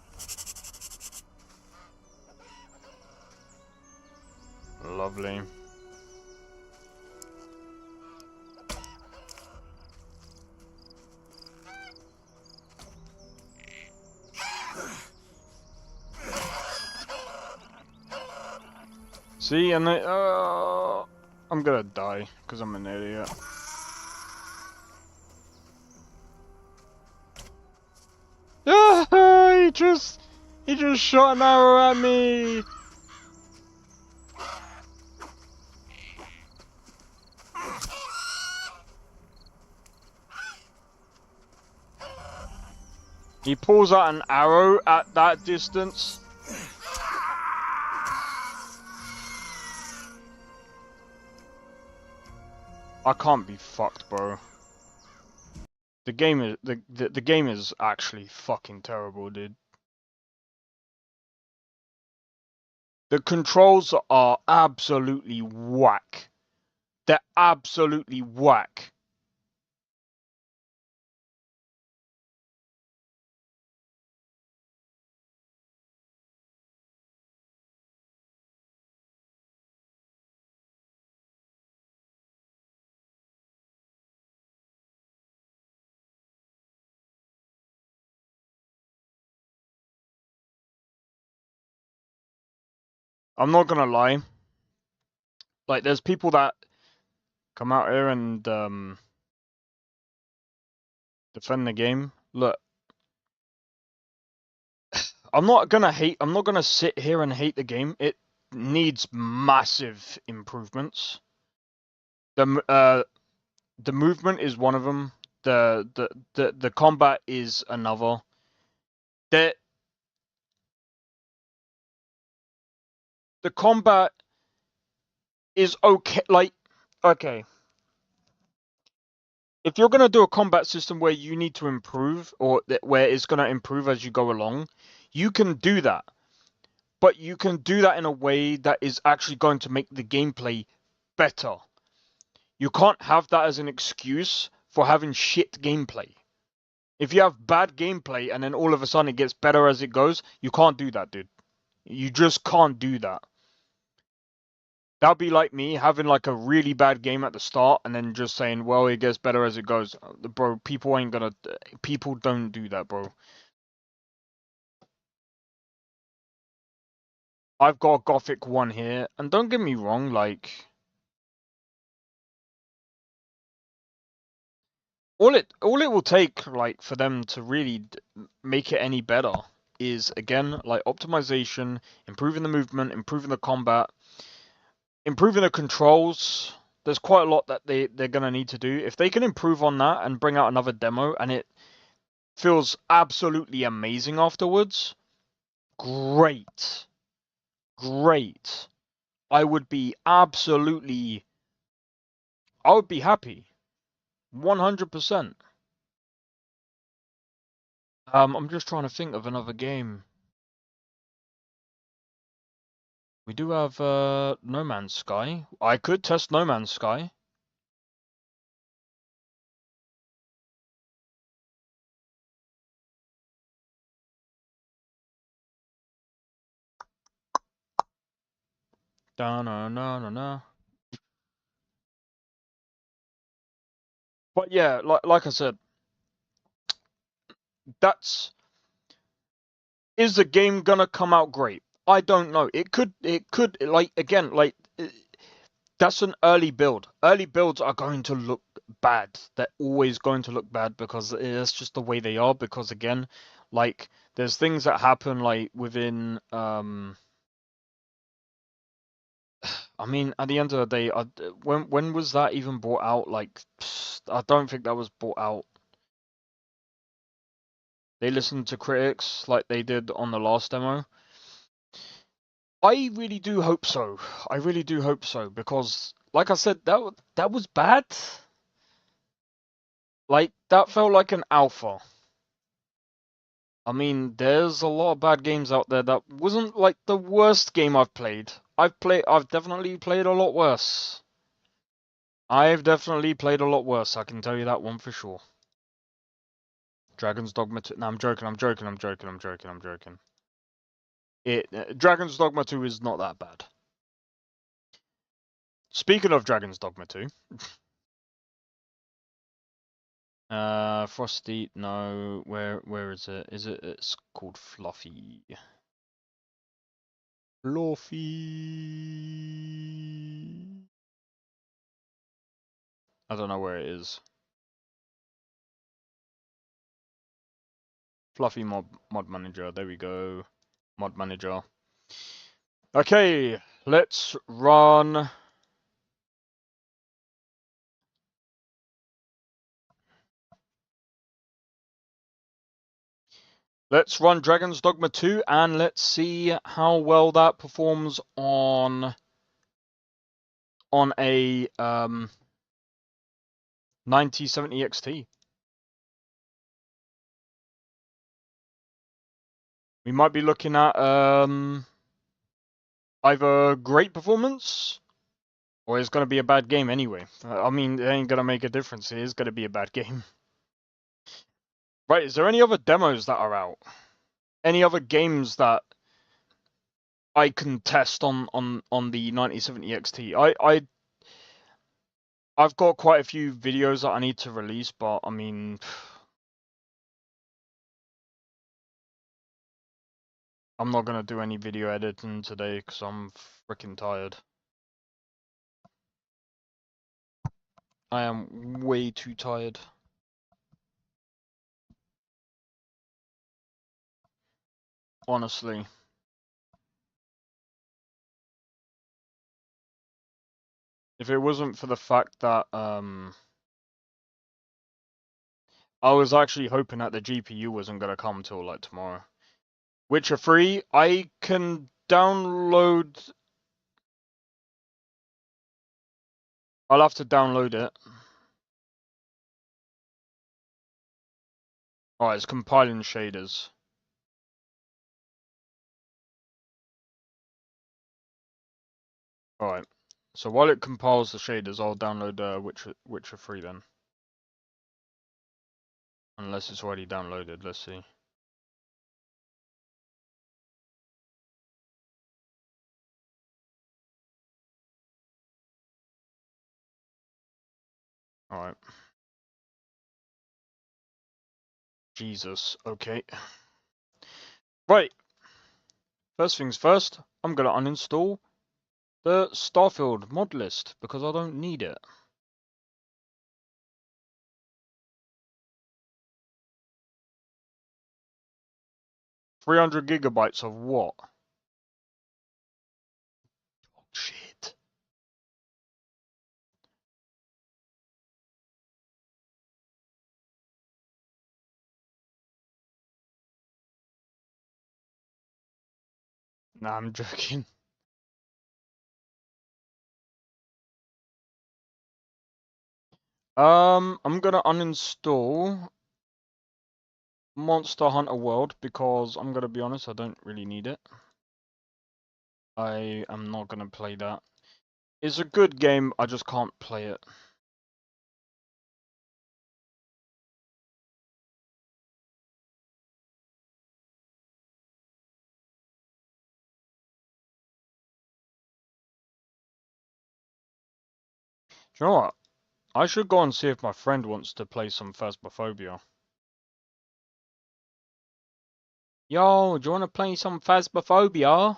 B: Lovely. See, and I'm gonna die because I'm an idiot. He just shot an arrow at me. He pulls out an arrow at that distance. I can't be fucked, bro. The game is the game is actually fucking terrible, dude. The controls are absolutely whack. They're absolutely whack. I'm not gonna lie. Like, there's people that come out here and defend the game. Look, I'm not gonna sit here and hate the game. It needs massive improvements. The movement is one of them. The combat is another. The combat is okay. Like, okay. If you're gonna do a combat system where you need to improve, or where it's gonna improve as you go along, you can do that. But you can do that in a way that is actually going to make the gameplay better. You can't have that as an excuse for having shit gameplay. If you have bad gameplay and then all of a sudden it gets better as it goes, you can't do that, dude. You just can't do that. That'd be like me having like a really bad game at the start and then just saying, well, it gets better as it goes. Bro, people don't do that, bro. I've got a Gothic 1 here, and don't get me wrong, like, all it will take, like, for them to really make it any better is, again, like, optimization, improving the movement, improving the combat, improving the controls. There's quite a lot that they're gonna need to do. If they can improve on that and bring out another demo and it feels absolutely amazing afterwards, great. Great. I would be happy. 100%. I'm just trying to think of another game. We do have No Man's Sky. I could test No Man's Sky. Da-na-na-na-na. But yeah, like I said, is the game gonna come out great? I don't know. It could like, again, like, That's an early build. Early builds are going to look bad. They're always going to look bad because it's just the way they are. Because again, like there's things that happen like within. I mean, at the end of the day, when was that even brought out? Like, I don't think that was brought out. They listened to critics like they did on the last demo. I really do hope so. I really do hope so because, like I said, that was bad. Like that felt like an alpha. I mean, there's a lot of bad games out there. That wasn't like the worst game I've played. I've definitely played a lot worse. I've definitely played a lot worse. I can tell you that one for sure. Dragon's Dogma 2. No, I'm joking. Dragon's Dogma 2 is not that bad. Speaking of Dragon's Dogma 2. Frosty, no, where is it? It's called Fluffy. Fluffy. I don't know where it is. Fluffy mod manager, there we go. Mod manager. Okay, let's run. Let's run Dragon's Dogma 2 and let's see how well that performs on a 9070 XT. We might be looking at either great performance or it's going to be a bad game anyway. I mean, it ain't going to make a difference. It is going to be a bad game. Right, is there any other demos that are out? Any other games that I can test on the 9070 XT? I've got quite a few videos that I need to release, but I mean, I'm not gonna do any video editing today because I'm freaking tired. I am way too tired. Honestly. If it wasn't for the fact that I was actually hoping that the GPU wasn't gonna come till like tomorrow. Witcher 3, I can download. I'll have to download it. Alright, it's compiling shaders. Alright, so while it compiles the shaders, I'll download Witcher 3 then. Unless it's already downloaded, let's see. Alright. Jesus, okay. Right. First things first, I'm gonna uninstall the Starfield mod list because I don't need it. $300 of what? Oh, shit. Nah, I'm joking. I'm gonna uninstall Monster Hunter World because I'm gonna be honest, I don't really need it. I am not gonna play that. It's a good game, I just can't play it. Do you know what? I should go and see if my friend wants to play some Phasmophobia. Yo, do you want to play some Phasmophobia?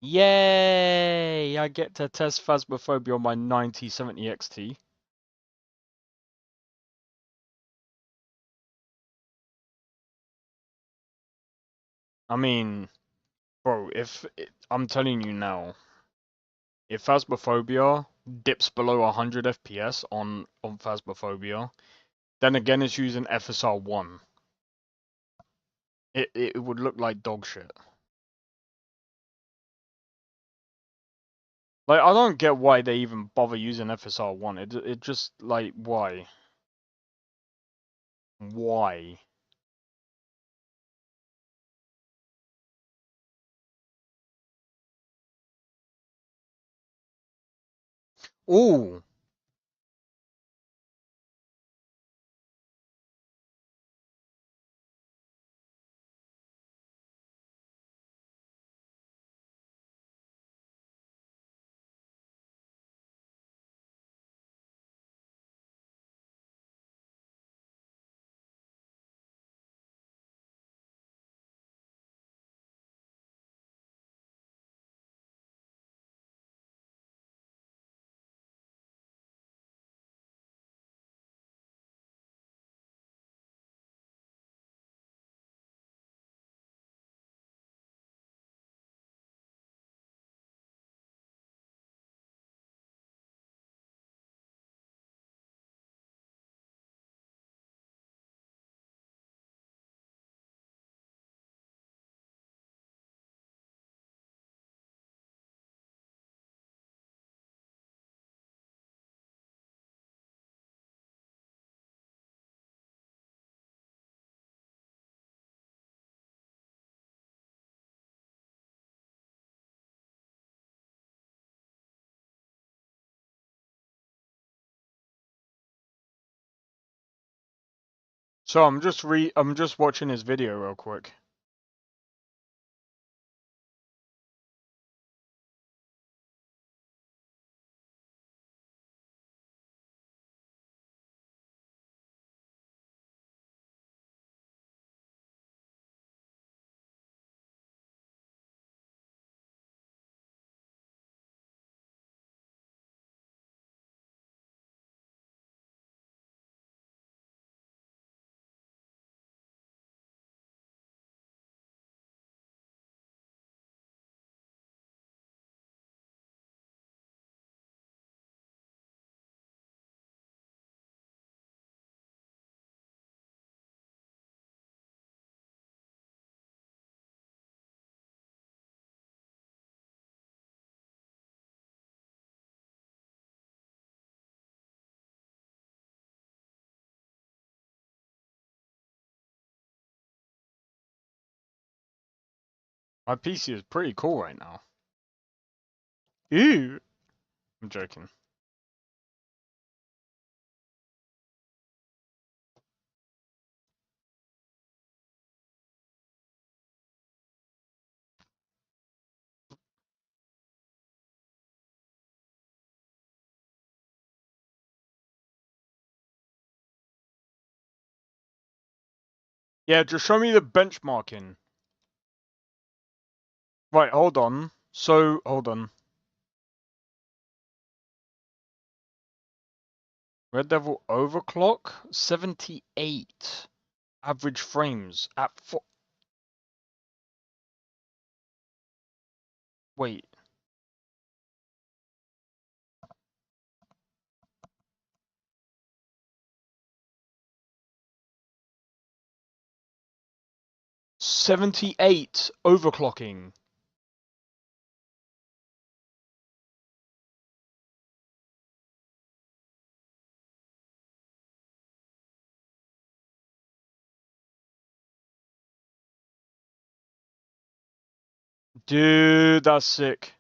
B: Yay! I get to test Phasmophobia on my 9070 XT. I mean, bro, I'm telling you now, if Phasmophobia dips below 100 FPS on Phasmophobia, then again it's using FSR 1. It would look like dog shit. Like, I don't get why they even bother using FSR 1. It just, like, why? Why? Ooh! So I'm just watching his video real quick. My PC is pretty cool right now. Ew! I'm joking. Yeah, just show me the benchmarking. Right, hold on. So, hold on. Red Devil overclock? 78 average frames at 4. Wait. $78 overclocking. Dude, that's sick.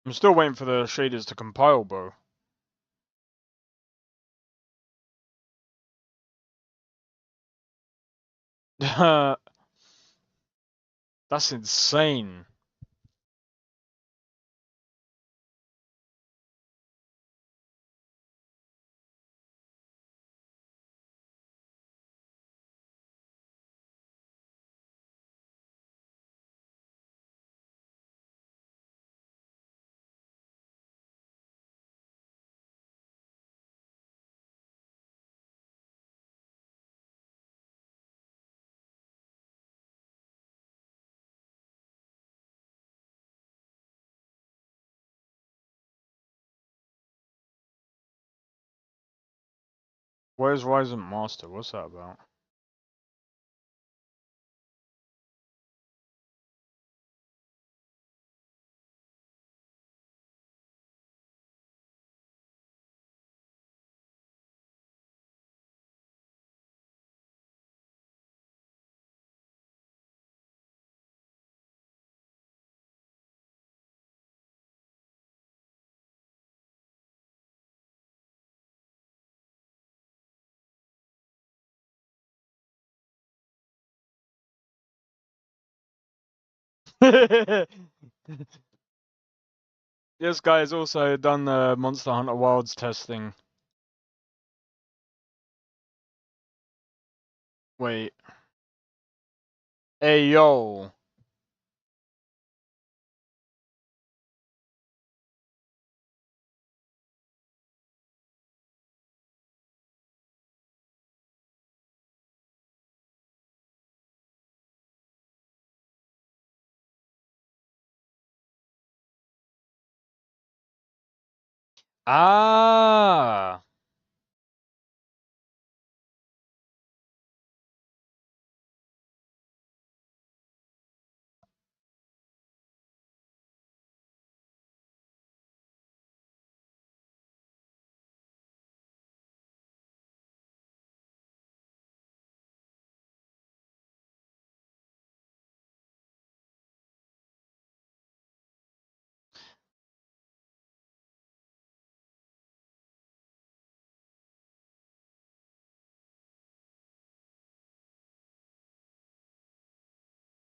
B: I'm still waiting for the shaders to compile, bro. That's insane. Where's Rising Master? What's that about? This guy has also done the Monster Hunter Wilds testing. Wait. Hey, yo. Ah.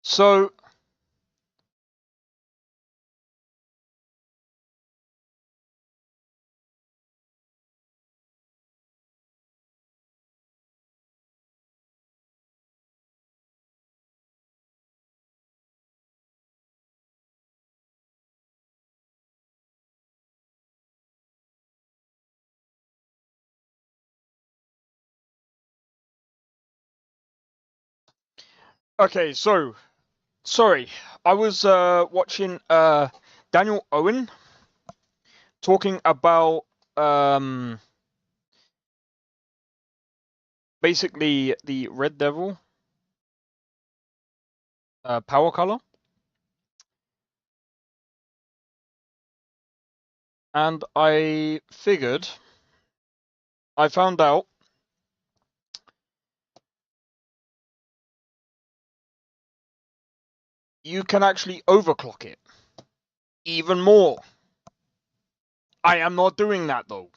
B: So. Okay, so. Sorry. I was watching Daniel Owen talking about basically the Red Devil power color. And I figured, I found out you can actually overclock it even more. I am not doing that though.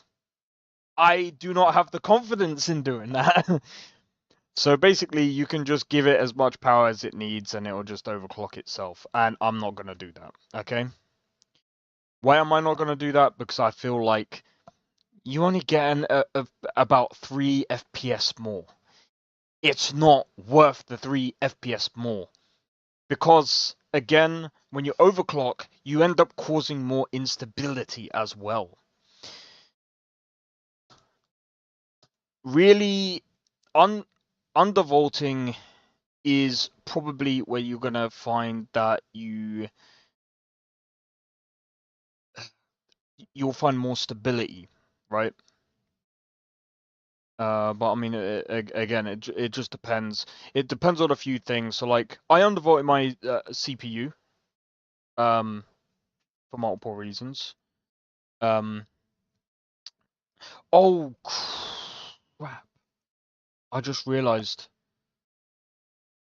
B: I do not have the confidence in doing that. So basically you can just give it as much power as it needs and it will just overclock itself. And I'm not going to do that, okay? Why am I not going to do that? Because I feel like you only get about 3 FPS more. It's not worth the 3 FPS more. Because, again, when you overclock, you end up causing more instability as well. Really, undervolting is probably where you're going to find that you'll find more stability, right? But I mean, again, it just depends. It depends on a few things. So, like, I undervolted my CPU, for multiple reasons. Oh crap! I just realized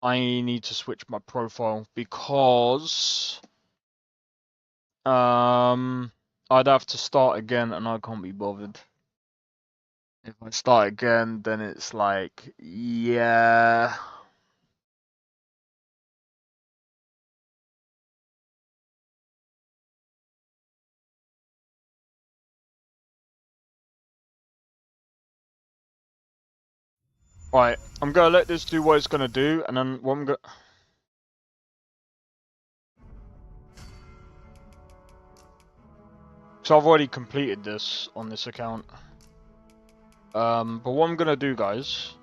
B: I need to switch my profile because I'd have to start again, and I can't be bothered. If I start again, then it's like, yeah. Right, I'm gonna let this do what it's gonna do, and then what I'm gonna... So I've already completed this on this account. But what I'm gonna do, guys...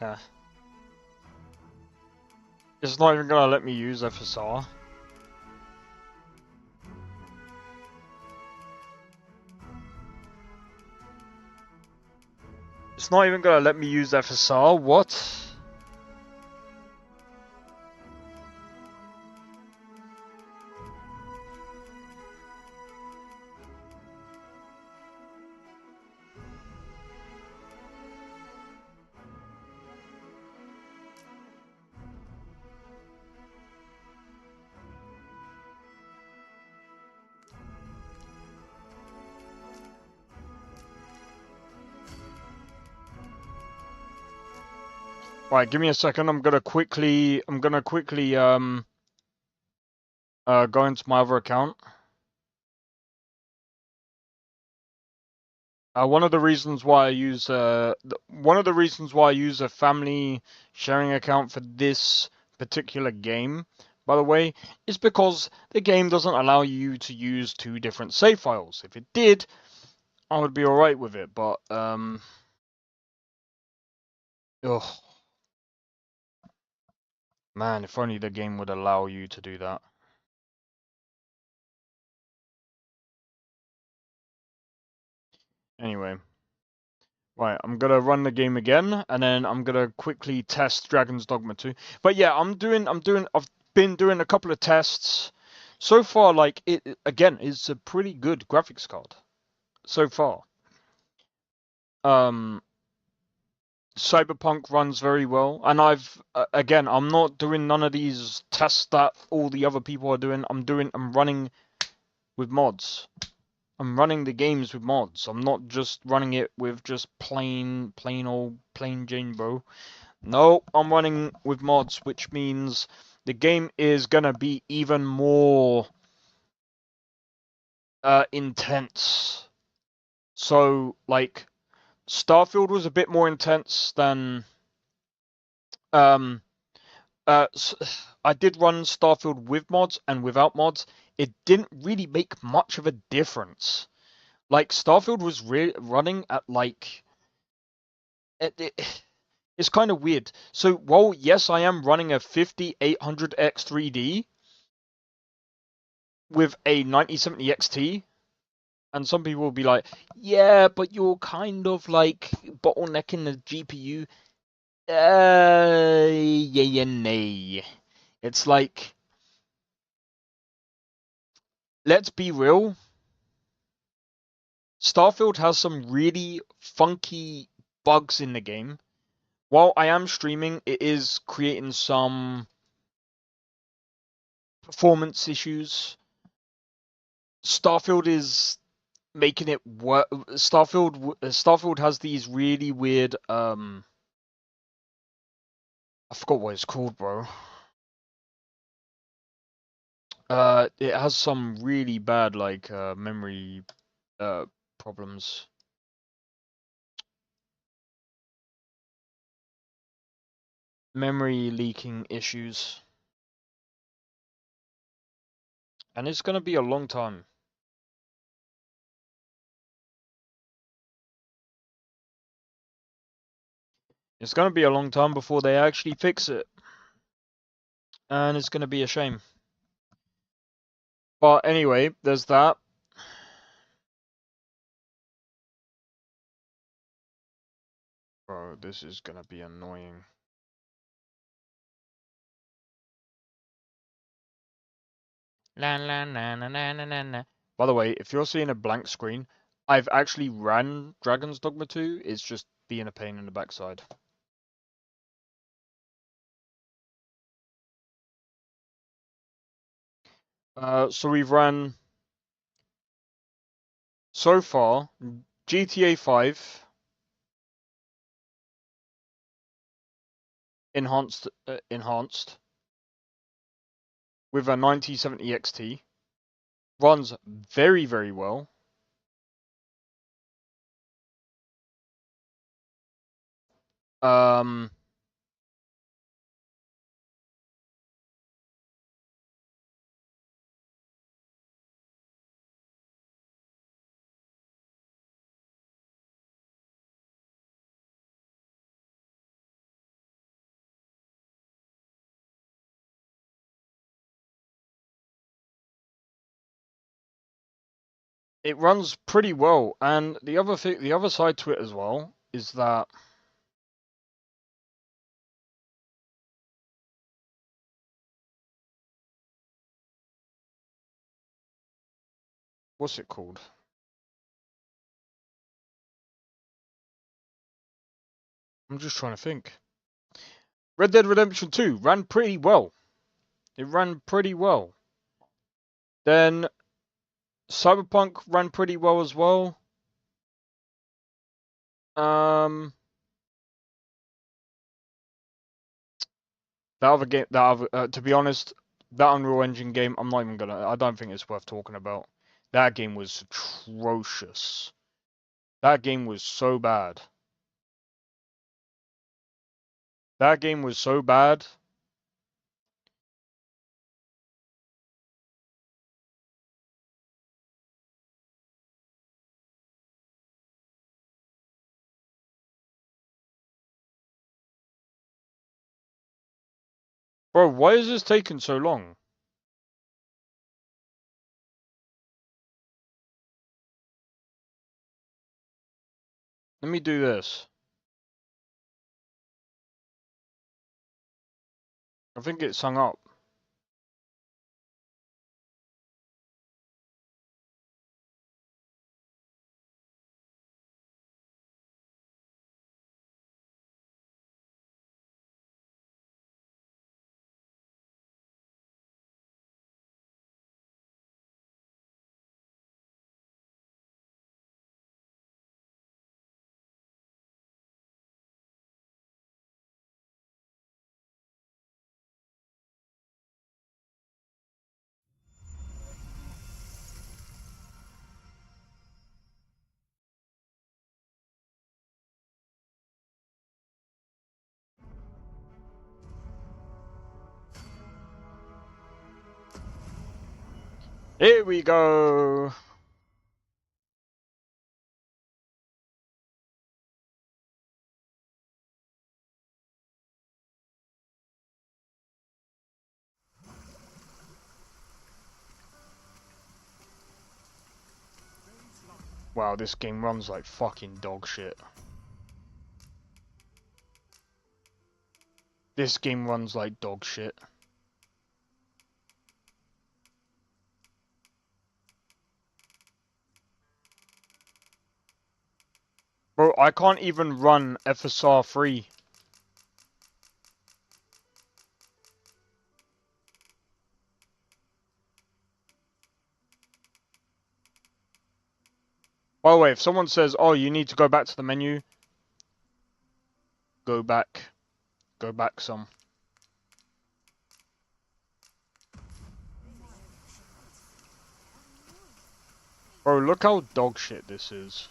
B: Nah. It's not even gonna let me use FSR. It's not even gonna let me use FSR, what? Right, give me a second. I'm gonna quickly go into my other account. One of the reasons why I use a family sharing account for this particular game, by the way, is because the game doesn't allow you to use 2 different save files. If it did, I would be alright with it, but ugh. Man, if only the game would allow you to do that. Anyway. Right, I'm gonna run the game again, and then I'm gonna quickly test Dragon's Dogma 2. But yeah, I've been doing a couple of tests. So far, like, it again, it's a pretty good graphics card. So far. Cyberpunk runs very well, and again, I'm not doing none of these tests that all the other people are doing. I'm running with mods. I'm running the games with mods. I'm not just running it with just plain Jane, bro. No, I'm running with mods, which means the game is gonna be even more intense. So, like, Starfield was a bit more intense than I did run Starfield with mods and without mods. It didn't really make much of a difference. Like, Starfield was running at, like... It's kind of weird. So, while, yes, I am running a 5800X 3D with a 9070 XT, and some people will be like, yeah, but you're kind of, like, bottlenecking the GPU. Yeah, nay. It's like... Let's be real. Starfield has some really funky bugs in the game. While I am streaming, it is creating some performance issues. Starfield is making it work. Starfield has these really weird I forgot what it's called, bro. It has some really bad, like, memory problems. Memory leaking issues. And it's gonna be a long time. It's gonna be a long time before they actually fix it. And it's gonna be a shame. But anyway, there's that. Bro, this is gonna be annoying. La la na na na na na na. By the way, if you're seeing a blank screen, I've actually ran Dragon's Dogma 2. It's just being a pain in the backside. So we've ran so far GTA 5 enhanced with a 9070 XT. Runs very, very well. it runs pretty well. And the other side to it as well is that what's it called? I'm just trying to think. Red Dead Redemption 2 ran pretty well. It ran pretty well. Then Cyberpunk ran pretty well as well. That other game, to be honest, that Unreal Engine game, I don't think it's worth talking about. That game was atrocious. That game was so bad. That game was so bad. Bro, why is this taking so long? Let me do this. I think it's hung up. Here we go. Wow, this game runs like fucking dog shit. This game runs like dog shit. Bro, I can't even run FSR 3. By the way, if someone says, oh, you need to go back to the menu, go back. Go back some. Bro, look how dog shit this is.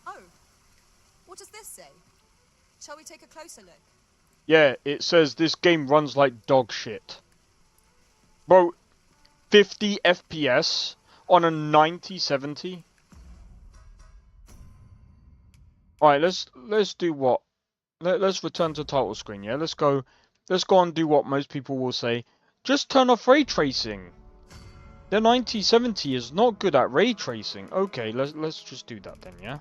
N: Oh, what does this say? Shall we take a closer look?
B: Yeah, it says this game runs like dog shit. Bro, 50 FPS on a 9070. Alright, let's do what? Let's return to title screen, yeah? Let's go and do what most people will say. Just turn off ray tracing. The 9070 is not good at ray tracing. Okay, let's just do that then, yeah?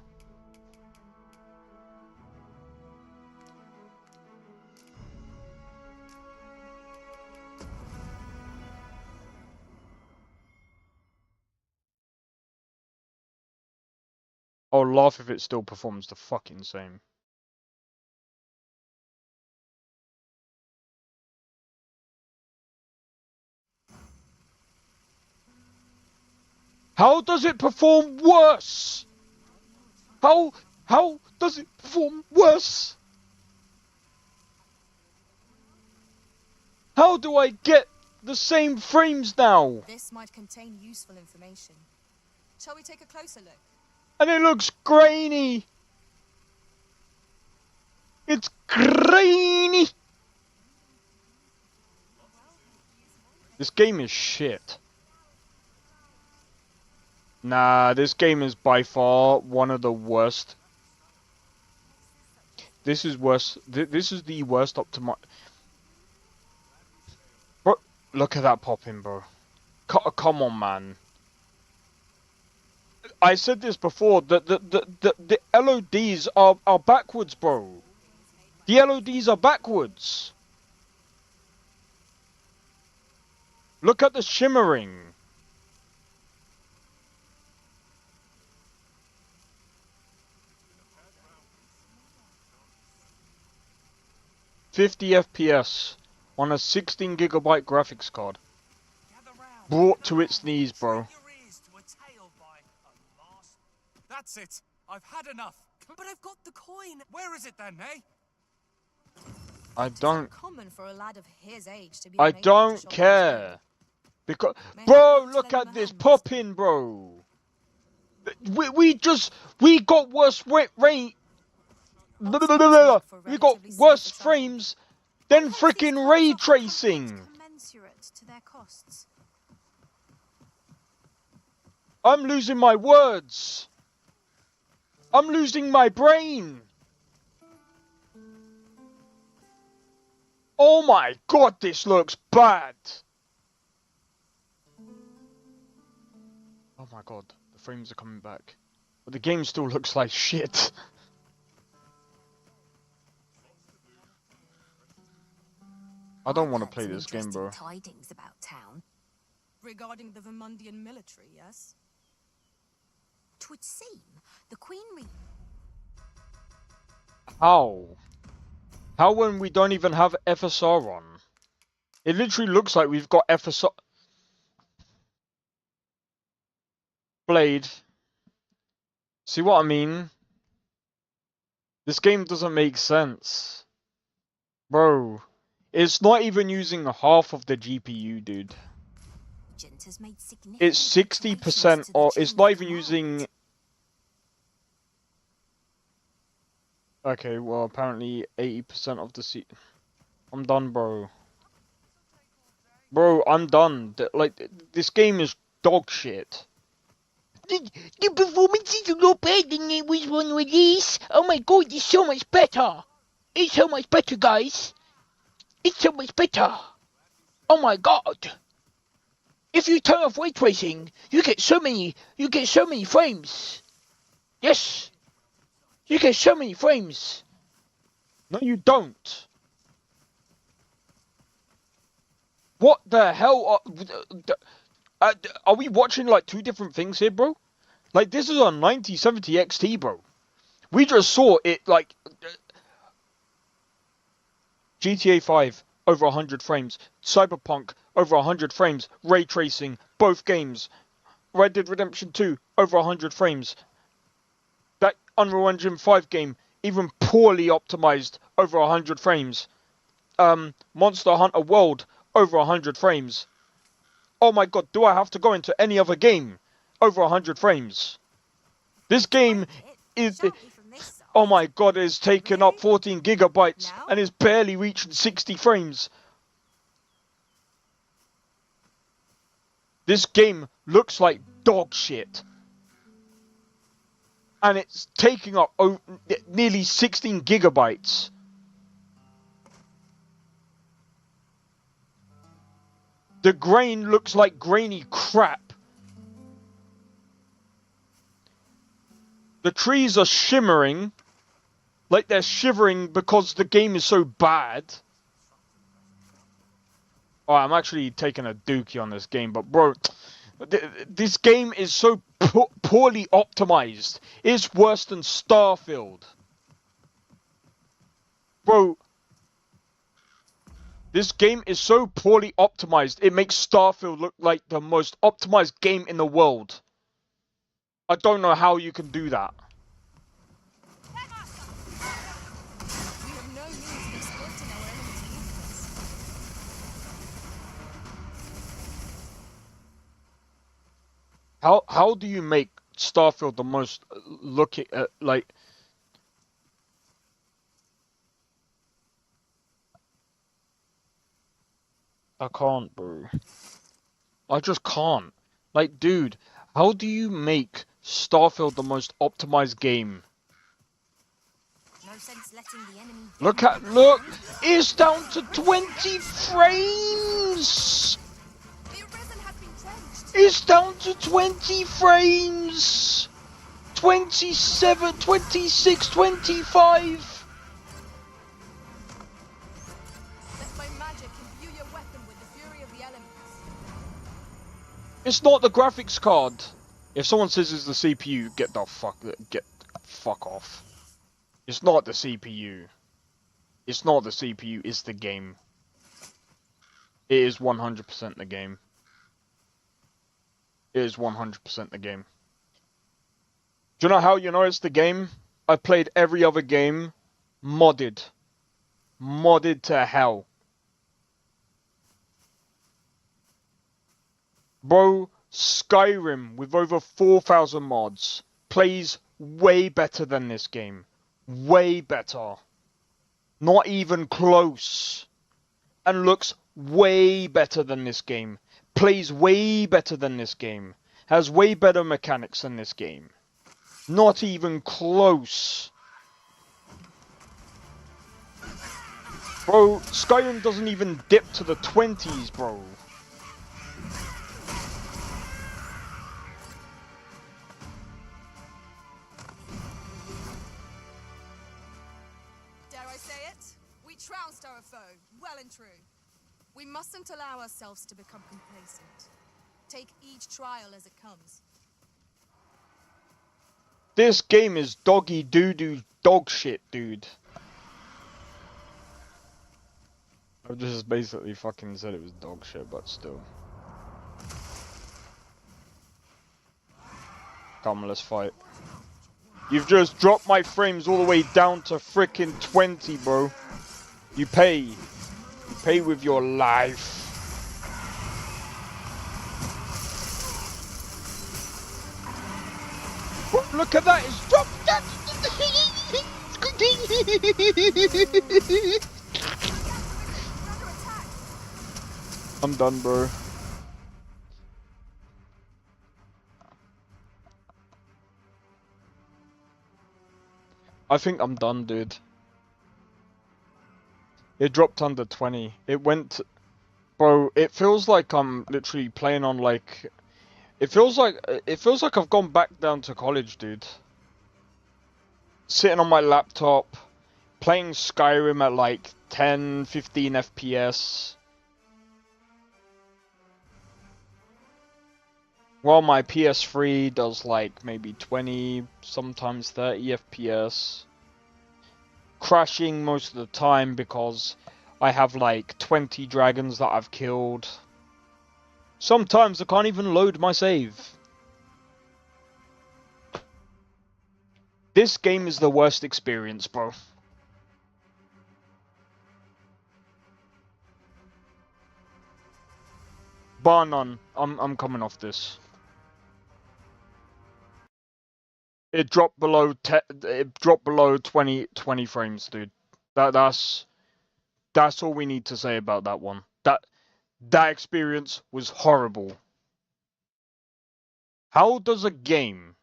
B: I'll laugh if it still performs the fucking same. How does it perform worse? How does it perform worse? How do I get the same frames now?
N: This might contain useful information. Shall we take a closer look?
B: And it looks grainy. It's grainy. This game is shit. Nah, this game is by far one of the worst. This is worse. This is the worst optimi. Bro, look at that pop-in, bro. Come on, man. I said this before. The LODs are backwards, bro. The LODs are backwards. Look at the shimmering. $50 FPS on a 16GB graphics card. Brought to its knees, bro.
H: That's it. I've had enough. But I've got the coin. Where is it then, eh?
B: I don't.
N: Common for a lad of his age to be
B: I don't care. Because, bro, look at this popping, bro. We got worse rate. We got worse frames than freaking ray tracing.
N: Commensurate to their costs.
B: I'm losing my words. I'm losing my brain. Oh my god, this looks bad. Oh my god, the frames are coming back. But the game still looks like shit. I don't want to play this game, bro.
N: Tidings about town. Regarding the Vermundian military, yes? 'Twould seem the Queen
B: How? How when we don't even have FSR on? It literally looks like we've got FSR... Blade. See what I mean? This game doesn't make sense. Bro. It's not even using half of the GPU, dude. It's 60% or it's not even using... Okay, well apparently 80% of the seat. I'm done, bro. Bro, I'm done. Like, this game is dog shit.
S: The performance is a lot better than it was on release. Oh my god, it's so much better. It's so much better, guys. It's so much better. Oh my god. If you turn off ray tracing, you get so many frames. Yes. You get so many frames.
B: No, you don't. What the hell are we watching like two different things here, bro? Like, this is a 9070 XT, bro. We just saw it, like... GTA 5, over 100 frames. Cyberpunk, over 100 frames. Ray tracing, both games. Red Dead Redemption 2, over 100 frames. That Unreal Engine 5 game, even poorly optimized, over 100 frames. Monster Hunter World, over 100 frames. Oh my god, do I have to go into any other game? Over 100 frames. This game is... Oh my god, it's taken up 14 gigabytes and is barely reaching 60 frames. This game looks like dog shit. And it's taking up nearly 16 gigabytes. The grain looks like grainy crap. The trees are shimmering. Like they're shivering because the game is so bad. Oh, I'm actually taking a dookie on this game, but bro, this game is so poorly optimized. It's worse than Starfield. Bro, this game is so poorly optimized, it makes Starfield look like the most optimized game in the world. I don't know how you can do that. How do you make Starfield the most like... I can't, bro. I just can't. Like, dude, how do you make Starfield the most optimized game?
M: No sense letting the enemy
B: Look! It's down to 20 frames!
N: The Arisen has been trending.
B: It's down to 20 frames! 27, 26, 25!
N: Let my magic imbue your weapon with the fury of the elements.
B: It's not the graphics card! If someone says it's the CPU, get fuck off. It's not the CPU. It's not the CPU, it's the game. It is 100% the game. It is 100% the game. Do you know how you know it's the game? I played every other game modded. Modded to hell. Bro, Skyrim with over 4,000 mods plays way better than this game. Way better. Not even close. And looks way better than this game. Plays way better than this game. Has way better mechanics than this game. Not even close. Bro, Skyrim doesn't even dip to the 20s, bro.
N: Dare I say it? We trounced our foe, well and true. We mustn't allow ourselves to become complacent. Take each trial as it comes.
B: This game is doggy doo-doo dog shit, dude. I just basically fucking said it was dog shit, but still. Come on, let's fight. You've just dropped my frames all the way down to frickin' 20, bro. You pay. You pay with your life. Oh, look at that, it's dropped. I'm done, bro. I think I'm done, dude. It dropped under 20. It went... Bro, it feels like I'm literally playing on, like... It feels like I've gone back down to college, dude. Sitting on my laptop, playing Skyrim at, like, 10, 15 FPS. While my PS3 does, like, maybe 20, sometimes 30 FPS. Crashing most of the time because I have like 20 dragons that I've killed. Sometimes I can't even load my save. This game is the worst experience, bro. Bar none. I'm coming off this. It dropped below 20 frames, dude. That's all we need to say about that one. That experience was horrible. How does a game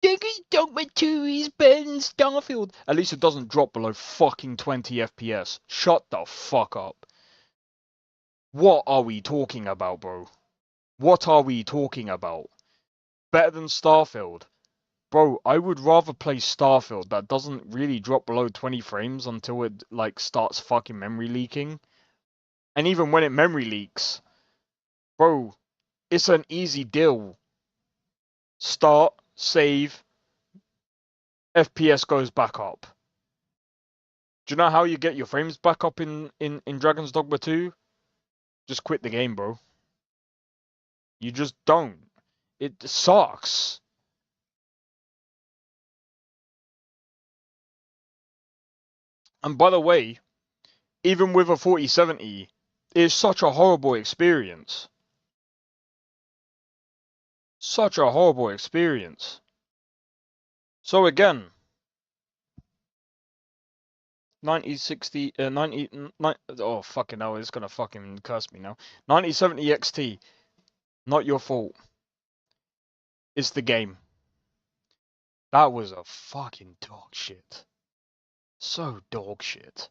B: Dragon's Dogma 2 is better than Starfield? At least it doesn't drop below fucking 20 FPS. Shut the fuck up. What are we talking about, bro? What are we talking about? Better than Starfield? Bro, I would rather play Starfield that doesn't really drop below 20 frames until it, like, starts fucking memory leaking. And even when it memory leaks, bro, it's an easy deal. Start, save, FPS goes back up. Do you know how you get your frames back up in Dragon's Dogma 2? Just quit the game, bro. You just don't. It sucks. And by the way, even with a 4070, it's such a horrible experience. Such a horrible experience. So again, 9060, oh fucking hell, it's gonna fucking curse me now. 9070 XT, not your fault. It's the game. That was a fucking dog shit. So dog shit.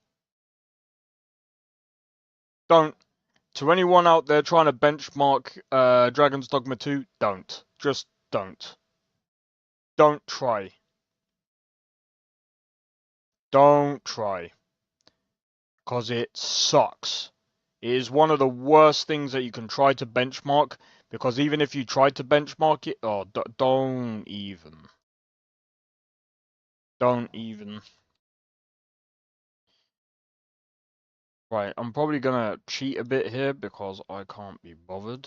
B: Don't To anyone out there trying to benchmark Dragon's Dogma 2, don't. Just don't. Don't try. Don't try. Because it sucks. It is one of the worst things that you can try to benchmark, because even if you try to benchmark it, oh, don't even. Don't even. Right, I'm probably gonna cheat a bit here because I can't be bothered.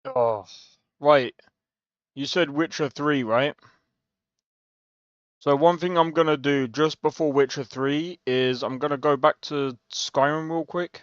B: Oh, right. You said Witcher 3, right? So one thing I'm gonna do just before Witcher 3 is I'm gonna go back to Skyrim real quick.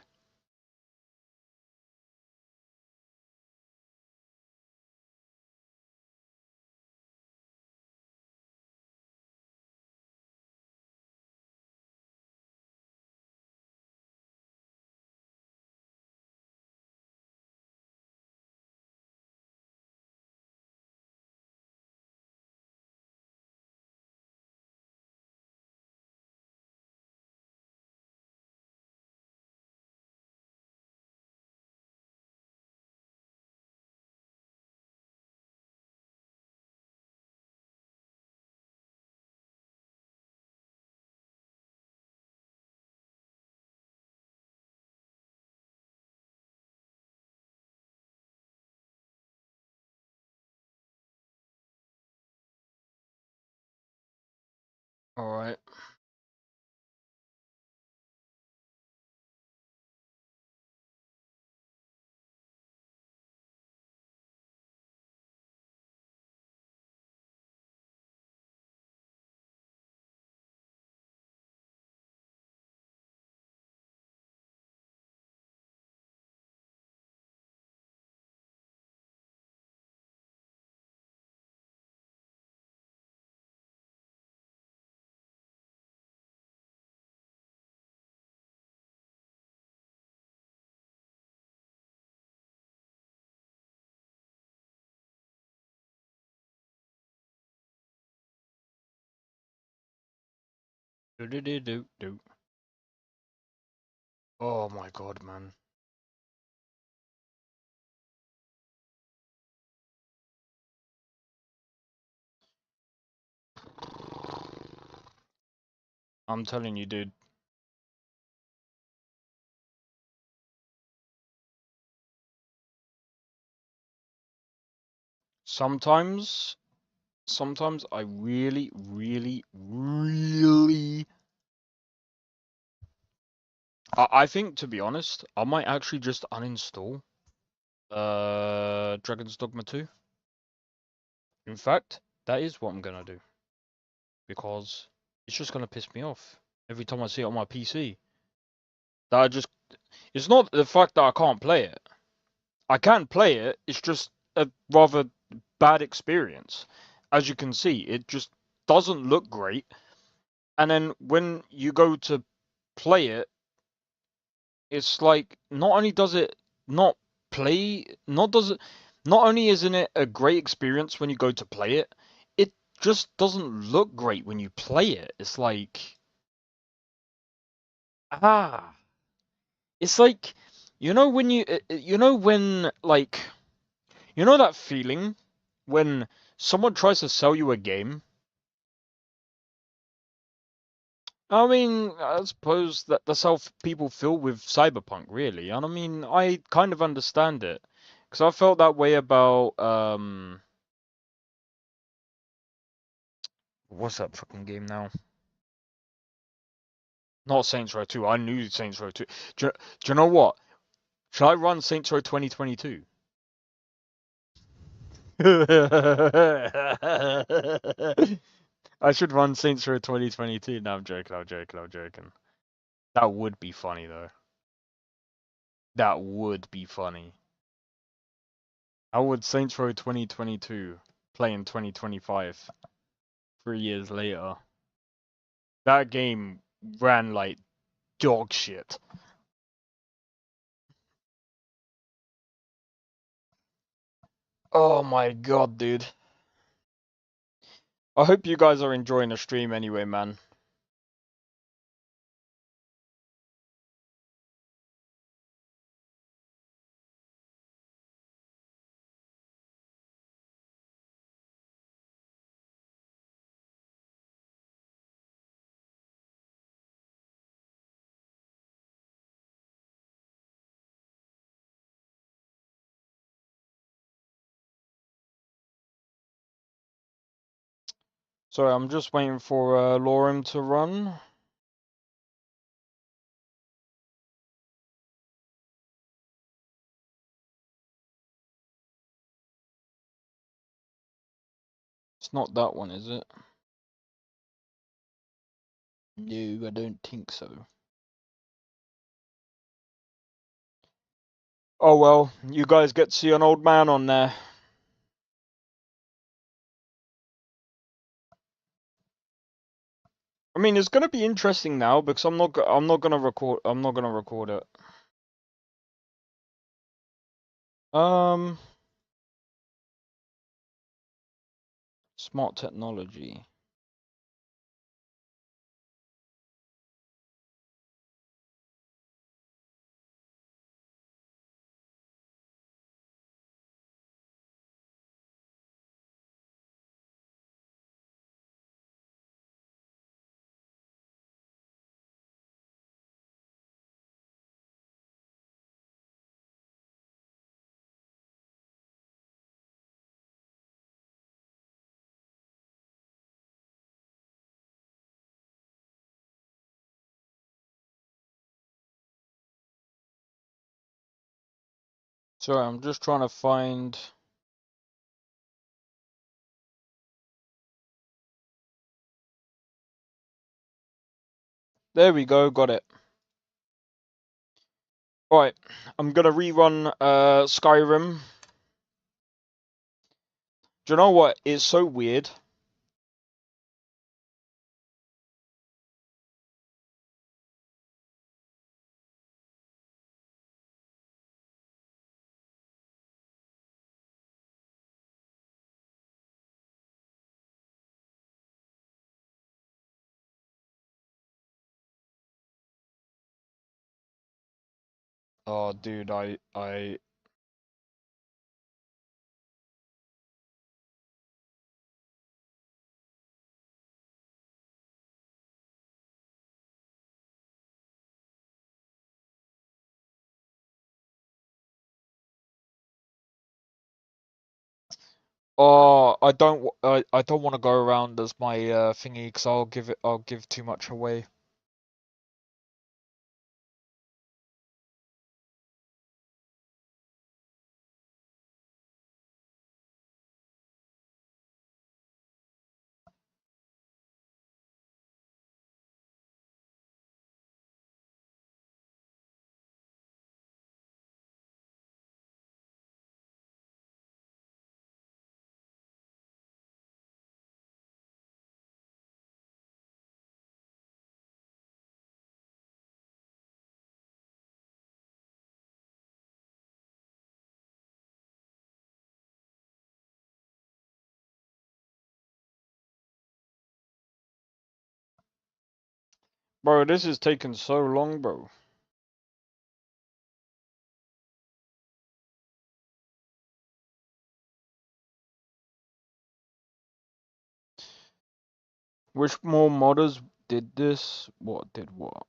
B: Alright. Do. Oh my god, man. I'm telling you, dude. Sometimes I really I think, to be honest, I might actually just uninstall Dragon's Dogma 2. In fact, that is what I'm gonna do. Because it's just gonna piss me off every time I see it on my PC. It's not the fact that I can't play it. I can play it, it's just a rather bad experience. As you can see, it just doesn't look great. And then when you go to play it, it's like not only does it not play, not only isn't it a great experience when you go to play it, it just doesn't look great when you play it. It's like it's like when that feeling when someone tries to sell you a game. I mean, I suppose that's how people feel with Cyberpunk, really. And I mean, I kind of understand it. Because I felt that way about, what's that fucking game now? Not Saints Row 2. I knew Saints Row 2. Do you know what? Should I run Saints Row 2022? I should run Saints Row 2022. No, I'm joking. I'm joking. I'm joking. That would be funny though. That would be funny. How would Saints Row 2022 play in 2025? 3 years later. That game ran like dog shit. Oh my god, dude. I hope you guys are enjoying the stream anyway, man. Sorry, I'm just waiting for Lorem to run. It's not that one, is it? No, I don't think so. Oh well, you guys get to see an old man on there. I mean, it's gonna be interesting now because I'm not gonna record it. Smart technology. Sorry, I'm just trying to find. There we go, got it. Alright, I'm gonna rerun Skyrim. Do you know what? It's so weird. Oh, dude, I. Oh, I don't want to go around as my thingy because I'll give too much away. Bro, this is taking so long, bro. Which more modders did this? What did what?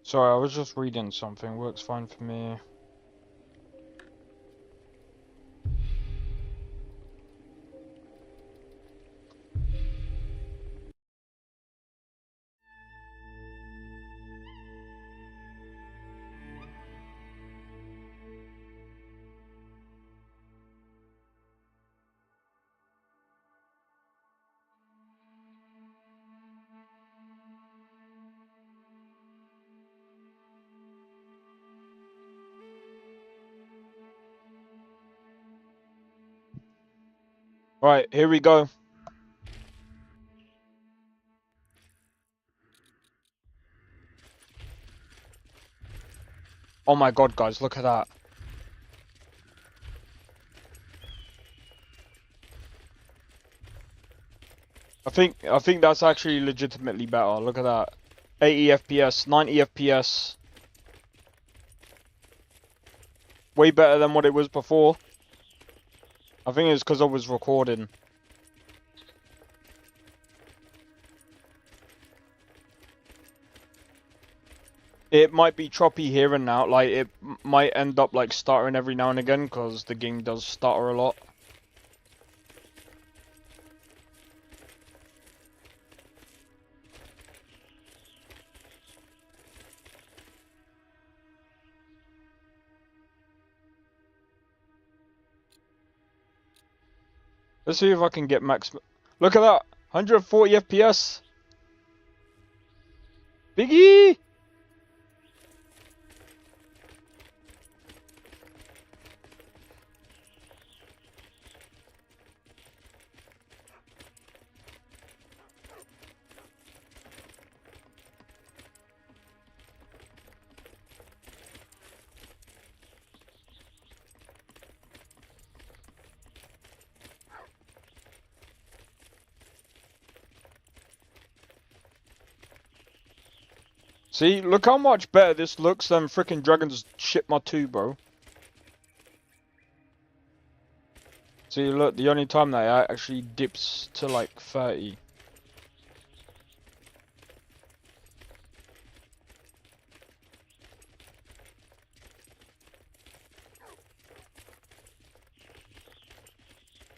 B: Sorry, I was just reading something. Works fine for me. Right, here we go. Oh my god, guys, look at that. I think that's actually legitimately better. Look at that. 80 FPS, 90 FPS. Way better than what it was before. I think it's because I was recording. It might be choppy here and now, like it might end up like stuttering every now and again because the game does stutter a lot. Let's see if I can get max. Look at that, 140 FPS. Biggie! See, look how much better this looks than frickin' Dragon's Shipma 2, bro. See, look, the only time that it actually dips to like 30.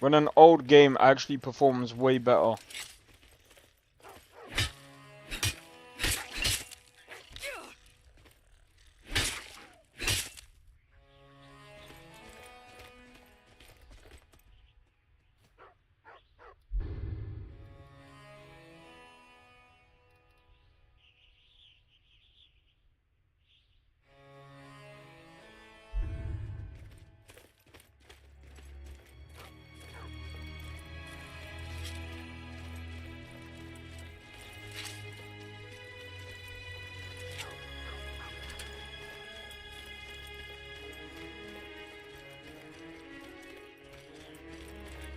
B: When an old game actually performs way better.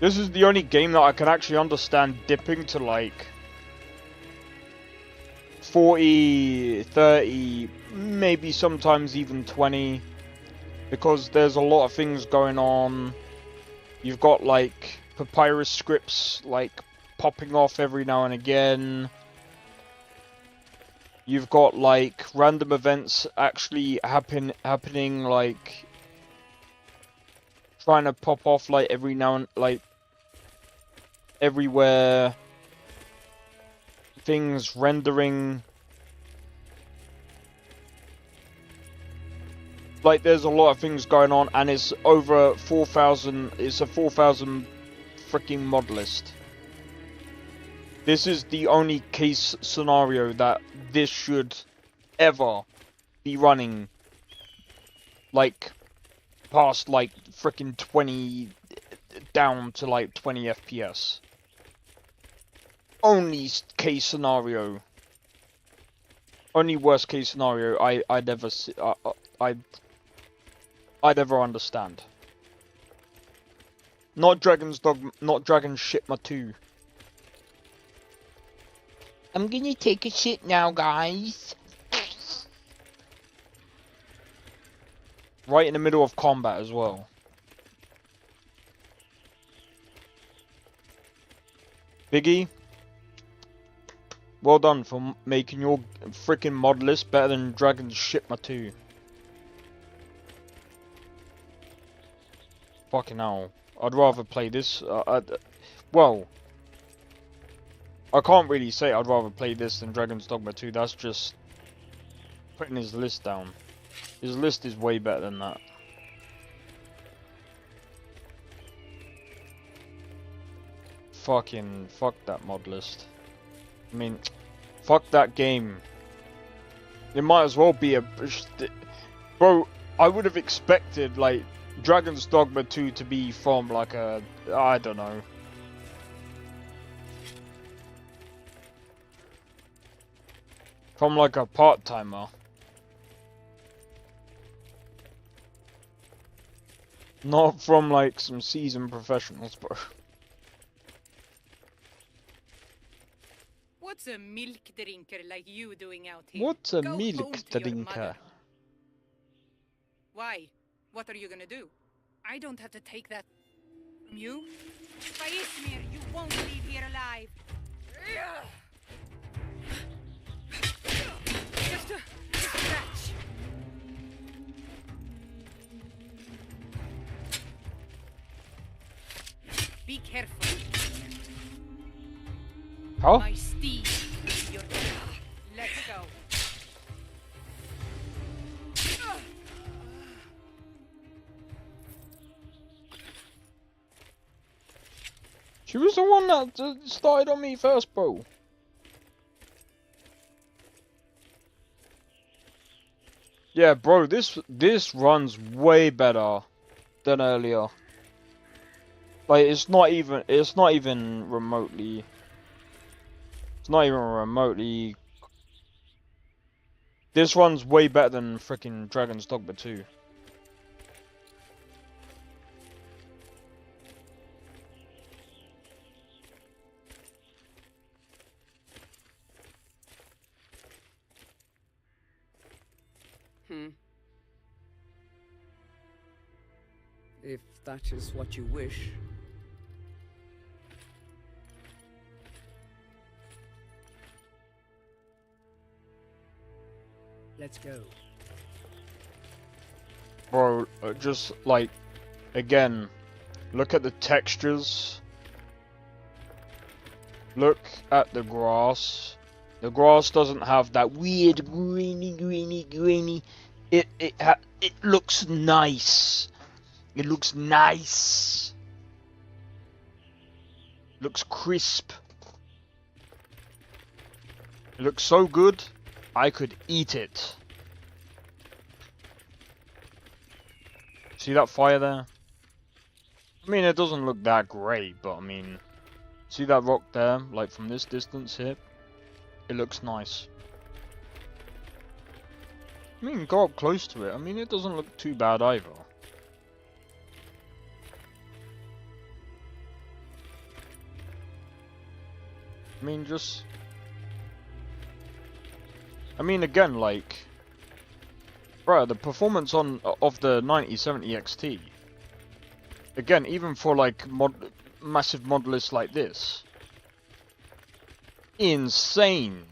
B: This is the only game that I can actually understand dipping to like 40, 30, maybe sometimes even 20, because there's a lot of things going on. You've got like papyrus scripts like popping off every now and again. You've got like random events actually happening like trying to pop off like every now and like everywhere. Things rendering. Like there's a lot of things going on, and it's over 4,000. It's a 4,000 freaking mod list. This is the only case scenario that this should ever be running like past like freaking 20 down to like 20 FPS. Only case scenario. Only worst case scenario I'd ever see, I'd ever understand. Not Dragon's Shipma 2. I'm gonna take a shit now, guys. Right in the middle of combat as well. Biggie. Well done for making your freaking mod list better than Dragon's Shipma 2. Fucking hell. I'd rather play this. Well, I can't really say I'd rather play this than Dragon's Dogma 2. That's just putting his list down. His list is way better than that. Fuck that mod list. I mean, fuck that game. It might as well be a... Bro, I would have expected, like, Dragon's Dogma 2 to be from, like, a... I don't know. From, like, a part-timer. Not from, like, some seasoned professionals, bro.
T: What's a milk drinker like you doing out here?
B: What's a
T: Go
B: milk
T: home to your
B: drinker?
T: mother. Why? What are you gonna do? I don't have to take that from you. Faismir, you won't leave here alive. Just a scratch. Be careful.
B: Huh?
T: My steed is your Let's go.
B: She was the one that started on me first, bro. Yeah, bro, this runs way better than earlier. Like, it's not even remotely. It's not even remotely. This runs way better than freaking Dragon's Dogma 2.
D: If that is what you wish. Let's go.
B: Bro, just like, again, look at the textures. Look at the grass. The grass doesn't have that weird grainy. It looks nice. It looks nice. Looks crisp. It looks so good, I could eat it. See that fire there? I mean, it doesn't look that great, but I mean, see that rock there? Like from this distance here, it looks nice. I mean, go up close to it. I mean, it doesn't look too bad either. I mean, just... I mean, again, like... Bro, the performance of the 9070 XT... Again, even for, like, massive mod lists like this... Insane!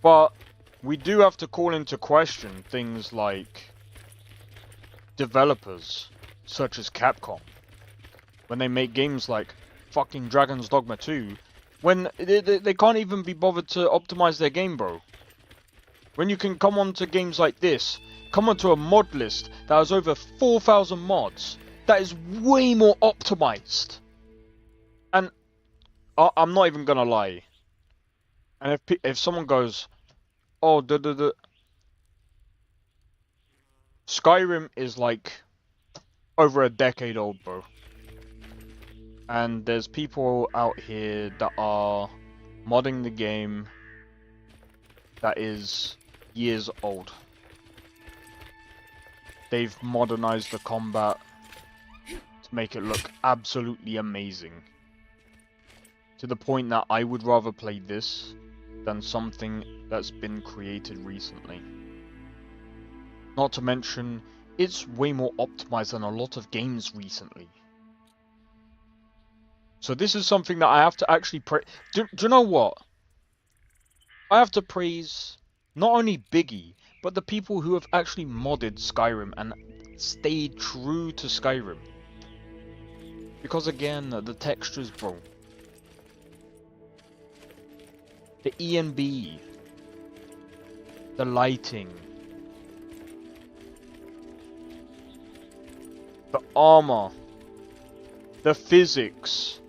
B: But, we do have to call into question things like... developers, such as Capcom. When they make games like fucking Dragon's Dogma 2, when they can't even be bothered to optimize their game, bro. When you can come onto games like this, come onto a mod list that has over 4,000 mods, that is way more optimized. And I'm not even gonna lie. And if someone goes, oh, Skyrim is like over a decade old, bro. And there's people out here that are modding the game that is years old. They've modernized the combat to make it look absolutely amazing. To the point that I would rather play this than something that's been created recently. Not to mention, it's way more optimized than a lot of games recently. So this is something that I have to actually praise. Do you know what? I have to praise not only Biggie, but the people who have actually modded Skyrim and stayed true to Skyrim. Because again, the textures, bro. The ENB. The lighting. The armor. The physics.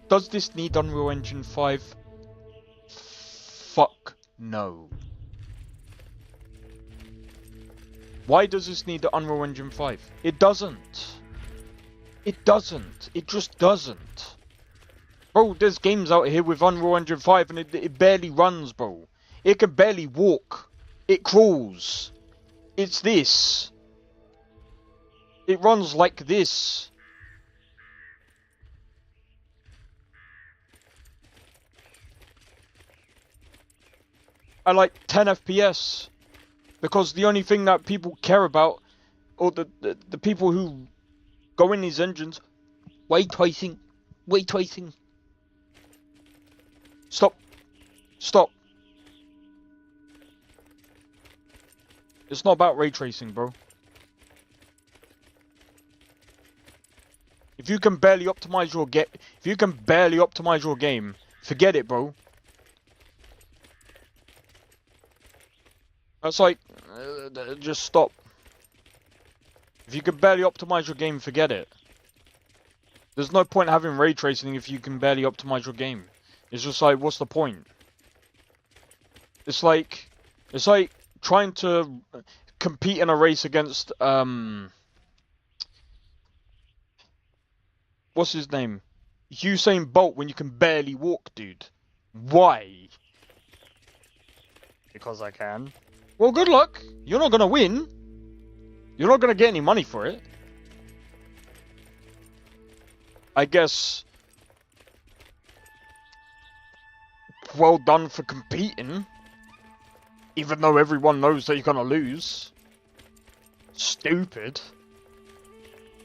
B: Does this need Unreal Engine 5? Fuck no. Why does this need the Unreal Engine 5? It doesn't. It doesn't. It just doesn't. Bro, there's games out here with Unreal Engine 5 and it barely runs, bro. It can barely walk. It crawls. It's this. It runs like this. I like 10 FPS. Because the only thing that people care about, or the people who go in these engines, ray tracing. Stop. Stop. It's not about ray tracing, bro. If you can barely optimize your game, forget it, bro. That's like, just stop. If you can barely optimize your game, forget it. There's no point having ray tracing if you can barely optimize your game. It's just like, what's the point? It's like trying to compete in a race against, what's his name? Usain Bolt when you can barely walk, dude. Why? Because I can. Well, good luck. You're not gonna win. You're not gonna get any money for it. I guess. Well done for competing. Even though everyone knows that you're gonna lose. Stupid.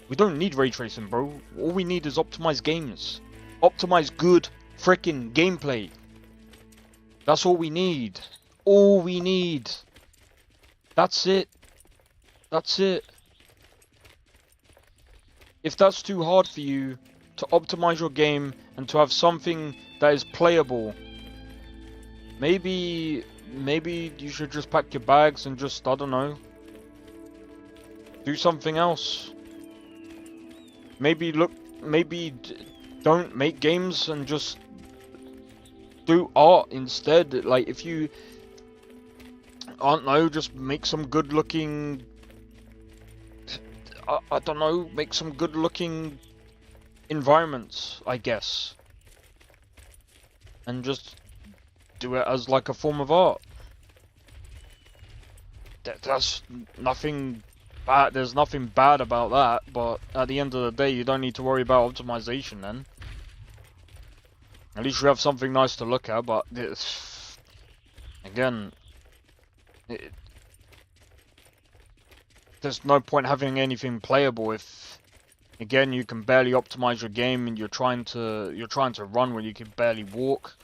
B: We don't need ray tracing, bro. All we need is optimized games. Optimized good frickin' gameplay. That's all we need. All we need. That's it. That's it. If that's too hard for you to optimize your game and to have something that is playable, maybe you should just pack your bags and just, I don't know, do something else. Maybe don't make games and just do art instead. Like, if you, I don't know, just make some good looking, I don't know, make some good looking environments, I guess. And just do it as like a form of art. That's nothing bad, there's nothing bad about that, but at the end of the day you don't need to worry about optimization then. At least you have something nice to look at, but this, again, there's no point having anything playable if, again, you can barely optimize your game and you're trying to run when you can barely walk.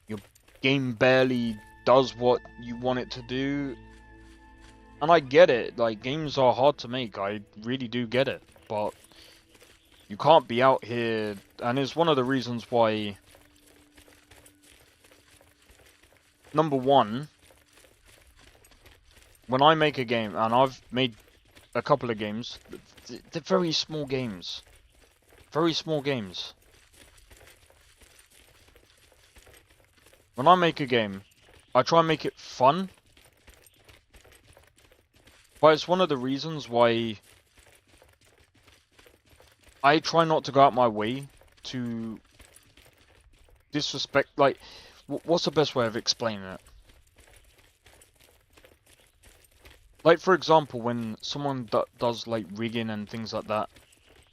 B: Your game barely does what you want it to do. And I get it, like, games are hard to make, I really do get it, but you can't be out here, and it's one of the reasons why, number one, when I make a game, and I've made a couple of games, they're very small games. Very small games. When I make a game, I try and make it fun. But it's one of the reasons why I try not to go out my way to disrespect, like, what's the best way of explaining it? Like, for example, when someone does, like, rigging and things like that,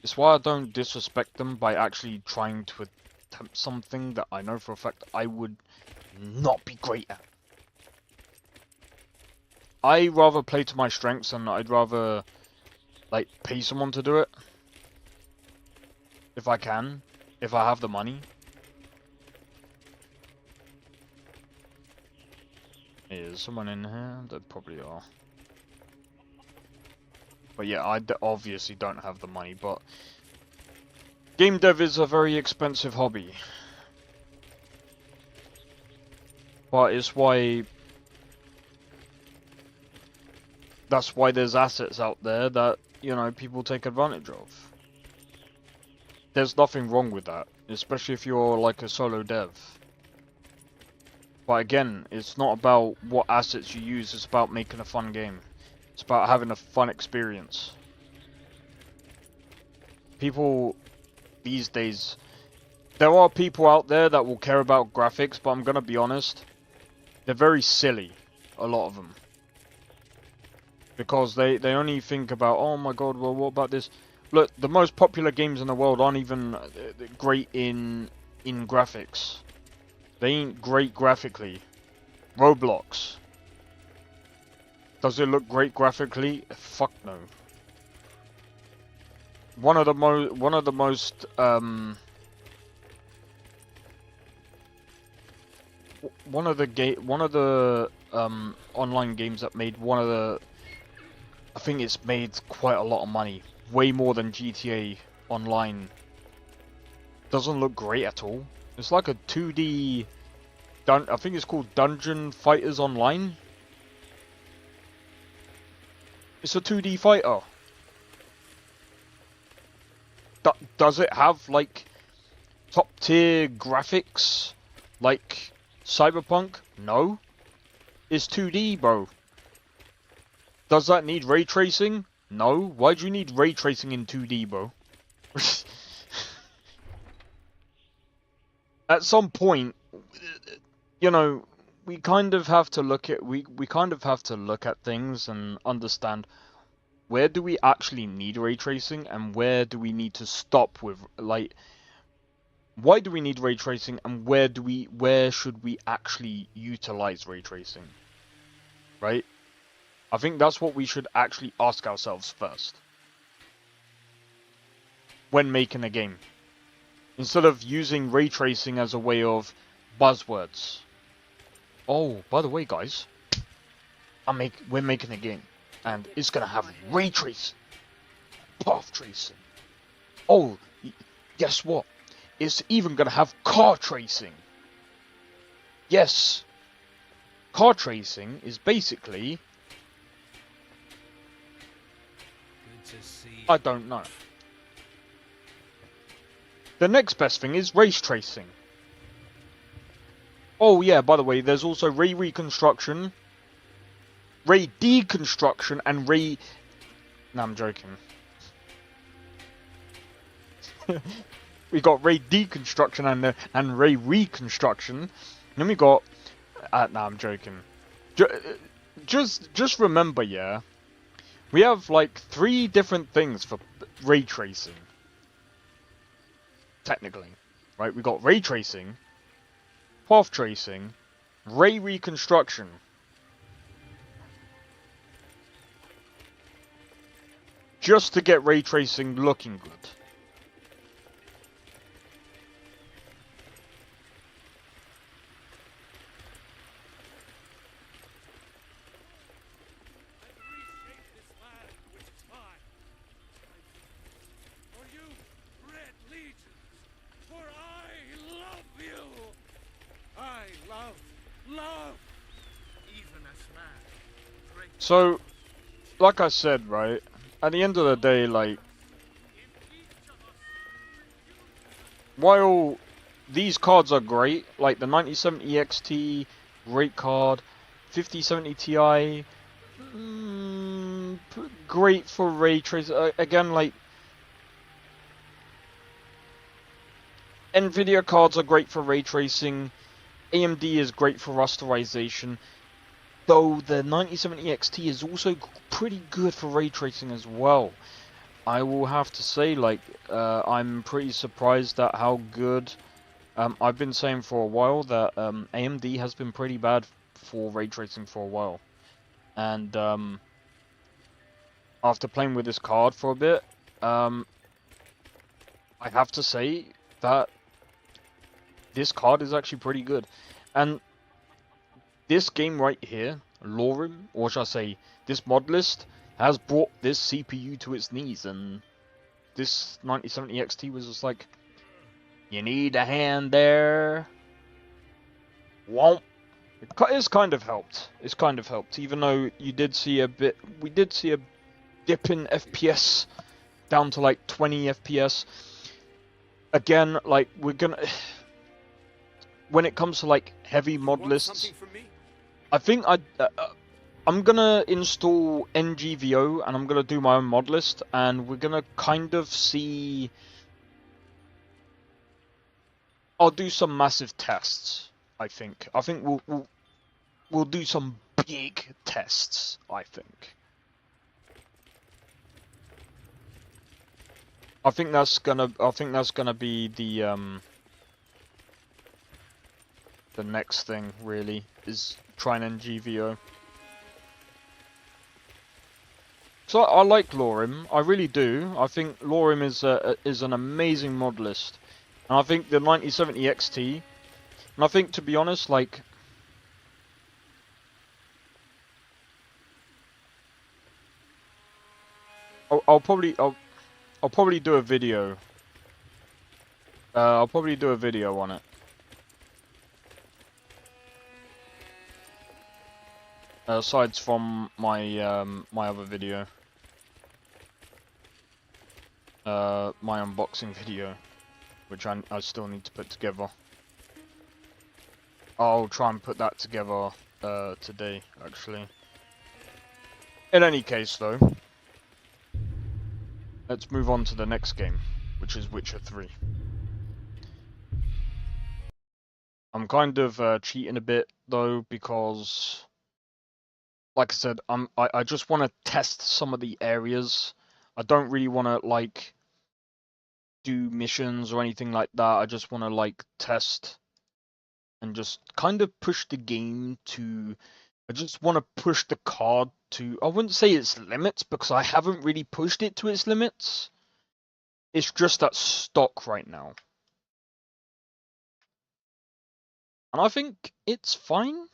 B: it's why I don't disrespect them by actually trying to attempt something that I know for a fact I would not be great at. I rather play to my strengths and I'd rather, like, pay someone to do it. If I can. If I have the money. Is someone in here? There probably are. But yeah, I obviously don't have the money, but game dev is a very expensive hobby. But it's why... That's why there's assets out there that, you know, people take advantage of. There's nothing wrong with that, especially if you're like a solo dev. But again, it's not about what assets you use, it's about making a fun game. It's about having a fun experience. People these days, there are people out there that will care about graphics, but I'm gonna be honest, they're very silly, a lot of them. Because they only think about, oh my god, well what about this? Look, the most popular games in the world aren't even great in graphics. They ain't great graphically. Roblox. Does it look great graphically? Fuck no. One of the most online games that made I think it's made quite a lot of money. Way more than GTA Online. Doesn't look great at all. It's like a 2D... I think it's called Dungeon Fighters Online. It's a 2D fighter. Does it have, like, top-tier graphics? Like Cyberpunk? No. It's 2D, bro. Does that need ray tracing? No. Why do you need ray tracing in 2D, bro? At some point, you know, we kind of have to look at things and understand, where do we actually need ray tracing and where do we need to stop with, like, why do we need ray tracing and where should we actually utilize ray tracing? Right? I think that's what we should actually ask ourselves first when making a game. Instead of using ray tracing as a way of buzzwords. Oh, by the way, guys, we're making a game, and it's gonna have ray tracing, path tracing. Oh, guess what? It's even gonna have car tracing. Yes, car tracing is basically, I don't know. The next best thing is race tracing. Oh yeah, by the way, there's also ray reconstruction, ray deconstruction, and ray... No, I'm joking. We got ray deconstruction and ray reconstruction. And then we got... no, I'm joking. Just remember, yeah, we have like 3 different things for ray tracing. Technically, right? We got ray tracing, path tracing, ray reconstruction. Just to get ray tracing looking good. So, like I said, right, at the end of the day, like, while these cards are great, like the 9070 XT, great card, 5070 Ti, great for ray tracing, again, like, Nvidia cards are great for ray tracing, AMD is great for rasterization. Though the 9070 XT is also pretty good for ray tracing as well. I will have to say, like, I'm pretty surprised at how good... I've been saying for a while that AMD has been pretty bad for ray tracing for a while. And after playing with this card for a bit, I I have to say that this card is actually pretty good. And this game right here, Lorim, or should I say, this mod list, has brought this CPU to its knees, and this 9070 XT was just like, you need a hand there. Won't. It's kind of helped. It's kind of helped, even though you did see a bit. We did see a dip in FPS down to like 20 FPS. Again, like we're gonna. When it comes to like heavy mod lists, I think I'm gonna install NGVO and I'm gonna do my own mod list, and we're gonna kind of see. I'll do some massive tests. I think we'll do some big tests. I think that's gonna be the next thing, really, is trying NGVO. So I like Lorim, I really do. I think Lorim is an amazing mod list, and I think the 9070 XT. And I think, to be honest, like, I'll probably do a video. I'll probably do a video on it. Aside from my my other video, my unboxing video, which I still need to put together. I'll try and put that together today, actually. In any case, though, let's move on to the next game, which is Witcher 3. I'm kind of cheating a bit, though, because, like I said, I just want to test some of the areas. I don't really want to, like, do missions or anything like that. I just want to, like, test and just kind of push the game to. I just want to push the card to. I wouldn't say its limits, because I haven't really pushed it to its limits. It's just at stock right now. And I think it's fine.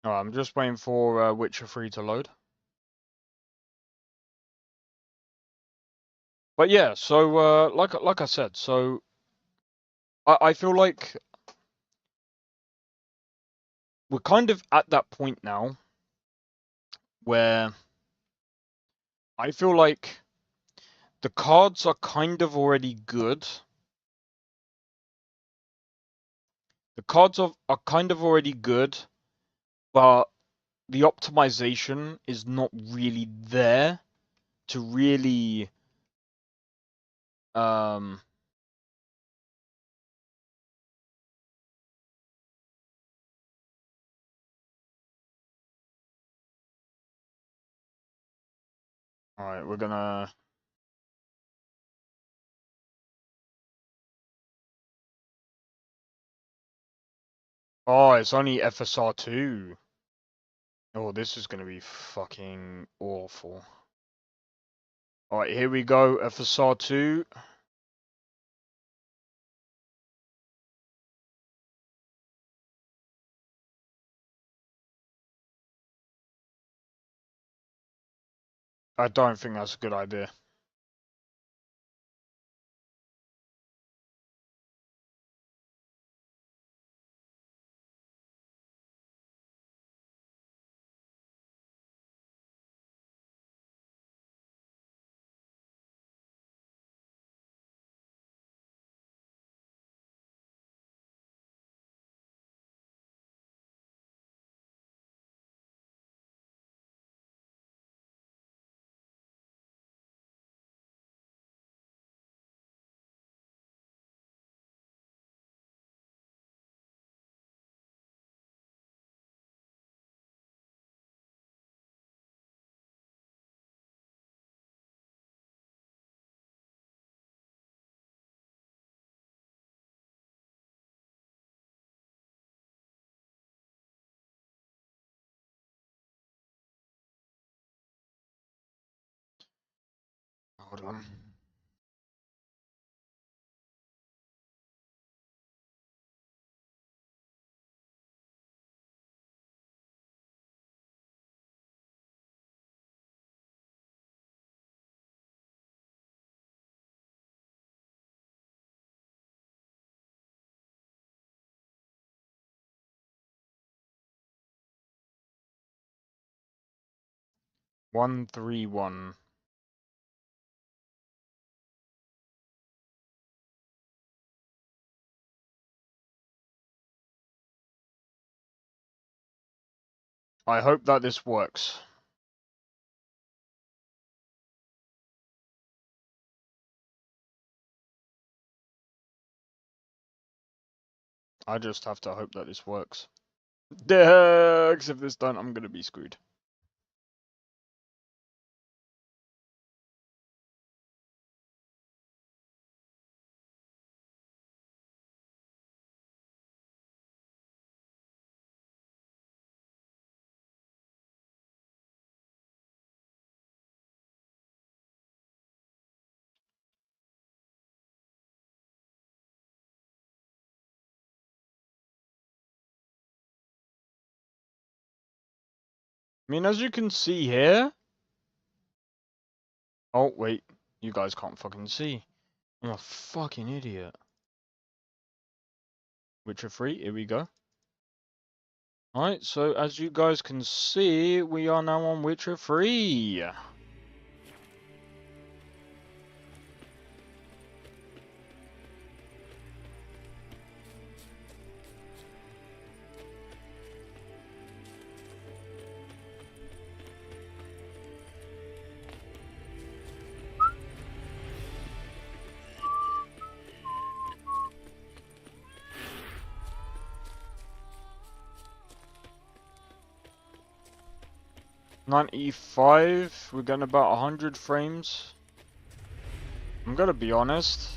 B: Alright, I'm just waiting for Witcher 3 to load. But yeah, so like I said, so I feel like we're kind of at that point now where I feel like the cards are kind of already good. The cards are kind of already good, but the optimization is not really there to really Alright, we're gonna. Oh, it's only FSR 2. Oh, this is gonna be fucking awful. Alright, here we go, FSR 2. I don't think that's a good idea. Hold on. One, 3, 1. I hope that this works. I just have to hope that this works. Because if this don't, I'm gonna be screwed. I mean, as you can see here... Oh, wait. You guys can't fucking see. I'm a fucking idiot. Witcher 3, here we go. Alright, so as you guys can see, we are now on Witcher 3. .95, we're getting about 100 frames. I'm gonna be honest.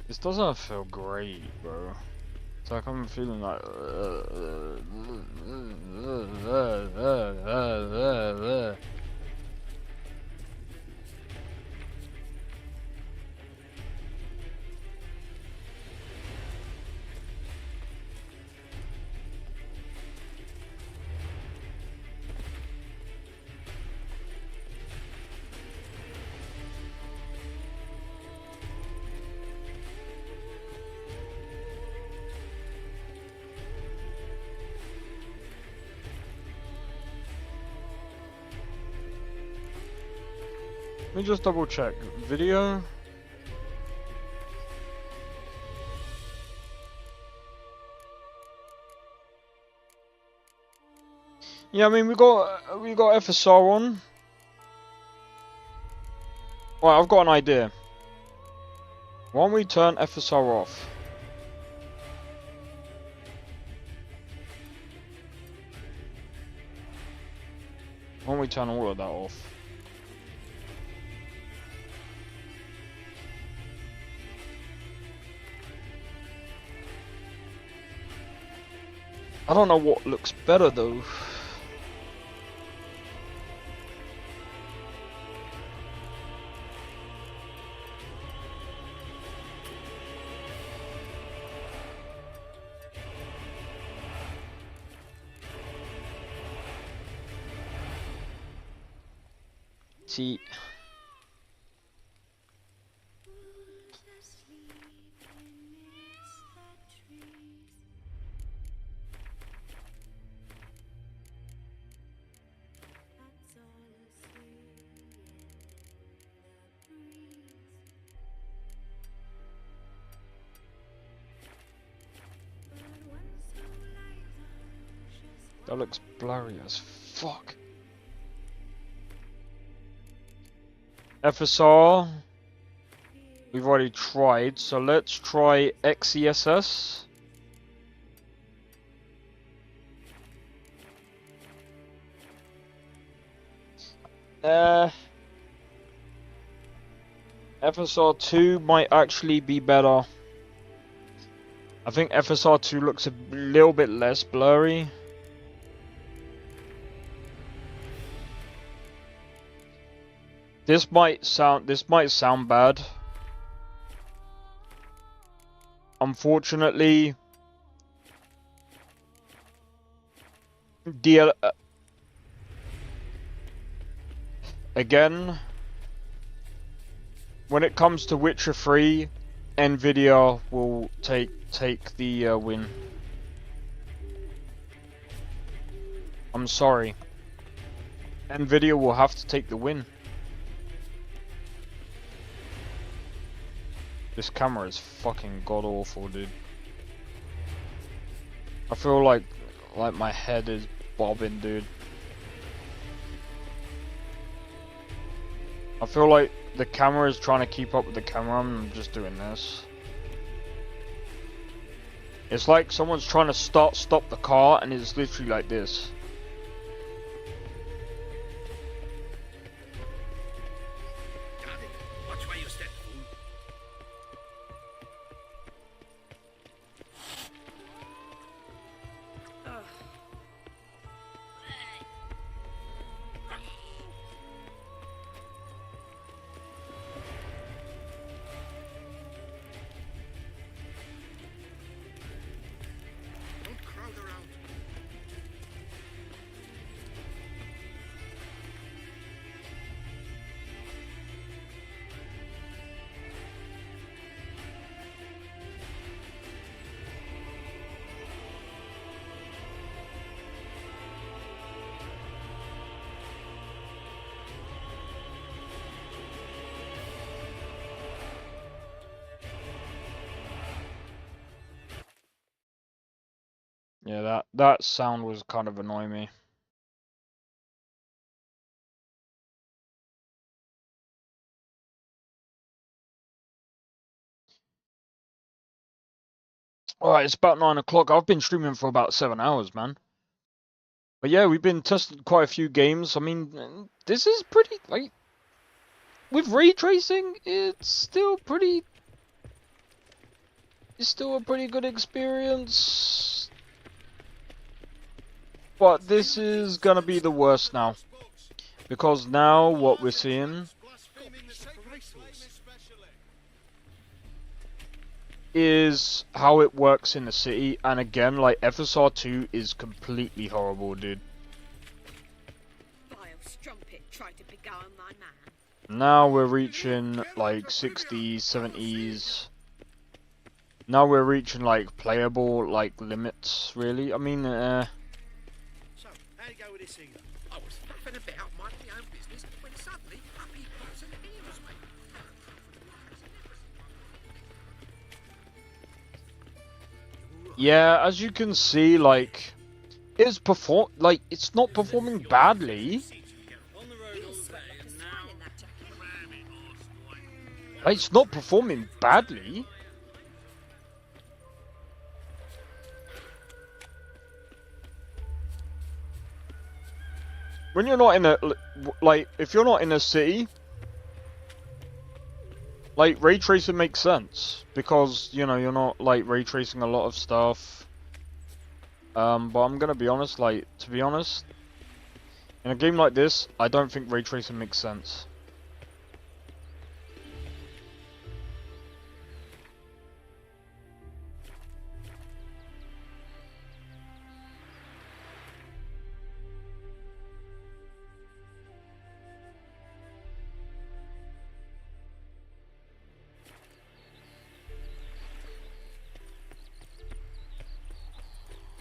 B: This doesn't feel great, bro. It's like I'm feeling like... Let me just double check. Video? Yeah, I mean we got FSR on. Right, I've got an idea. Why don't we turn FSR off? Why don't we turn all of that off? I don't know what looks better though. See. That looks blurry as fuck. FSR, we've already tried, so let's try XESS. FSR2 might actually be better. I think FSR2 looks a little bit less blurry. This might sound bad. Unfortunately, again, when it comes to Witcher 3, Nvidia will take the win. I'm sorry. Nvidia will have to take the win. This camera is fucking god awful, dude. I feel like my head is bobbing, dude. I feel like the camera is trying to keep up with the camera and I'm just doing this. It's like someone's trying to stop the car and it's literally like this.
E: Watch where you step, fool. Don't crowd around.
B: Yeah, that sound was kind of annoying me. Alright, it's about 9 o'clock. I've been streaming for about 7 hours, man. But yeah, we've been testing quite a few games. I mean, this is pretty, like, with ray tracing, it's still a pretty good experience. But this is gonna be the worst now. Because now what we're seeing is how it works in the city, and again, like, FSR 2 is completely horrible, dude. Now we're reaching like 60s, 70s. Now we're reaching like playable like limits, really. I mean,
E: So, how'd it go with this either? I was faffing about minding my own business when suddenly up he pops and heals me.
B: yeah, as you can see, like, it's not performing badly. It's not performing badly. When you're not in a, like, if you're not in a city, like, ray tracing makes sense. Because, you know, you're not, like, ray tracing a lot of stuff. But I'm gonna be honest, like, to be honest, in a game like this, I don't think ray tracing makes sense.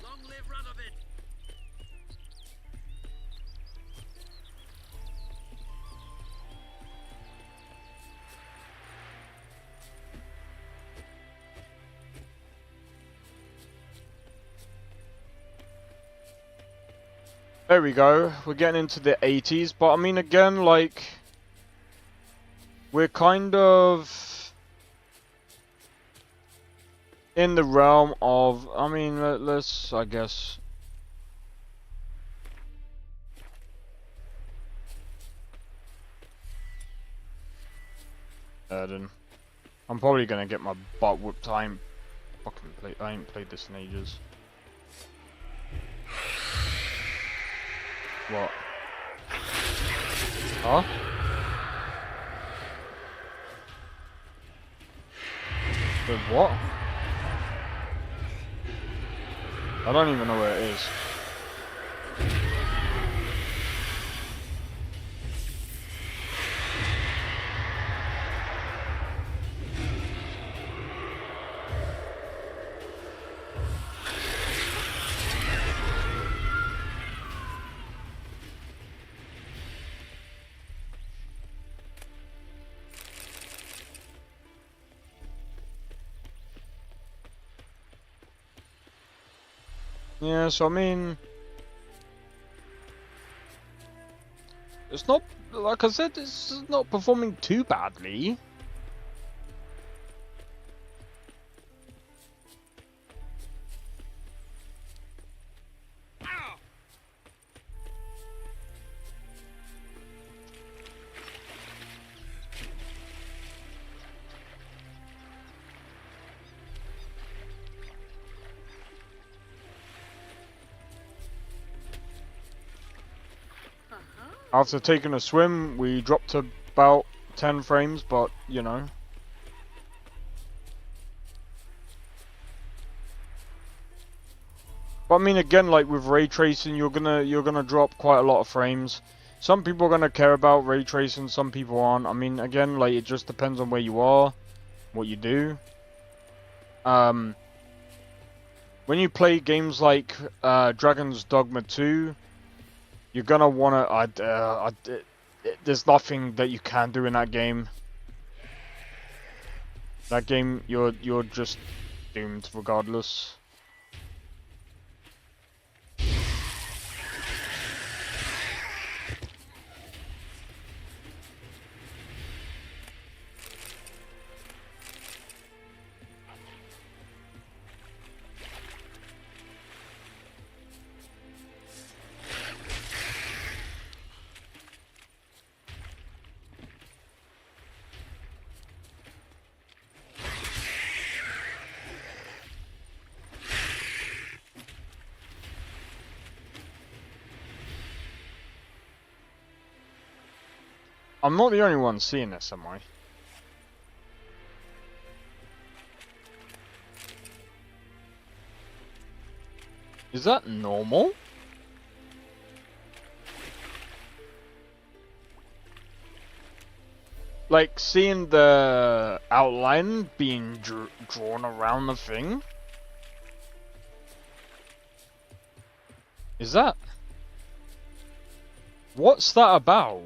E: Long live Radovid!
B: There we go. We're getting into the 80s, but I mean, again, like, we're kind of in the realm of, I mean, let's, I guess. Then I'm probably gonna get my butt whooped. I ain't played this in ages. What? Huh? The what? I don't even know where it is. Yeah, so I mean, it's not, like I said, it's not performing too badly. After taking a swim, we dropped to about 10 frames, but you know. But I mean, again, like with ray tracing, you're gonna drop quite a lot of frames. Some people are gonna care about ray tracing, some people aren't. I mean, again, like it just depends on where you are, what you do. When you play games like Dragon's Dogma 2. You're gonna wanna. There's nothing that you can do in that game. That game, you're just doomed regardless. I'm not the only one seeing this, am I? Is that normal? Like, seeing the outline being drawn around the thing? Is that... What's that about?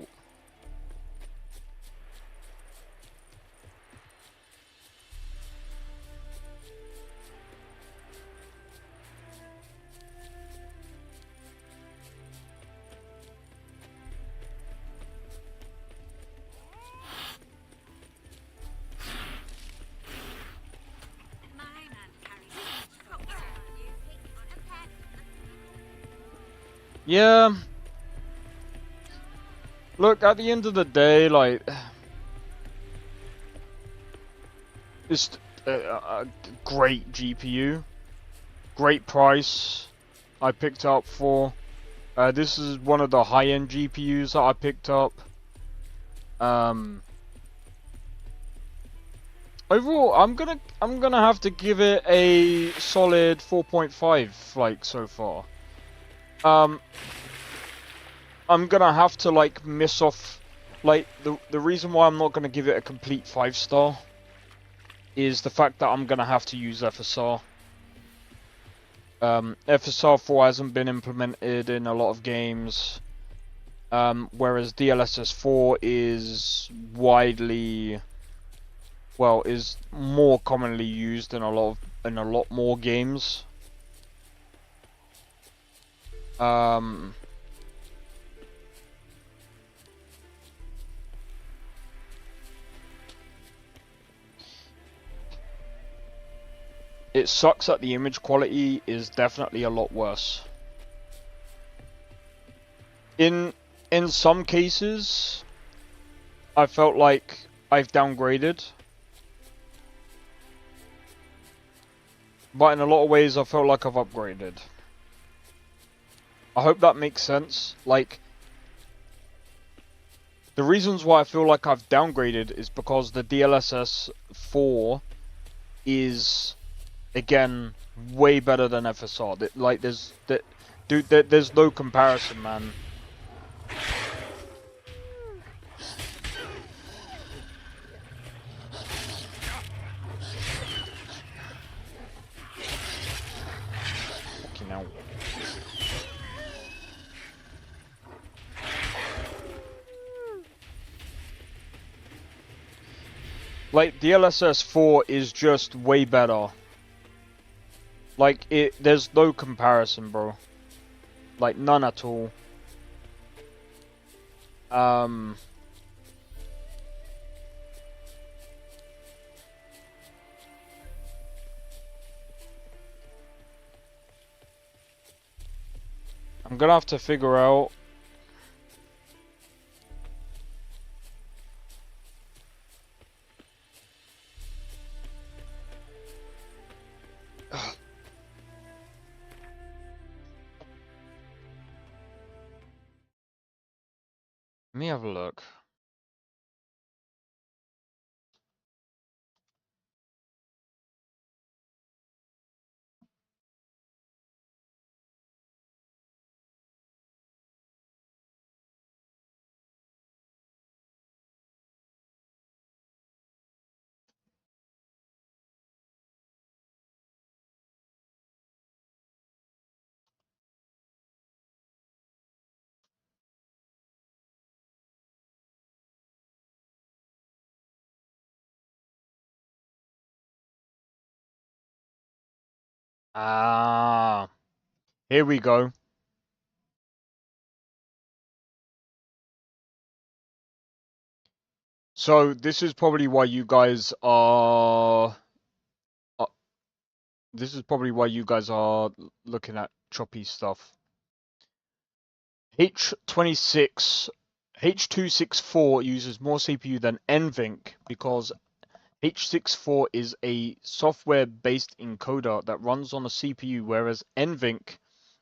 B: Yeah. Look, at the end of the day, like, it's a great GPU, great price. I picked up for. This is one of the high-end GPUs that I picked up. Overall, I'm gonna have to give it a solid 4.5, like, so far. I'm gonna have to like miss off, like the reason why I'm not gonna give it a complete 5-star is the fact that I'm gonna have to use FSR. FSR 4 hasn't been implemented in a lot of games, whereas DLSS 4 is widely, well, is more commonly used in a lot more games. It sucks that the image quality is definitely a lot worse. In some cases, I felt like I've downgraded. But in a lot of ways, I felt like I've upgraded. I hope that makes sense. Like, the reasons why I feel like I've downgraded is because the DLSS 4 is again way better than FSR. Like dude, there's no comparison, man. Fucking hell. Like, the LSS4 is just way better. Like, there's no comparison, bro. Like, none at all. I'm gonna have to figure out... Let me have a look. Ah, here we go. So this is probably why you guys are... this is probably why you guys are looking at choppy stuff. H264 uses more CPU than NVENC because H64 is a software-based encoder that runs on a CPU, whereas NVENC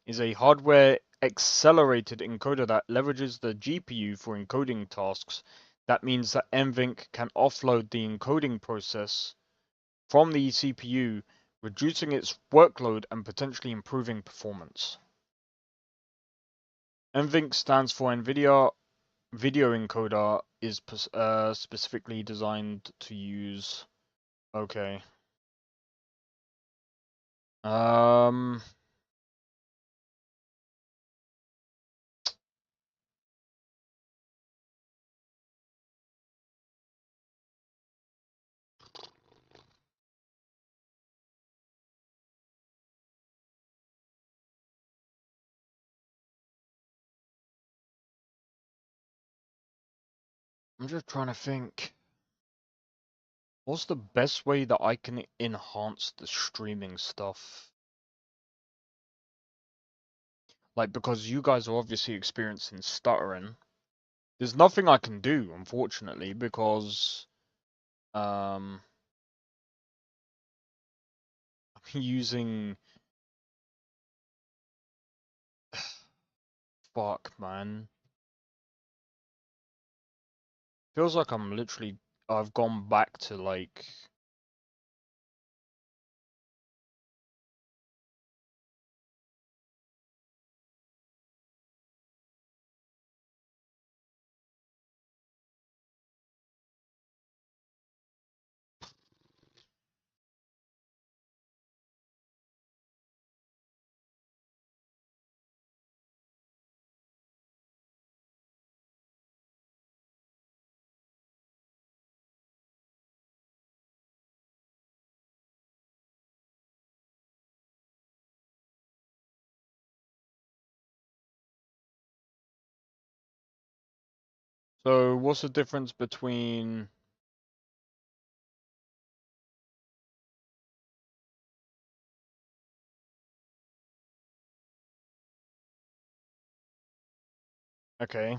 B: is a hardware-accelerated encoder that leverages the GPU for encoding tasks. That means that NVENC can offload the encoding process from the CPU, reducing its workload and potentially improving performance. NVENC stands for NVIDIA Video Encoder, is specifically designed to use... Okay. I'm just trying to think. What's the best way that I can enhance the streaming stuff? Like, because you guys are obviously experiencing stuttering. There's nothing I can do, unfortunately, because I'm using... Fuck, man. Feels like I'm literally... I've gone back to, like... So, what's the difference between... Okay.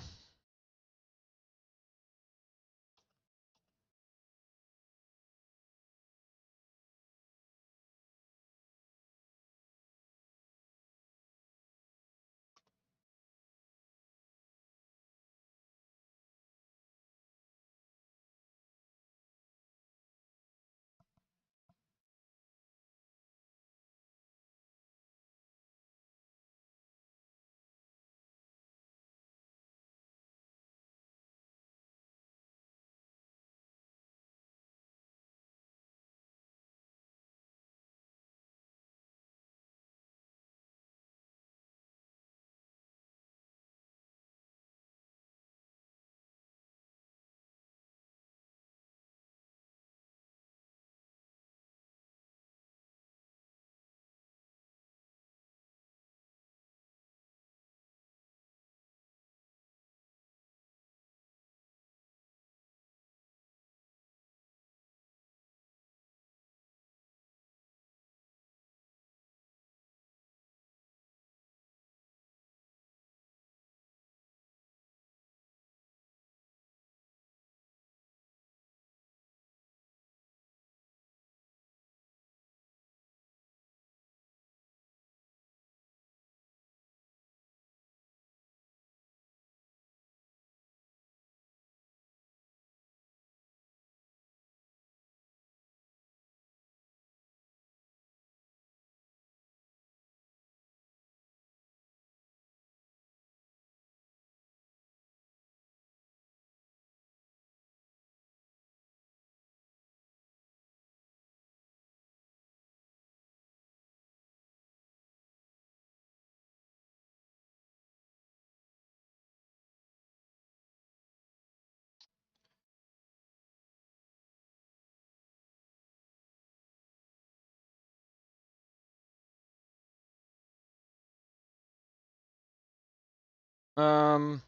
B: Oh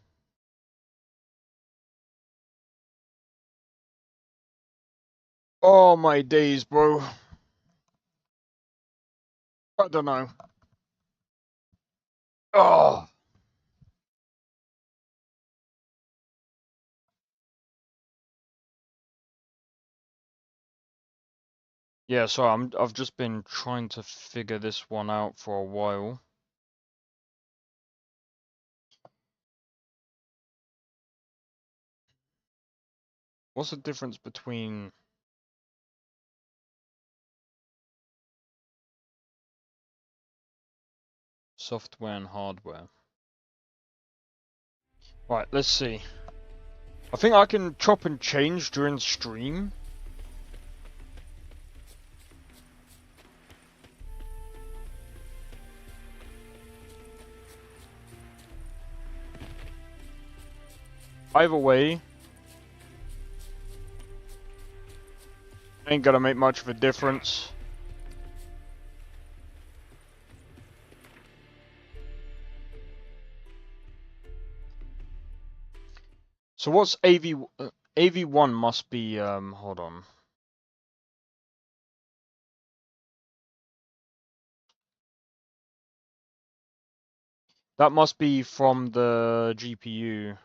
B: my days, bro. I don't know. Oh. Yeah, so I've just been trying to figure this one out for a while. What's the difference between software and hardware? Right, let's see. I think I can chop and change during stream. Either way, ain't gonna make much of a difference. So what's AV? AV1 must be, hold on. That must be from the GPU.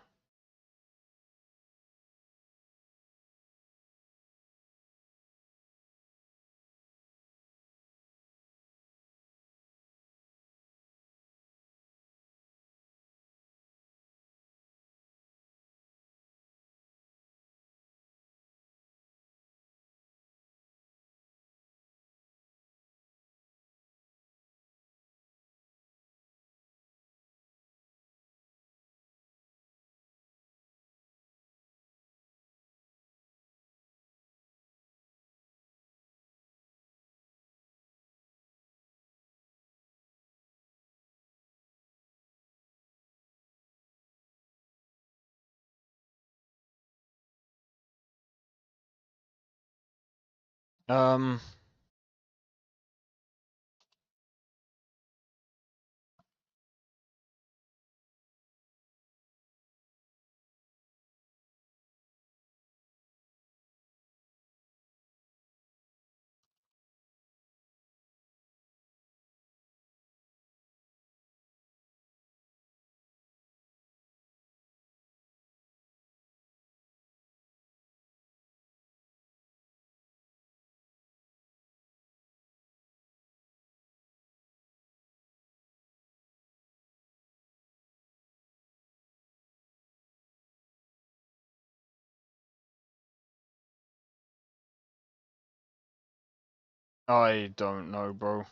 B: I don't know, bro.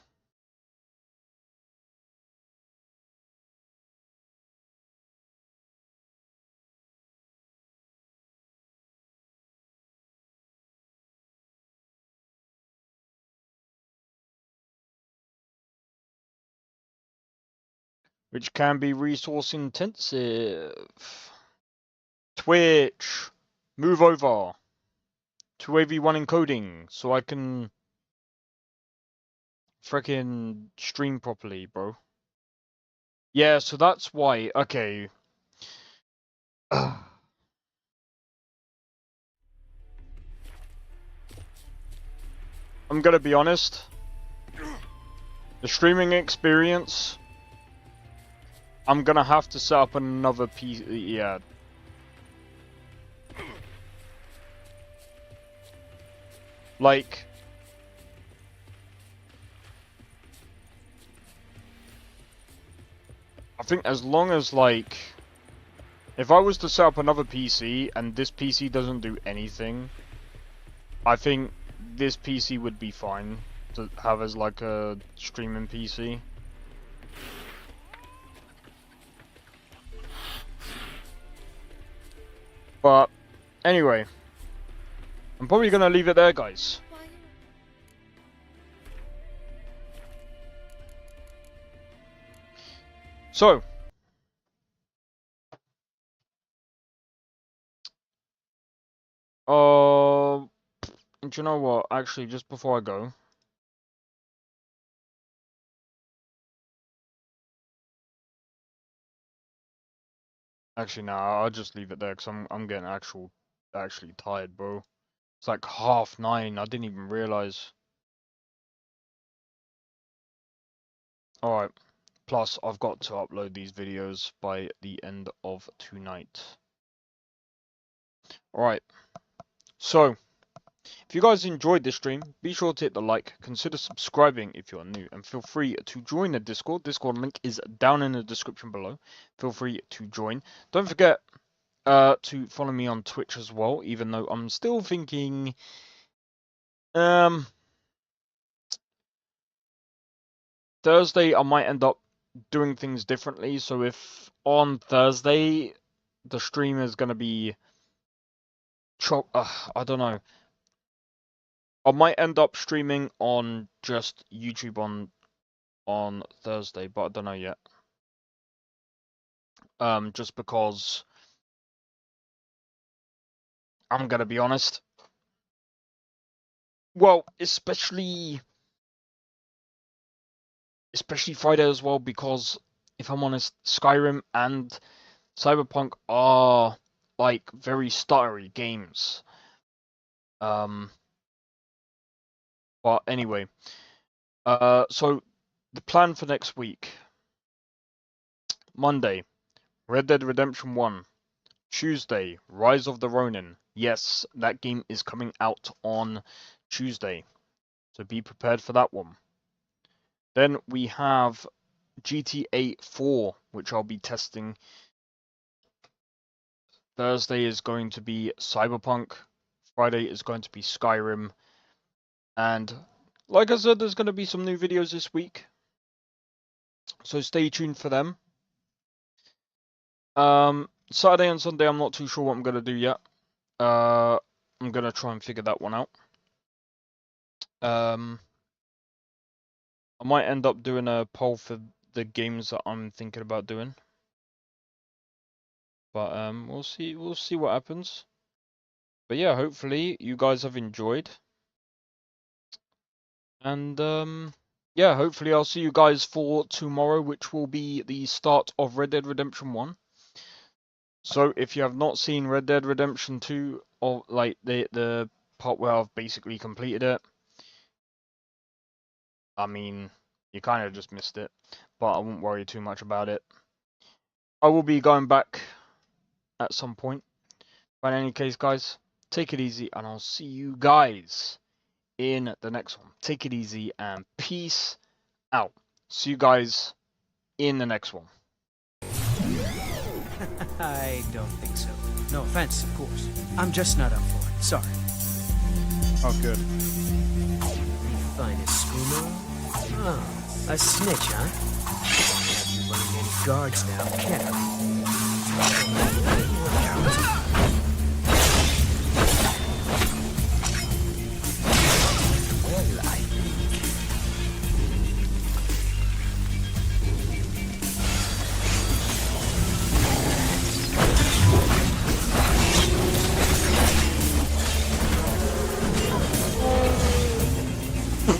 B: Which can be resource intensive. Twitch, move over to AV1 encoding so I can frickin' stream properly, bro. Yeah, so that's why. Okay. I'm gonna be honest. The streaming experience, I'm gonna have to set up another PC. Yeah. Like, I think as long as, like, if I was to set up another PC and this PC doesn't do anything, I think this PC would be fine to have as like a streaming PC. But anyway, I'm probably gonna leave it there, guys. So, do you know what? Actually, just before I go, Actually, no, I'll just leave it there because I'm getting actually tired, bro. It's like 9:30. I didn't even realize. All right. Plus, I've got to upload these videos by the end of tonight. Alright, so, if you guys enjoyed this stream, be sure to hit the like, consider subscribing if you are new, and feel free to join the Discord. Discord link is down in the description below. Feel free to join. Don't forget to follow me on Twitch as well, even though I'm still thinking... Thursday, I might end up doing things differently, so if on Thursday the stream is going to be I don't know, I might end up streaming on just YouTube on Thursday, but I don't know yet. Just because I'm going to be honest, well, especially Friday as well, because if I'm honest, Skyrim and Cyberpunk are like very stuttery games. But anyway, so the plan for next week: Monday, Red Dead Redemption 1. Tuesday, Rise of the Ronin. Yes, that game is coming out on Tuesday, so be prepared for that one. Then we have GTA 4, which I'll be testing. Thursday is going to be Cyberpunk. Friday is going to be Skyrim. And like I said, there's going to be some new videos this week, so stay tuned for them. Saturday and Sunday, I'm not too sure what I'm going to do yet. I'm going to try and figure that one out. I might end up doing a poll for the games that I'm thinking about doing. But we'll see what happens. But yeah, hopefully you guys have enjoyed. And yeah, hopefully I'll see you guys for tomorrow, which will be the start of Red Dead Redemption 1. So if you have not seen Red Dead Redemption 2, or like the part where I've basically completed it, I mean, you kind of just missed it, but I won't worry too much about it. I will be going back at some point. But in any case, guys, take it easy, and I'll see you guys in the next one. Take it easy, and peace out. See you guys in the next one.
A: I don't think so. No offense, of course. I'm just not up for it. Sorry.
B: Oh, good.
A: Finest schooner. Oh, a snitch, huh? Won't have you running any guards now, can I?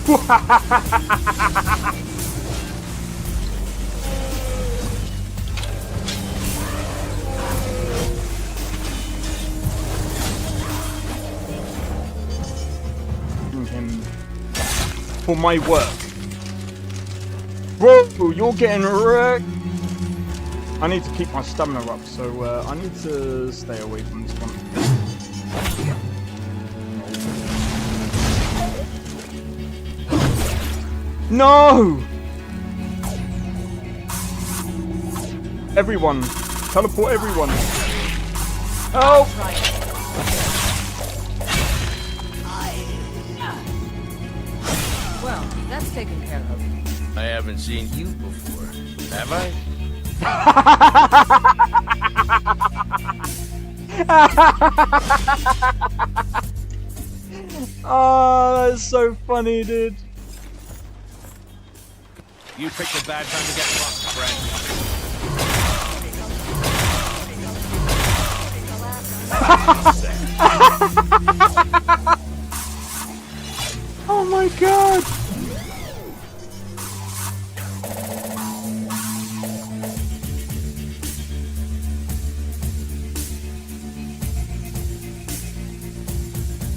A: Well, I
B: him for my work. Bro, you're getting wrecked. I need to keep my stamina up, so I need to stay away from this one. No! Everyone! Teleport everyone! Help!
D: Well, that's taken care of.
E: I haven't seen you before, have I?
B: Oh, that's so funny, dude.
E: You picked a bad time to get fucked, friend.